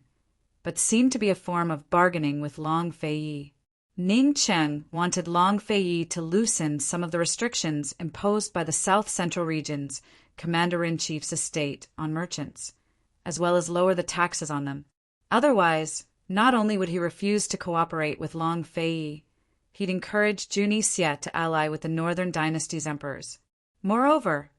but seemed to be a form of bargaining with Long Fei. Ningcheng wanted Long Fei to loosen some of the restrictions imposed by the South Central Region's Commander-in-Chief's estate on merchants, as well as lower the taxes on them. Otherwise, not only would he refuse to cooperate with Long Fei, he'd encourage Jun Yixie to ally with the Northern Dynasty's emperors. Moreover,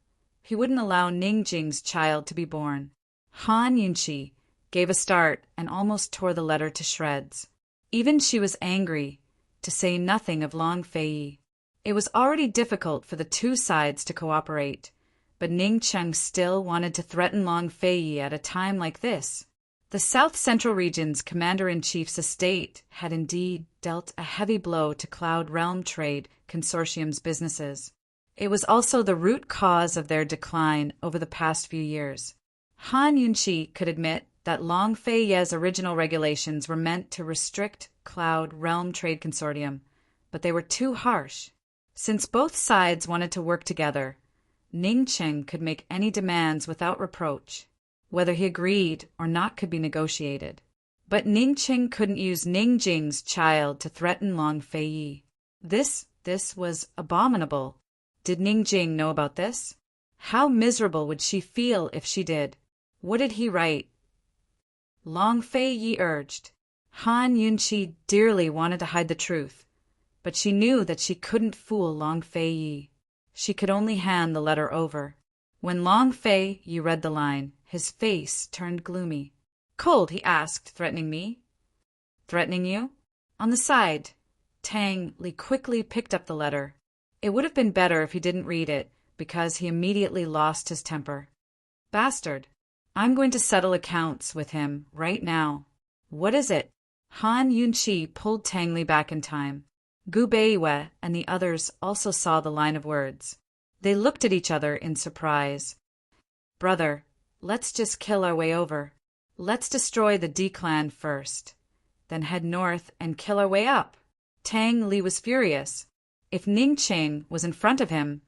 he wouldn't allow Ningjing's child to be born. Han Yunqi gave a start and almost tore the letter to shreds. Even she was angry, to say nothing of Long Fei. It was already difficult for the two sides to cooperate, but Ningcheng still wanted to threaten Long Fei at a time like this. The South Central Region's Commander-in-Chief's estate had indeed dealt a heavy blow to Cloud Realm Trade Consortium's businesses. It was also the root cause of their decline over the past few years. Han Yunqi could admit that Long Fei's original regulations were meant to restrict Cloud Realm Trade Consortium, but they were too harsh. Since both sides wanted to work together, Ningcheng could make any demands without reproach. Whether he agreed or not could be negotiated. But Ningcheng couldn't use Ningjing's child to threaten Long Fei. This was abominable. Did Ningjing know about this? How miserable would she feel if she did? What did he write? Long Fei urged. Han Yunqi dearly wanted to hide the truth, but she knew that she couldn't fool Long Fei. She could only hand the letter over. When Long Fei read the line, His face turned gloomy. "Cold?" he asked, threatening me. "Threatening you?" On the side, Tang Li quickly picked up the letter. It would have been better if he didn't read it, because he immediately lost his temper. "Bastard. I'm going to settle accounts with him right now." "What is it?" Han Yunqi pulled Tang Li back in time. Gu Beiwei and the others also saw the line of words. They looked at each other in surprise. "Brother, let's just kill our way over. Let's destroy the D clan first, then head north and kill our way up." Tang Li was furious. If Ning Qing was in front of him,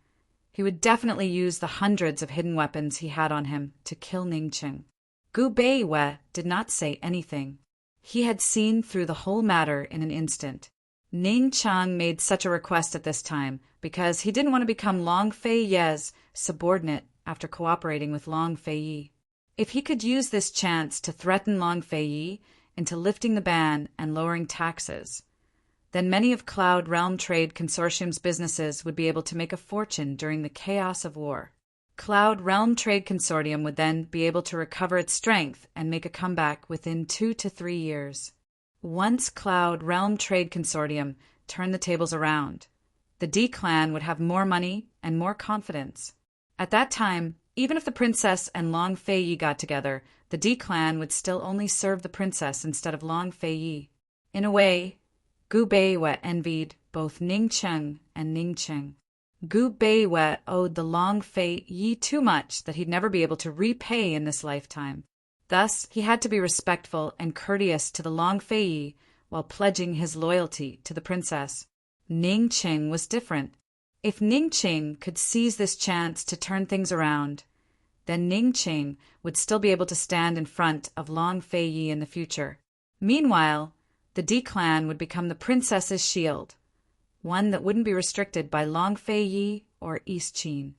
he would definitely use the hundreds of hidden weapons he had on him to kill Ning Qing. Gu Beiwei did not say anything. He had seen through the whole matter in an instant. Ning Chang made such a request at this time because he didn't want to become Long Fei Ye's subordinate after cooperating with Long Fei Yi. If he could use this chance to threaten Long Fei Yi into lifting the ban and lowering taxes, then many of Cloud Realm Trade Consortium's businesses would be able to make a fortune during the chaos of war. Cloud Realm Trade Consortium would then be able to recover its strength and make a comeback within 2 to 3 years. Once Cloud Realm Trade Consortium turned the tables around, the D clan would have more money and more confidence. At that time, even if the princess and Long Fei Yi got together, the D clan would still only serve the princess instead of Long Fei Yi. In a way, Gu Beiwei envied both Ning Cheng and Ning Qing. Gu Beiwei owed the Long Fei Yi too much that he'd never be able to repay in this lifetime. Thus, he had to be respectful and courteous to the Long Fei Yi while pledging his loyalty to the princess. Ning Qing was different. If Ning Qing could seize this chance to turn things around, then Ning Qing would still be able to stand in front of Long Fei Yi in the future. Meanwhile, the D clan would become the princess's shield, one that wouldn't be restricted by Long Fei Yi or East Qin.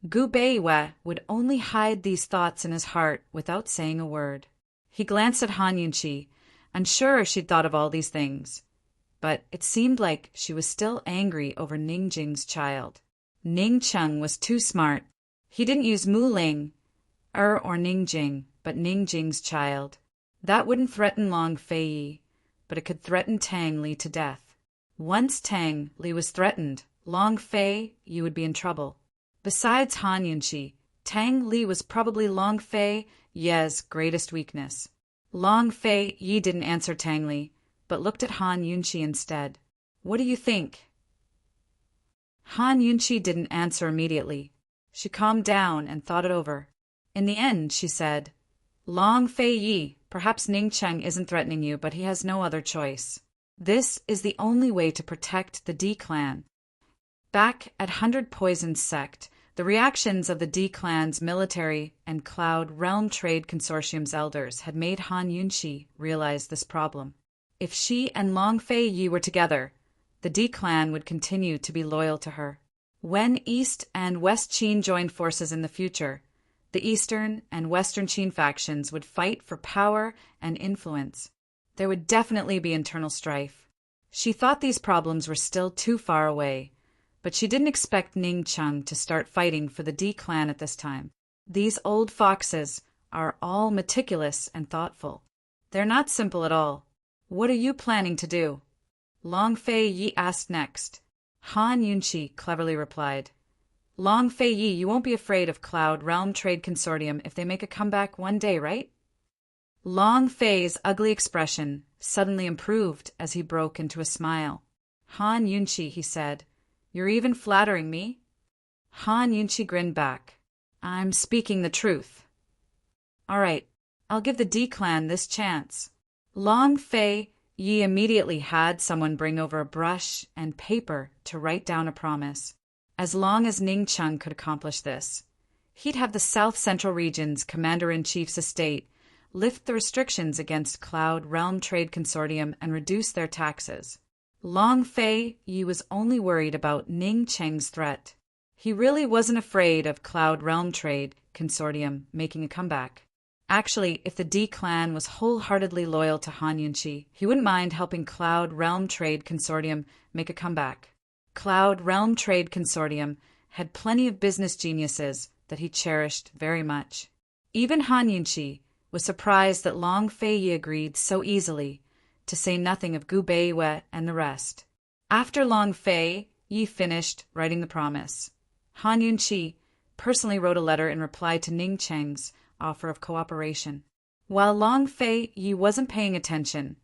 Gu Beiwei would only hide these thoughts in his heart without saying a word. He glanced at Han Yunqi, unsure if she'd thought of all these things, but it seemed like she was still angry over Ning Jing's child. Ning Cheng was too smart. He didn't use Mu Ling, or Ning Jing, but Ning Jing's child. That wouldn't threaten Long Fei Yi, but it could threaten Tang Li to death. Once Tang Li was threatened, Long Fei Yi would be in trouble. Besides Han Yunqi, Tang Li was probably Long Fei Ye's greatest weakness. Long Fei Yi didn't answer Tang Li, but looked at Han Yunqi instead. "What do you think?" Han Yunqi didn't answer immediately. She calmed down and thought it over. In the end, she said, "Long Fei Yi, perhaps Ning Cheng isn't threatening you, but he has no other choice. This is the only way to protect the D clan." Back at 100 Poison's sect, the reactions of the D clan's military and Cloud Realm Trade Consortium's elders had made Han Yunqi realize this problem. If she and Long Fei Yi were together, the D clan would continue to be loyal to her. When East and West Qin joined forces in the future, the Eastern and Western Qin factions would fight for power and influence. There would definitely be internal strife. She thought these problems were still too far away, but she didn't expect Ning Cheng to start fighting for the D clan at this time. These old foxes are all meticulous and thoughtful. They're not simple at all. "What are you planning to do?" Long Fei Yi asked next. Han Yunqi cleverly replied, "Long Fei Yi, you won't be afraid of Cloud Realm Trade Consortium if they make a comeback one day, right?" Long Fei's ugly expression suddenly improved as he broke into a smile. "Han Yunqi," he said, "you're even flattering me." Han Yunqi grinned back. "I'm speaking the truth." "All right, I'll give the D clan this chance." Long Fei Yi immediately had someone bring over a brush and paper to write down a promise. As long as Ning Cheng could accomplish this, he'd have the South Central Region's Commander-in-Chief's estate lift the restrictions against Cloud Realm Trade Consortium and reduce their taxes. Long Fei Yi was only worried about Ning Cheng's threat. He really wasn't afraid of Cloud Realm Trade Consortium making a comeback. Actually, if the D clan was wholeheartedly loyal to Han Yunqi, he wouldn't mind helping Cloud Realm Trade Consortium make a comeback. Cloud Realm Trade Consortium had plenty of business geniuses that he cherished very much. Even Han Yunqi was surprised that Long Fei Yi agreed so easily, to say nothing of Gu Beiwei and the rest. After Long Fei Yi finished writing the promise, Han Yunqi personally wrote a letter in reply to Ning Cheng's offer of cooperation. While Long Fei Yi wasn't paying attention,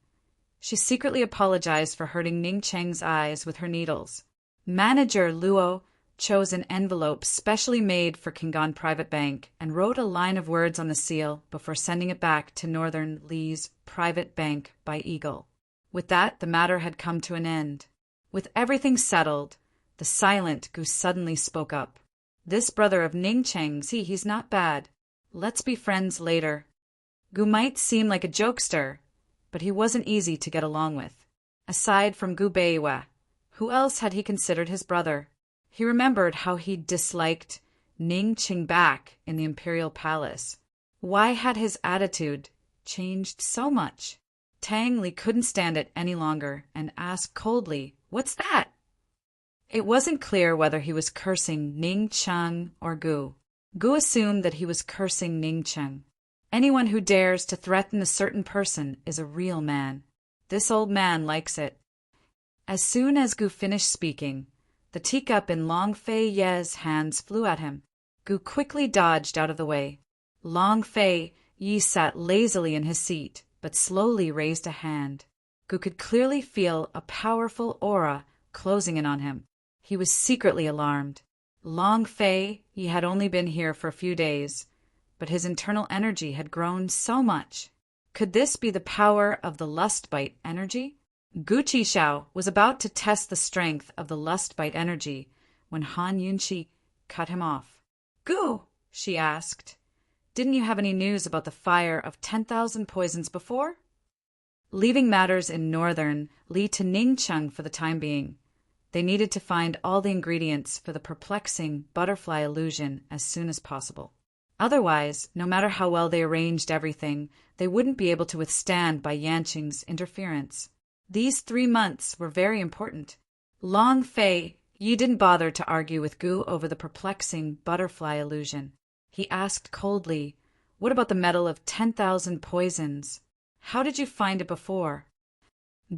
she secretly apologized for hurting Ning Cheng's eyes with her needles. Manager Luo chose an envelope specially made for Kingan Private Bank and wrote a line of words on the seal before sending it back to Northern Li's private bank by Eagle. With that, the matter had come to an end. With everything settled, the silent Gu suddenly spoke up. This brother of Ning Cheng's, he's not bad. Let's be friends later. Gu might seem like a jokester, but he wasn't easy to get along with. Aside from Gu Beiwei, who else had he considered his brother? He remembered how he disliked Ning Qingbak in the imperial palace. Why had his attitude changed so much? Tang Li couldn't stand it any longer and asked coldly, "What's that?" It wasn't clear whether he was cursing Ning Cheng or Gu. Gu assumed that he was cursing Ning Cheng. Anyone who dares to threaten a certain person is a real man. This old man likes it. As soon as Gu finished speaking, the teacup in Long Fei Yi's hands flew at him. Gu quickly dodged out of the way. Long Fei Yi sat lazily in his seat, but slowly raised a hand. Gu could clearly feel a powerful aura closing in on him. He was secretly alarmed. Long Fei Yi had only been here for a few days, but his internal energy had grown so much. Could this be the power of the lust bite energy? Gu Qishao was about to test the strength of the lust bite energy when Han Yunqi cut him off. "Gu," she asked, "didn't you have any news about the fire of 10,000 poisons before?" Leaving matters in Northern Li to Ning Cheng for the time being, they needed to find all the ingredients for the perplexing butterfly illusion as soon as possible. Otherwise, no matter how well they arranged everything, they wouldn't be able to withstand Bai Yanqing's interference. These 3 months were very important. Long Fei Yi didn't bother to argue with Gu over the perplexing butterfly illusion. He asked coldly, "What about the metal of 10,000 poisons? How did you find it before?"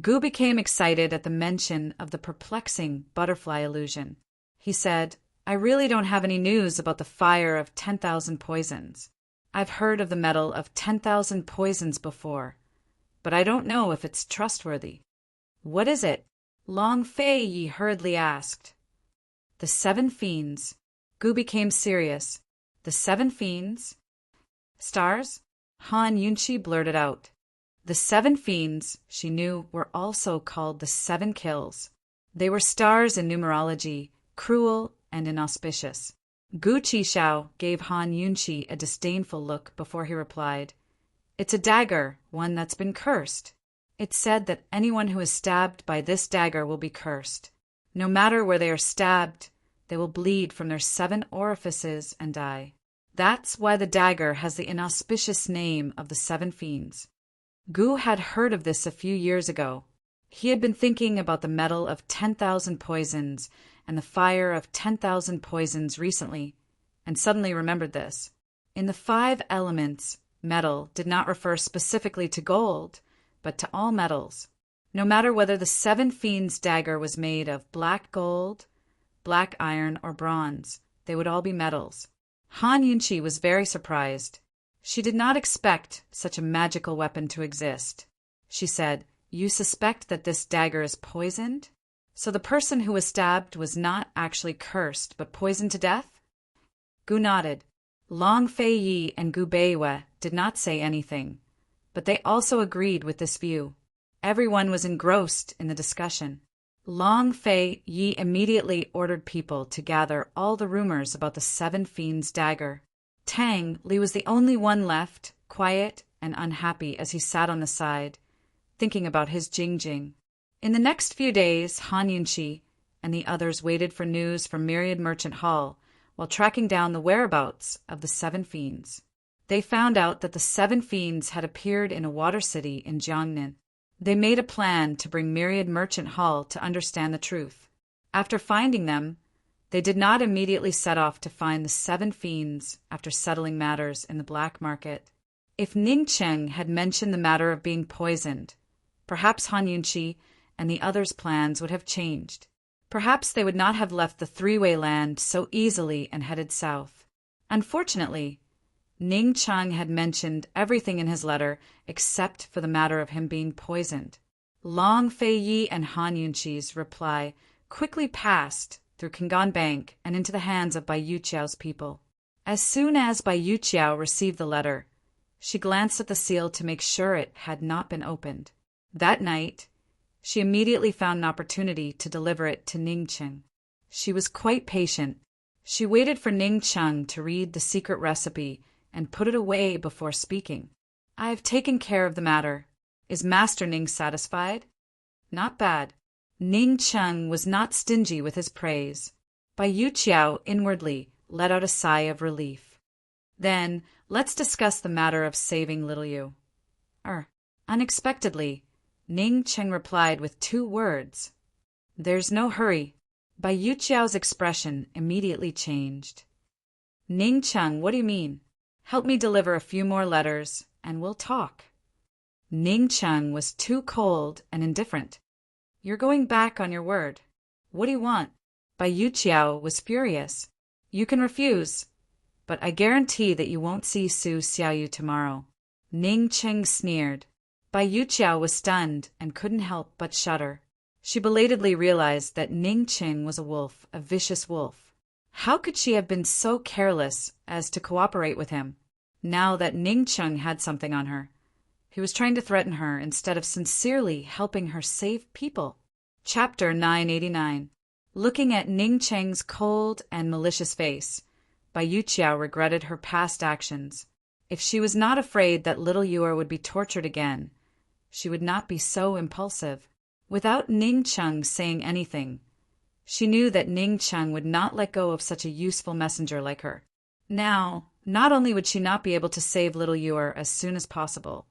Gu became excited at the mention of the perplexing butterfly illusion. He said, "I really don't have any news about the fire of 10,000 poisons. I've heard of the metal of 10,000 poisons before, but I don't know if it's trustworthy." "What is it?" Long Fei Yi hurriedly asked. "The 7 fiends." Gu became serious. "The 7 fiends?" "Stars?" Han Yunqi blurted out. The 7 fiends, she knew, were also called the 7 kills. They were stars in numerology, cruel and inauspicious. Gu Qishao gave Han Yunqi a disdainful look before he replied, "It's a dagger, one that's been cursed. It's said that anyone who is stabbed by this dagger will be cursed. No matter where they are stabbed, they will bleed from their 7 orifices and die. That's why the dagger has the inauspicious name of the 7 fiends." Gu had heard of this a few years ago. He had been thinking about the metal of 10,000 poisons and the fire of 10,000 poisons recently, and suddenly remembered this. In the 5 elements, metal did not refer specifically to gold, but to all metals. No matter whether the 7 fiends' dagger was made of black gold, black iron, or bronze, they would all be metals. Han Yunqi was very surprised. She did not expect such a magical weapon to exist. She said, "You suspect that this dagger is poisoned? So the person who was stabbed was not actually cursed, but poisoned to death?" Gu nodded. Long Fei Yi and Gu Beiwei did not say anything, but they also agreed with this view. Everyone was engrossed in the discussion. Long Fei Yi immediately ordered people to gather all the rumors about the 7 fiends' dagger. Tang Li was the only one left, quiet and unhappy as he sat on the side, thinking about his Jingjing. In the next few days, Han Yunqi and the others waited for news from Myriad Merchant Hall while tracking down the whereabouts of the 7 fiends. They found out that the 7 fiends had appeared in a water city in Jiangnan. They made a plan to bring Myriad Merchant Hall to understand the truth. After finding them, They did not immediately set off to find the 7 fiends after settling matters in the black market. If Ning Cheng had mentioned the matter of being poisoned, perhaps Han Yunqi and the others' plans would have changed. Perhaps they would not have left the three-way land so easily and headed south. Unfortunately, Ning Cheng had mentioned everything in his letter except for the matter of him being poisoned. Long Fei Yi and Han Yunqi's reply quickly passed through Kingan Bank and into the hands of Bai Yuqiao's people. As soon as Bai Yuqiao received the letter, she glanced at the seal to make sure it had not been opened. That night, she immediately found an opportunity to deliver it to Ning Cheng. She was quite patient. She waited for Ning Cheng to read the secret recipe and put it away before speaking. "I have taken care of the matter. Is Master Ning satisfied?" "Not bad." Ning Cheng was not stingy with his praise. Bai Yuqiao inwardly let out a sigh of relief. "Then let's discuss the matter of saving little you." Unexpectedly, Ning Cheng replied with 2 words. "There's no hurry." Bai Yuqiao's expression immediately changed. "Ning Cheng, what do you mean? Help me deliver a few more letters, and we'll talk." Ning Cheng was too cold and indifferent. "You're going back on your word. What do you want?" Bai Yuqiao was furious. "You can refuse, but I guarantee that you won't see Su Xiaoyu tomorrow." Ning Cheng sneered. Bai Yuqiao was stunned and couldn't help but shudder. She belatedly realized that Ning Cheng was a wolf, a vicious wolf. How could she have been so careless as to cooperate with him, now that Ning Cheng had something on her? He was trying to threaten her instead of sincerely helping her save people. Chapter 989. Looking at Ning Cheng's cold and malicious face, Bai Yuqiao regretted her past actions. If she was not afraid that little Yuer would be tortured again, she would not be so impulsive. Without Ning Cheng saying anything, she knew that Ning Cheng would not let go of such a useful messenger like her. Now, not only would she not be able to save little Yuer as soon as possible,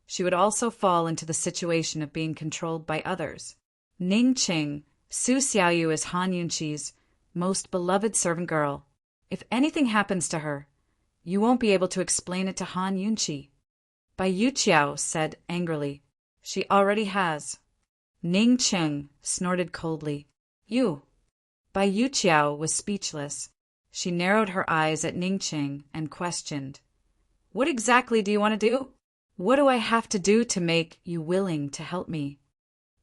she would also fall into the situation of being controlled by others. Ning Cheng, Su Xiaoyu is Han Yunqi's most beloved servant girl. If anything happens to her, you won't be able to explain it to Han Yunqi. Bai Yuqiao said angrily. "She already has." Ning Cheng snorted coldly. "You." Bai Yuqiao was speechless. She narrowed her eyes at Ning Cheng and questioned, "What exactly do you want to do? What do I have to do to make you willing to help me?"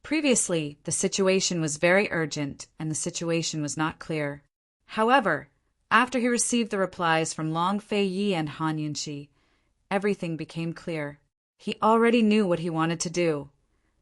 Previously, the situation was very urgent and the situation was not clear. However, after he received the replies from Long Fei Yi and Han Yunqi, everything became clear. He already knew what he wanted to do,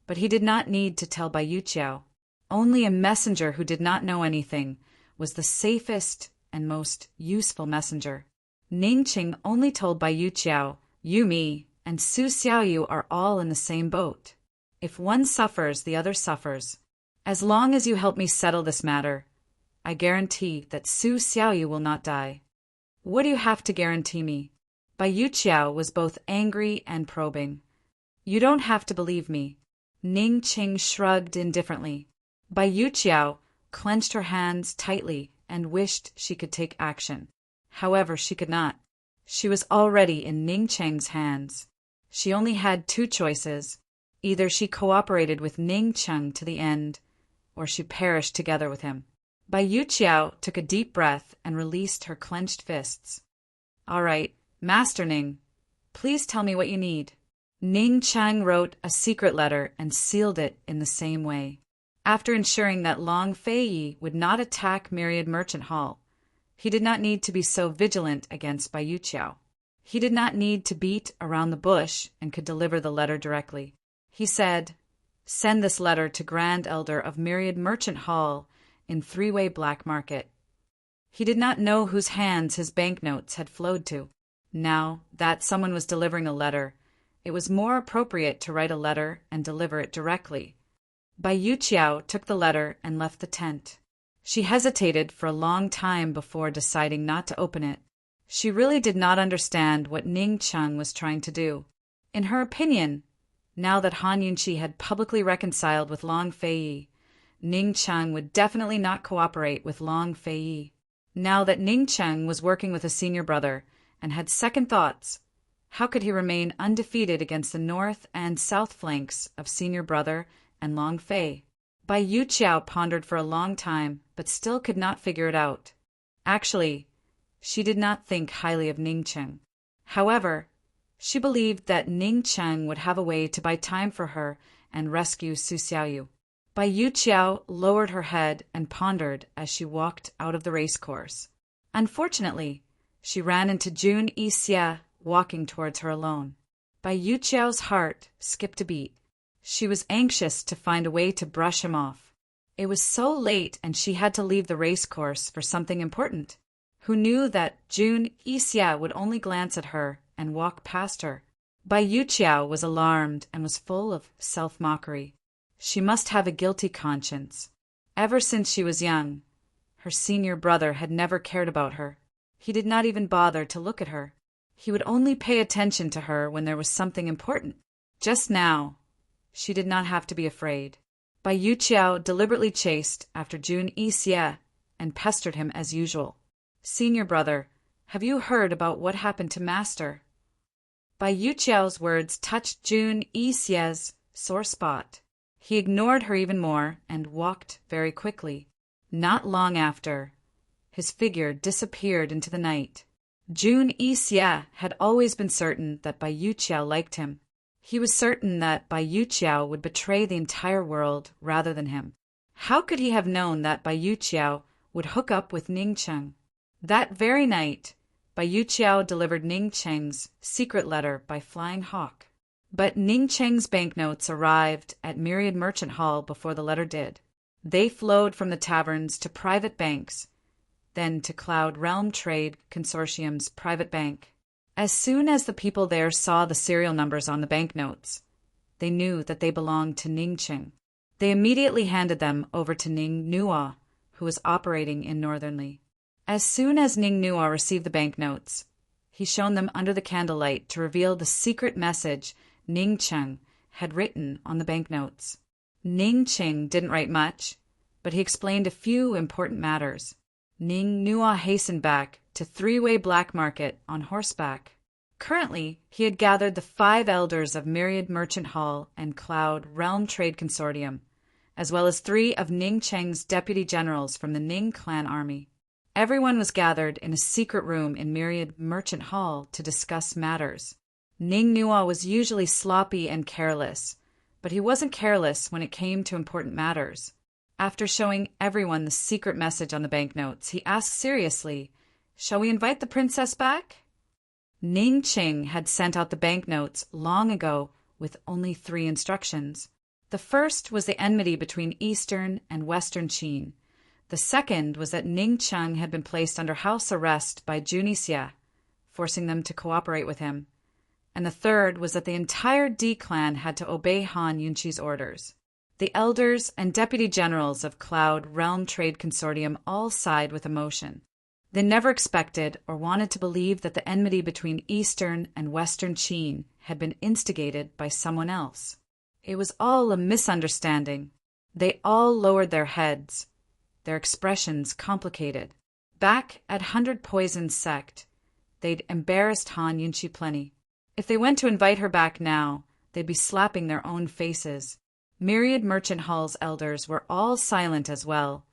but he did not need to tell Bai Yuqiao. Only a messenger who did not know anything was the safest and most useful messenger. Ning Cheng only told Bai Yuqiao, "You, me, and Su Xiaoyu are all in the same boat. If one suffers, the other suffers. As long as you help me settle this matter, I guarantee that Su Xiaoyu will not die." "What do you have to guarantee me?" Bai Yuqiao was both angry and probing. "You don't have to believe me." Ning Cheng shrugged indifferently. Bai Yuqiao clenched her hands tightly and wished she could take action. However, she could not. She was already in Ning Cheng's hands. She only had 2 choices. Either she cooperated with Ning Cheng to the end, or she perished together with him. Bai Yuqiao took a deep breath and released her clenched fists. "All right, Master Ning, please tell me what you need." Ning Cheng wrote a secret letter and sealed it in the same way. After ensuring that Long Fei Yi would not attack Myriad Merchant Hall, he did not need to be so vigilant against Bai Yuqiao. He did not need to beat around the bush and could deliver the letter directly. He said, "Send this letter to Grand Elder of Myriad Merchant Hall in Three-Way Black Market." He did not know whose hands his banknotes had flowed to. Now that someone was delivering a letter, it was more appropriate to write a letter and deliver it directly. Bai Yuqiao took the letter and left the tent. She hesitated for a long time before deciding not to open it. She really did not understand what Ning Cheng was trying to do. In her opinion, now that Han Yunqi had publicly reconciled with Long Fei Yi, Ning Cheng would definitely not cooperate with Long Fei. Now that Ning Cheng was working with a senior brother and had second thoughts, how could he remain undefeated against the north and south flanks of senior brother and Long Fei? Bai Yuqiao pondered for a long time, but still could not figure it out. Actually, she did not think highly of Ning Cheng. However, she believed that Ning Cheng would have a way to buy time for her and rescue Su Xiaoyu. Bai Yuqiao lowered her head and pondered as she walked out of the racecourse. Unfortunately, she ran into Jun Yixie walking towards her alone. Bai Yuqiao's heart skipped a beat. She was anxious to find a way to brush him off. It was so late and she had to leave the racecourse for something important. Who knew that Jun Yixie would only glance at her and walk past her? Bai Yuqiao was alarmed and was full of self-mockery. She must have a guilty conscience. Ever since she was young, her senior brother had never cared about her. He did not even bother to look at her. He would only pay attention to her when there was something important. Just now, she did not have to be afraid. Bai Yuqiao deliberately chased after Jun Yixie and pestered him as usual. "Senior brother, have you heard about what happened to Master?" Bai Yuqiao's words touched Jun Yixie's sore spot. He ignored her even more and walked very quickly. Not long after, his figure disappeared into the night. Jun Yixie had always been certain that Bai Yuqiao liked him. He was certain that Bai Yuqiao would betray the entire world rather than him. How could he have known that Bai Yuqiao would hook up with Ning Cheng? That very night, Bai Yuqiao delivered Ning Cheng's secret letter by flying hawk. But Ning Cheng's banknotes arrived at Myriad Merchant Hall before the letter did. They flowed from the taverns to private banks, then to Cloud Realm Trade Consortium's private bank. As soon as the people there saw the serial numbers on the banknotes, they knew that they belonged to Ning Cheng. They immediately handed them over to Ning Nuo, who was operating in Northernly. As soon as Ning Nuo received the banknotes, he shone them under the candlelight to reveal the secret message Ning Cheng had written on the banknotes. Ning Cheng didn't write much, but he explained a few important matters. Ning Nuo hastened back to Three-Way Black Market on horseback. Currently, he had gathered the 5 elders of Myriad Merchant Hall and Cloud Realm Trade Consortium, as well as 3 of Ning Cheng's deputy generals from the Ning clan army. Everyone was gathered in a secret room in Myriad Merchant Hall to discuss matters. Ning Nuo was usually sloppy and careless, but he wasn't careless when it came to important matters. After showing everyone the secret message on the banknotes, he asked seriously, "Shall we invite the princess back?" Ning Cheng had sent out the banknotes long ago with only 3 instructions. The first was the enmity between Eastern and Western Qin. The second was that Ning Cheng had been placed under house arrest by Jun Yixie, forcing them to cooperate with him. And the third was that the entire D clan had to obey Han Yunqi's orders. The elders and deputy generals of Cloud Realm Trade Consortium all sighed with emotion. They never expected or wanted to believe that the enmity between Eastern and Western Qin had been instigated by someone else. It was all a misunderstanding. They all lowered their heads, their expressions complicated. Back at 100 Poison's sect, they'd embarrassed Han Yunqi plenty. If they went to invite her back now, they'd be slapping their own faces. Myriad Merchant Hall's elders were all silent as well,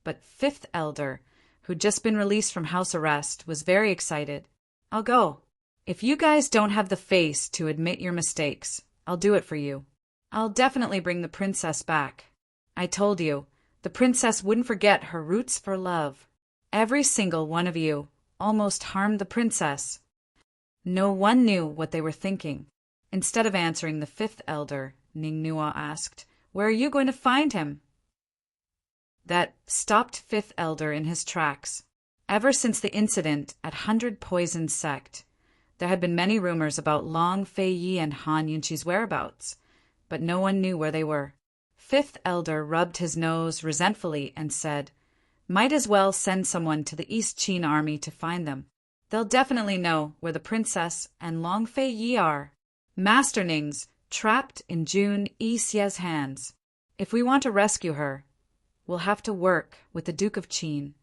but 5th elder, who'd just been released from house arrest, was very excited. "I'll go. If you guys don't have the face to admit your mistakes, I'll do it for you. I'll definitely bring the princess back. I told you, the princess wouldn't forget her roots for love. Every single one of you almost harmed the princess." No one knew what they were thinking. Instead of answering, the 5th elder, Ning Nuo, asked, "Where are you going to find him?" That stopped 5th elder in his tracks. Ever since the incident at 100 Poison's sect, there had been many rumors about Long Fei Yi and Han Yunqi's whereabouts, but no one knew where they were. 5th elder rubbed his nose resentfully and said, "Might as well send someone to the East Qin army to find them. They'll definitely know where the princess and Long Fei Yi are. Master Ning's trapped in Jun Yixie's hands. If we want to rescue her, will have to work with the Duke of Qin.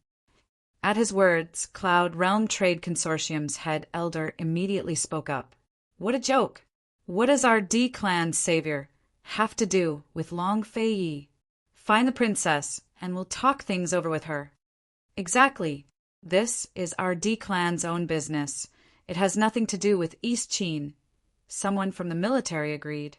At his words, Cloud Realm Trade Consortium's head elder immediately spoke up. What a joke! What does our D-clan's savior have to do with Long Fei Yi? Find the princess, and we'll talk things over with her. Exactly. This is our D-clan's own business. It has nothing to do with East Qin. Someone from the military agreed.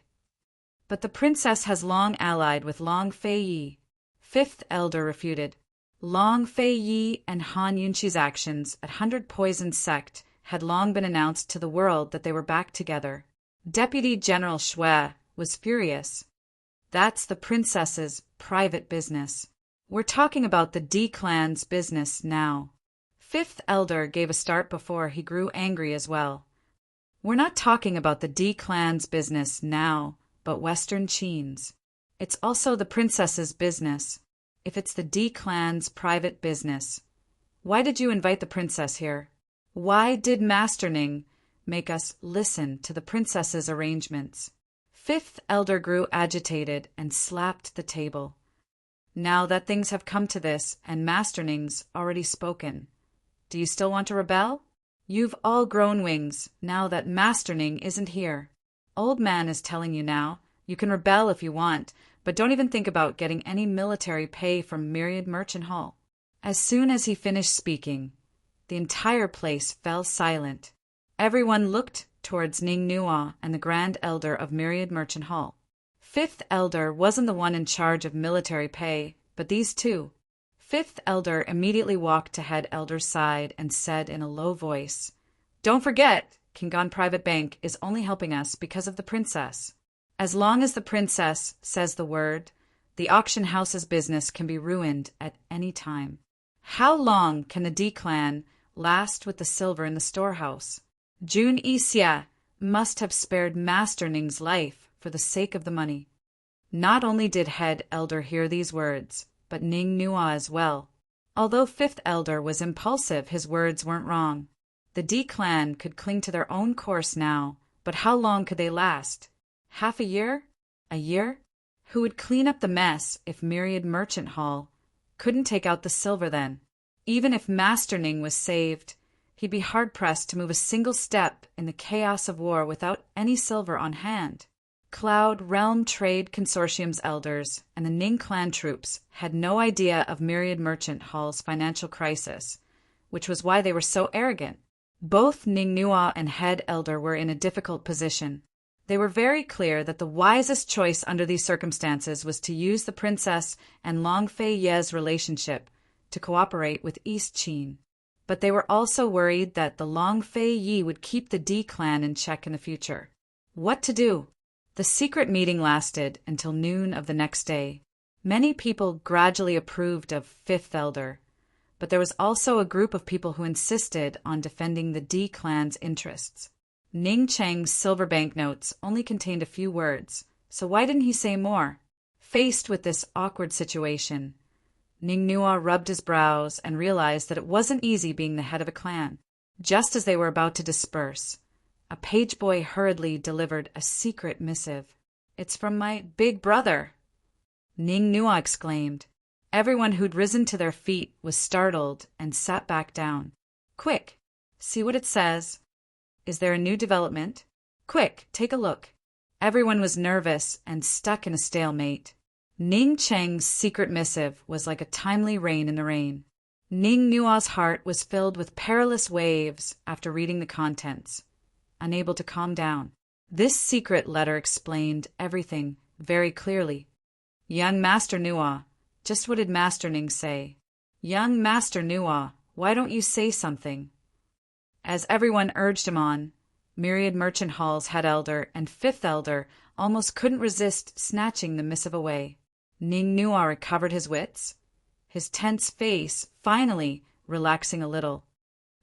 But the princess has long allied with Long Fei Yi. Fifth elder refuted. Long Fei Yi and Han Yunqi's actions at 100 Poison Sect had long been announced to the world that they were back together. Deputy General Shui was furious. That's the princess's private business. We're talking about the D-clan's business now. Fifth elder gave a start before he grew angry as well. We're not talking about the D-clan's business now, but Western Qin's. It's also the princess's business. If it's the D-clan's private business, why did you invite the princess here? Why did Master Ning make us listen to the princess's arrangements? Fifth elder grew agitated and slapped the table. Now that things have come to this and Master Ning's already spoken, do you still want to rebel? You've all grown wings now that Master Ning isn't here. Old man is telling you now, you can rebel if you want, but don't even think about getting any military pay from Myriad Merchant Hall. As soon as he finished speaking, the entire place fell silent. Everyone looked towards Ning Nuo and the Grand Elder of Myriad Merchant Hall. Fifth Elder wasn't the one in charge of military pay, but these two. Fifth Elder immediately walked to Head Elder's side and said in a low voice, "Don't forget, Kingon Private Bank is only helping us because of the princess. As long as the princess says the word, the auction house's business can be ruined at any time. How long can the D-clan last with the silver in the storehouse? Jun Yixia must have spared Master Ning's life for the sake of the money." Not only did Head Elder hear these words, but Ning Nuo as well. Although Fifth Elder was impulsive, his words weren't wrong. The D-clan could cling to their own course now, but how long could they last? Half a year? A year? Who would clean up the mess if Myriad Merchant Hall couldn't take out the silver then? Even if Master Ning was saved, he'd be hard-pressed to move a single step in the chaos of war without any silver on hand. Cloud Realm Trade Consortium's elders and the Ning clan troops had no idea of Myriad Merchant Hall's financial crisis, which was why they were so arrogant. Both Ning Nuo and Head Elder were in a difficult position. They were very clear that the wisest choice under these circumstances was to use the princess and Long Fei Ye's relationship to cooperate with East Qin. But they were also worried that the Long Fei Yi would keep the D-clan in check in the future. What to do? The secret meeting lasted until noon of the next day. Many people gradually approved of Fifth Elder, but there was also a group of people who insisted on defending the D-clan's interests. Ning Cheng's silver banknotes only contained a few words, so why didn't he say more? Faced with this awkward situation, Ning Nuo rubbed his brows and realized that it wasn't easy being the head of a clan. Just as they were about to disperse, a page boy hurriedly delivered a secret missive. "It's from my big brother," Ning Nuo exclaimed. Everyone who'd risen to their feet was startled and sat back down. "Quick, see what it says. Is there a new development? Quick, take a look." Everyone was nervous and stuck in a stalemate. Ning Cheng's secret missive was like a timely rain in the rain. Ning Nuo's heart was filled with perilous waves after reading the contents, unable to calm down. This secret letter explained everything very clearly. "Young Master Nuo, just what did Master Ning say? Young Master Nuo, why don't you say something?" As everyone urged him on, Myriad Merchant Hall's Head Elder and Fifth Elder almost couldn't resist snatching the missive away. Ning Nuo recovered his wits, his tense face finally relaxing a little.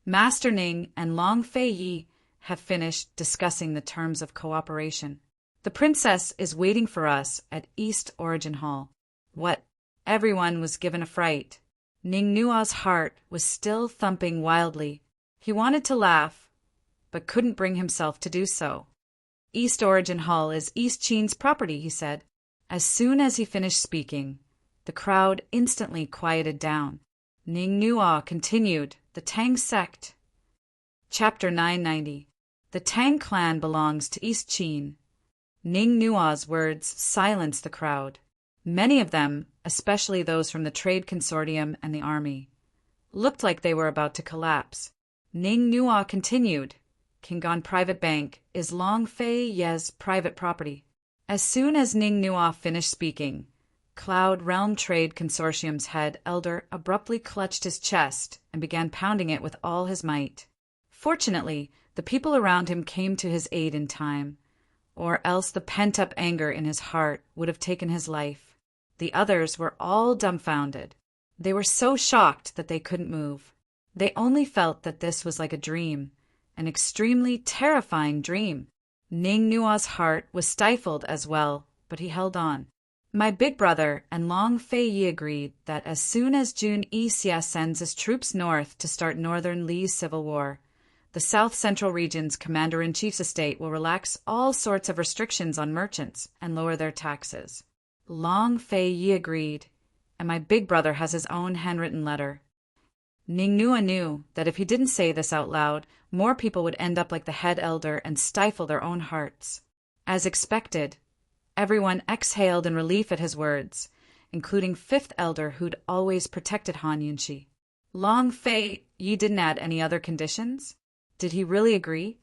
"Master Ning and Long Fei Yi have finished discussing the terms of cooperation. The princess is waiting for us at East Origin Hall." What? Everyone was given a fright. Ning Nuo's heart was still thumping wildly. He wanted to laugh, but couldn't bring himself to do so. "East Origin Hall is East Qin's property," he said. As soon as he finished speaking, The crowd instantly quieted down. Ning Nuo continued, the Tang sect. Chapter 990. The Tang clan belongs to East Qin. Ning Nuo's words silenced the crowd. Many of them, especially those from the trade consortium and the army, looked like they were about to collapse. Ning Nuo continued, Kingon Private Bank is Long Fei Ye's private property. As soon as Ning Nuo finished speaking, Cloud Realm Trade Consortium's head elder abruptly clutched his chest and began pounding it with all his might. Fortunately, the people around him came to his aid in time, or else the pent-up anger in his heart would have taken his life. The others were all dumbfounded. They were so shocked that they couldn't move. They only felt that this was like a dream, an extremely terrifying dream. Ning Nuo's heart was stifled as well, but he held on. My big brother and Long Fei Yi agreed that as soon as Jun Yixia sends his troops north to start Northern Li's civil war, the South Central Region's Commander-in-Chief's estate will relax all sorts of restrictions on merchants and lower their taxes. Long Fei Yi agreed, and my big brother has his own handwritten letter. Ning Nuo knew that if he didn't say this out loud, more people would end up like the head elder and stifle their own hearts. As expected, everyone exhaled in relief at his words, including fifth elder who'd always protected Han Yunqi. Long Fei Yi didn't add any other conditions? Did he really agree?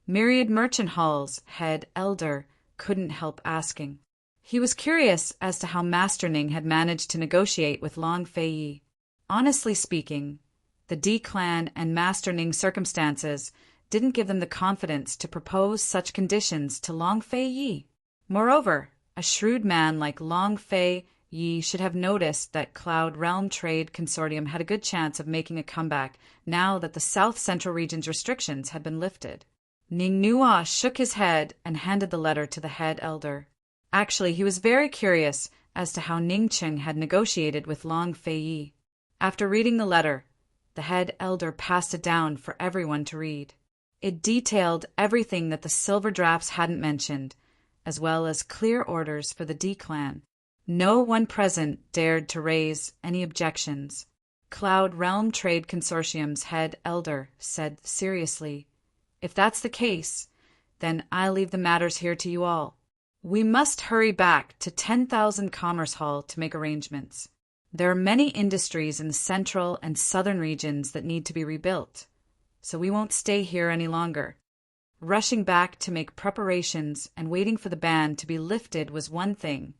Myriad Merchant Hall's head elder couldn't help asking. He was curious as to how Master Ning had managed to negotiate with Long Fei Yi. Honestly speaking, the D clan and Master Ning's circumstances didn't give them the confidence to propose such conditions to Long Fei Yi. Moreover, a shrewd man like Long Fei Yi should have noticed that Cloud Realm Trade Consortium had a good chance of making a comeback now that the South Central Region's restrictions had been lifted. Ning Nuo shook his head and handed the letter to the head elder. Actually, he was very curious as to how Ning Cheng had negotiated with Long Fei Yi. After reading the letter, the head elder passed it down for everyone to read. It detailed everything that the silver drafts hadn't mentioned, as well as clear orders for the D clan. No one present dared to raise any objections. Cloud Realm Trade Consortium's head elder said seriously, If that's the case, then I'll leave the matters here to you all. We must hurry back to 10,000 Commerce Hall to make arrangements. There are many industries in the central and southern regions that need to be rebuilt, so we won't stay here any longer. Rushing back to make preparations and waiting for the ban to be lifted was one thing,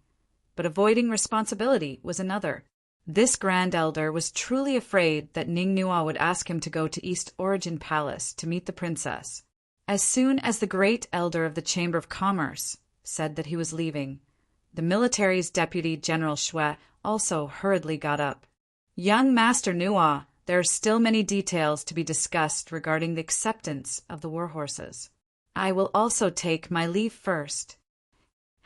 but avoiding responsibility was another. This Grand Elder was truly afraid that Ning Nuo would ask him to go to East Origin Palace to meet the princess. As soon as the Great Elder of the Chamber of Commerce said that he was leaving, the military's Deputy General Shui also hurriedly got up. Young Master Nuo, there are still many details to be discussed regarding the acceptance of the war horses. I will also take my leave first.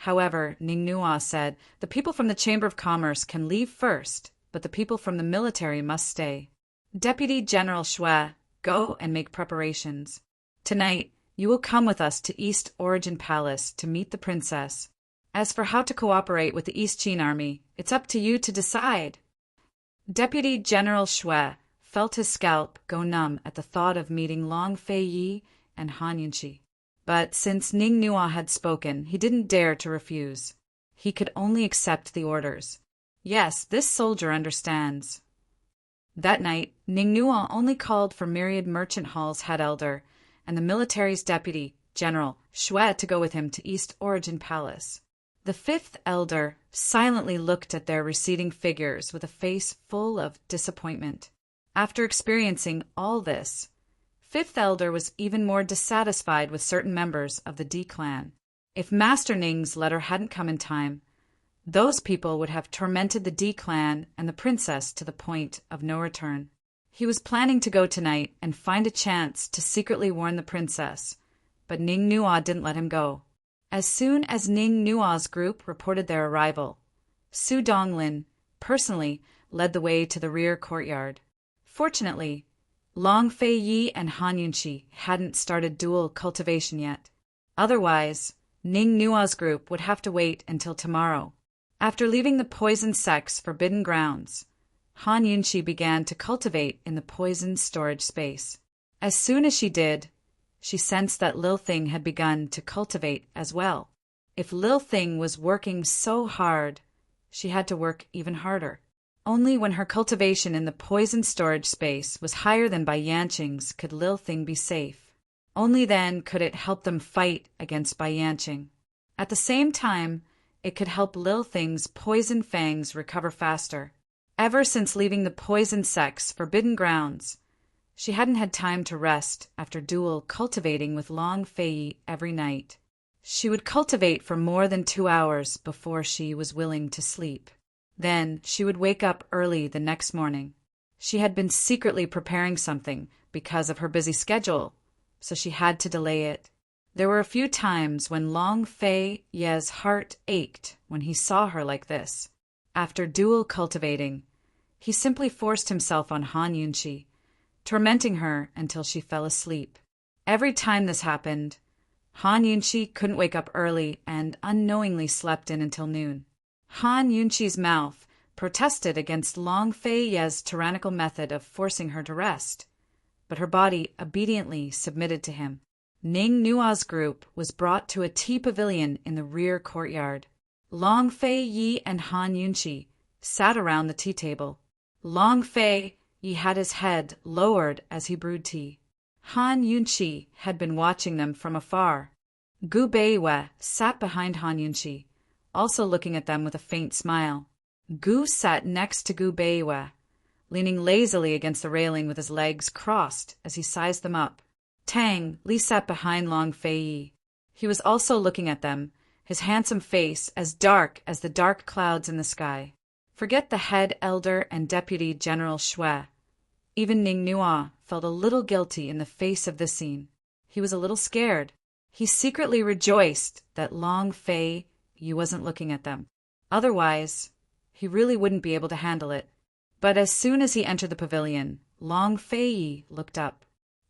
However, Ning Nuo said, the people from the Chamber of Commerce can leave first, but the people from the military must stay. Deputy General Shui, go and make preparations. Tonight, you will come with us to East Origin Palace to meet the princess. As for how to cooperate with the East Qin army, it's up to you to decide. Deputy General Shui felt his scalp go numb at the thought of meeting Long Fei Yi and Han Yunqi. But since Ning Nuo had spoken, he didn't dare to refuse. He could only accept the orders. Yes, this soldier understands. That night, Ning Nuo only called for Myriad Merchant Hall's head elder and the military's deputy, General Shui, to go with him to East Origin Palace. The fifth elder silently looked at their receding figures with a face full of disappointment. After experiencing all this, Fifth Elder was even more dissatisfied with certain members of the D clan. If Master Ning's letter hadn't come in time, those people would have tormented the D clan and the princess to the point of no return. He was planning to go tonight and find a chance to secretly warn the princess, but Ning Nuo didn't let him go. As soon as Ning Nuo's group reported their arrival, Su Donglin personally led the way to the rear courtyard. Fortunately, Long Fei Yi and Han Yunqi hadn't started dual cultivation yet. Otherwise, Ning Nuo's group would have to wait until tomorrow. After leaving the poison sect's forbidden grounds, Han Yunqi began to cultivate in the poison storage space. As soon as she did, she sensed that Lil Thing had begun to cultivate as well. If Lil Thing was working so hard, she had to work even harder. Only when her cultivation in the poison storage space was higher than Bai Yanqing's could Lil Thing be safe. Only then could it help them fight against Bai Yanqing. At the same time, it could help Lil Thing's poison fangs recover faster. Ever since leaving the poison sect's forbidden grounds, she hadn't had time to rest after dual cultivating with Long Fei every night. She would cultivate for more than 2 hours before she was willing to sleep. Then she would wake up early the next morning. She had been secretly preparing something because of her busy schedule, so she had to delay it. There were a few times when Long Fei Ye's heart ached when he saw her like this. After dual cultivating, he simply forced himself on Han Yunqi, tormenting her until she fell asleep. Every time this happened, Han Yunqi couldn't wake up early and unknowingly slept in until noon. Han Yunqi's mouth protested against Long Fei Ye's tyrannical method of forcing her to rest, but her body obediently submitted to him. Ning Nua's group was brought to a tea pavilion in the rear courtyard. Long Fei Yi and Han Yunqi sat around the tea table. Long Fei Yi had his head lowered as he brewed tea. Han Yunqi had been watching them from afar. Gu Beiwei sat behind Han Yunqi, also looking at them with a faint smile. Gu sat next to Gu Beiwei, leaning lazily against the railing with his legs crossed as he sized them up. Tang Li sat behind Long Fei Yi. He was also looking at them, his handsome face as dark as the dark clouds in the sky. Forget the head elder and deputy general Shui. Even Ning Nua felt a little guilty in the face of this scene. He was a little scared. He secretly rejoiced that Long Fei Yi wasn't looking at them. Otherwise, he really wouldn't be able to handle it. But as soon as he entered the pavilion, Long Fei Yi looked up.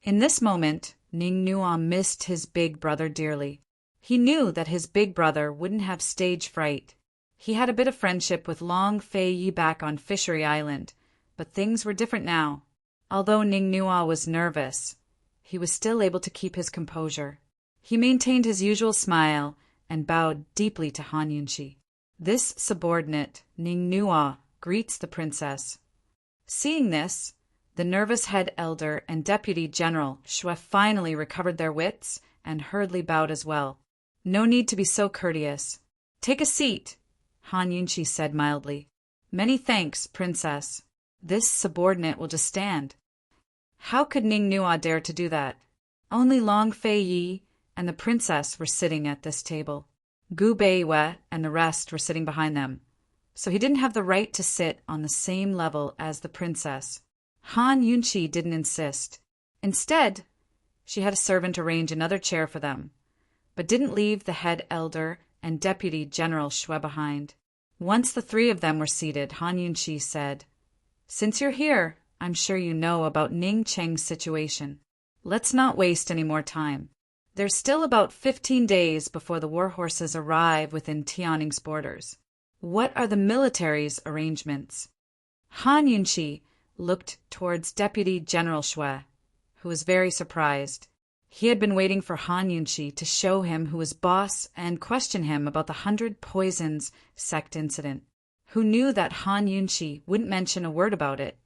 In this moment, Ning Nua missed his big brother dearly. He knew that his big brother wouldn't have stage fright. He had a bit of friendship with Long Fei Yi back on Fishery Island, but things were different now. Although Ning Nua was nervous, he was still able to keep his composure. He maintained his usual smile and bowed deeply to Han Yunqi. This subordinate, Ning Nua, greets the princess. Seeing this, the nervous head elder and deputy general Shui finally recovered their wits and hurriedly bowed as well. No need to be so courteous. Take a seat, Han Yunqi said mildly. Many thanks, princess. This subordinate will just stand. How could Ning Nua dare to do that? Only Long Fei Yi and the princess were sitting at this table. Gu Beiwei and the rest were sitting behind them, so he didn't have the right to sit on the same level as the princess. Han Yunqi didn't insist. Instead, she had a servant arrange another chair for them, but didn't leave the head elder and deputy general Shui behind. Once the three of them were seated, Han Yunqi said, "Since you're here, I'm sure you know about Ning Cheng's situation. Let's not waste any more time. There's still about 15 days before the war horses arrive within Tianning's borders. What are the military's arrangements?" Han Yunqi looked towards Deputy General Shui, who was very surprised. He had been waiting for Han Yunqi to show him who was boss and question him about the 100 Poisons sect incident. Who knew that Han Yunqi wouldn't mention a word about it,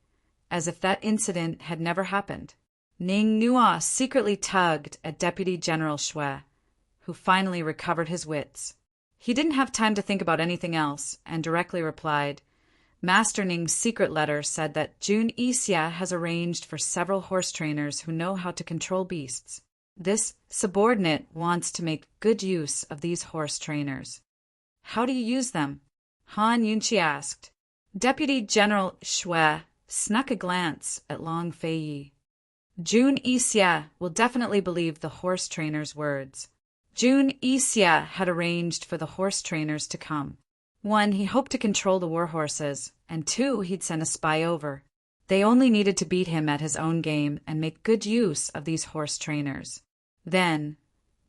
as if that incident had never happened. Ning Nua secretly tugged at Deputy General Shui, who finally recovered his wits. He didn't have time to think about anything else and directly replied, "Master Ning's secret letter said that Jun Yixia has arranged for several horse trainers who know how to control beasts. This subordinate wants to make good use of these horse trainers." "How do you use them?" Han Yunqi asked. Deputy General Shui snuck a glance at Long Fei Yi. Jun Yixia will definitely believe the horse trainer's words. Jun Yixia had arranged for the horse trainers to come. 1, he hoped to control the war horses, and 2, he'd send a spy over. They only needed to beat him at his own game and make good use of these horse trainers. Then,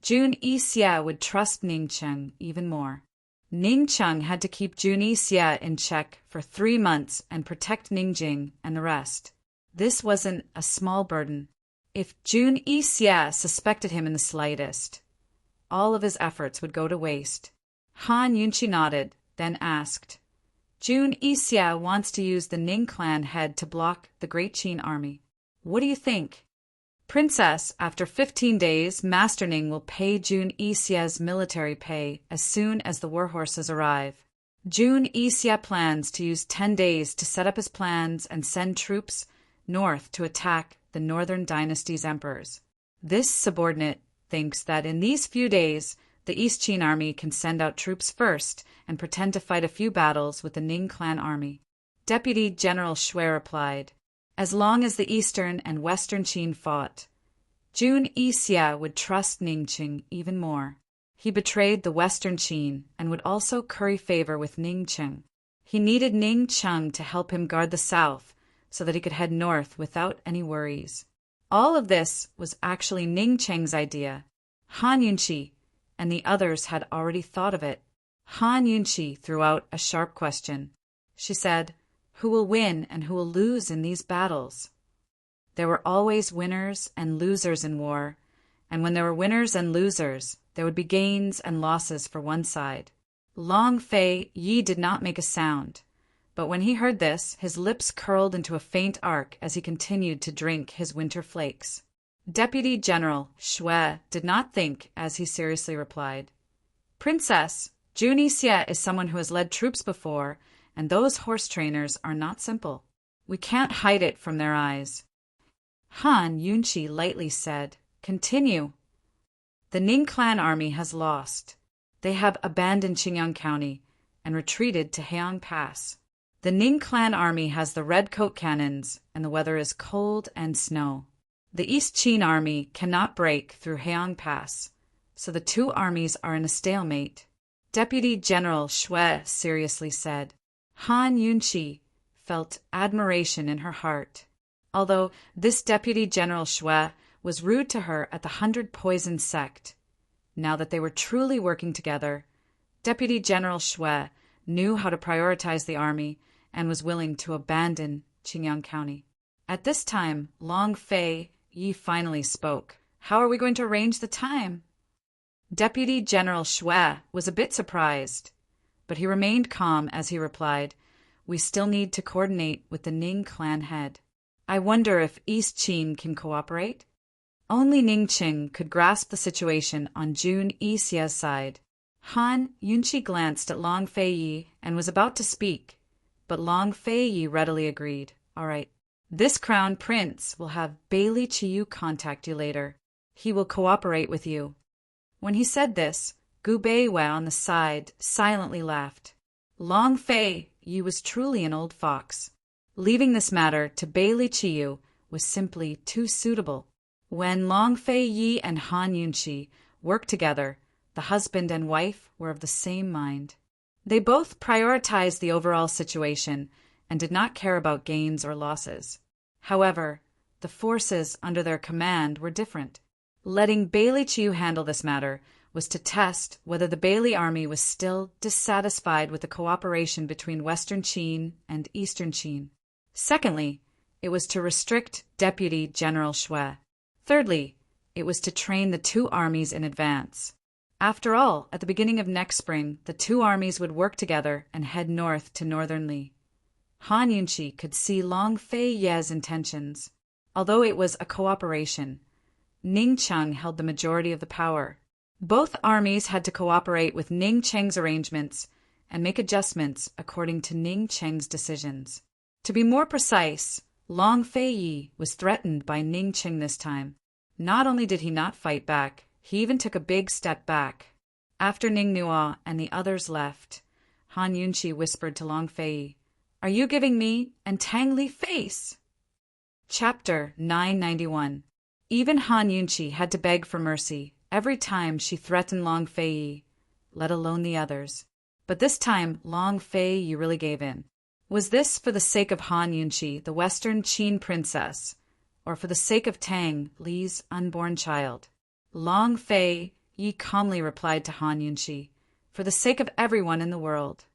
Jun Yixia would trust Ning Cheng even more. Ning Cheng had to keep Jun Yixie in check for 3 months and protect Ning Jing and the rest. This wasn't a small burden. If Jun Yixie suspected him in the slightest, all of his efforts would go to waste. Han Yunqi nodded, then asked, Jun Yixie wants to use the Ning clan head to block the Great Qin army. What do you think? Princess, after 15 days, Master Ning will pay Jun Yixie's military pay as soon as the war horses arrive. Jun Yixie plans to use 10 days to set up his plans and send troops north to attack the Northern Dynasty's emperors. This subordinate thinks that in these few days, the East Qin army can send out troops first and pretend to fight a few battles with the Ning clan army. Deputy General Shui replied, as long as the Eastern and Western Qin fought, Jun Yixie would trust Ning Qing even more. He betrayed the Western Qin and would also curry favor with Ning Qing. He needed Ning Cheng to help him guard the south so that he could head north without any worries. All of this was actually Ning Cheng's idea. Han Yunqi and the others had already thought of it. Han Yunqi threw out a sharp question. She said, who will win and who will lose in these battles? There were always winners and losers in war, and when there were winners and losers, there would be gains and losses for one side. Long Fei Yi did not make a sound, but when he heard this, his lips curled into a faint arc as he continued to drink his winter flakes. Deputy General Shui did not think as he seriously replied, Princess, Jun Yixie is someone who has led troops before, and those horse trainers are not simple. We can't hide it from their eyes. Han Yunqi lightly said, continue. The Ning clan army has lost. They have abandoned Qingyang County and retreated to Heang Pass. The Ning clan army has the red coat cannons, and the weather is cold and snow. The East Qin army cannot break through Heang Pass, so the two armies are in a stalemate. Deputy General Shui seriously said. Han Yunqi felt admiration in her heart. Although this Deputy General Shui was rude to her at the 100 Poison sect, now that they were truly working together, Deputy General Shui knew how to prioritize the army and was willing to abandon Qingyang County. At this time, Long Fei Yi finally spoke. How are we going to arrange the time? Deputy General Shui was a bit surprised, but he remained calm as he replied, we still need to coordinate with the Ning clan head. I wonder if East Qin can cooperate? Only Ning Qing could grasp the situation on Jun Yixie's side. Han Yunqi glanced at Long Fei Yi and was about to speak, but Long Fei Yi readily agreed. All right. This crown prince will have Bailey Chiyu contact you later. He will cooperate with you. When he said this, Gu Beiwei on the side silently laughed. Long Fei Yi was truly an old fox. Leaving this matter to Bailey Chiyu was simply too suitable. When Long Fei Yi and Han Yunqi worked together, the husband and wife were of the same mind. They both prioritized the overall situation and did not care about gains or losses. However, the forces under their command were different. Letting Bailey Chiyu handle this matter was to test whether the Bailey army was still dissatisfied with the cooperation between Western Qin and Eastern Qin. Secondly, it was to restrict Deputy General Shui. Thirdly, it was to train the two armies in advance. After all, at the beginning of next spring, the two armies would work together and head north to northern Li. Han Yunqi could see Long Fei Yi's intentions. Although it was a cooperation, Ning Cheng held the majority of the power. Both armies had to cooperate with Ning Cheng's arrangements and make adjustments according to Ning Cheng's decisions. To be more precise, Long Fei Yi was threatened by Ning Cheng this time. Not only did he not fight back, he even took a big step back. After Ning Nuo and the others left, Han Yunqi whispered to Long Fei Yi, "Are you giving me and Tang Li face?" Chapter 991. Even Han Yunqi had to beg for mercy every time she threatened Long Fei Yi, let alone the others. But this time, Long Fei Yi really gave in. Was this for the sake of Han Yunqi, the Western Qin princess, or for the sake of Tang, Li's unborn child? Long Fei Yi calmly replied to Han Yunqi, for the sake of everyone in the world.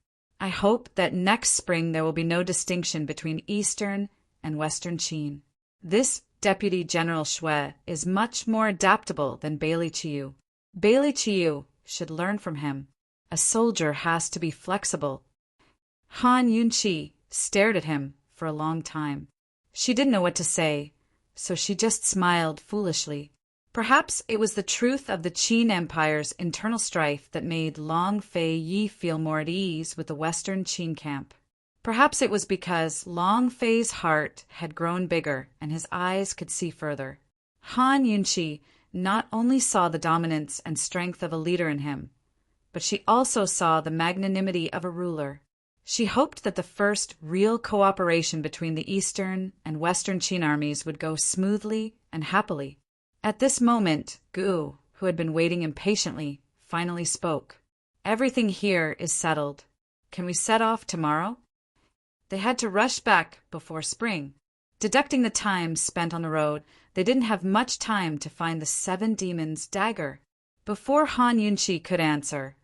I hope that next spring there will be no distinction between Eastern and Western Qin. This Deputy General Shui is much more adaptable than Bailey Chiu. Bailey Chiu should learn from him. A soldier has to be flexible. Han Yunqi stared at him for a long time. She didn't know what to say, so she just smiled foolishly. Perhaps it was the truth of the Qin Empire's internal strife that made Long Fei Yi feel more at ease with the Western Qin camp. Perhaps it was because Long Fei's heart had grown bigger and his eyes could see further. Han Yunqi not only saw the dominance and strength of a leader in him, but she also saw the magnanimity of a ruler. She hoped that the first real cooperation between the Eastern and Western Qin armies would go smoothly and happily. At this moment, Gu, who had been waiting impatiently, finally spoke. "Everything here is settled. Can we set off tomorrow?" They had to rush back before spring. Deducting the time spent on the road, they didn't have much time to find the Seven Demons' dagger. Before Han Yunqi could answer,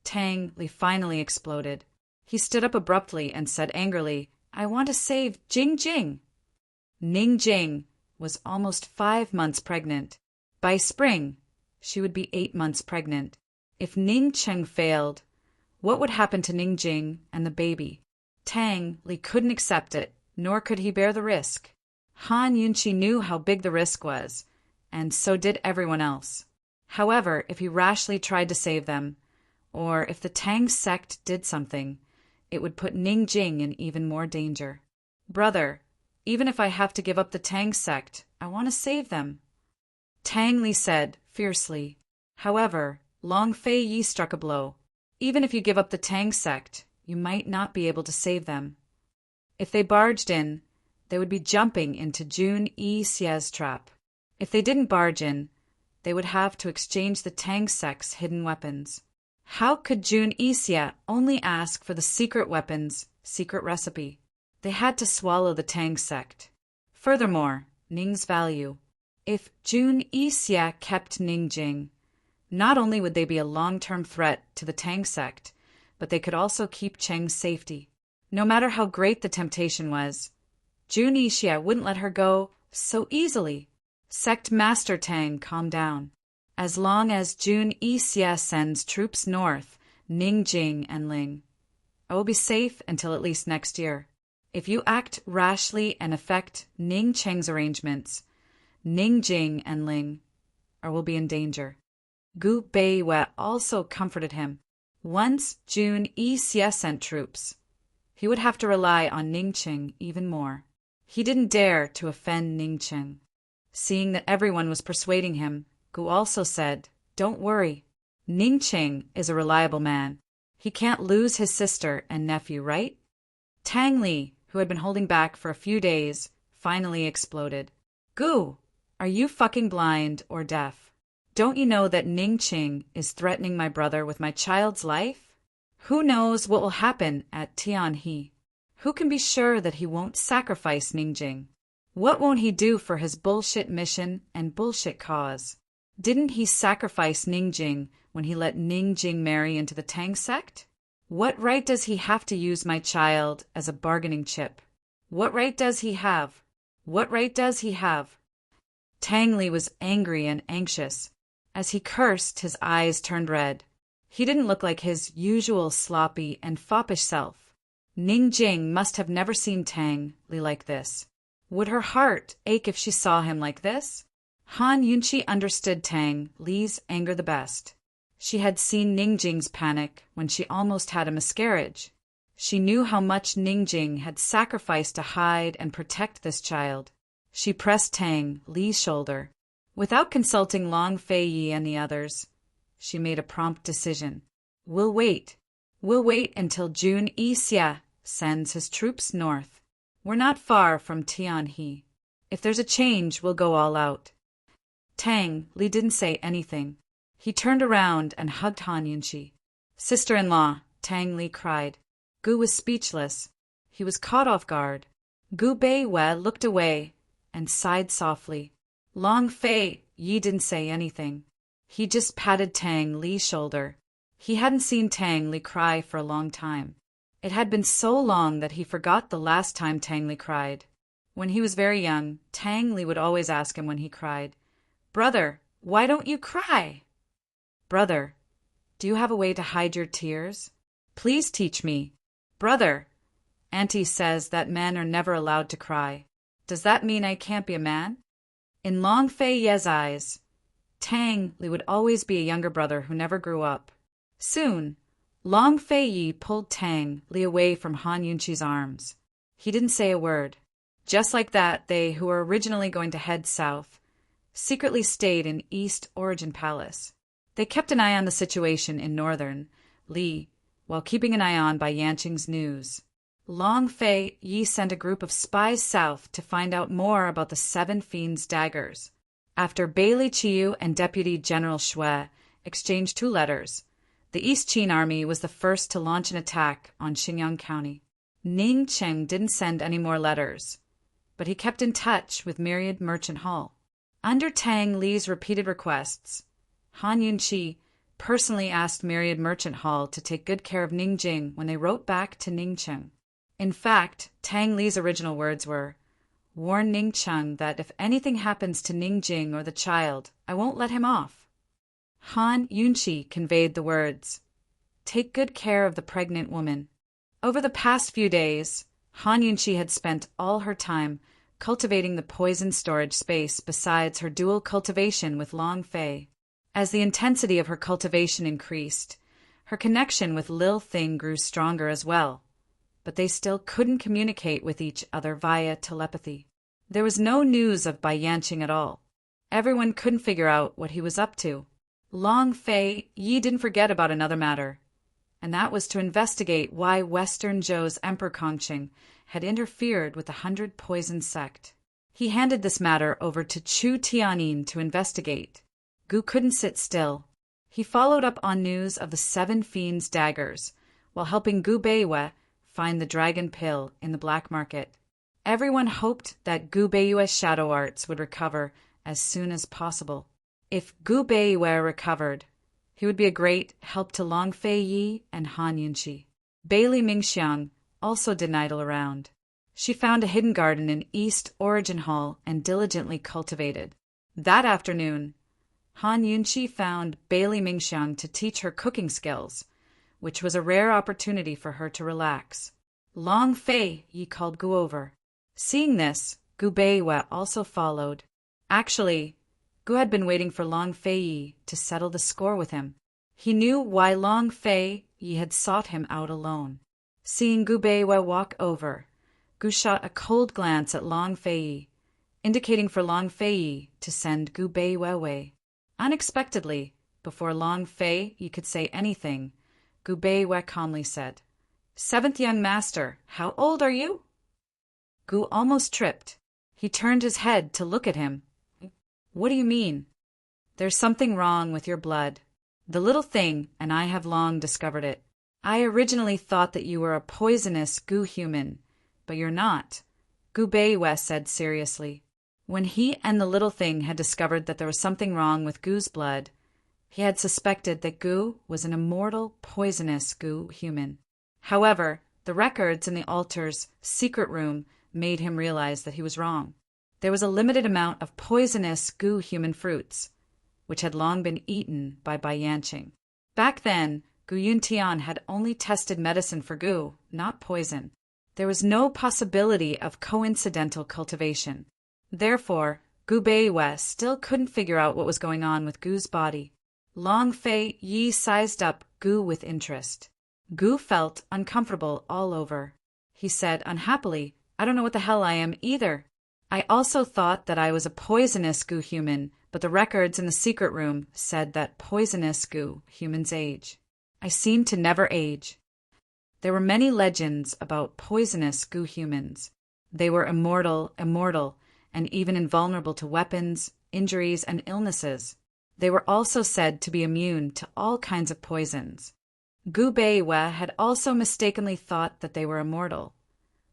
Tang Li finally exploded. He stood up abruptly and said angrily, "I want to save Jing Jing." Ning Jing was almost 5 months pregnant. By spring, she would be 8 months pregnant. If Ning Cheng failed, what would happen to Ning Jing and the baby? Tang Li couldn't accept it, nor could he bear the risk. Han Yunqi knew how big the risk was, and so did everyone else. However, if he rashly tried to save them, or if the Tang sect did something, it would put Ning Jing in even more danger. "Brother, even if I have to give up the Tang sect, I want to save them," Tang Li said fiercely. However, Long Fei Yi struck a blow. "Even if you give up the Tang sect, you might not be able to save them. If they barged in, they would be jumping into Jun Yi Xie's trap. If they didn't barge in, they would have to exchange the Tang sect's hidden weapons. How could Jun Yi Xie only ask for the secret weapon's secret recipe? They had to swallow the Tang sect. Furthermore, Ning's value. If Jun Yi Xie kept Ning Jing, not only would they be a long-term threat to the Tang sect, but they could also keep Cheng's safety. No matter how great the temptation was, Jun Yi Xie wouldn't let her go so easily. Sect Master Tang, calm down. As long as Jun Yi Xie sends troops north, Ning Jing and Ling, I will be safe until at least next year. If you act rashly and affect Ning Cheng's arrangements, Ning Jing and Ling will be in danger." Gu Beiwei also comforted him. Once Jun Yi Xie sent troops, he would have to rely on Ning Cheng even more. He didn't dare to offend Ning Cheng. Seeing that everyone was persuading him, Gu also said, "Don't worry. Ning Cheng is a reliable man. He can't lose his sister and nephew, right?" Tang Li, who had been holding back for a few days, finally exploded. "Gu, are you fucking blind or deaf? Don't you know that Ning Cheng is threatening my brother with my child's life? Who knows what will happen at Tianhe? Who can be sure that he won't sacrifice Ning Jing? What won't he do for his bullshit mission and bullshit cause? Didn't he sacrifice Ning Jing when he let Ning Jing marry into the Tang sect? What right does he have to use my child as a bargaining chip? What right does he have? What right does he have?" Tang Li was angry and anxious. As he cursed, his eyes turned red. He didn't look like his usual sloppy and foppish self. Ning Jing must have never seen Tang Li like this. Would her heart ache if she saw him like this? Han Yunqi understood Tang Li's anger the best. She had seen Ning Jing's panic when she almost had a miscarriage. She knew how much Ning Jing had sacrificed to hide and protect this child. She pressed Tang Li's shoulder. Without consulting Long Fei Yi and the others, she made a prompt decision. We'll wait. We'll wait until Jun Yi Xie sends his troops north. We're not far from Tianhe. If there's a change, we'll go all out." Tang Li didn't say anything. He turned around and hugged Han Yunqi. "Sister-in-law," Tang Li cried. Gu was speechless. He was caught off guard. Gu Beiwei looked away and sighed softly. Long Fei Yi didn't say anything. He just patted Tang Li's shoulder. He hadn't seen Tang Li cry for a long time. It had been so long that he forgot the last time Tang Li cried. When he was very young, Tang Li would always ask him when he cried, "Brother, why don't you cry?" "Brother, do you have a way to hide your tears? Please teach me." "Brother, Auntie says that men are never allowed to cry. Does that mean I can't be a man?" In Long Fei Ye's eyes, Tang Li would always be a younger brother who never grew up. Soon, Long Fei Yi pulled Tang Li away from Han Yunqi's arms. He didn't say a word. Just like that, they, who were originally going to head south, secretly stayed in East Origin Palace. They kept an eye on the situation in northern Li, while keeping an eye on Bai Yanqing's news. Long Fei Yi sent a group of spies south to find out more about the Seven Fiends' daggers. After Bailey Chiu and Deputy General Xue exchanged 2 letters, the East Qin Army was the first to launch an attack on Xinyang County. Ningcheng didn't send any more letters, but he kept in touch with Myriad Merchant Hall. Under Tang Li's repeated requests, Han Yunqi personally asked Myriad Merchant Hall to take good care of Ningjing when they wrote back to Ningcheng. In fact, Tang Li's original words were, "Warn Ningcheng that if anything happens to Ningjing or the child, I won't let him off." Han Yunqi conveyed the words, "Take good care of the pregnant woman." Over the past few days, Han Yunqi had spent all her time cultivating the poison storage space besides her dual cultivation with Long Fei. As the intensity of her cultivation increased, her connection with Lil Thing grew stronger as well, but they still couldn't communicate with each other via telepathy. There was no news of Bai Yanqing at all. Everyone couldn't figure out what he was up to. Long Fei Yi didn't forget about another matter, and that was to investigate why Western Zhou's Emperor Kongqing had interfered with the 100 Poison sect. He handed this matter over to Chu Tianyin to investigate. Gu couldn't sit still. He followed up on news of the 7 Fiends' daggers, while helping Gu Beiwe find the dragon pill in the black market. Everyone hoped that Gu Beiyue's shadow arts would recover as soon as possible. If Gu Beiyue recovered, he would be a great help to Long Fei Yi and Han Yunqi. Bailey Mingxiang also didn't idle around. She found a hidden garden in East Origin Hall and diligently cultivated. That afternoon, Han Yunqi found Bailey Mingxiang to teach her cooking skills, which was a rare opportunity for her to relax. Long Fei Yi called Gu over. Seeing this, Gu Beiwe also followed. Actually, Gu had been waiting for Long Fei Yi to settle the score with him. He knew why Long Fei Yi had sought him out alone. Seeing Gu Beiwe walk over, Gu shot a cold glance at Long Fei Yi, indicating for Long Fei Yi to send Gu Beiwe away. Unexpectedly, before Long Fei Yi could say anything, Gu Beiwe calmly said, "Seventh young master, how old are you?" Gu almost tripped. He turned his head to look at him. "What do you mean?" "There's something wrong with your blood. The little thing, and I have long discovered it. I originally thought that you were a poisonous Gu human, but you're not," Gu Beiwe said seriously. When he and the little thing had discovered that there was something wrong with Gu's blood, he had suspected that Gu was an immortal, poisonous Gu human. However, the records in the altar's secret room made him realize that he was wrong. There was a limited amount of poisonous Gu human fruits, which had long been eaten by Bai Yanqing. Back then, Gu Yuntian had only tested medicine for Gu, not poison. There was no possibility of coincidental cultivation. Therefore, Gu Beiwe still couldn't figure out what was going on with Gu's body. Long Fei Yi sized up Gu with interest. Gu felt uncomfortable all over. He said unhappily, "I don't know what the hell I am either. I also thought that I was a poisonous Gu human, but the records in the secret room said that poisonous Gu humans age. I seem to never age." There were many legends about poisonous Gu humans. They were immortal, and even invulnerable to weapons, injuries, and illnesses. They were also said to be immune to all kinds of poisons. Gu Beiwe had also mistakenly thought that they were immortal,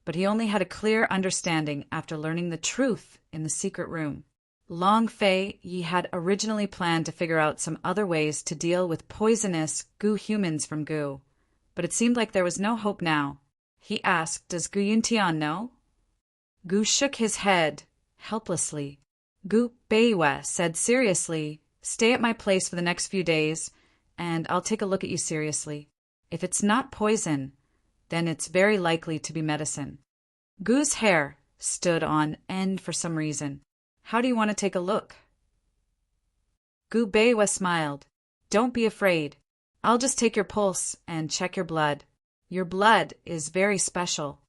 but he only had a clear understanding after learning the truth in the secret room. Long Fei Yi had originally planned to figure out some other ways to deal with poisonous Gu humans from Gu, but it seemed like there was no hope now. He asked, "Does Gu Yuntian know?" Gu shook his head, helplessly. Gu Beiwe said seriously, "Stay at my place for the next few days, and I'll take a look at you seriously. If it's not poison, then it's very likely to be medicine." Gu's hair stood on end for some reason. "How do you want to take a look?" Gu Beiwe smiled. "Don't be afraid. I'll just take your pulse and check your blood. Your blood is very special."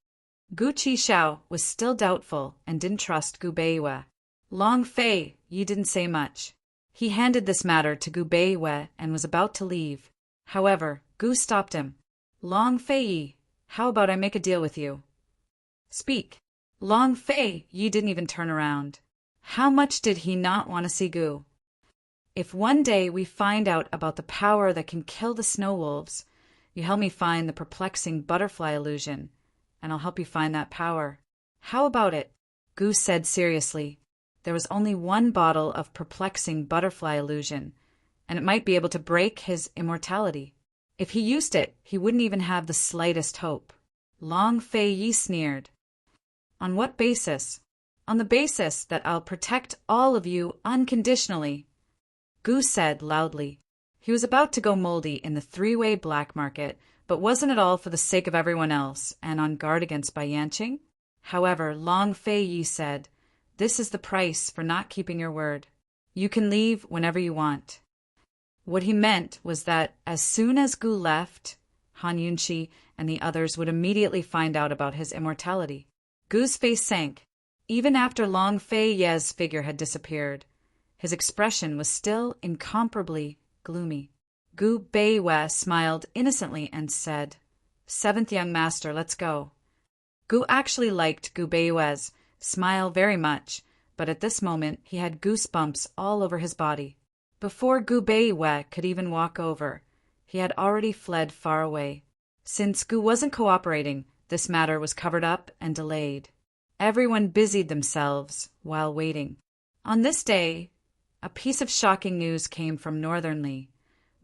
Gu Qixiao was still doubtful and didn't trust Gu Beiwe. Long Fei Yi didn't say much. He handed this matter to Gu Beiwe and was about to leave. However, Gu stopped him. "Long Fei Yi, how about I make a deal with you?" "Speak." Long Fei Yi didn't even turn around. How much did he not want to see Gu? "If one day we find out about the power that can kill the snow wolves, you help me find the perplexing butterfly illusion, and I'll help you find that power. How about it?" Gu said seriously. There was only one bottle of perplexing butterfly illusion, and it might be able to break his immortality. If he used it, he wouldn't even have the slightest hope. Long Fei Yi sneered. "On what basis?" "On the basis that I'll protect all of you unconditionally," Gu said loudly. He was about to go moldy in the three-way black market, but wasn't it all for the sake of everyone else and on guard against Yanqing? However, Long Fei Yi said, "This is the price for not keeping your word. You can leave whenever you want." What he meant was that as soon as Gu left, Han Yunqi and the others would immediately find out about his immortality. Gu's face sank. Even after Long Fei Ye's figure had disappeared, his expression was still incomparably gloomy. Gu Beiwe smiled innocently and said, "Seventh young master, let's go." Gu actually liked Gu Beiwe's smile very much, but at this moment he had goosebumps all over his body. Before Gu Beiwe could even walk over, he had already fled far away. Since Gu wasn't cooperating, this matter was covered up and delayed. Everyone busied themselves while waiting. On this day, a piece of shocking news came from Northern Li.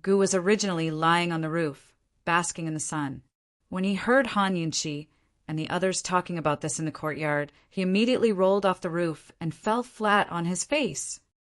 Gu was originally lying on the roof, basking in the sun. When he heard Han Yunqi and the others talking about this in the courtyard, he immediately rolled off the roof and fell flat on his face.